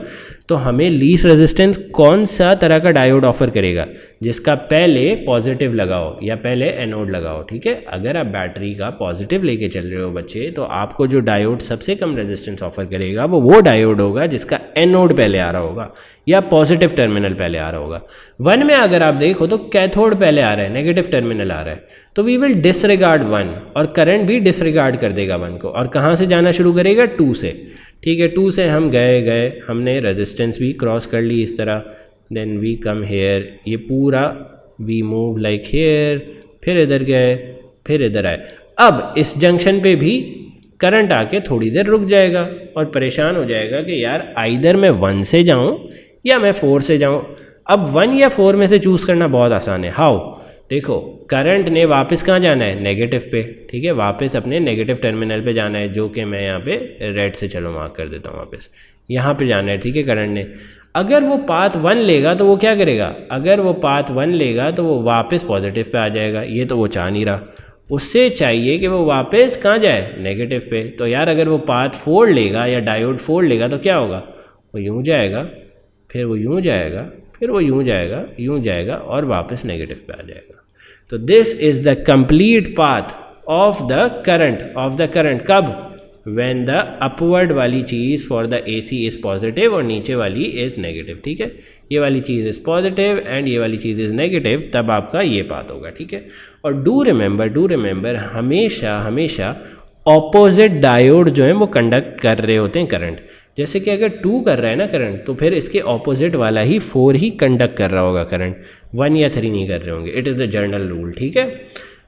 तो हमें लीस्ट रेजिस्टेंस कौन सा तरह का डायोड ऑफर करेगा, जिसका पहले पॉजिटिव लगाओ या पहले एनोड लगाओ, ठीक है। अगर आप बैटरी का पॉजिटिव लेके चल रहे हो बच्चे, तो आपको जो डायोड सबसे कम रेजिस्टेंस ऑफर करेगा वो डायोड होगा जिसका एनोड पहले आ रहा होगा या पॉजिटिव टर्मिनल पहले आ रहा होगा। 1 में अगर आप देखो तो कैथोड पहले आ रहा है, नेगेटिव टर्मिनल आ रहा है, तो वी विल डिसरिगार्ड 1 और करंट भी डिसरिगार्ड कर देगा 1 को, और कहाँ से जाना शुरू करेगा, 2 से, ठीक है। 2 से हम गए हमने रेजिस्टेंस भी क्रॉस कर ली इस तरह, देन वी कम हेयर, ये पूरा वी मूव लाइक हेयर, फिर इधर गए, फिर इधर आए। अब इस जंक्शन पे भी करंट आके थोड़ी देर रुक जाएगा और परेशान हो जाएगा कि यार आइदर मैं 1 से जाऊँ या मैं 4 से जाऊँ। अब 1 या 4 में से चूज़ करना बहुत आसान है। हाउ? देखो, करंट ने वापस कहाँ जाना है, नेगेटिव पे, ठीक है, वापस अपने नेगेटिव टर्मिनल पे जाना है, जो कि मैं यहाँ पे रेड से चलो मार्क कर देता हूँ, वापस यहाँ पे जाना है, ठीक है। करंट ने अगर वो पाथ 1 लेगा तो वो क्या करेगा, अगर वो पाथ 1 लेगा तो वो वापस पॉजिटिव पे आ जाएगा, ये तो वो चाह नहीं रहा, उससे चाहिए कि वो वापस कहाँ जाए, नेगेटिव पे। तो यार अगर वो पाथ 4 लेगा या डायोड 4 लेगा तो क्या होगा, वो यूँ जाएगा, फिर वो यूँ जाएगा, फिर वो यूँ जाएगा और वापस नेगेटिव पे आ जाएगा। तो this is the complete path of the current कब, व्हेन द अपवर्ड वाली चीज़ for the AC is positive और नीचे वाली इज़ नेगेटिव, ठीक है। ये वाली चीज़ इज़ पॉजिटिव एंड ये वाली चीज़ इज़ नेगेटिव, तब आपका ये पाथ होगा, ठीक है। और डू रिमेंबर हमेशा ऑपोजिट डायोड जो है वो कंडक्ट कर रहे होते हैं करंट। जैसे कि अगर 2 कर रहा है ना करंट, तो फिर इसके ऑपोजिट वाला ही 4 ही कंडक्ट कर रहा होगा करंट, 1 या 3 नहीं कर रहे होंगे। It is a general rule, ठीक है।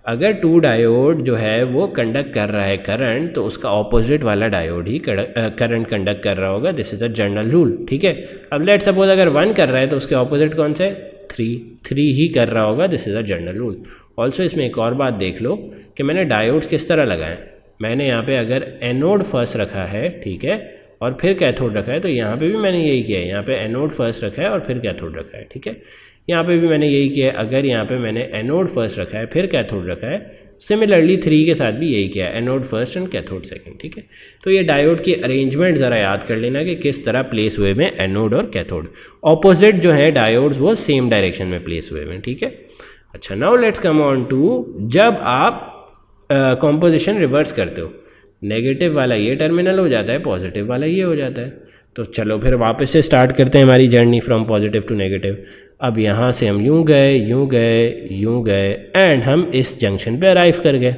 अगर 2 डायोड जो है वो कंडक्ट कर रहा है करंट, तो उसका ऑपोजिट वाला डायोड ही करंट कंडक्ट कर रहा होगा। This is a general rule, ठीक है। अब लेट सपोज अगर 1 कर रहा है तो उसके ऑपोजिट कौन सा है, 3 ही कर रहा होगा। This is a general rule. Also इसमें एक और बात देख लो कि मैंने डायोड्स किस तरह लगाए। मैंने यहाँ पे अगर एनोड फर्स्ट रखा है, ठीक है, और फिर कैथोड रखा है, तो यहाँ पे भी मैंने यही किया है। यहाँ पे एनोड फर्स्ट रखा है और फिर कैथोड रखा है, ठीक है। यहाँ पे भी मैंने यही किया है। अगर यहाँ पे मैंने एनोड फर्स्ट रखा है फिर कैथोड रखा है, सिमिलरली 3 के साथ भी यही किया है, anode first and cathode second, ठीक है। तो ये डायोड की अरेंजमेंट ज़रा याद कर लेना कि किस तरह प्लेस हुए में एनोड और कैथोड, ऑपोजिट जो है डायोड्स वो सेम डायरेक्शन में प्लेस हुए में, ठीक है। अच्छा, now let's come on to जब आप कॉम्पोजिशन रिवर्स करते हो, नेगेटिव वाला ये टर्मिनल हो जाता है, पॉजिटिव वाला ये हो जाता है। तो चलो फिर वापस से स्टार्ट करते हैं हमारी journey from positive to negative. अब यहाँ से हम यूँ गए एंड हम इस जंक्शन पे अराइव कर गए।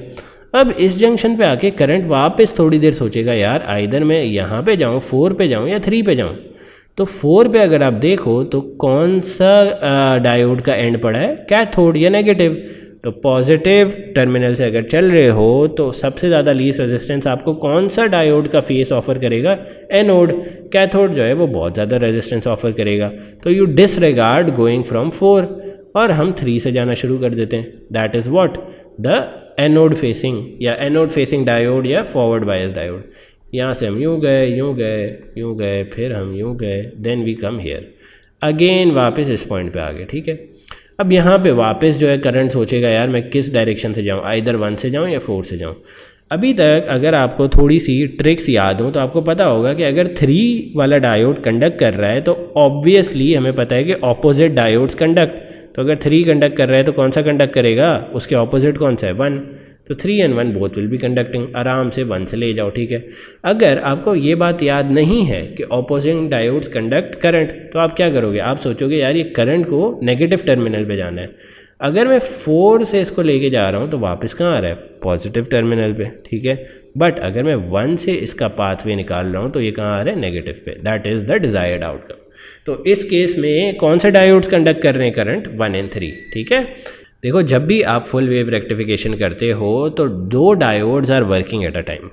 अब इस जंक्शन पे आके करंट वापस थोड़ी देर सोचेगा, यार आइदर मैं यहाँ पे जाऊँ, 4 पे जाऊँ या 3 पे जाऊँ। तो 4 पे अगर आप देखो तो कौन सा डायोड का एंड पड़ा है, कैथोड या नेगेटिव। तो पॉजिटिव टर्मिनल से अगर चल रहे हो तो सबसे ज़्यादा लीस्ट रेजिस्टेंस आपको कौन सा डायोड का फेस ऑफर करेगा, एनोड। कैथोड जो है वो बहुत ज़्यादा रेजिस्टेंस ऑफर करेगा। तो यू डिसरिगार्ड गोइंग फ्रॉम 4 और हम 3 से जाना शुरू कर देते हैं। That is what, the anode facing diode या फॉरवर्ड बायस डायोड। यहाँ से हम यूँ गए, फिर हम यूँ गए, then we come here again, वापस इस पॉइंट पे आ गए, ठीक है। अब यहाँ पे वापस जो है करंट सोचेगा, यार मैं किस डायरेक्शन से जाऊँ, आइदर 1 से जाऊँ या 4 से जाऊँ। अभी तक अगर आपको थोड़ी सी ट्रिक्स याद हो तो आपको पता होगा कि अगर 3 वाला डायोड कंडक्ट कर रहा है तो ऑब्वियसली हमें पता है कि ऑपोजिट डायोड्स कंडक्ट। तो अगर 3 कंडक्ट कर रहा है तो कौन सा कंडक्ट करेगा, उसके ऑपोजिट कौन सा है, 1। तो 3 and 1 both will be conducting, आराम से 1 से ले जाओ, ठीक है। अगर आपको ये बात याद नहीं है कि ऑपोजिंग डायोड्स कंडक्ट करंट, तो आप क्या करोगे, आप सोचोगे यार ये करंट को नेगेटिव टर्मिनल पे जाना है। अगर मैं 4 से इसको लेके जा रहा हूँ तो वापस कहाँ आ रहा है, पॉजिटिव टर्मिनल पे, ठीक है। बट अगर मैं 1 से इसका पाथवे निकाल रहा हूँ तो ये कहाँ आ रहा है, नेगेटिव पे। That is the desired outcome. तो इस केस में कौन से डायोड्स कंडक्ट कर रहे हैं करंट, 1 एंड 3, ठीक है। देखो जब भी आप फुल वेव रेक्टिफिकेशन करते हो तो 2 diodes are working at a time.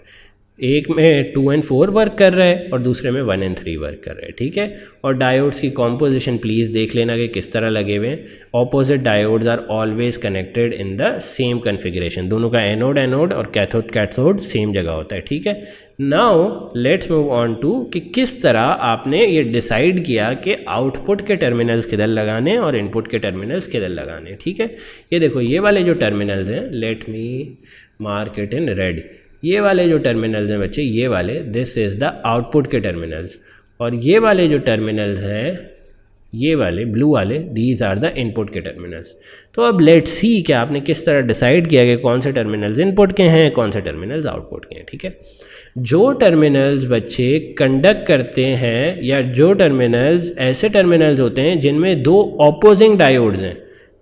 एक में 2 एंड 4 वर्क कर रहा है और दूसरे में 1 एंड 3 वर्क कर रहा है, ठीक है। और डायोड्स की कॉम्पोजिशन प्लीज़ देख लेना कि किस तरह लगे हुए हैं। Opposite diodes are always connected in the same configuration. दोनों का एनोड एनोड और कैथोड कैथोड सेम जगह होता है, ठीक है। Now let's move on to कि किस तरह आपने ये डिसाइड किया कि आउटपुट के टर्मिनल्स किधर लगाने और इनपुट के टर्मिनल्स किधर लगाने, ठीक है। ये देखो ये वाले जो टर्मिनल्स हैं, let me mark it in red. ये वाले जो टर्मिनल्स हैं बच्चे, ये वाले, दिस इज़ द आउटपुट के टर्मिनल्स। और ये वाले जो टर्मिनल्स हैं, ये वाले ब्लू वाले, दीज आर द इनपुट के टर्मिनल्स। तो अब लेट्स सी कि आपने किस तरह डिसाइड किया कि कौन से टर्मिनल्स इनपुट के हैं, कौन से टर्मिनल्स आउटपुट के हैं, ठीक है। जो टर्मिनल्स बच्चे कंडक्ट करते हैं, या जो टर्मिनल्स ऐसे टर्मिनल्स होते हैं जिनमें 2 ऑपोजिंग डायोड्स हैं,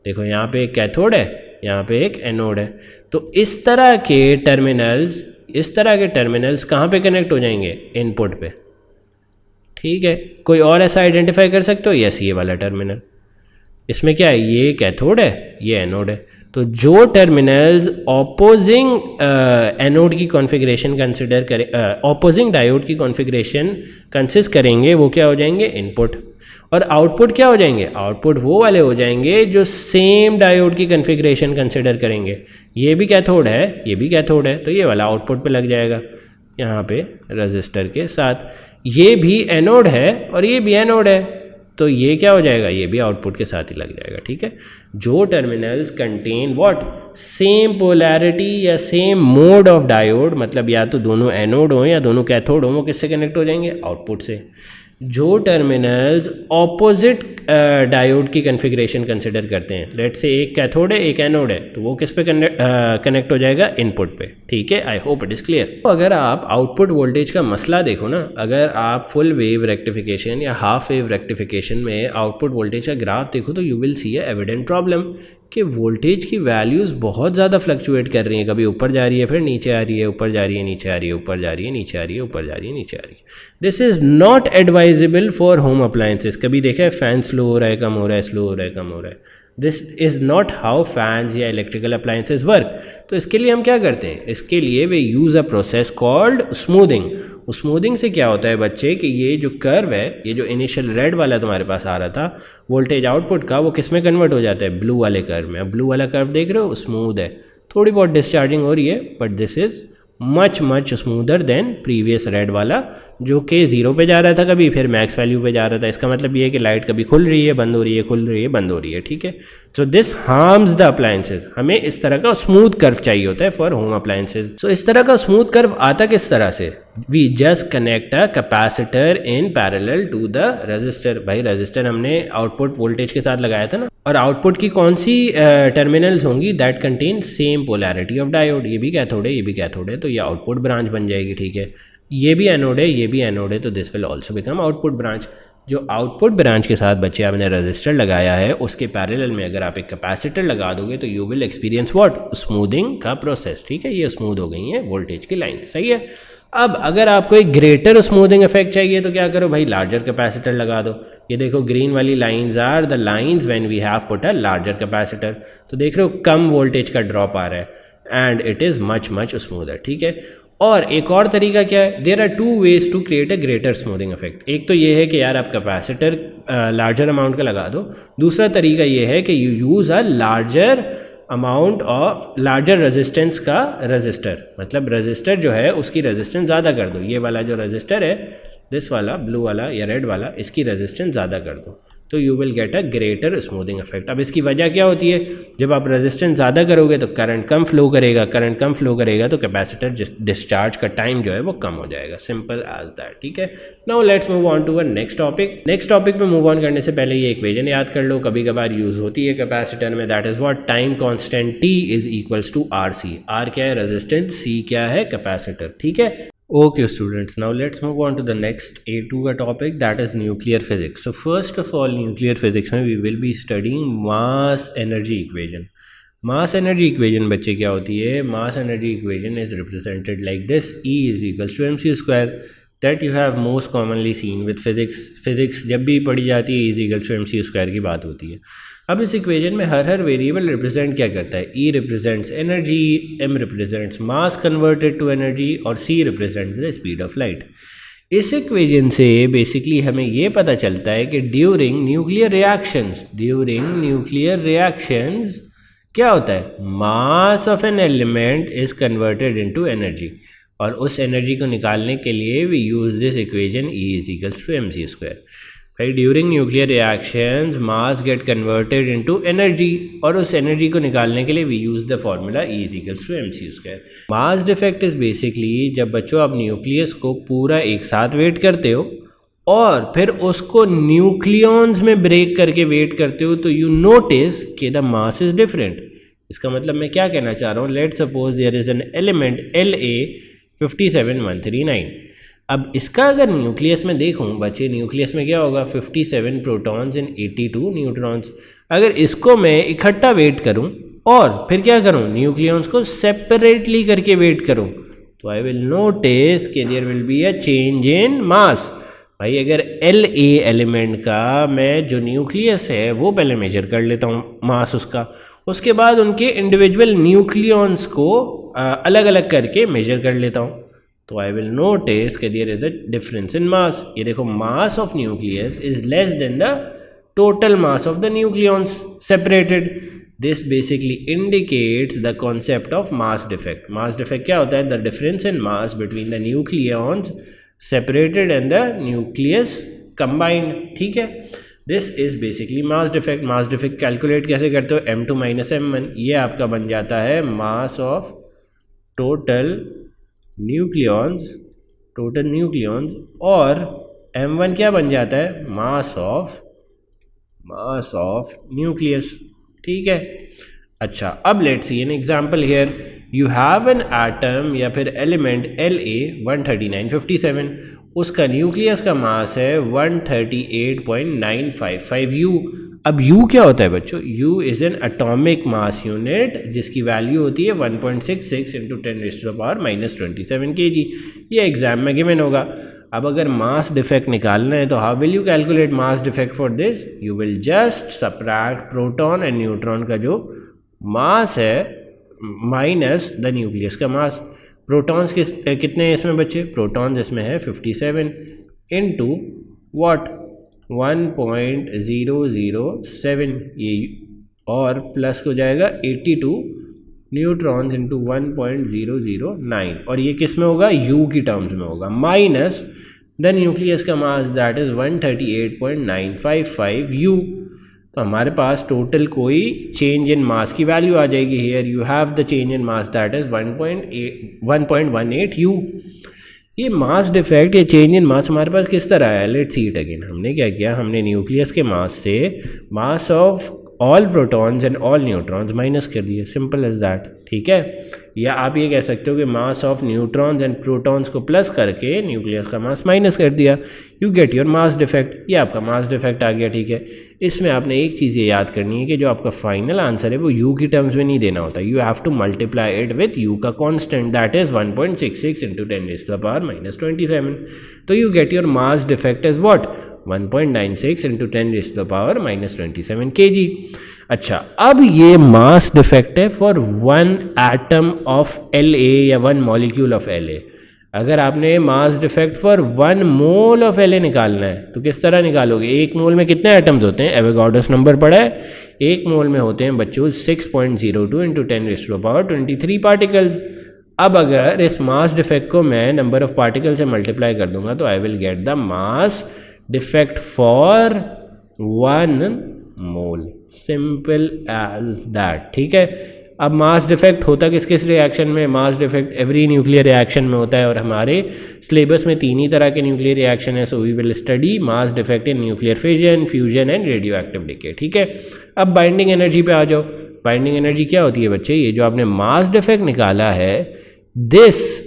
देखो यहाँ पे एक कैथोड है, यहाँ पे एक एनोड है, तो इस तरह के टर्मिनल्स कहाँ पे कनेक्ट हो जाएंगे, इनपुट पे, ठीक है। कोई और ऐसा आइडेंटिफाई कर सकते हो, यस ये वाला टर्मिनल, इसमें क्या है, ये कैथोड है, ये एनोड है। तो जो टर्मिनल्स ऑपोजिंग एनोड की कॉन्फ़िगरेशन कंसिडर करें, ऑपोजिंग डायोड की कॉन्फ़िगरेशन कंसिस्ट करेंगे, वो क्या हो जाएंगे, इनपुट। और आउटपुट क्या हो जाएंगे, आउटपुट वो वाले हो जाएंगे जो सेम डायोड की कॉन्फ़िगरेशन कंसिडर करेंगे। ये भी कैथोड है, ये भी कैथोड है, तो ये वाला आउटपुट पे लग जाएगा यहाँ पे रजिस्टर के साथ। ये भी एनोड है और ये भी एनोड है, तो ये क्या हो जाएगा, ये भी आउटपुट के साथ ही लग जाएगा, ठीक है। जो terminals contain what, same polarity या सेम मोड ऑफ डायोड, मतलब या तो दोनों एनोड हो या दोनों कैथोड हो, वो किससे कनेक्ट हो जाएंगे, आउटपुट से। जो टर्मिनल्स ऑपोजिट डायोड की कन्फिग्रेशन कंसिडर करते हैं, लेट्स से एक कैथोड है एक एनोड है, तो वो किस पे कनेक्ट हो जाएगा, इनपुट पे, ठीक है। I hope it is clear. तो अगर आप आउटपुट वोल्टेज का मसला देखो ना, अगर आप फुल वेव रेक्टिफिकेशन या हाफ वेव रेक्टिफिकेशन में आउटपुट वोल्टेज का ग्राफ देखो तो you will see A evident problem कि वोल्टेज की वैल्यूज़ बहुत ज़्यादा फ्लक्चुएट कर रही हैं, कभी ऊपर जा रही है फिर नीचे आ रही है, ऊपर जा रही है नीचे आ रही है, ऊपर जा रही है नीचे आ रही है, ऊपर जा रही है नीचे आ रही है। This is not advisable for home appliances. कभी देखा है फैन स्लो हो रहा है, कम हो रहा है, स्लो हो रहा है, कम हो रहा है। This is not how fans या इलेक्ट्रिकल अप्लायंसेस वर्क। तो इसके लिए हम क्या करते हैं, इसके लिए we use a process called smoothing. Smoothing से क्या होता है बच्चे कि ये जो कर्व है, ये जो इनिशियल रेड वाला तुम्हारे पास आ रहा था वोल्टेज आउटपुट का, वो किस में कन्वर्ट हो जाता है, ब्लू वाले कर्व में। अब ब्लू वाला कर्व देख रहे हो, स्मूथ है, थोड़ी बहुत डिस्चार्जिंग हो रही है, but this is much smoother than previous red वाला, जो कि 0 पे जा रहा था कभी, फिर मैक्स वैल्यू पे जा रहा था। इसका मतलब ये है कि लाइट कभी खुल रही है, बंद हो रही है, खुल रही है, बंद हो रही है, ठीक है। So this harms the appliances. हमें इस तरह का स्मूथ कर्व चाहिए होता है फॉर होम अप्लायंसेज। सो इस तरह का स्मूथ कर्व आता किस तरह से, we just connect a capacitor in parallel to the resistor. भाई रजिस्टर हमने आउटपुट वोल्टेज के साथ लगाया था ना, और आउटपुट की कौन सी टर्मिनल्स होंगी, that contain same polarity of diode. ये भी कैथोड है, ये भी कैथोड है, तो ये आउटपुट ब्रांच बन जाएगी, ठीक है। ये भी एनोड है, ये भी एनोड है, तो this will also become output branch. जो आउटपुट ब्रांच के साथ बच्चे आपने रजिस्टर लगाया है, उसके पैरेलल में अगर आप एक कैपेसिटर लगा दोगे तो you will experience what, smoothing का प्रोसेस, ठीक है। ये स्मूथ हो गई है वोल्टेज की लाइन, सही है। अब अगर आपको एक ग्रेटर स्मूथिंग इफेक्ट चाहिए तो क्या करो भाई, लार्जर कैपेसिटर लगा दो। ये देखो ग्रीन वाली lines are the lines when we have put a larger capacitor. तो देख रहे हो कम वोल्टेज का ड्रॉप आ रहा है and it is much smoother, ठीक है। और एक और तरीका क्या है, there are 2 ways to create a greater smoothing effect. एक तो ये है कि यार आप कैपेसिटर लार्जर अमाउंट का लगा दो। दूसरा तरीका ये है कि you use a larger amount of larger resistance का रजिस्टर, मतलब रजिस्टर जो है उसकी रेजिस्टेंस ज़्यादा कर दो। ये वाला जो रजिस्टर है, दिस वाला ब्लू वाला या रेड वाला, इसकी रेजिस्टेंस ज़्यादा कर दो, तो you will get a greater smoothing effect. अब इसकी वजह क्या होती है, जब आप रेजिस्टेंस ज़्यादा करोगे तो करंट कम फ्लो करेगा, करंट कम फ्लो करेगा तो कैपेसिटर डिस्चार्ज का टाइम जो है वो कम हो जाएगा, सिंपल एज दैट, ठीक है। Now let's move on to a next topic. Next topic पे मूव ऑन करने से पहले ये इक्वेशन याद कर लो, कभी कभार यूज़ होती है कैपेसिटर में, that is what, time constant T is equals to R C. R क्या है, रेजिस्टेंस, सी क्या है, कैपेसिटर, ठीक है। Okay students, now let's move on to the next A2 का topic, that is nuclear physics. So first of all, nuclear physics में we will be studying mass energy equation. Mass energy equation बच्चे क्या होती है? Mass energy equation is represented like this, E is equals to mc² that you have most commonly seen with physics जब भी पढ़ी जाती है E is equals to mc² की बात होती है। अब इस इक्वेशन में हर वेरिएबल रिप्रेजेंट क्या करता है? E represents energy, M represents mass converted to energy और C represents the speed of light. इस इक्वेशन से बेसिकली हमें ये पता चलता है कि ड्यूरिंग न्यूक्लियर रिएक्शंस क्या होता है? Mass of an element is converted into energy, और उस एनर्जी को निकालने के लिए we use this equation E is equals to mc²। भाई during nuclear reactions mass get converted into energy, और उस एनर्जी को निकालने के लिए we use the formula E is equals to mc²। Mass defect is basically जब बच्चों आप न्यूक्लियस को पूरा एक साथ वेट करते हो और फिर उसको न्यूक्लियॉन्स में ब्रेक करके वेट करते हो, तो यू नोटिस कि द मास इज डिफरेंट। इसका मतलब मैं क्या कहना चाह रहा हूँ, let suppose there is an element La57139। अब इसका अगर न्यूक्लियस में देखूँ बच्चे, न्यूक्लियस में क्या होगा? 57 प्रोटॉन्स एंड 82 न्यूट्रॉन्स। अगर इसको मैं इकट्ठा वेट करूँ और फिर क्या करूँ, न्यूक्लियॉन्स को सेपरेटली करके वेट करूँ, तो आई विल नोटिस कि there will be a change in mass. भाई अगर La एलिमेंट का मैं जो न्यूक्लियस है वो पहले मेजर कर लेता हूँ मास उसका, उसके बाद उनके इंडिविजुअल न्यूक्लियॉन्स को अलग अलग करके मेजर कर लेता हूँ, तो आई विल नोटिस कि there is a difference in mass. ये देखो, mass of nucleus is less than the total mass of the nucleons separated. This basically indicates the concept of mass defect. Mass defect क्या होता है? The difference in mass between the nucleons separated and the nucleus combined. ठीक है, this is basically mass defect. Mass defect calculate कैसे करते हो? m2 minus m1, ये आपका बन जाता है मास ऑफ टोटल न्यूक्लियॉन्स, और m1 क्या बन जाता है? Mass of nucleus. ठीक है, अच्छा अब let's see an example here. You have an atom या फिर एलिमेंट La13957, उसका न्यूक्लियस का मास है 138.955 U। अब U क्या होता है बच्चों? U is an atomic mass unit जिसकी वैल्यू होती है 1.66 इंटू 10⁻⁻27 kg। ये एग्जाम में गिवन होगा। अब अगर मास डिफेक्ट निकालना है तो how will you calculate mass defect for this? You will just subtract proton and neutron का जो मास है माइनस द न्यूक्लियस का मास। प्रोटॉन्स कितने हैं इसमें बच्चे? प्रोटॉन्स इसमें है 57 इंटू वॉट 1.007 ये, और प्लस हो जाएगा 82 न्यूट्रॉन्स इंटू 1.009, और ये किस में होगा? यू की टर्म्स में होगा, माइनस द न्यूक्लियस का मास दैट इज 138.955 यू। तो हमारे पास टोटल कोई चेंज इन मास की वैल्यू आ जाएगी। Here you have the change in mass that is 1.18 you. ये मास डिफेक्ट, ये चेंज इन मास हमारे पास किस तरह आया? Let's see it again. हमने क्या किया? हमने न्यूक्लियस के मास से mass of all protons and all neutrons minus कर दिए, सिंपल एज दैट। ठीक है, या आप ये कह सकते हो कि mass of neutrons and protons को प्लस करके न्यूक्लियस का मास माइनस कर दिया, you get your mass defect. ये आपका मास डिफेक्ट आ गया। ठीक है, इसमें आपने एक चीज़ ये याद करनी है कि जो आपका फाइनल आंसर है वो यू की टर्म्स में नहीं देना होता। You have to multiply it with you का कॉन्स्टेंट दैट इज 1.66 इंटू 10⁻⁻27। तो you get your mass defect is what? 1.96 into 10⁻⁻27 kg। अच्छा, अब ये मास डिफेक्ट है for one atom of La या वन मॉलिक्यूल ऑफ La। अगर आपने मास defect for 1 mole of La निकालना है तो किस तरह निकालोगे? एक मोल में कितने एटम्स होते हैं? एवोगाड्रोस नंबर पड़ा है, एक मोल में होते हैं बच्चों 6.02 इंटू 10⁻23 पार्टिकल्स। अब अगर इस मास डिफेक्ट को मैं नंबर ऑफ पार्टिकल से मल्टीप्लाई कर दूंगा तो I will get the mass defect for 1 mole, simple as that. ठीक है, अब मास डिफेक्ट होता किस किस रिएक्शन में? Mass defect every nuclear reaction में होता है, और हमारे सिलेबस में 3 ही तरह के न्यूक्लियर रिएक्शन है। So we will study mass defect in nuclear fission, fusion and radioactive decay. ठीक है, अब बाइंडिंग एनर्जी पे आ जाओ। बाइंडिंग एनर्जी क्या होती है बच्चे? ये जो आपने मास डिफेक्ट निकाला है, this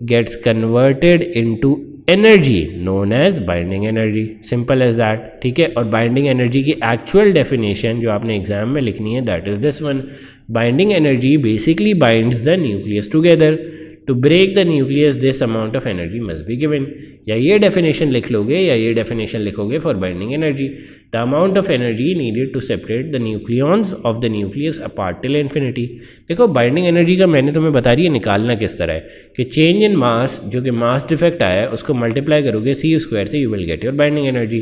gets converted into energy known as binding energy, simple as that, ठीक है। और बाइंडिंग एनर्जी की एक्चुअल डेफिनेशन जो आपने एग्जाम में लिखनी है that is this one, binding energy basically binds the nucleus together, to break the nucleus this amount of energy must be given. या ये डेफिनेशन लिख लोगे या ये डेफिनेशन लिखोगे for binding energy, the amount of energy needed to separate the nucleons of the nucleus apart till infinity. देखो binding energy का मैंने तुम्हें बता रही है निकालना किस तरह है कि चेंज इन मास, जो कि मास डिफेक्ट आया है उसको मल्टीप्लाई करोगे सी स्क्वायर से, you will get your binding energy.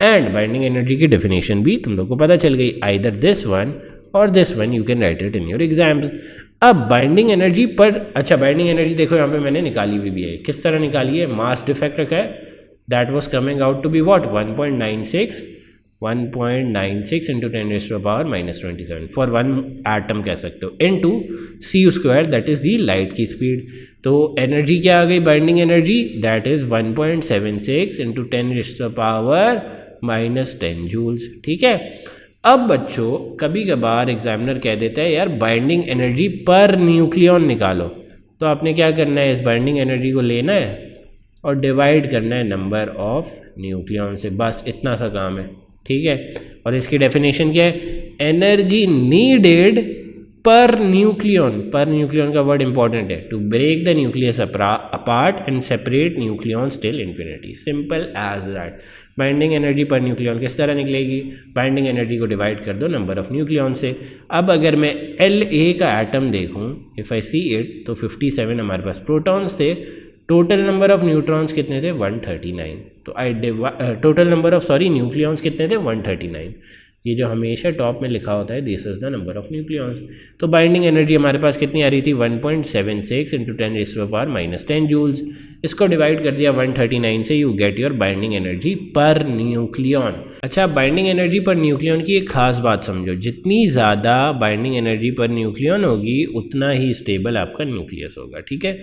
And binding energy की डेफिनेशन भी तुम लोग को पता चल गई, आइदर दिस वन और this one, you can right it in your exams. अब बाइंडिंग एनर्जी पर, अच्छा बाइंडिंग एनर्जी देखो यहाँ पे मैंने निकाली हुई भी है, किस तरह निकाली है, मास डिफेक्ट रखा है, that was coming out to be what 1.96 into 10⁻⁻27 for one atom कह सकते हो, into C square that is the light की स्पीड। तो एनर्जी क्या आ गई binding energy, that is 1.76 into 10⁻⁻10 joules, ठीक है। अब बच्चों कभी कभार एग्जामिनर कह देता है यार बाइंडिंग एनर्जी पर न्यूक्लियॉन निकालो, तो आपने क्या करना है, इस बाइंडिंग एनर्जी को लेना है और डिवाइड करना है नंबर ऑफ न्यूक्लियॉन से, बस इतना सा काम है, ठीक है। और इसकी डेफिनेशन क्या है, एनर्जी नीडेड पर न्यूक्लियन का वर्ड इंपॉर्टेंट है, to break the nucleus apart and separate nucleons till infinity, simple as that. Binding energy per nucleon किस तरह निकलेगी, बाइंडिंग एनर्जी को डिवाइड कर दो नंबर ऑफ न्यूक्लियन से। अब अगर मैं LA का एटम देखूं, इफ आई सी इट, तो 57 हमारे पास प्रोटॉन्स थे, टोटल नंबर ऑफ न्यूट्रॉन्स कितने थे 139, तो टोटल नंबर ऑफ न्यूक्लियॉन्स कितने थे 139, ये जो हमेशा टॉप में लिखा होता है this is the number of nucleons. तो बाइंडिंग एनर्जी हमारे पास कितनी आ रही थी 1.76 इंटू 10⁻⁻10 जूल्स, इसको डिवाइड कर दिया 139 से, you get your binding energy पर न्यूक्लियॉन। अच्छा बाइंडिंग एनर्जी पर न्यूक्लियॉन की एक खास बात समझो, जितनी ज़्यादा बाइंडिंग एनर्जी पर न्यूक्लियॉन होगी उतना ही स्टेबल आपका न्यूक्लियस होगा, ठीक है।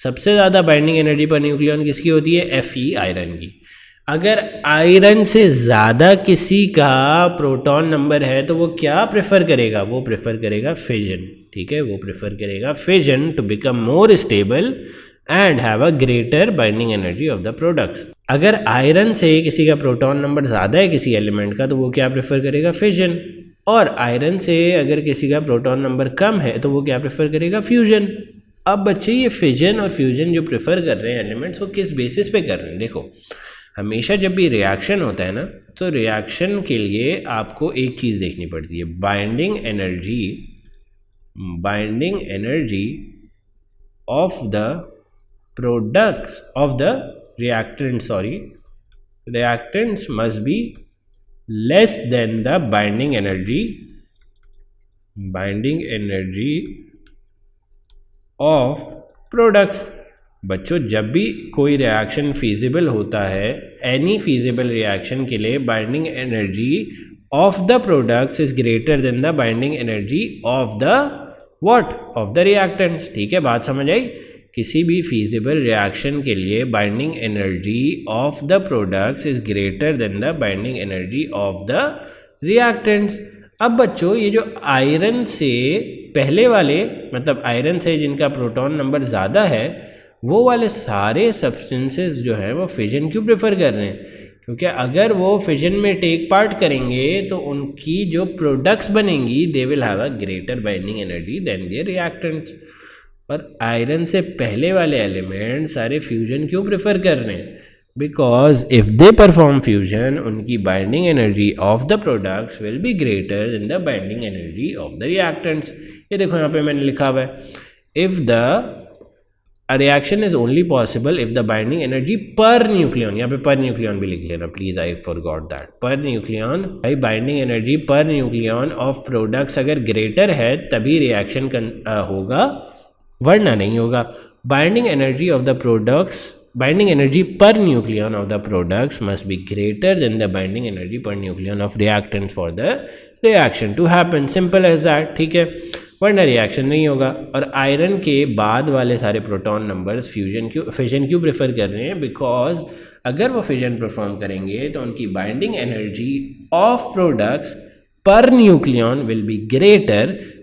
सबसे ज़्यादा बाइंडिंग एनर्जी पर न्यूक्लियॉन किसकी होती है, Fe आयरन की। अगर आयरन से ज़्यादा किसी का प्रोटॉन नंबर है तो वो क्या प्रेफर करेगा, वो प्रेफर करेगा फिजन, ठीक है, वो प्रेफर करेगा fission to become more stable and have a greater binding energy of the products. अगर आयरन से किसी का प्रोटॉन नंबर ज़्यादा है किसी एलिमेंट का तो वो क्या प्रेफर करेगा, फिजन। और आयरन से अगर किसी का प्रोटॉन नंबर कम है तो वो क्या प्रेफर करेगा, फ्यूजन। अब बच्चे ये फिजन और फ्यूजन जो प्रेफर कर रहे हैं एलिमेंट्स, वो किस बेसिस पे कर रहे हैं, देखो हमेशा जब भी रिएक्शन होता है ना, तो रिएक्शन के लिए आपको एक चीज़ देखनी पड़ती है, binding energy of the products of the reactants must be less than the binding energy of products. बच्चों जब भी कोई रिएक्शन फीजिबल होता है, एनी फीजिबल रिएक्शन के लिए binding energy of the products is greater than the binding energy of the reactants, ठीक है, बात समझ आई। किसी भी फीजिबल रिएक्शन के लिए binding energy of the products is greater than the binding energy of the reactants. अब बच्चों ये जो आयरन से पहले वाले, मतलब आयरन से जिनका प्रोटॉन नंबर ज़्यादा है, वो वाले सारे सब्सटेंसेस जो हैं वो फिजन क्यों प्रेफर कर रहे हैं, क्योंकि अगर वो फिजन में टेक पार्ट करेंगे तो उनकी जो प्रोडक्ट्स बनेंगी they will have a greater binding energy than their reactants. और आयरन से पहले वाले एलिमेंट सारे फ्यूजन क्यों प्रेफर कर रहे हैं, because if they perform fusion उनकी binding energy of the products will be greater than the binding energy of the reactants. ये देखो यहाँ पे मैंने लिखा हुआ है, if the A reaction is only possible if the binding energy per nucleon, यहाँ पे per nucleon भी लिख लेना please, I forgot that, per nucleon, भाई binding energy per nucleon of products अगर greater है तभी reaction होगा, वरना नहीं होगा। Binding energy per nucleon of the products must be greater than the binding energy per nucleon of reactants for the reaction to happen, simple as that, ठीक है, वरना रिएक्शन नहीं होगा। और आयरन के बाद वाले सारे प्रोटॉन नंबर्स फिजन क्यों प्रेफर कर रहे हैं, बिकॉज अगर वो फिजन परफॉर्म करेंगे तो उनकी binding energy of products per nucleon will be greater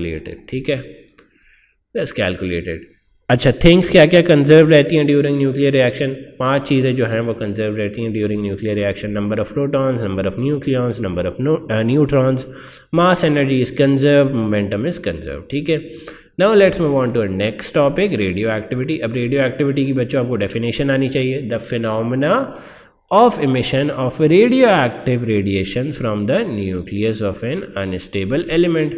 calculated, ठीक है, जस्ट कैलकुलेटेड। अच्छा, थिंग्स क्या क्या कंजर्व रहती हैं ड्यूरिंग न्यूक्लियर रिएक्शन? 5 चीज़ें जो हैं वो कंजर्व रहती हैं during nuclear reaction. Number of protons, number of nucleons, number of neutrons, mass energy is conserve, momentum is conserve, ठीक है। Now let's move on to next topic, radioactivity. अब radioactivity की बच्चों आपको definition आनी चाहिए। The phenomena of emission of radioactive radiation from the nucleus of an unstable element।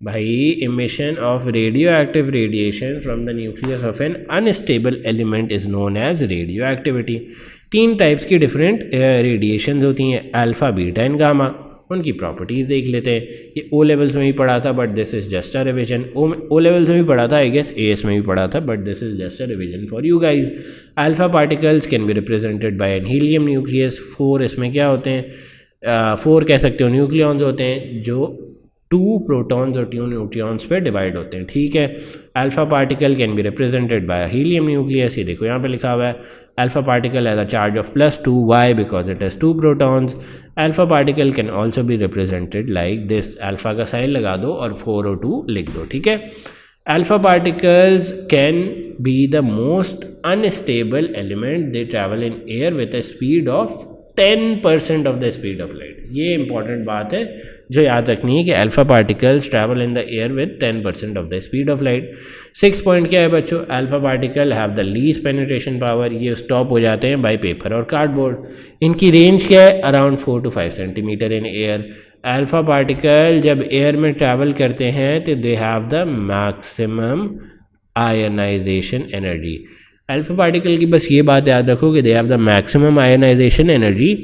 भाई, emission of radioactive radiation from the nucleus of an unstable element is known as radioactivity। 3 types की different radiation होती हैं, alpha, beta and gamma. उनकी properties देख लेते हैं। ये ओ levels में भी पढ़ा था, but this is just a revision. O levels में भी पढ़ा था, आई गेस एएस में भी पढ़ा था, but this is just a revision for you guys. Alpha particles can be represented by an helium nucleus. 4 इसमें क्या होते हैं, 4 कह सकते हो न्यूक्लियॉन्स होते हैं जो 2 प्रोटॉन्स और 2 न्यूट्रॉन्स पे डिवाइड होते हैं, ठीक है। Alpha particle can be represented bye helium nucleus. ये देखो यहाँ पे लिखा हुआ है alpha particle has a charge of +2, why? Because it has 2 protons। alpha particle can also be represented like this, alpha का साइन लगा दो और 4 और 2 लिख दो, ठीक है। alpha particles can be the most unstable element, they travel in air with a speed of 10% of the speed of light। ये इंपॉर्टेंट बात है जो याद रखनी है कि alpha particles travel in the air with 10% of the speed of light. 6 point क्या है बच्चों, alpha particle have the least penetration power. ये स्टॉप हो जाते हैं बाय पेपर और कार्डबोर्ड। इनकी रेंज क्या है, around 4 to 5 centimetre in air. Alpha particle जब एयर में ट्रैवल करते हैं तो दे have the maximum ionization energy. Alpha particle की बस ये बात याद रखो कि they have the maximum ionization energy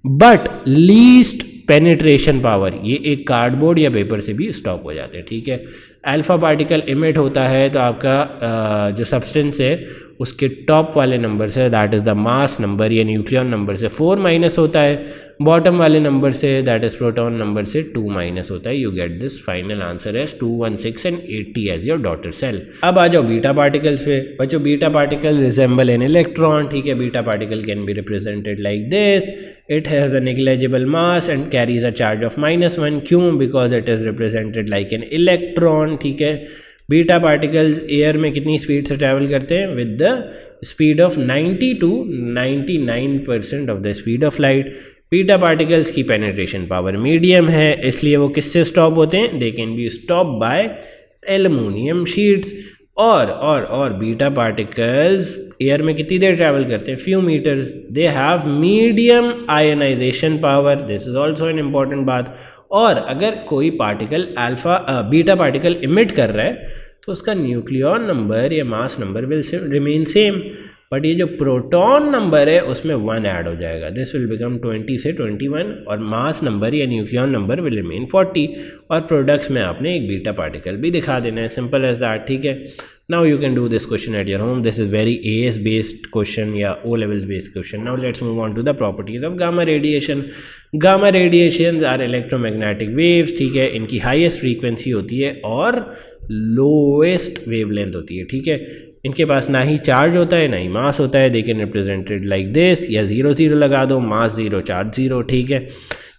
but least penetration power. ये एक कार्डबोर्ड या पेपर से भी स्टॉप हो जाते हैं, ठीक है। अल्फा पार्टिकल इमिट होता है तो आपका जो सब्सटेंस है उसके टॉप वाले नंबर से, that is the mass number या न्यूक्लियन नंबर से 4 माइनस होता है। बॉटम वाले नंबर से, दैट इज़ प्रोटॉन नंबर से 2 माइनस होता है। You get this final answer as 2, 1, 6 and 80 as your daughter cell. अब आ जाओ बीटा पार्टिकल्स पे। बच्चों, beta particle resemble an electron, ठीक है। Beta particle can be represented like this, it has a negligible mass and carries a charge of -1। क्यों? Because it is represented like an electron, ठीक है। Beta particles air में कितनी speed से travel करते हैं, with the speed of 90 to 99% of the speed of light. Beta particles की penetration power medium है, इसलिए वो किससे स्टॉप होते हैं, they can be stop by aluminium sheets. और बीटा पार्टिकल्स एयर में कितनी देर ट्रैवल करते हैं, few metres. They have medium ionization power, this is also an important बात। और अगर कोई पार्टिकल बीटा पार्टिकल इमिट कर रहा है तो उसका न्यूक्लियॉन नंबर या mass number will remain same, but ये जो प्रोटॉन नंबर है उसमें 1 ऐड हो जाएगा, दिस विल बिकम 20 से 21, और मास नंबर या न्यूक्लियॉन नंबर विल रिमेन 40। और प्रोडक्ट्स में आपने एक बीटा पार्टिकल भी दिखा देना है, सिंपल एज दैट, ठीक है। Now you can do this question at your home, this is very AS based question या O level based question. Now let's move on to the properties of gamma radiation. Gamma radiations are electromagnetic waves, ठीक है। इनकी highest frequency होती है और lowest wavelength होती है, ठीक है। इनके पास ना ही चार्ज होता है ना ही मास होता है, they can represented like this, या 0 0 लगा दो, मास 0 चार्ज 0, ठीक है।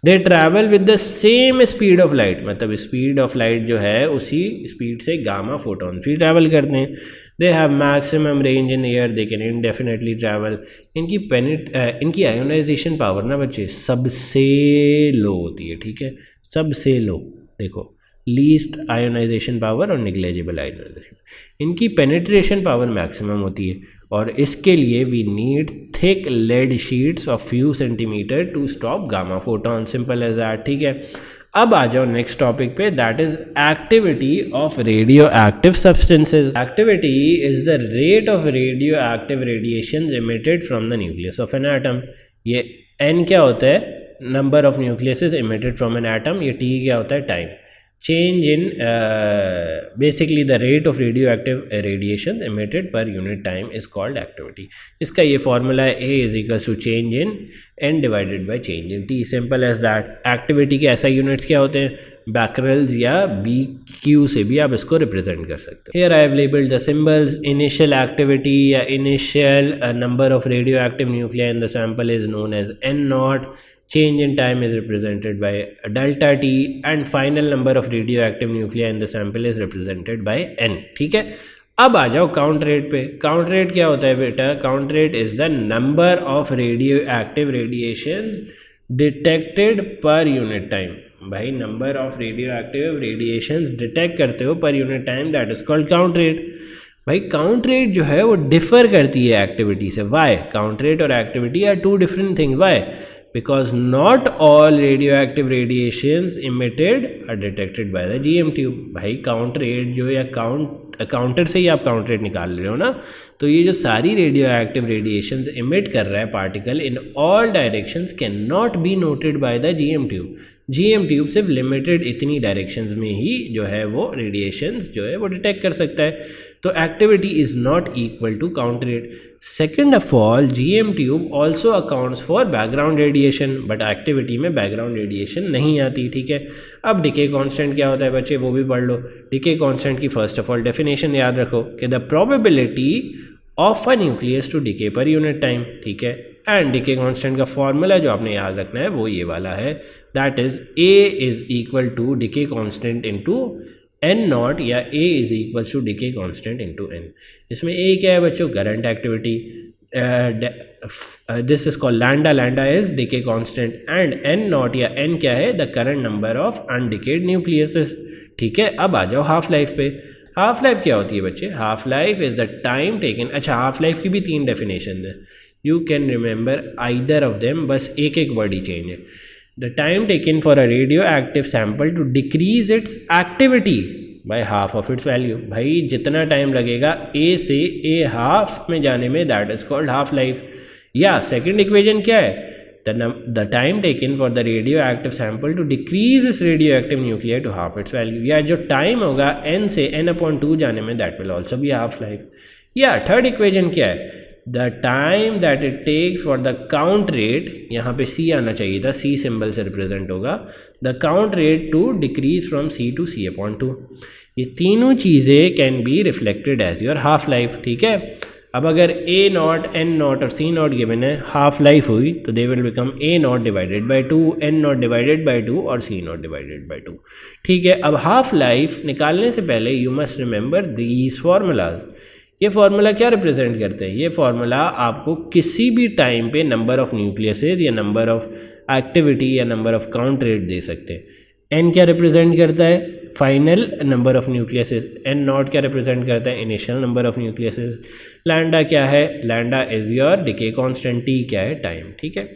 दे travel with the same speed of light, मतलब स्पीड ऑफ लाइट जो है उसी स्पीड से गामा फोटॉन भी ट्रैवल करते हैं। They have maximum range in air, they can indefinitely travel. इनकी आयोनाइजेशन पावर ना बच्चे सबसे लो होती है, ठीक है, सबसे लो। देखो, लीस्ट आयोनाइजेशन पावर और निग्लेजिबल आयोनाइजेशन। इनकी पेनिट्रेशन पावर मैक्सिमम होती है, और इसके लिए we need thick lead sheets of few centimetre to stop gamma photon, simple as that, ठीक है। अब आ जाओ नेक्स्ट टॉपिक पे, that is activity of radioactive substances. Activity is the rate of radioactive radiation emitted from the nucleus of an atom. ये N क्या होता है, number of nucleases emitted from N atom, ये T क्या होता है, time. Change in basically the rate of radioactive radiation emitted per unit time is called activity. इसका ये फॉर्मूला है A is equals to change in n divided by change in T. Simple as that. Activity के ऐसा units क्या होते हैं, बैकरल्स या B Q से भी आप इसको रिप्रेजेंट कर सकते हो. Here I have labelled the symbols. Initial activity या initial number of radioactive nuclei in the sample is known as N naught. Change in time is represented by delta t and final number of radioactive nuclei in the sample is represented by n. ठीक है. अब आ जाओ count rate पे. Count rate क्या होता है बेटा, count rate is the number of radioactive radiations detected per unit time. भाई number of radioactive radiations detect करते हो per unit time, that is called count rate. भाई count rate जो है वो डिफर करती है एक्टिविटी से. वाई? काउंट रेट और activity are two different things. Why? Because not all radioactive radiations emitted are detected by the GM tube. भाई count rate जो या काउंटर से ही आप काउंट रेट निकाल रहे हो ना, तो ये जो सारी रेडियो एक्टिव रेडिएशन इमिट कर रहा है particle in all directions can not be noted by the GM tube. GM tube सिर्फ लिमिटेड इतनी डायरेक्शंस में ही जो है वो रेडिएशंस जो है वो डिटेक्ट कर सकता है. तो activity is not equal to count rate. Second of all, GM tube also accounts for background radiation, but activity में बैकग्राउंड रेडिएशन नहीं आती. ठीक है. अब डिके कांस्टेंट क्या होता है बच्चे, वो भी पढ़ लो. डिके कांस्टेंट की फर्स्ट ऑफ ऑल डेफिनेशन याद रखो कि the probability of a nucleus to decay per unit time. ठीक है. एंड डिके कांस्टेंट का फॉर्मूला जो आपने याद रखना है वो ये वाला है, that is A is equal to decay constant into n naught, या A is equal to decay constant into n. इसमें A क्या है बच्चों, current activity. This is called lambda. Lambda is decay constant and n naught या n क्या है, the current number of undecayed nucleuses. ठीक है. अब आ जाओ हाफ लाइफ पे. हाफ लाइफ क्या होती है बच्चे, half life is the time taken. अच्छा, हाफ लाइफ की भी 3 डेफिनेशन है, you can remember either of them, बस एक एक वर्ड ही चेंज है. The time taken for a radioactive sample to decrease its activity by half of its value. भाई जितना टाइम लगेगा A से A हाफ में जाने में, that is called half life. या सेकेंड इक्वेशन क्या है, the time taken for the radioactive sample to decrease इस radioactive nuclear to half its value. या जो टाइम होगा n से n/2 जाने में, that will also be half life. या थर्ड इक्वेशन क्या है, the time that it takes for the count rate, यहाँ पे C आना चाहिए था, C सिंबल से रिप्रेजेंट होगा, the count rate to decrease from C to C/2. ये तीनों चीज़ें can be reflected as your half life. ठीक है. अब अगर A नॉट, N नॉट और C नॉट गिवन है, हाफ लाइफ हुई तो they will become A naught divided by 2, N naught divided by 2 और C नॉट डिवाइडेड बाई 2. ठीक है. अब हाफ लाइफ निकालने से पहले you must remember these formulas. ये फार्मूला क्या रिप्रेजेंट करते हैं, ये फार्मूला आपको किसी भी टाइम पे नंबर ऑफ न्यूक्लियसेज या नंबर ऑफ एक्टिविटी या नंबर ऑफ काउंट रेट दे सकते हैं. N क्या रिप्रेजेंट करता है, final number of nucleuses. N naught क्या रिप्रेजेंट करता है, initial number of nucleuses. Lambda क्या है, lambda is your decay constant. T क्या है, टाइम. ठीक है.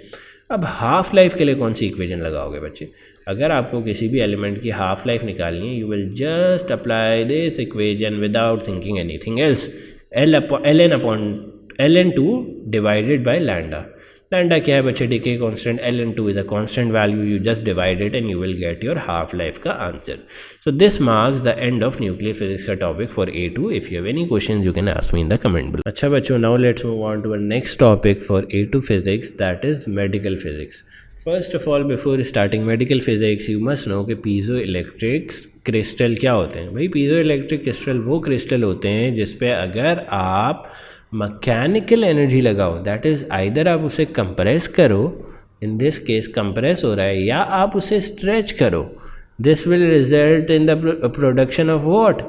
अब हाफ लाइफ के लिए कौन सी इक्वेशन लगाओगे बच्चे, अगर आपको किसी भी एलिमेंट की हाफ लाइफ निकालनी है, you will just apply this equation without thinking anything else. ln2 divided by lambda. Lambda क्या है बच्चे, decay constant. ln2 is a constant value, you just divide it and you will get your half life का answer. So this marks the end of nuclear physics का topic for A2. If you have any questions you can ask me in the comment below. अच्छा बच्चों, now let's move on to our next topic for A2 physics, that is medical physics. First of all, before starting medical physics, you must know कि piezoelectric crystal क्या होते हैं. भाई piezoelectric crystal वो crystal होते हैं जिस पे अगर आप मैकेनिकल एनर्जी लगाओ, दैट इज़ आइदर आप उसे कंप्रेस करो, इन दिस केस कंप्रेस हो रहा है, या आप उसे स्ट्रेच करो, this will result in the production of what,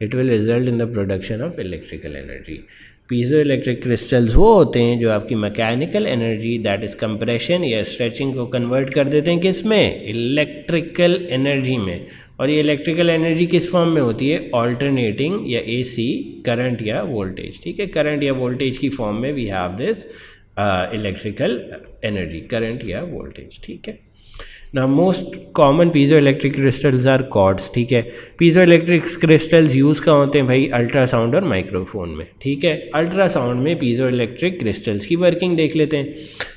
it will result in the production of electrical energy. Piezo electric crystals वो होते हैं जो आपकी mechanical energy, that is compression या स्ट्रेचिंग, को कन्वर्ट कर देते हैं किस में, इलेक्ट्रिकल एनर्जी में. और ये इलेक्ट्रिकल एनर्जी किस फॉर्म में होती है, ऑल्टरनेटिंग या AC करंट या वोल्टेज. ठीक है. करंट या वोल्टेज की फॉर्म में we have this electrical energy, current या वोल्टेज. ठीक है. ना most common piezoelectric crystals are quartz. ठीक है. पीजो इलेक्ट्रिक क्रिस्टल्स यूज़ कहाँ होते हैं भाई, अल्ट्रासाउंड और माइक्रोफोन में. ठीक है. अल्ट्रासाउंड में पीजो इलेक्ट्रिक क्रिस्टल्स की वर्किंग देख लेते हैं.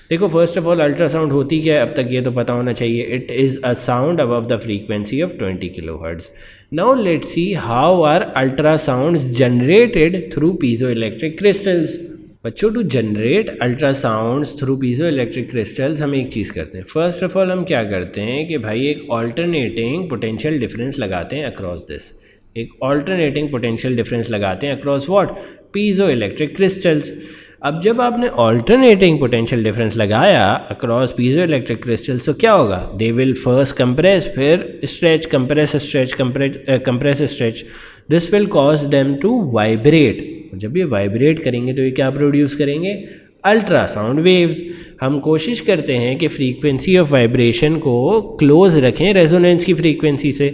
देखो फर्स्ट ऑफ ऑल अल्ट्रासाउंड होती क्या है, अब तक ये तो पता होना चाहिए. It is a sound above the frequency of 20 kilohertz. Now let's see how are ultrasounds generated through piezoelectric crystals. बच्चों, to generate ultrasounds through piezoelectric crystals हम एक चीज़ करते हैं. फर्स्ट ऑफ ऑल हम क्या करते हैं कि भाई एक ऑल्टरनेटिंग पोटेंशियल डिफरेंस लगाते हैं अक्रॉस दिस. एक ऑल्टरनेटिंग पोटेंशियल डिफरेंस लगाते हैं across what, piezoelectric crystals. अब जब आपने ऑल्टरनेटिंग पोटेंशियल डिफरेंस लगाया अक्रॉस पीजो इलेक्ट्रिक क्रिस्टल्स तो क्या होगा, दे विल फर्स्ट कंप्रेस, फिर stretch, compress stretch, compress stretch. This will cause them to vibrate. जब ये वाइब्रेट करेंगे तो ये क्या प्रोड्यूस करेंगे, अल्ट्रासाउंड वेव्स. हम कोशिश करते हैं कि फ्रीक्वेंसी ऑफ वाइब्रेशन को क्लोज रखें रेजोनेंस की फ्रीक्वेंसी से,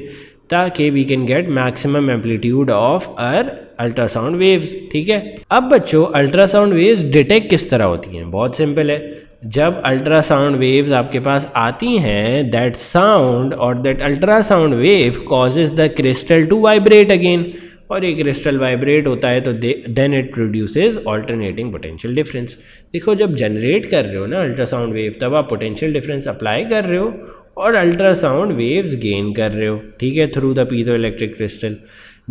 ताकि we can get maximum amplitude of our ultrasound waves. ठीक है. अब बच्चों अल्ट्रासाउंड वेव्स डिटेक्ट किस तरह होती हैं, बहुत सिंपल है. जब अल्ट्रासाउंड वेव्स आपके पास आती हैं, दैट साउंड और that ultrasound wave causes the crystal to vibrate again. और ये क्रिस्टल वाइब्रेट होता है तो then it produces alternating potential difference. देखो जब जनरेट कर रहे हो ना अल्ट्रासाउंड वेव, तब आप पोटेंशियल डिफरेंस अप्लाई कर रहे हो और अल्ट्रासाउंड वेव्स गेन कर रहे हो. ठीक है, through the piezo electric crystal.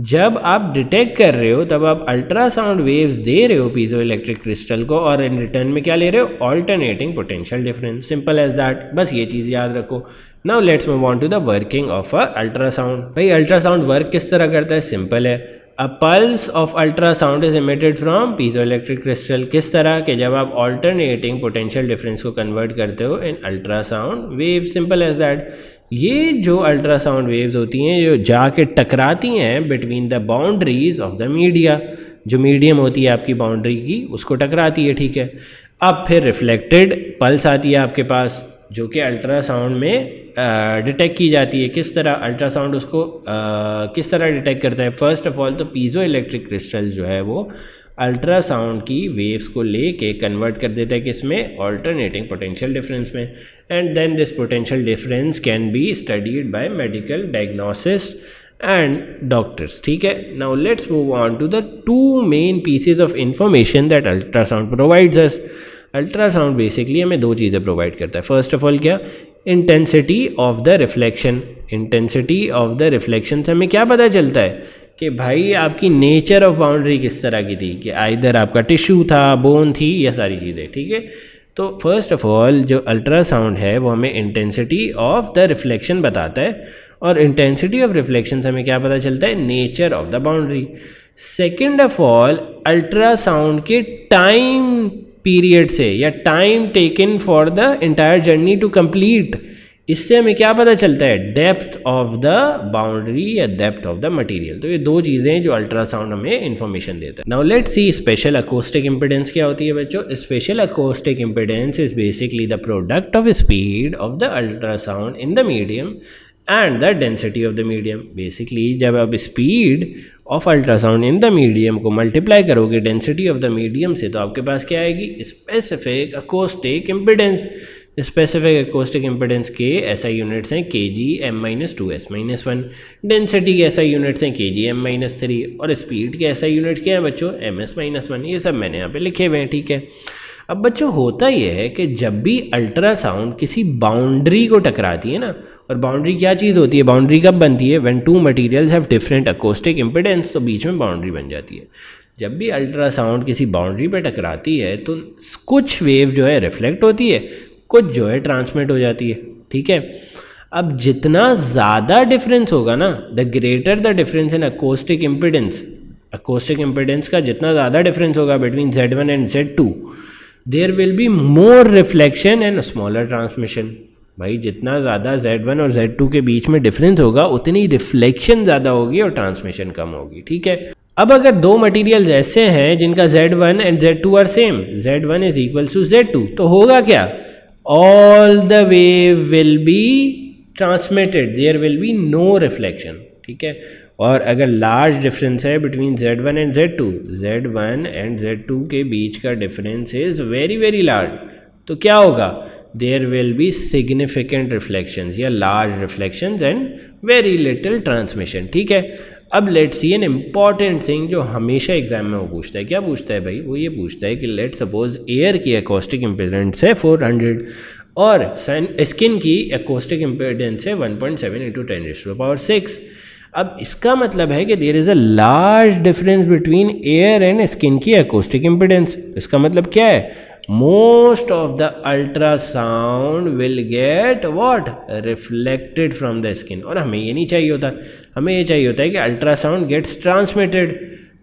जब आप डिटेक्ट कर रहे हो तब आप अल्ट्रासाउंड वेव्स दे रहे हो पीजो इलेक्ट्रिक क्रिस्टल को, और इन रिटर्न में क्या ले रहे हो, alternating potential difference. Simple as that, बस ये चीज़ याद रखो. Now let's move on to the working of a ultrasound. भाई अल्ट्रासाउंड वर्क किस तरह करता है, सिंपल है. A pulse of ultrasound is emitted from piezoelectric crystal. किस तरह के, जब आप ऑल्टरनेटिंग पोटेंशियल डिफरेंस को कन्वर्ट करते हो in ultrasound wave. Simple as that. ये जो अल्ट्रासाउंड वेव्स होती हैं जो जाके टकराती हैं between the boundaries of the media, जो मीडियम होती है आपकी बाउंड्री की उसको टकराती है. ठीक है. अब फिर रिफ्लेक्टेड पल्स आती है आपके पास, जो कि अल्ट्रासाउंड में डिटेक्ट की जाती है. किस तरह अल्ट्रासाउंड उसको किस तरह डिटेक्ट करता है, फर्स्ट ऑफ ऑल तो पीजो इलेक्ट्रिक क्रिस्टल जो है वो अल्ट्रासाउंड की वेव्स को लेके कन्वर्ट कर देता है किसमें, ऑल्टरनेटिंग पोटेंशियल डिफरेंस में. And then this potential difference can be studied by medical diagnosis and doctors. ठीक है. Now let's move on to the two main pieces of information that ultrasound provides us. Ultrasound basically हमें दो चीज़ें provide करता है. First of all क्या, intensity of the reflection. Intensity of the reflection से हमें क्या पता चलता है कि भाई आपकी नेचर ऑफ बाउंड्री किस तरह की थी, कि आइदर आपका टिश्यू था, बोन थी, या सारी चीज़ें. ठीक है. तो फर्स्ट ऑफ ऑल जो अल्ट्रासाउंड है वो हमें इंटेंसिटी ऑफ द रिफ्लेक्शन बताता है, और इंटेंसिटी ऑफ रिफ्लेक्शन से हमें क्या पता चलता है, nature of the boundary. Second of all ultrasound के टाइम पीरियड से, या time taken for the entire journey to complete, इससे हमें क्या पता चलता है, डेप्थ ऑफ द बाउंड्री या डेप्थ ऑफ द मटेरियल. तो ये दो चीज़ें जो अल्ट्रासाउंड हमें इन्फॉर्मेशन देता है. Now let's C special acoustic impedance क्या होती है बच्चों. Special acoustic impedance is basically the product of speed of the ultrasound in the medium and the density of the medium. Basically जब आप speed of ultrasound in the medium को multiply करोगे density of the medium से, तो आपके पास क्या आएगी, specific acoustic impedance. Specific acoustic impedance के एसआई यूनिट्स हैं kg m-2s-1. डेंसिटी के एसआई यूनिट्स हैं kg m-3, और स्पीड के एसआई यूनिट क्या है बच्चों, ms-1. ये सब मैंने यहाँ पे लिखे हुए हैं. ठीक है. अब बच्चों होता यह है कि जब भी अल्ट्रासाउंड किसी बाउंड्री को टकराती है ना, और बाउंड्री क्या चीज़ होती है, बाउंड्री कब बनती है, when two materials have different acoustic impedance, तो बीच में बाउंड्री बन जाती है. जब भी अल्ट्रासाउंड किसी बाउंड्री पे टकराती है तो कुछ वेव जो है रिफ्लेक्ट होती है, कुछ जो है ट्रांसमिट हो जाती है. ठीक है. अब जितना ज़्यादा डिफरेंस होगा ना, the greater the difference in acoustic impedance, acoustic impedance का जितना ज़्यादा डिफरेंस होगा between Z1 and Z2, there will be more reflection and smaller transmission. भाई जितना ज़्यादा Z1 और Z2 के बीच में डिफरेंस होगा उतनी रिफ्लेक्शन ज़्यादा होगी और ट्रांसमिशन कम होगी. ठीक है. अब अगर दो मटेरियल्स ऐसे हैं जिनका Z1 and Z2 are same, Z1 is equal to Z2, तो होगा क्या, all the wave will be transmitted, there will be no reflection. ठीक है. और अगर लार्ज डिफरेंस है between Z1 and Z2, Z1 and Z2 के बीच का difference is very very large, तो क्या होगा, there will be significant reflections या large reflections and very little transmission. ठीक है. अब let's see an important thing जो हमेशा एग्जाम में वो पूछता है, क्या पूछता है भाई, वो ये पूछता है कि लेट सपोज एयर की अकोस्टिक इम्पीडेंस है 400 और स्किन की अकोस्टिक इम्पीडेंस है 1.7 इंटू 10⁻⁶। अब इसका मतलब है कि there is a large difference between air and skin की अकोस्टिक इम्पीडेंस। इसका मतलब क्या है, most of the ultrasound will get what, reflected from the skin. और हमें ये नहीं चाहिए होता, हमें ये चाहिए होता है कि अल्ट्रासाउंड गेट्स ट्रांसमिटेड।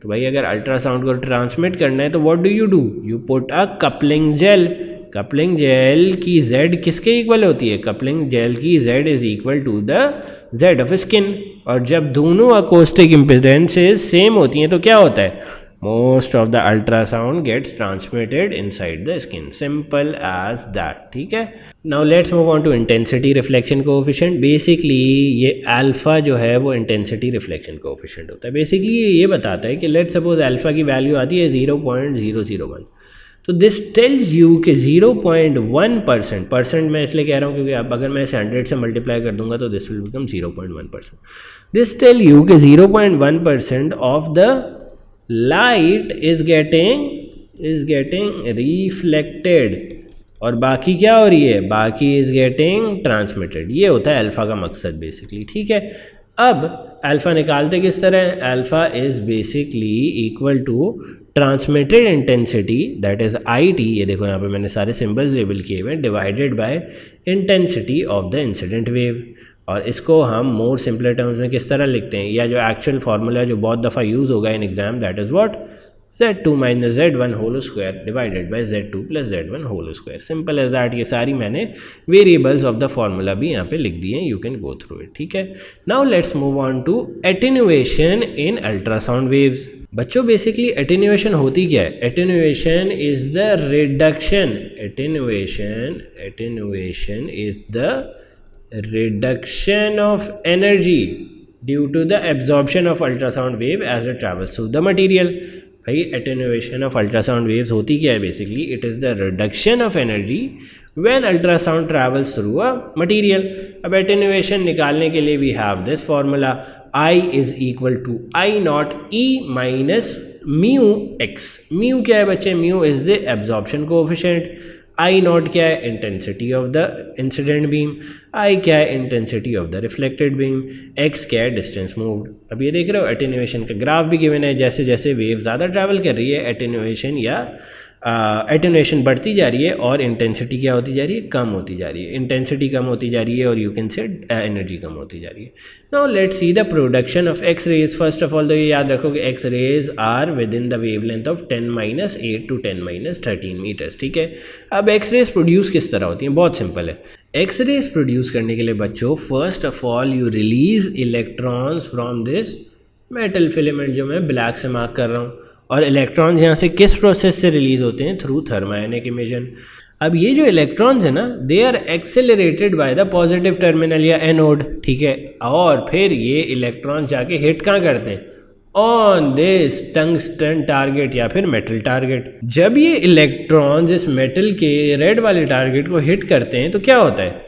तो भाई अगर अल्ट्रासाउंड को ट्रांसमिट करना है तो what do, you put a coupling gel. Coupling gel की z किसके इक्वल होती है, कपलिंग जेल की z is equal to the z of skin. और जब दोनों अकोस्टिक इम्पीडेंसेस सेम होती हैं तो क्या होता है, most of the ultrasound gets transmitted inside the skin, simple as that. ठीक है, now let's move on to intensity reflection coefficient. Basically ये अल्फा जो है वो इंटेंसिटी रिफ्लेक्शन कोएफिशिएंट होता है। बेसिकली ये बताता है कि लेट्स सपोज अल्फा की वैल्यू आती है 0.001, तो दिस टेल्स यू कि 0.1%, परसेंट मैं इसलिए कह रहा हूँ क्योंकि अब अगर मैं इसे 100 से मल्टीप्लाई कर दूंगा तो this will become 0.1%। This tell you कि 0.1% of the light is getting reflected और बाकी क्या हो रही है, बाकी इज गेटिंग ट्रांसमिटेड। ये होता है अल्फा का मकसद बेसिकली। ठीक है, अब अल्फा निकालते किस तरह, alpha is basically equal to transmitted intensity that is I T, ये देखो यहाँ पे मैंने सारे सिंबल्स लेबल किए हुए हैं, divided by intensity of the incident wave. और इसको हम मोर सिंपलर टर्म्स में किस तरह लिखते हैं, या जो एक्चुअल फार्मूला जो बहुत दफ़ा यूज़ होगा in exam, that is what, z2 minus z1 whole square divided by z2 plus z1 whole square, simple as that. ये सारी मैंने वेरिएबल्स ऑफ द फार्मूला भी यहाँ पे लिख दिए हैं, you can go through it. ठीक है, now let's move on to attenuation in ultrasound waves. बच्चों बेसिकली एटेन्युएशन होती क्या है, attenuation is the reduction, attenuation is the reduction of energy due to the absorption of ultrasound wave as it travels through the material। भाई attenuation of ultrasound waves होती क्या है, basically it is the reduction of energy when ultrasound travels through a material। अब attenuation निकालने के लिए we have this formula, I is equal to I naught E minus mu x। mu क्या है बच्चे, mu is the absorption coefficient, I not क्या है, intensity of the incident beam, I क्या है, intensity of the reflected beam, X क्या है, distance moved. अब ये देख रहे हो एटेन्युएशन का ग्राफ भी गिवन है, जैसे जैसे वेव ज़्यादा ट्रैवल कर रही है एटेन्युएशन या एटेन्युएशन बढ़ती जा रही है और इंटेंसिटी क्या होती जा रही है, कम होती जा रही है, इंटेंसिटी कम होती जा रही है और यू कैन से एनर्जी कम होती जा रही है। Now let's see the production of X rays. First of all तो ये याद रखो कि X rays are within the wavelength of 10⁻8 to 10⁻13 metres. ठीक है, अब एक्स रेज प्रोड्यूस किस तरह होती हैं, बहुत सिंपल है। एक्स रेज प्रोड्यूस करने के लिए बच्चों first of all you release electrons from this metal filament जो मैं ब्लैक से मार्क कर रहा हूँ, और इलेक्ट्रॉन्स यहाँ से किस प्रोसेस से रिलीज होते हैं, थ्रू थर्मायोनिक इमिशन। अब ये जो इलेक्ट्रॉन्स है ना, they are accelerated by the positive terminal या एनोड। ठीक है, और फिर ये इलेक्ट्रॉन्स जाके हिट कहाँ करते हैं, ऑन दिस टंगस्टन टारगेट या फिर मेटल टारगेट। जब ये इलेक्ट्रॉन्स इस मेटल के रेड वाले टारगेट को हिट करते हैं तो क्या होता है,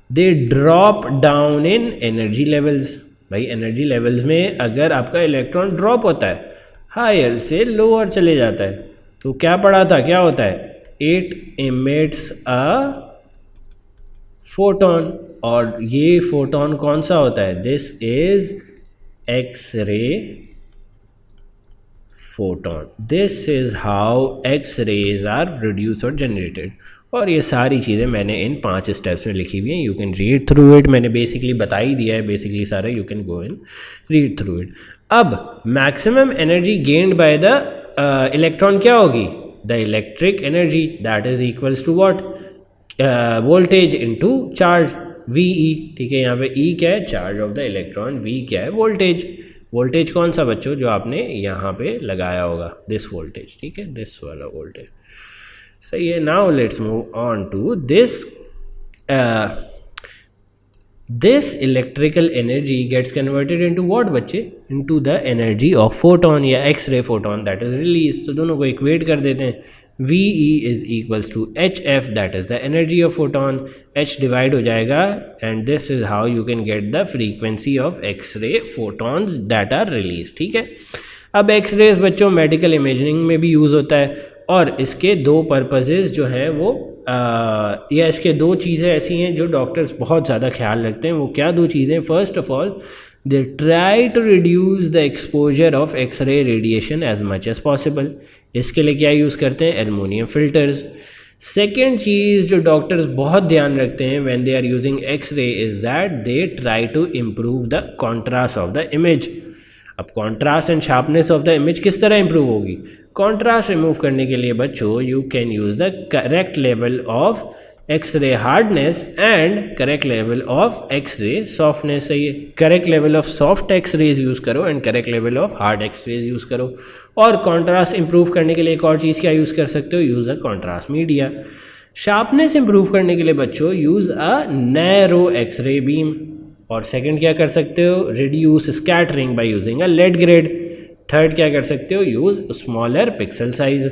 they drop down in energy levels. भाई एनर्जी लेवल्स में अगर आपका इलेक्ट्रॉन ड्रॉप होता है, हायर से लोअर चले जाता है, तो क्या पढ़ा था, क्या होता है, इट इमिट्स अ फोटोन। और ये फोटोन कौन सा होता है, this is X ray photon. This is how X rays are produce और जनरेटेड। और ये सारी चीज़ें मैंने इन 5 स्टेप्स में लिखी हुई हैं, you can read through it. मैंने बेसिकली बता ही दिया है बेसिकली सारा, you can go and read through it. अब maximum energy gained by the electron क्या होगी, the electric energy that is equals to what, voltage into charge, V E. ठीक है, यहाँ पे ई क्या है, charge of the electron, V क्या है, वोल्टेज। वोल्टेज कौन सा बच्चों, जो आपने यहाँ पे लगाया होगा, दिस वोल्टेज। ठीक है, दिस वाला वोल्टेज, सही है। Now let's move on to this this electrical energy gets converted into what बच्चे, into the energy of photon या x-ray photon that is released। तो दोनों को इक्वेट कर देते हैं, VE is equals to HF, that is the energy of photon. H divide हो जाएगा and this is how you can get the frequency of X ray photons that are release. ठीक है. अब एक्सरेज बच्चों मेडिकल इमेजिंग में भी use होता है और इसके दो पर्पजेज जो हैं वो या इसके दो चीज़ें ऐसी हैं जो डॉक्टर्स बहुत ज़्यादा ख्याल रखते हैं. वो क्या दो चीज़ें? First of all they try to reduce the exposure of x-ray radiation as much as possible. इसके लिए क्या यूज़ करते हैं? Aluminium filters. सेकेंड चीज़ जो डॉक्टर्स बहुत ध्यान रखते हैं when they are using x-ray is that they try to improve the contrast of the image. अब contrast and sharpness of the image किस तरह इंप्रूव होगी? कॉन्ट्रास्ट रिमूव करने के लिए बच्चों you can use the correct level of x-ray hardness and correct level of x-ray softness. सही है. Correct level of soft x-rays use करो and correct level of hard x-rays use करो. और कॉन्ट्रास्ट इंप्रूव करने के लिए एक और चीज़ क्या यूज़ कर सकते हो? Use a contrast media. Sharpness improve करने के लिए बच्चों use a narrow X ray beam. और सेकंड क्या कर सकते हो? Reduce scattering by using a lead grade. Third क्या कर सकते हो? Use smaller pixel size.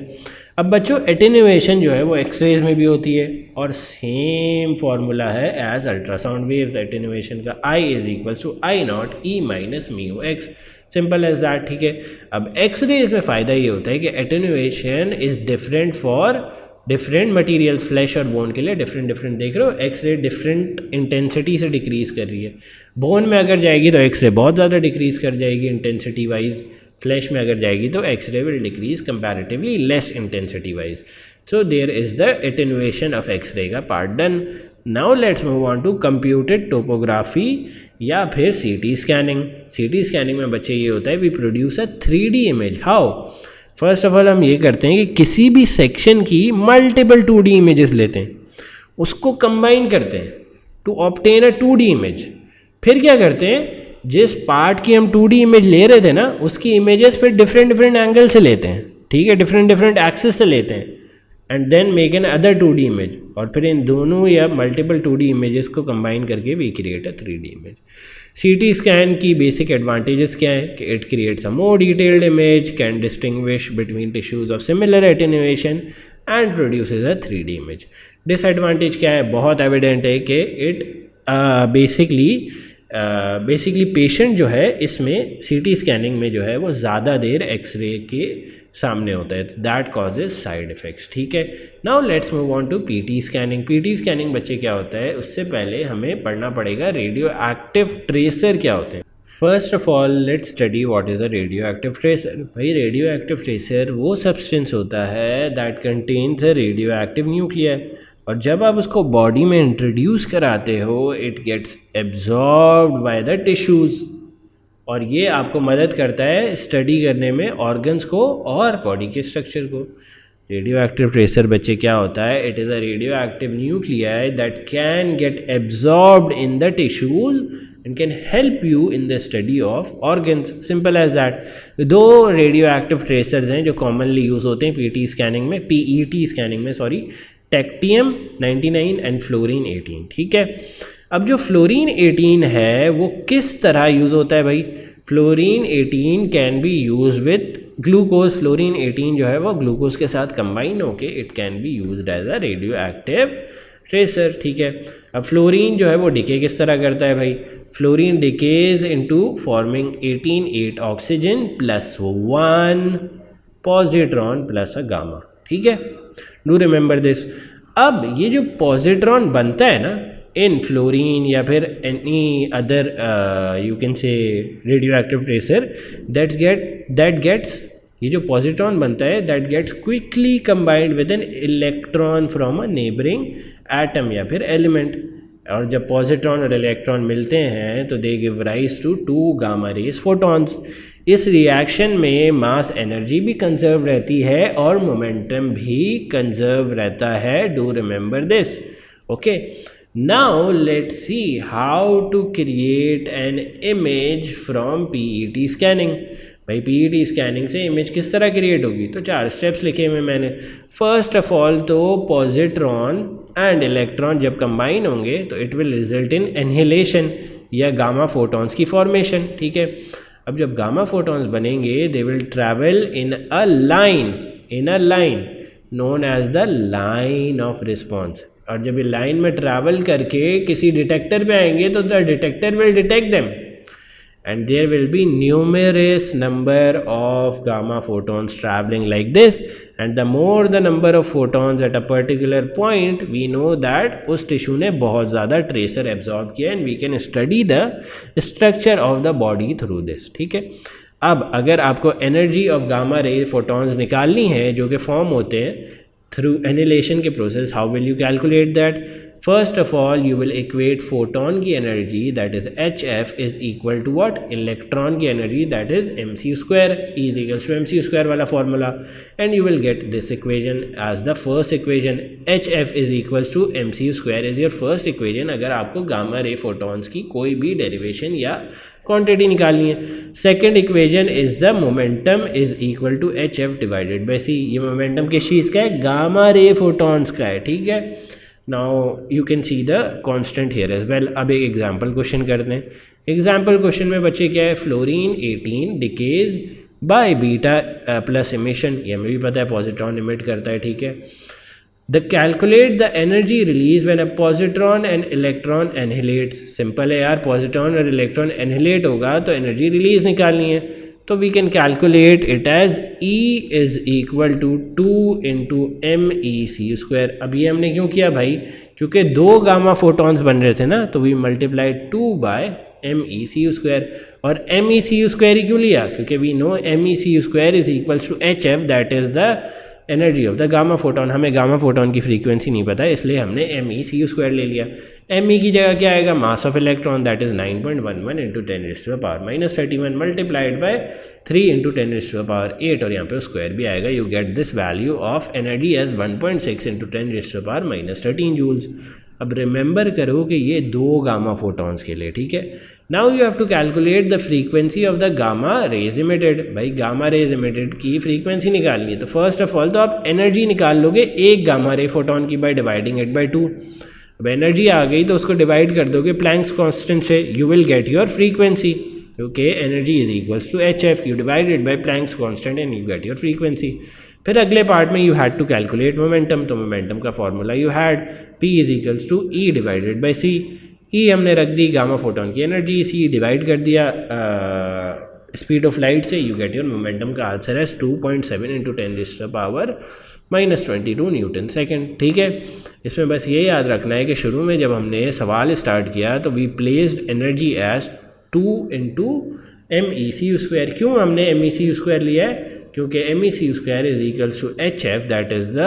अब बच्चों एटेन्यूएशन जो है वो एक्सरेज में भी होती है और सेम फॉर्मूला है एज अल्ट्रासाउंड वेव्स. एटेन्यूएशन का I is equals to I not E minus mu x. Simple as that. ठीक है. अब एक्सरेज में फ़ायदा ये होता है कि attenuation is different for different materials. Flash और बोन के लिए डिफरेंट डिफरेंट देख रहे हो. एक्सरे डिफरेंट इंटेंसिटी से डिक्रीज़ कर रही है. बोन में अगर जाएगी तो एक्सरे बहुत ज़्यादा डिक्रीज़ कर जाएगी इंटेंसिटी वाइज. फ्लैश में अगर जाएगी तो x-ray will decrease comparatively less intensity wise. So there is the attenuation of x-ray का part done. Now let's move on to computed topography या फिर सीटी स्कैनिंग. सीटी स्कैनिंग में बच्चे ये होता है we produce a 3D image. How? First of all हम ये करते हैं कि किसी भी सेक्शन की मल्टीपल 2D इमेजेस लेते हैं, उसको कंबाइन करते हैं to obtain a 2D image. फिर क्या करते हैं? जिस पार्ट की हम 2D इमेज ले रहे थे ना उसकी इमेजेस फिर डिफरेंट डिफरेंट एंगल से लेते हैं. ठीक है. डिफरेंट डिफरेंट एक्सिस से लेते हैं and then make another 2D image. और फिर इन दोनों या मल्टीपल 2D इमेजेस को कंबाइन करके we create a 3D image. CT scan की बेसिक एडवांटेजेस क्या है कि it creates a more detailed image, can distinguish between tissues of similar attenuation and produces a 3D image. Disadvantage क्या है? बहुत evident है कि इट बेसिकली पेशेंट जो है इसमें सीटी स्कैनिंग में जो है वो ज़्यादा देर एक्सरे के सामने होता है. That causes side effects. ठीक है. Now let's move on to PT scanning. PT scanning बच्चे क्या होता है उससे पहले हमें पढ़ना पड़ेगा रेडियो एक्टिव ट्रेसर क्या होते हैं. First of all let's study what is a radioactive tracer. भाई रेडियो एक्टिव ट्रेसर वो सब्सटेंस होता है that contains a radioactive nuclear. और जब आप उसको बॉडी में इंट्रोड्यूस कराते हो it gets absorbed by the tissues और ये आपको मदद करता है स्टडी करने में ऑर्गन्स को और बॉडी के स्ट्रक्चर को. रेडियो एक्टिव ट्रेसर बच्चे क्या होता है? It is a radioactive nuclear that can get absorbed in the tissues and can help you in the study of organs. Simple as that. दो radio active tracers हैं जो commonly use होते हैं PT scanning में, PET scanning में sorry, टेक्टियम 99 and fluorine 18. ठीक है. अब जो फ्लोरीन 18 है वो किस तरह यूज़ होता है भाई? Fluorine 18 can be use with glucose. Fluorine 18 जो है वो ग्लूकोज के साथ कंबाइन होके it can be use as a radioactive tracer. ठीक है. अब फ्लोरीन जो है वो डिके किस तरह करता है भाई? Fluorine decays into forming 18 oxygen plus 1 positron plus a gamma. ठीक है. Do remember this. अब ये जो पॉजिट्रॉन बनता है ना इन फ्लोरीन या फिर any other you can say radioactive tracer that gets ये जो पॉजिट्रॉन बनता है that gets quickly combined with an electron from a neighbouring atom या फिर एलिमेंट. और जब पॉजिट्रॉन और इलेक्ट्रॉन मिलते हैं तो they give rise to 2 gamma rays photons. इस रिएक्शन में मास एनर्जी भी कंजर्व रहती है और मोमेंटम भी कंजर्व रहता है. Do remember this. Okay. Now let's see how to create an image from PET scanning. भाई पीईटी स्कैनिंग से इमेज किस तरह क्रिएट होगी? तो 4 स्टेप्स लिखे हुए मैंने. फर्स्ट ऑफ ऑल तो पॉजिट्रॉन एंड इलेक्ट्रॉन जब कंबाइन होंगे तो it will result in annihilation या गामा फोटॉन्स की फॉर्मेशन. ठीक है. अब जब गामा फोटॉन्स बनेंगे they will travel in a line known as the line of response. और जब ये लाइन में ट्रैवल करके किसी डिटेक्टर पे आएंगे तो the detector will detect them and there will be numerous number of gamma photons traveling like this, and the more the number of photons at a particular point, we know that उस tissue ने बहुत ज़्यादा tracer absorb किया and we can study the structure of the body through this. ठीक है, अब अगर आपको energy of gamma ray photons निकालनी है जो कि फॉर्म होते हैं थ्रू एनिलेशन के process, how will you calculate that? First of all, you will equate photon की energy, that is HF, is equal to what? Electron की energy, that is mc square, E is equals to mc square वाला formula, and you will get this equation as the first equation. HF is equals to mc square is your first equation अगर आपको gamma ray photons की कोई भी derivation या quantity निकालनी है. Second equation is the momentum is equal to H F divided by C. ये momentum किस चीज़ का है? गामा रे फोटॉन्स का है. ठीक है, now you can see the constant here as well. अब एक एग्जांपल क्वेश्चन करते हैं. एग्जांपल क्वेश्चन में बच्चे क्या है? Fluorine 18 decays by beta plus emission. ये हमें भी पता है पॉजिट्रॉन इमिट करता है. ठीक है, the calculate the energy release when a positron and electron annihilates. Simple है यार, पॉजिट्रॉन और इलेक्ट्रॉन एनहिलेट होगा तो एनर्जी रिलीज निकालनी है. तो we can calculate it as E is equal to 2 into M E C square. अब ये हमने क्यों किया भाई? क्योंकि दो गामा फोटॉन्स बन रहे थे ना, तो we multiplied 2 by M E C square. और एम ई सी स्क्वायर ही क्यों लिया? क्योंकि we know M E C square is equals to H F, that is the energy of the gamma photon. हमें गामा फोटोन की frequency नहीं पता, इसलिए हमने एम ई सी स्क्वायर ले लिया. एम ई की जगह क्या आएगा? Mass of electron, that is 9.11 into 10⁻⁻³ multiplied by 3 into 10⁻⁸ और यहाँ पे स्क्वायर भी आएगा. You get this value of energy as 1.6 into 10⁻⁻13 joules. अब रिमेंबर करो कि ये दो गामा फोटॉन्स के लिए. ठीक है, now you have to calculate the frequency of the gamma rays emitted. भाई गामा रेज इमिटेड की फ्रीक्वेंसी निकालनी है, तो फर्स्ट ऑफ ऑल तो आप एनर्जी निकाल लोगे एक गामा रे फोटॉन की बाय डिवाइडिंग इट बाय 2. अब एनर्जी आ गई तो उसको डिवाइड कर दोगे प्लैंक्स कांस्टेंट से, you will get your frequency. Okay, energy is equals to H F, you divide it by Planck's constant and you get your frequency. फिर अगले part में you had to calculate momentum. तो momentum का formula you had P is equals to E divided by C. E हमने रख दी gamma photon की energy, C divide कर दिया स्पीड ऑफ लाइट से. यू गेट योर मोमेंटम का आंसर है 2.7 इंटू 10⁻⁻22 न्यूटन सेकेंड. ठीक है, इसमें बस ये याद रखना है कि शुरू में जब हमने सवाल स्टार्ट किया तो we placed energy as 2 into M E C square. क्यों हमने एम ई सी स्क्वायर लिया है? क्योंकि M E C square is equals to H F, that is the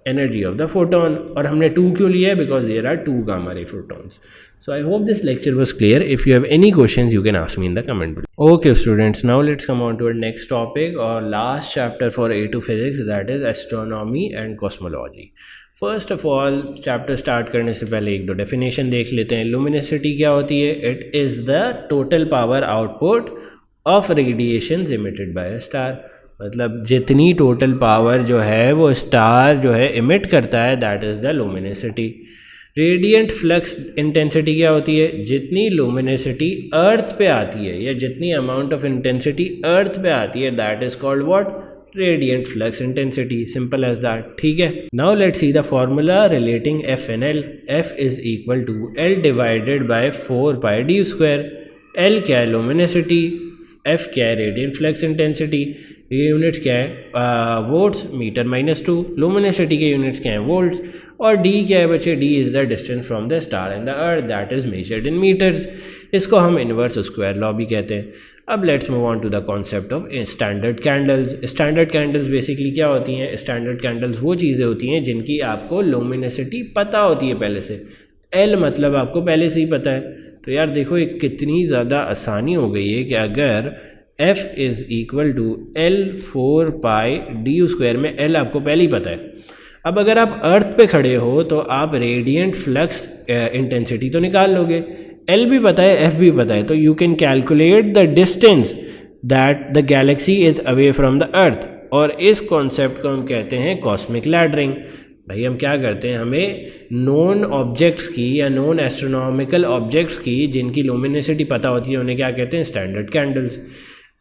energy of the photon. और हमने 2 क्यों लिया है? Because there are 2 gamma ray photons. So I hope this lecture was clear. If you have any questions, you can ask me in the comment below. Okay students, now let's come on to our next topic or last chapter for A2 physics, that is astronomy and cosmology. First of all, chapter start करने से पहले एक दो definition देख लेते हैं. Luminosity क्या होती है? It is the total power output of radiations emitted by a star. मतलब जितनी टोटल पावर जो है वो स्टार जो है इमिट करता है, that is the luminosity. Radiant flux intensity क्या होती है? जितनी लुमिनिसिटी अर्थ पे आती है या जितनी अमाउंट ऑफ इंटेंसिटी अर्थ पे आती है, that is called what? Radiant flux intensity. Simple as that. ठीक है, now let's see the formula relating F and L. F is equal to L divided by 4 D square. L क्या है? Luminosity. F क्या है? Radiant flux intensity. ये units क्या है? Volts मीटर-2. लुमिनिसिटी के यूनिट्स क्या हैं? वोल्ट्स. और डी क्या है बच्चे? D is the distance from the star and the earth, that is measured in metres. इसको हम इनवर्स स्क्वायर लॉ भी कहते हैं. अब let's move on to the concept of standard candles. Standard candles basically क्या होती हैं? स्टैंडर्ड कैंडल्स वो चीज़ें होती हैं जिनकी आपको लुमिनिसिटी पता होती है पहले से. एल मतलब आपको पहले से ही पता है. तो यार देखो, ये कितनी ज़्यादा आसानी हो गई है कि अगर F is equal to L 4π/d² में एल आपको पहले ही पता है. अब अगर आप अर्थ पे खड़े हो तो आप रेडियंट फ्लक्स इंटेंसिटी तो निकाल लोगे. एल भी पता है, एफ भी पता है, तो you can calculate the distance that the Galaxy is away from the अर्थ. और इस कॉन्सेप्ट को हम कहते हैं कॉस्मिक लैडरिंग. भाई हम क्या करते हैं? हमें नॉन ऑब्जेक्ट्स की या नॉन एस्ट्रोनॉमिकल ऑब्जेक्ट्स की जिनकी लुमिनिसिटी पता होती है उन्हें क्या कहते हैं? Standard candles.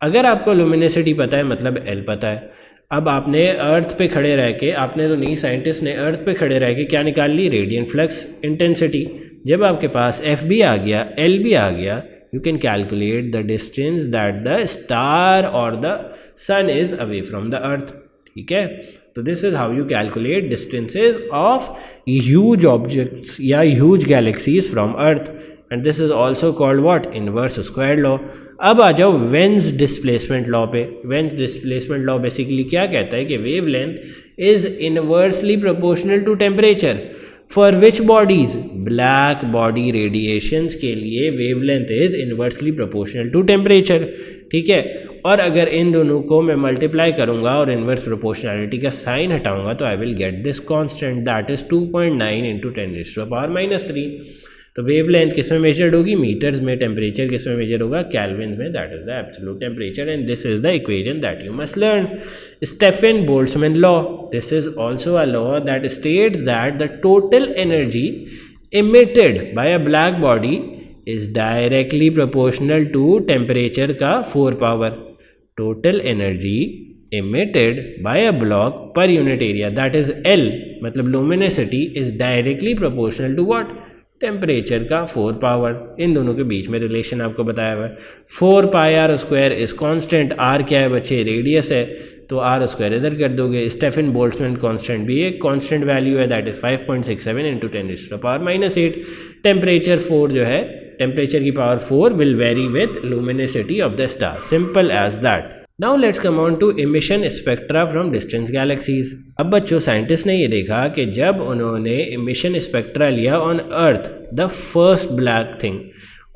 अगर आपको लुमिनिसिटी पता है मतलब एल पता है. अब आपने अर्थ पे खड़े रह के, आपने तो नहीं, साइंटिस्ट ने अर्थ पे खड़े रह के क्या निकाल ली, रेडियंट फ्लक्स इंटेंसिटी। जब आपके पास एफ भी आ गया, एल भी आ गया, you can calculate the distance that the star or the sun is away from the earth. ठीक है, तो this is how you calculate distances of huge objects या huge galaxies from earth, and this is also called what, inverse square law. अब आ जाओ Wien's displacement law पे। Wien's displacement law basically क्या कहता है कि wavelength is inversely proportional to temperature for which bodies, black body radiations के लिए wavelength is inversely proportional to temperature. ठीक है, और अगर इन दोनों को मैं मल्टीप्लाई करूंगा और इनवर्स प्रोपोर्शनैलिटी का साइन हटाऊंगा तो I will get this constant that is 2.9 into 10⁻³ तो वेवलेंथ किस में मेजर्ड होगी, मीटर्स में। टेम्परेचर किस में मेजर होगा, केल्विन में, that is the absolute temperature, and this is the equation that you must learn. Stefan Boltzmann law, this is also a law that states that the total energy emitted by a black body is directly proportional to temperature का 4 power. Total energy emitted by a block per unit area, that is L, मतलब luminosity is directly proportional to what, temperature का 4 power. इन दोनों के बीच में relation आपको बताया हुआ है। 4 pi R square is constant, R क्या है बच्चे, रेडियस है, तो आर स्क्वायर इधर कर दोगे। स्टेफन बोल्ट्जमैन कांस्टेंट भी एक कांस्टेंट वैल्यू है, दैट इज 5.67 इंटू 10⁻⁸। टेम्परेचर 4 जो है, टेम्परेचर की power 4 will vary with luminosity of the star, simple as that. Now let's come on to emission spectra from distance galaxies. अब बच्चों scientist ने ये देखा कि जब उन्होंने इमिशन स्पेक्ट्रा लिया on earth, the first black thing,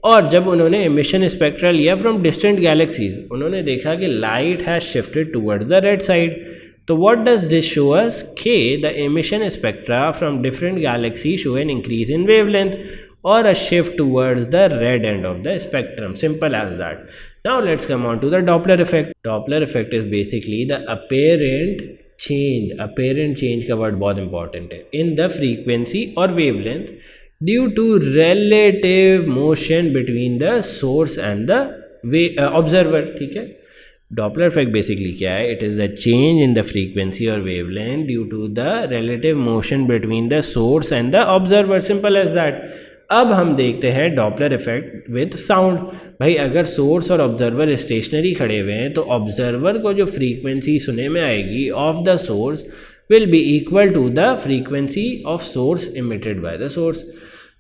और जब उन्होंने इमिशन स्पेक्ट्रा लिया फ्रॉम डिस्टेंट गैलेक्सीज, उन्होंने देखा कि light has shifted towards the red side. तो what does this show us, के the emission spectra from different galaxy show an increase in wavelength or a shift towards the red end of the spectrum, simple as that. Now let's come on to the Doppler effect. Doppler effect is basically the apparent change का word बहुत important है, in the frequency or wavelength due to relative motion between the source and the observer. ठीक है, Doppler effect basically क्या है, it is the change in the frequency or wavelength due to the relative motion between the source and the observer, simple as that. अब हम देखते हैं Doppler effect with sound. भाई अगर सोर्स और observer stationery खड़े हुए हैं तो ऑब्जर्वर को जो फ्रीक्वेंसी सुने में आएगी of the source will be equal to the frequency of source emitted by the source.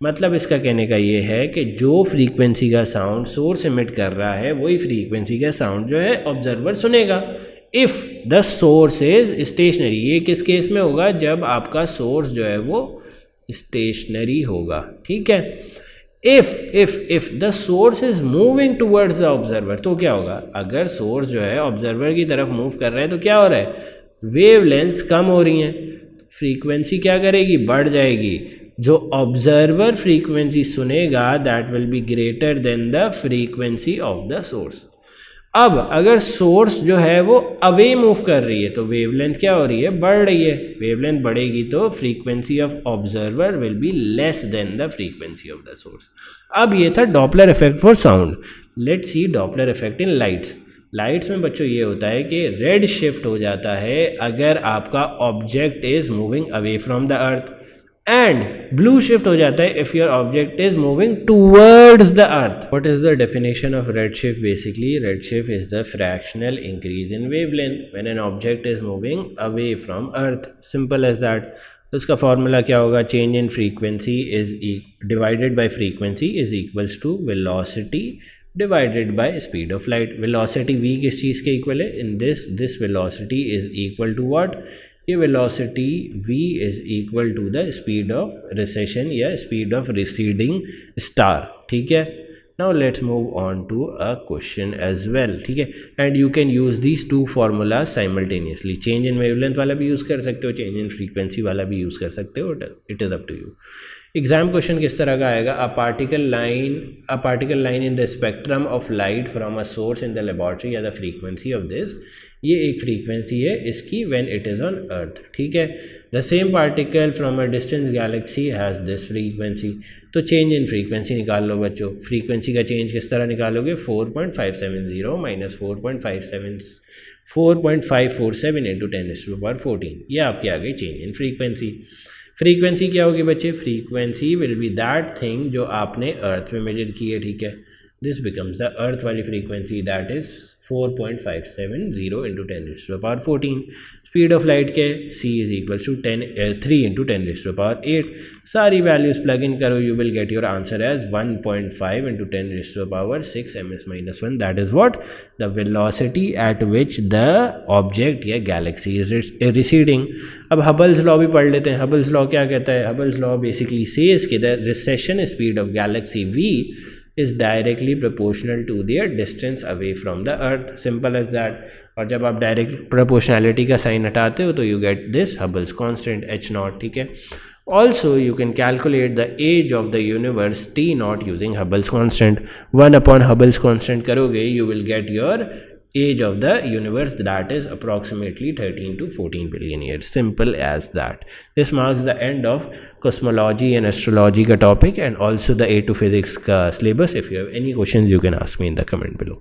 मतलब इसका कहने का ये है कि जो फ्रीक्वेंसी का साउंड सोर्स इमिट कर रहा है वही फ्रीक्वेंसी का साउंड जो है ऑब्जर्वर सुनेगा, if the source is stationary. ये किस केस में होगा, जब आपका सोर्स जो है वो स्टेशनरी होगा। ठीक है, if the source is moving towards the observer, तो क्या होगा, अगर सोर्स जो है ऑब्जर्वर की तरफ मूव कर रहा है तो क्या हो रहा है, वेव लेंथ कम हो रही हैं, फ्रीक्वेंसी क्या करेगी, बढ़ जाएगी। जो ऑब्जर्वर फ्रीक्वेंसी सुनेगा that will be greater than the frequency of the source. अब अगर सोर्स जो है वो अवे मूव कर रही है तो वेवलेंथ क्या हो रही है, बढ़ रही है। वेवलेंथ बढ़ेगी तो frequency of observer will be less than the frequency of the source. अब ये था Doppler effect for sound. Let's see Doppler effect in lights. Lights में बच्चों ये होता है कि रेड शिफ्ट हो जाता है अगर आपका object is moving away from the earth, and blue shift हो जाता है if your object is moving towards the earth. What is the definition of red shift? Basically red shift is the fractional increase in wavelength when an object is moving away from earth, simple as that. तो इसका formula क्या होगा, change in frequency is divided by frequency is equals to velocity divided by speed of light. Velocity v किस चीज़ के equal है, in this velocity is equal to what, ये velocity v is equal to the speed of recession या speed of receding star. ठीक है, now let's move on to a question as well. ठीक है, and you can use these two formula simultaneously. Change in wavelength वाला भी use कर सकते हो, चेंज इन फ्रीक्वेंसी वाला भी यूज़ कर सकते हो, it is up to you. Exam question किस तरह का आएगा, a particle line in the spectrum of light from a source in the laboratory या द फ्रीक्वेंसी ऑफ दिस, ये एक फ्रीक्वेंसी है इसकी when it is on earth. ठीक है, the same particle from a distance galaxy has this frequency. तो change in frequency निकाल लो बच्चों। फ्रीक्वेंसी का चेंज किस तरह निकालोगे, 4.570 माइनस 4.570 4.547 इंटू 10⁻14, ये आपकी आ गई चेंज इन फ्रीक्वेंसी। फ्रीक्वेंसी क्या होगी बच्चे? Frequency will be that thing जो आपने अर्थ में मेजर की है, ठीक है। दिस बिकम्स द अर्थ वाली frequency, that is 4.570 into 10⁻14। Speed of light के c is equals to 3 into 10⁸8। सारी वैल्यूज प्लग इन करो, you will get your answer as 1.5 into 10⁻6 ms-1। That is what the velocity at which the object या galaxy is receding. अब Hubble's law भी पढ़ लेते हैं। हबल्स law क्या कहता है? हबल्स लॉ बेसिकली सेज कि the recession speed of Galaxy v is directly proportional to their distance away from the earth, simple as that। और जब आप डायरेक्ट प्रोपोर्शनैलिटी का साइन हटाते हो तो you get this Hubble's constant h0, ठीक है। Also you can calculate the age of the universe t0 using Hubble's constant. 1 Hubble's constant करोगे you will get your age of the universe, that is approximately 13 to 14 billion years, simple as that। This marks the end of cosmology and astrology ka topic and also the A2 physics ka syllabus। If you have any questions you can ask me in the comment below।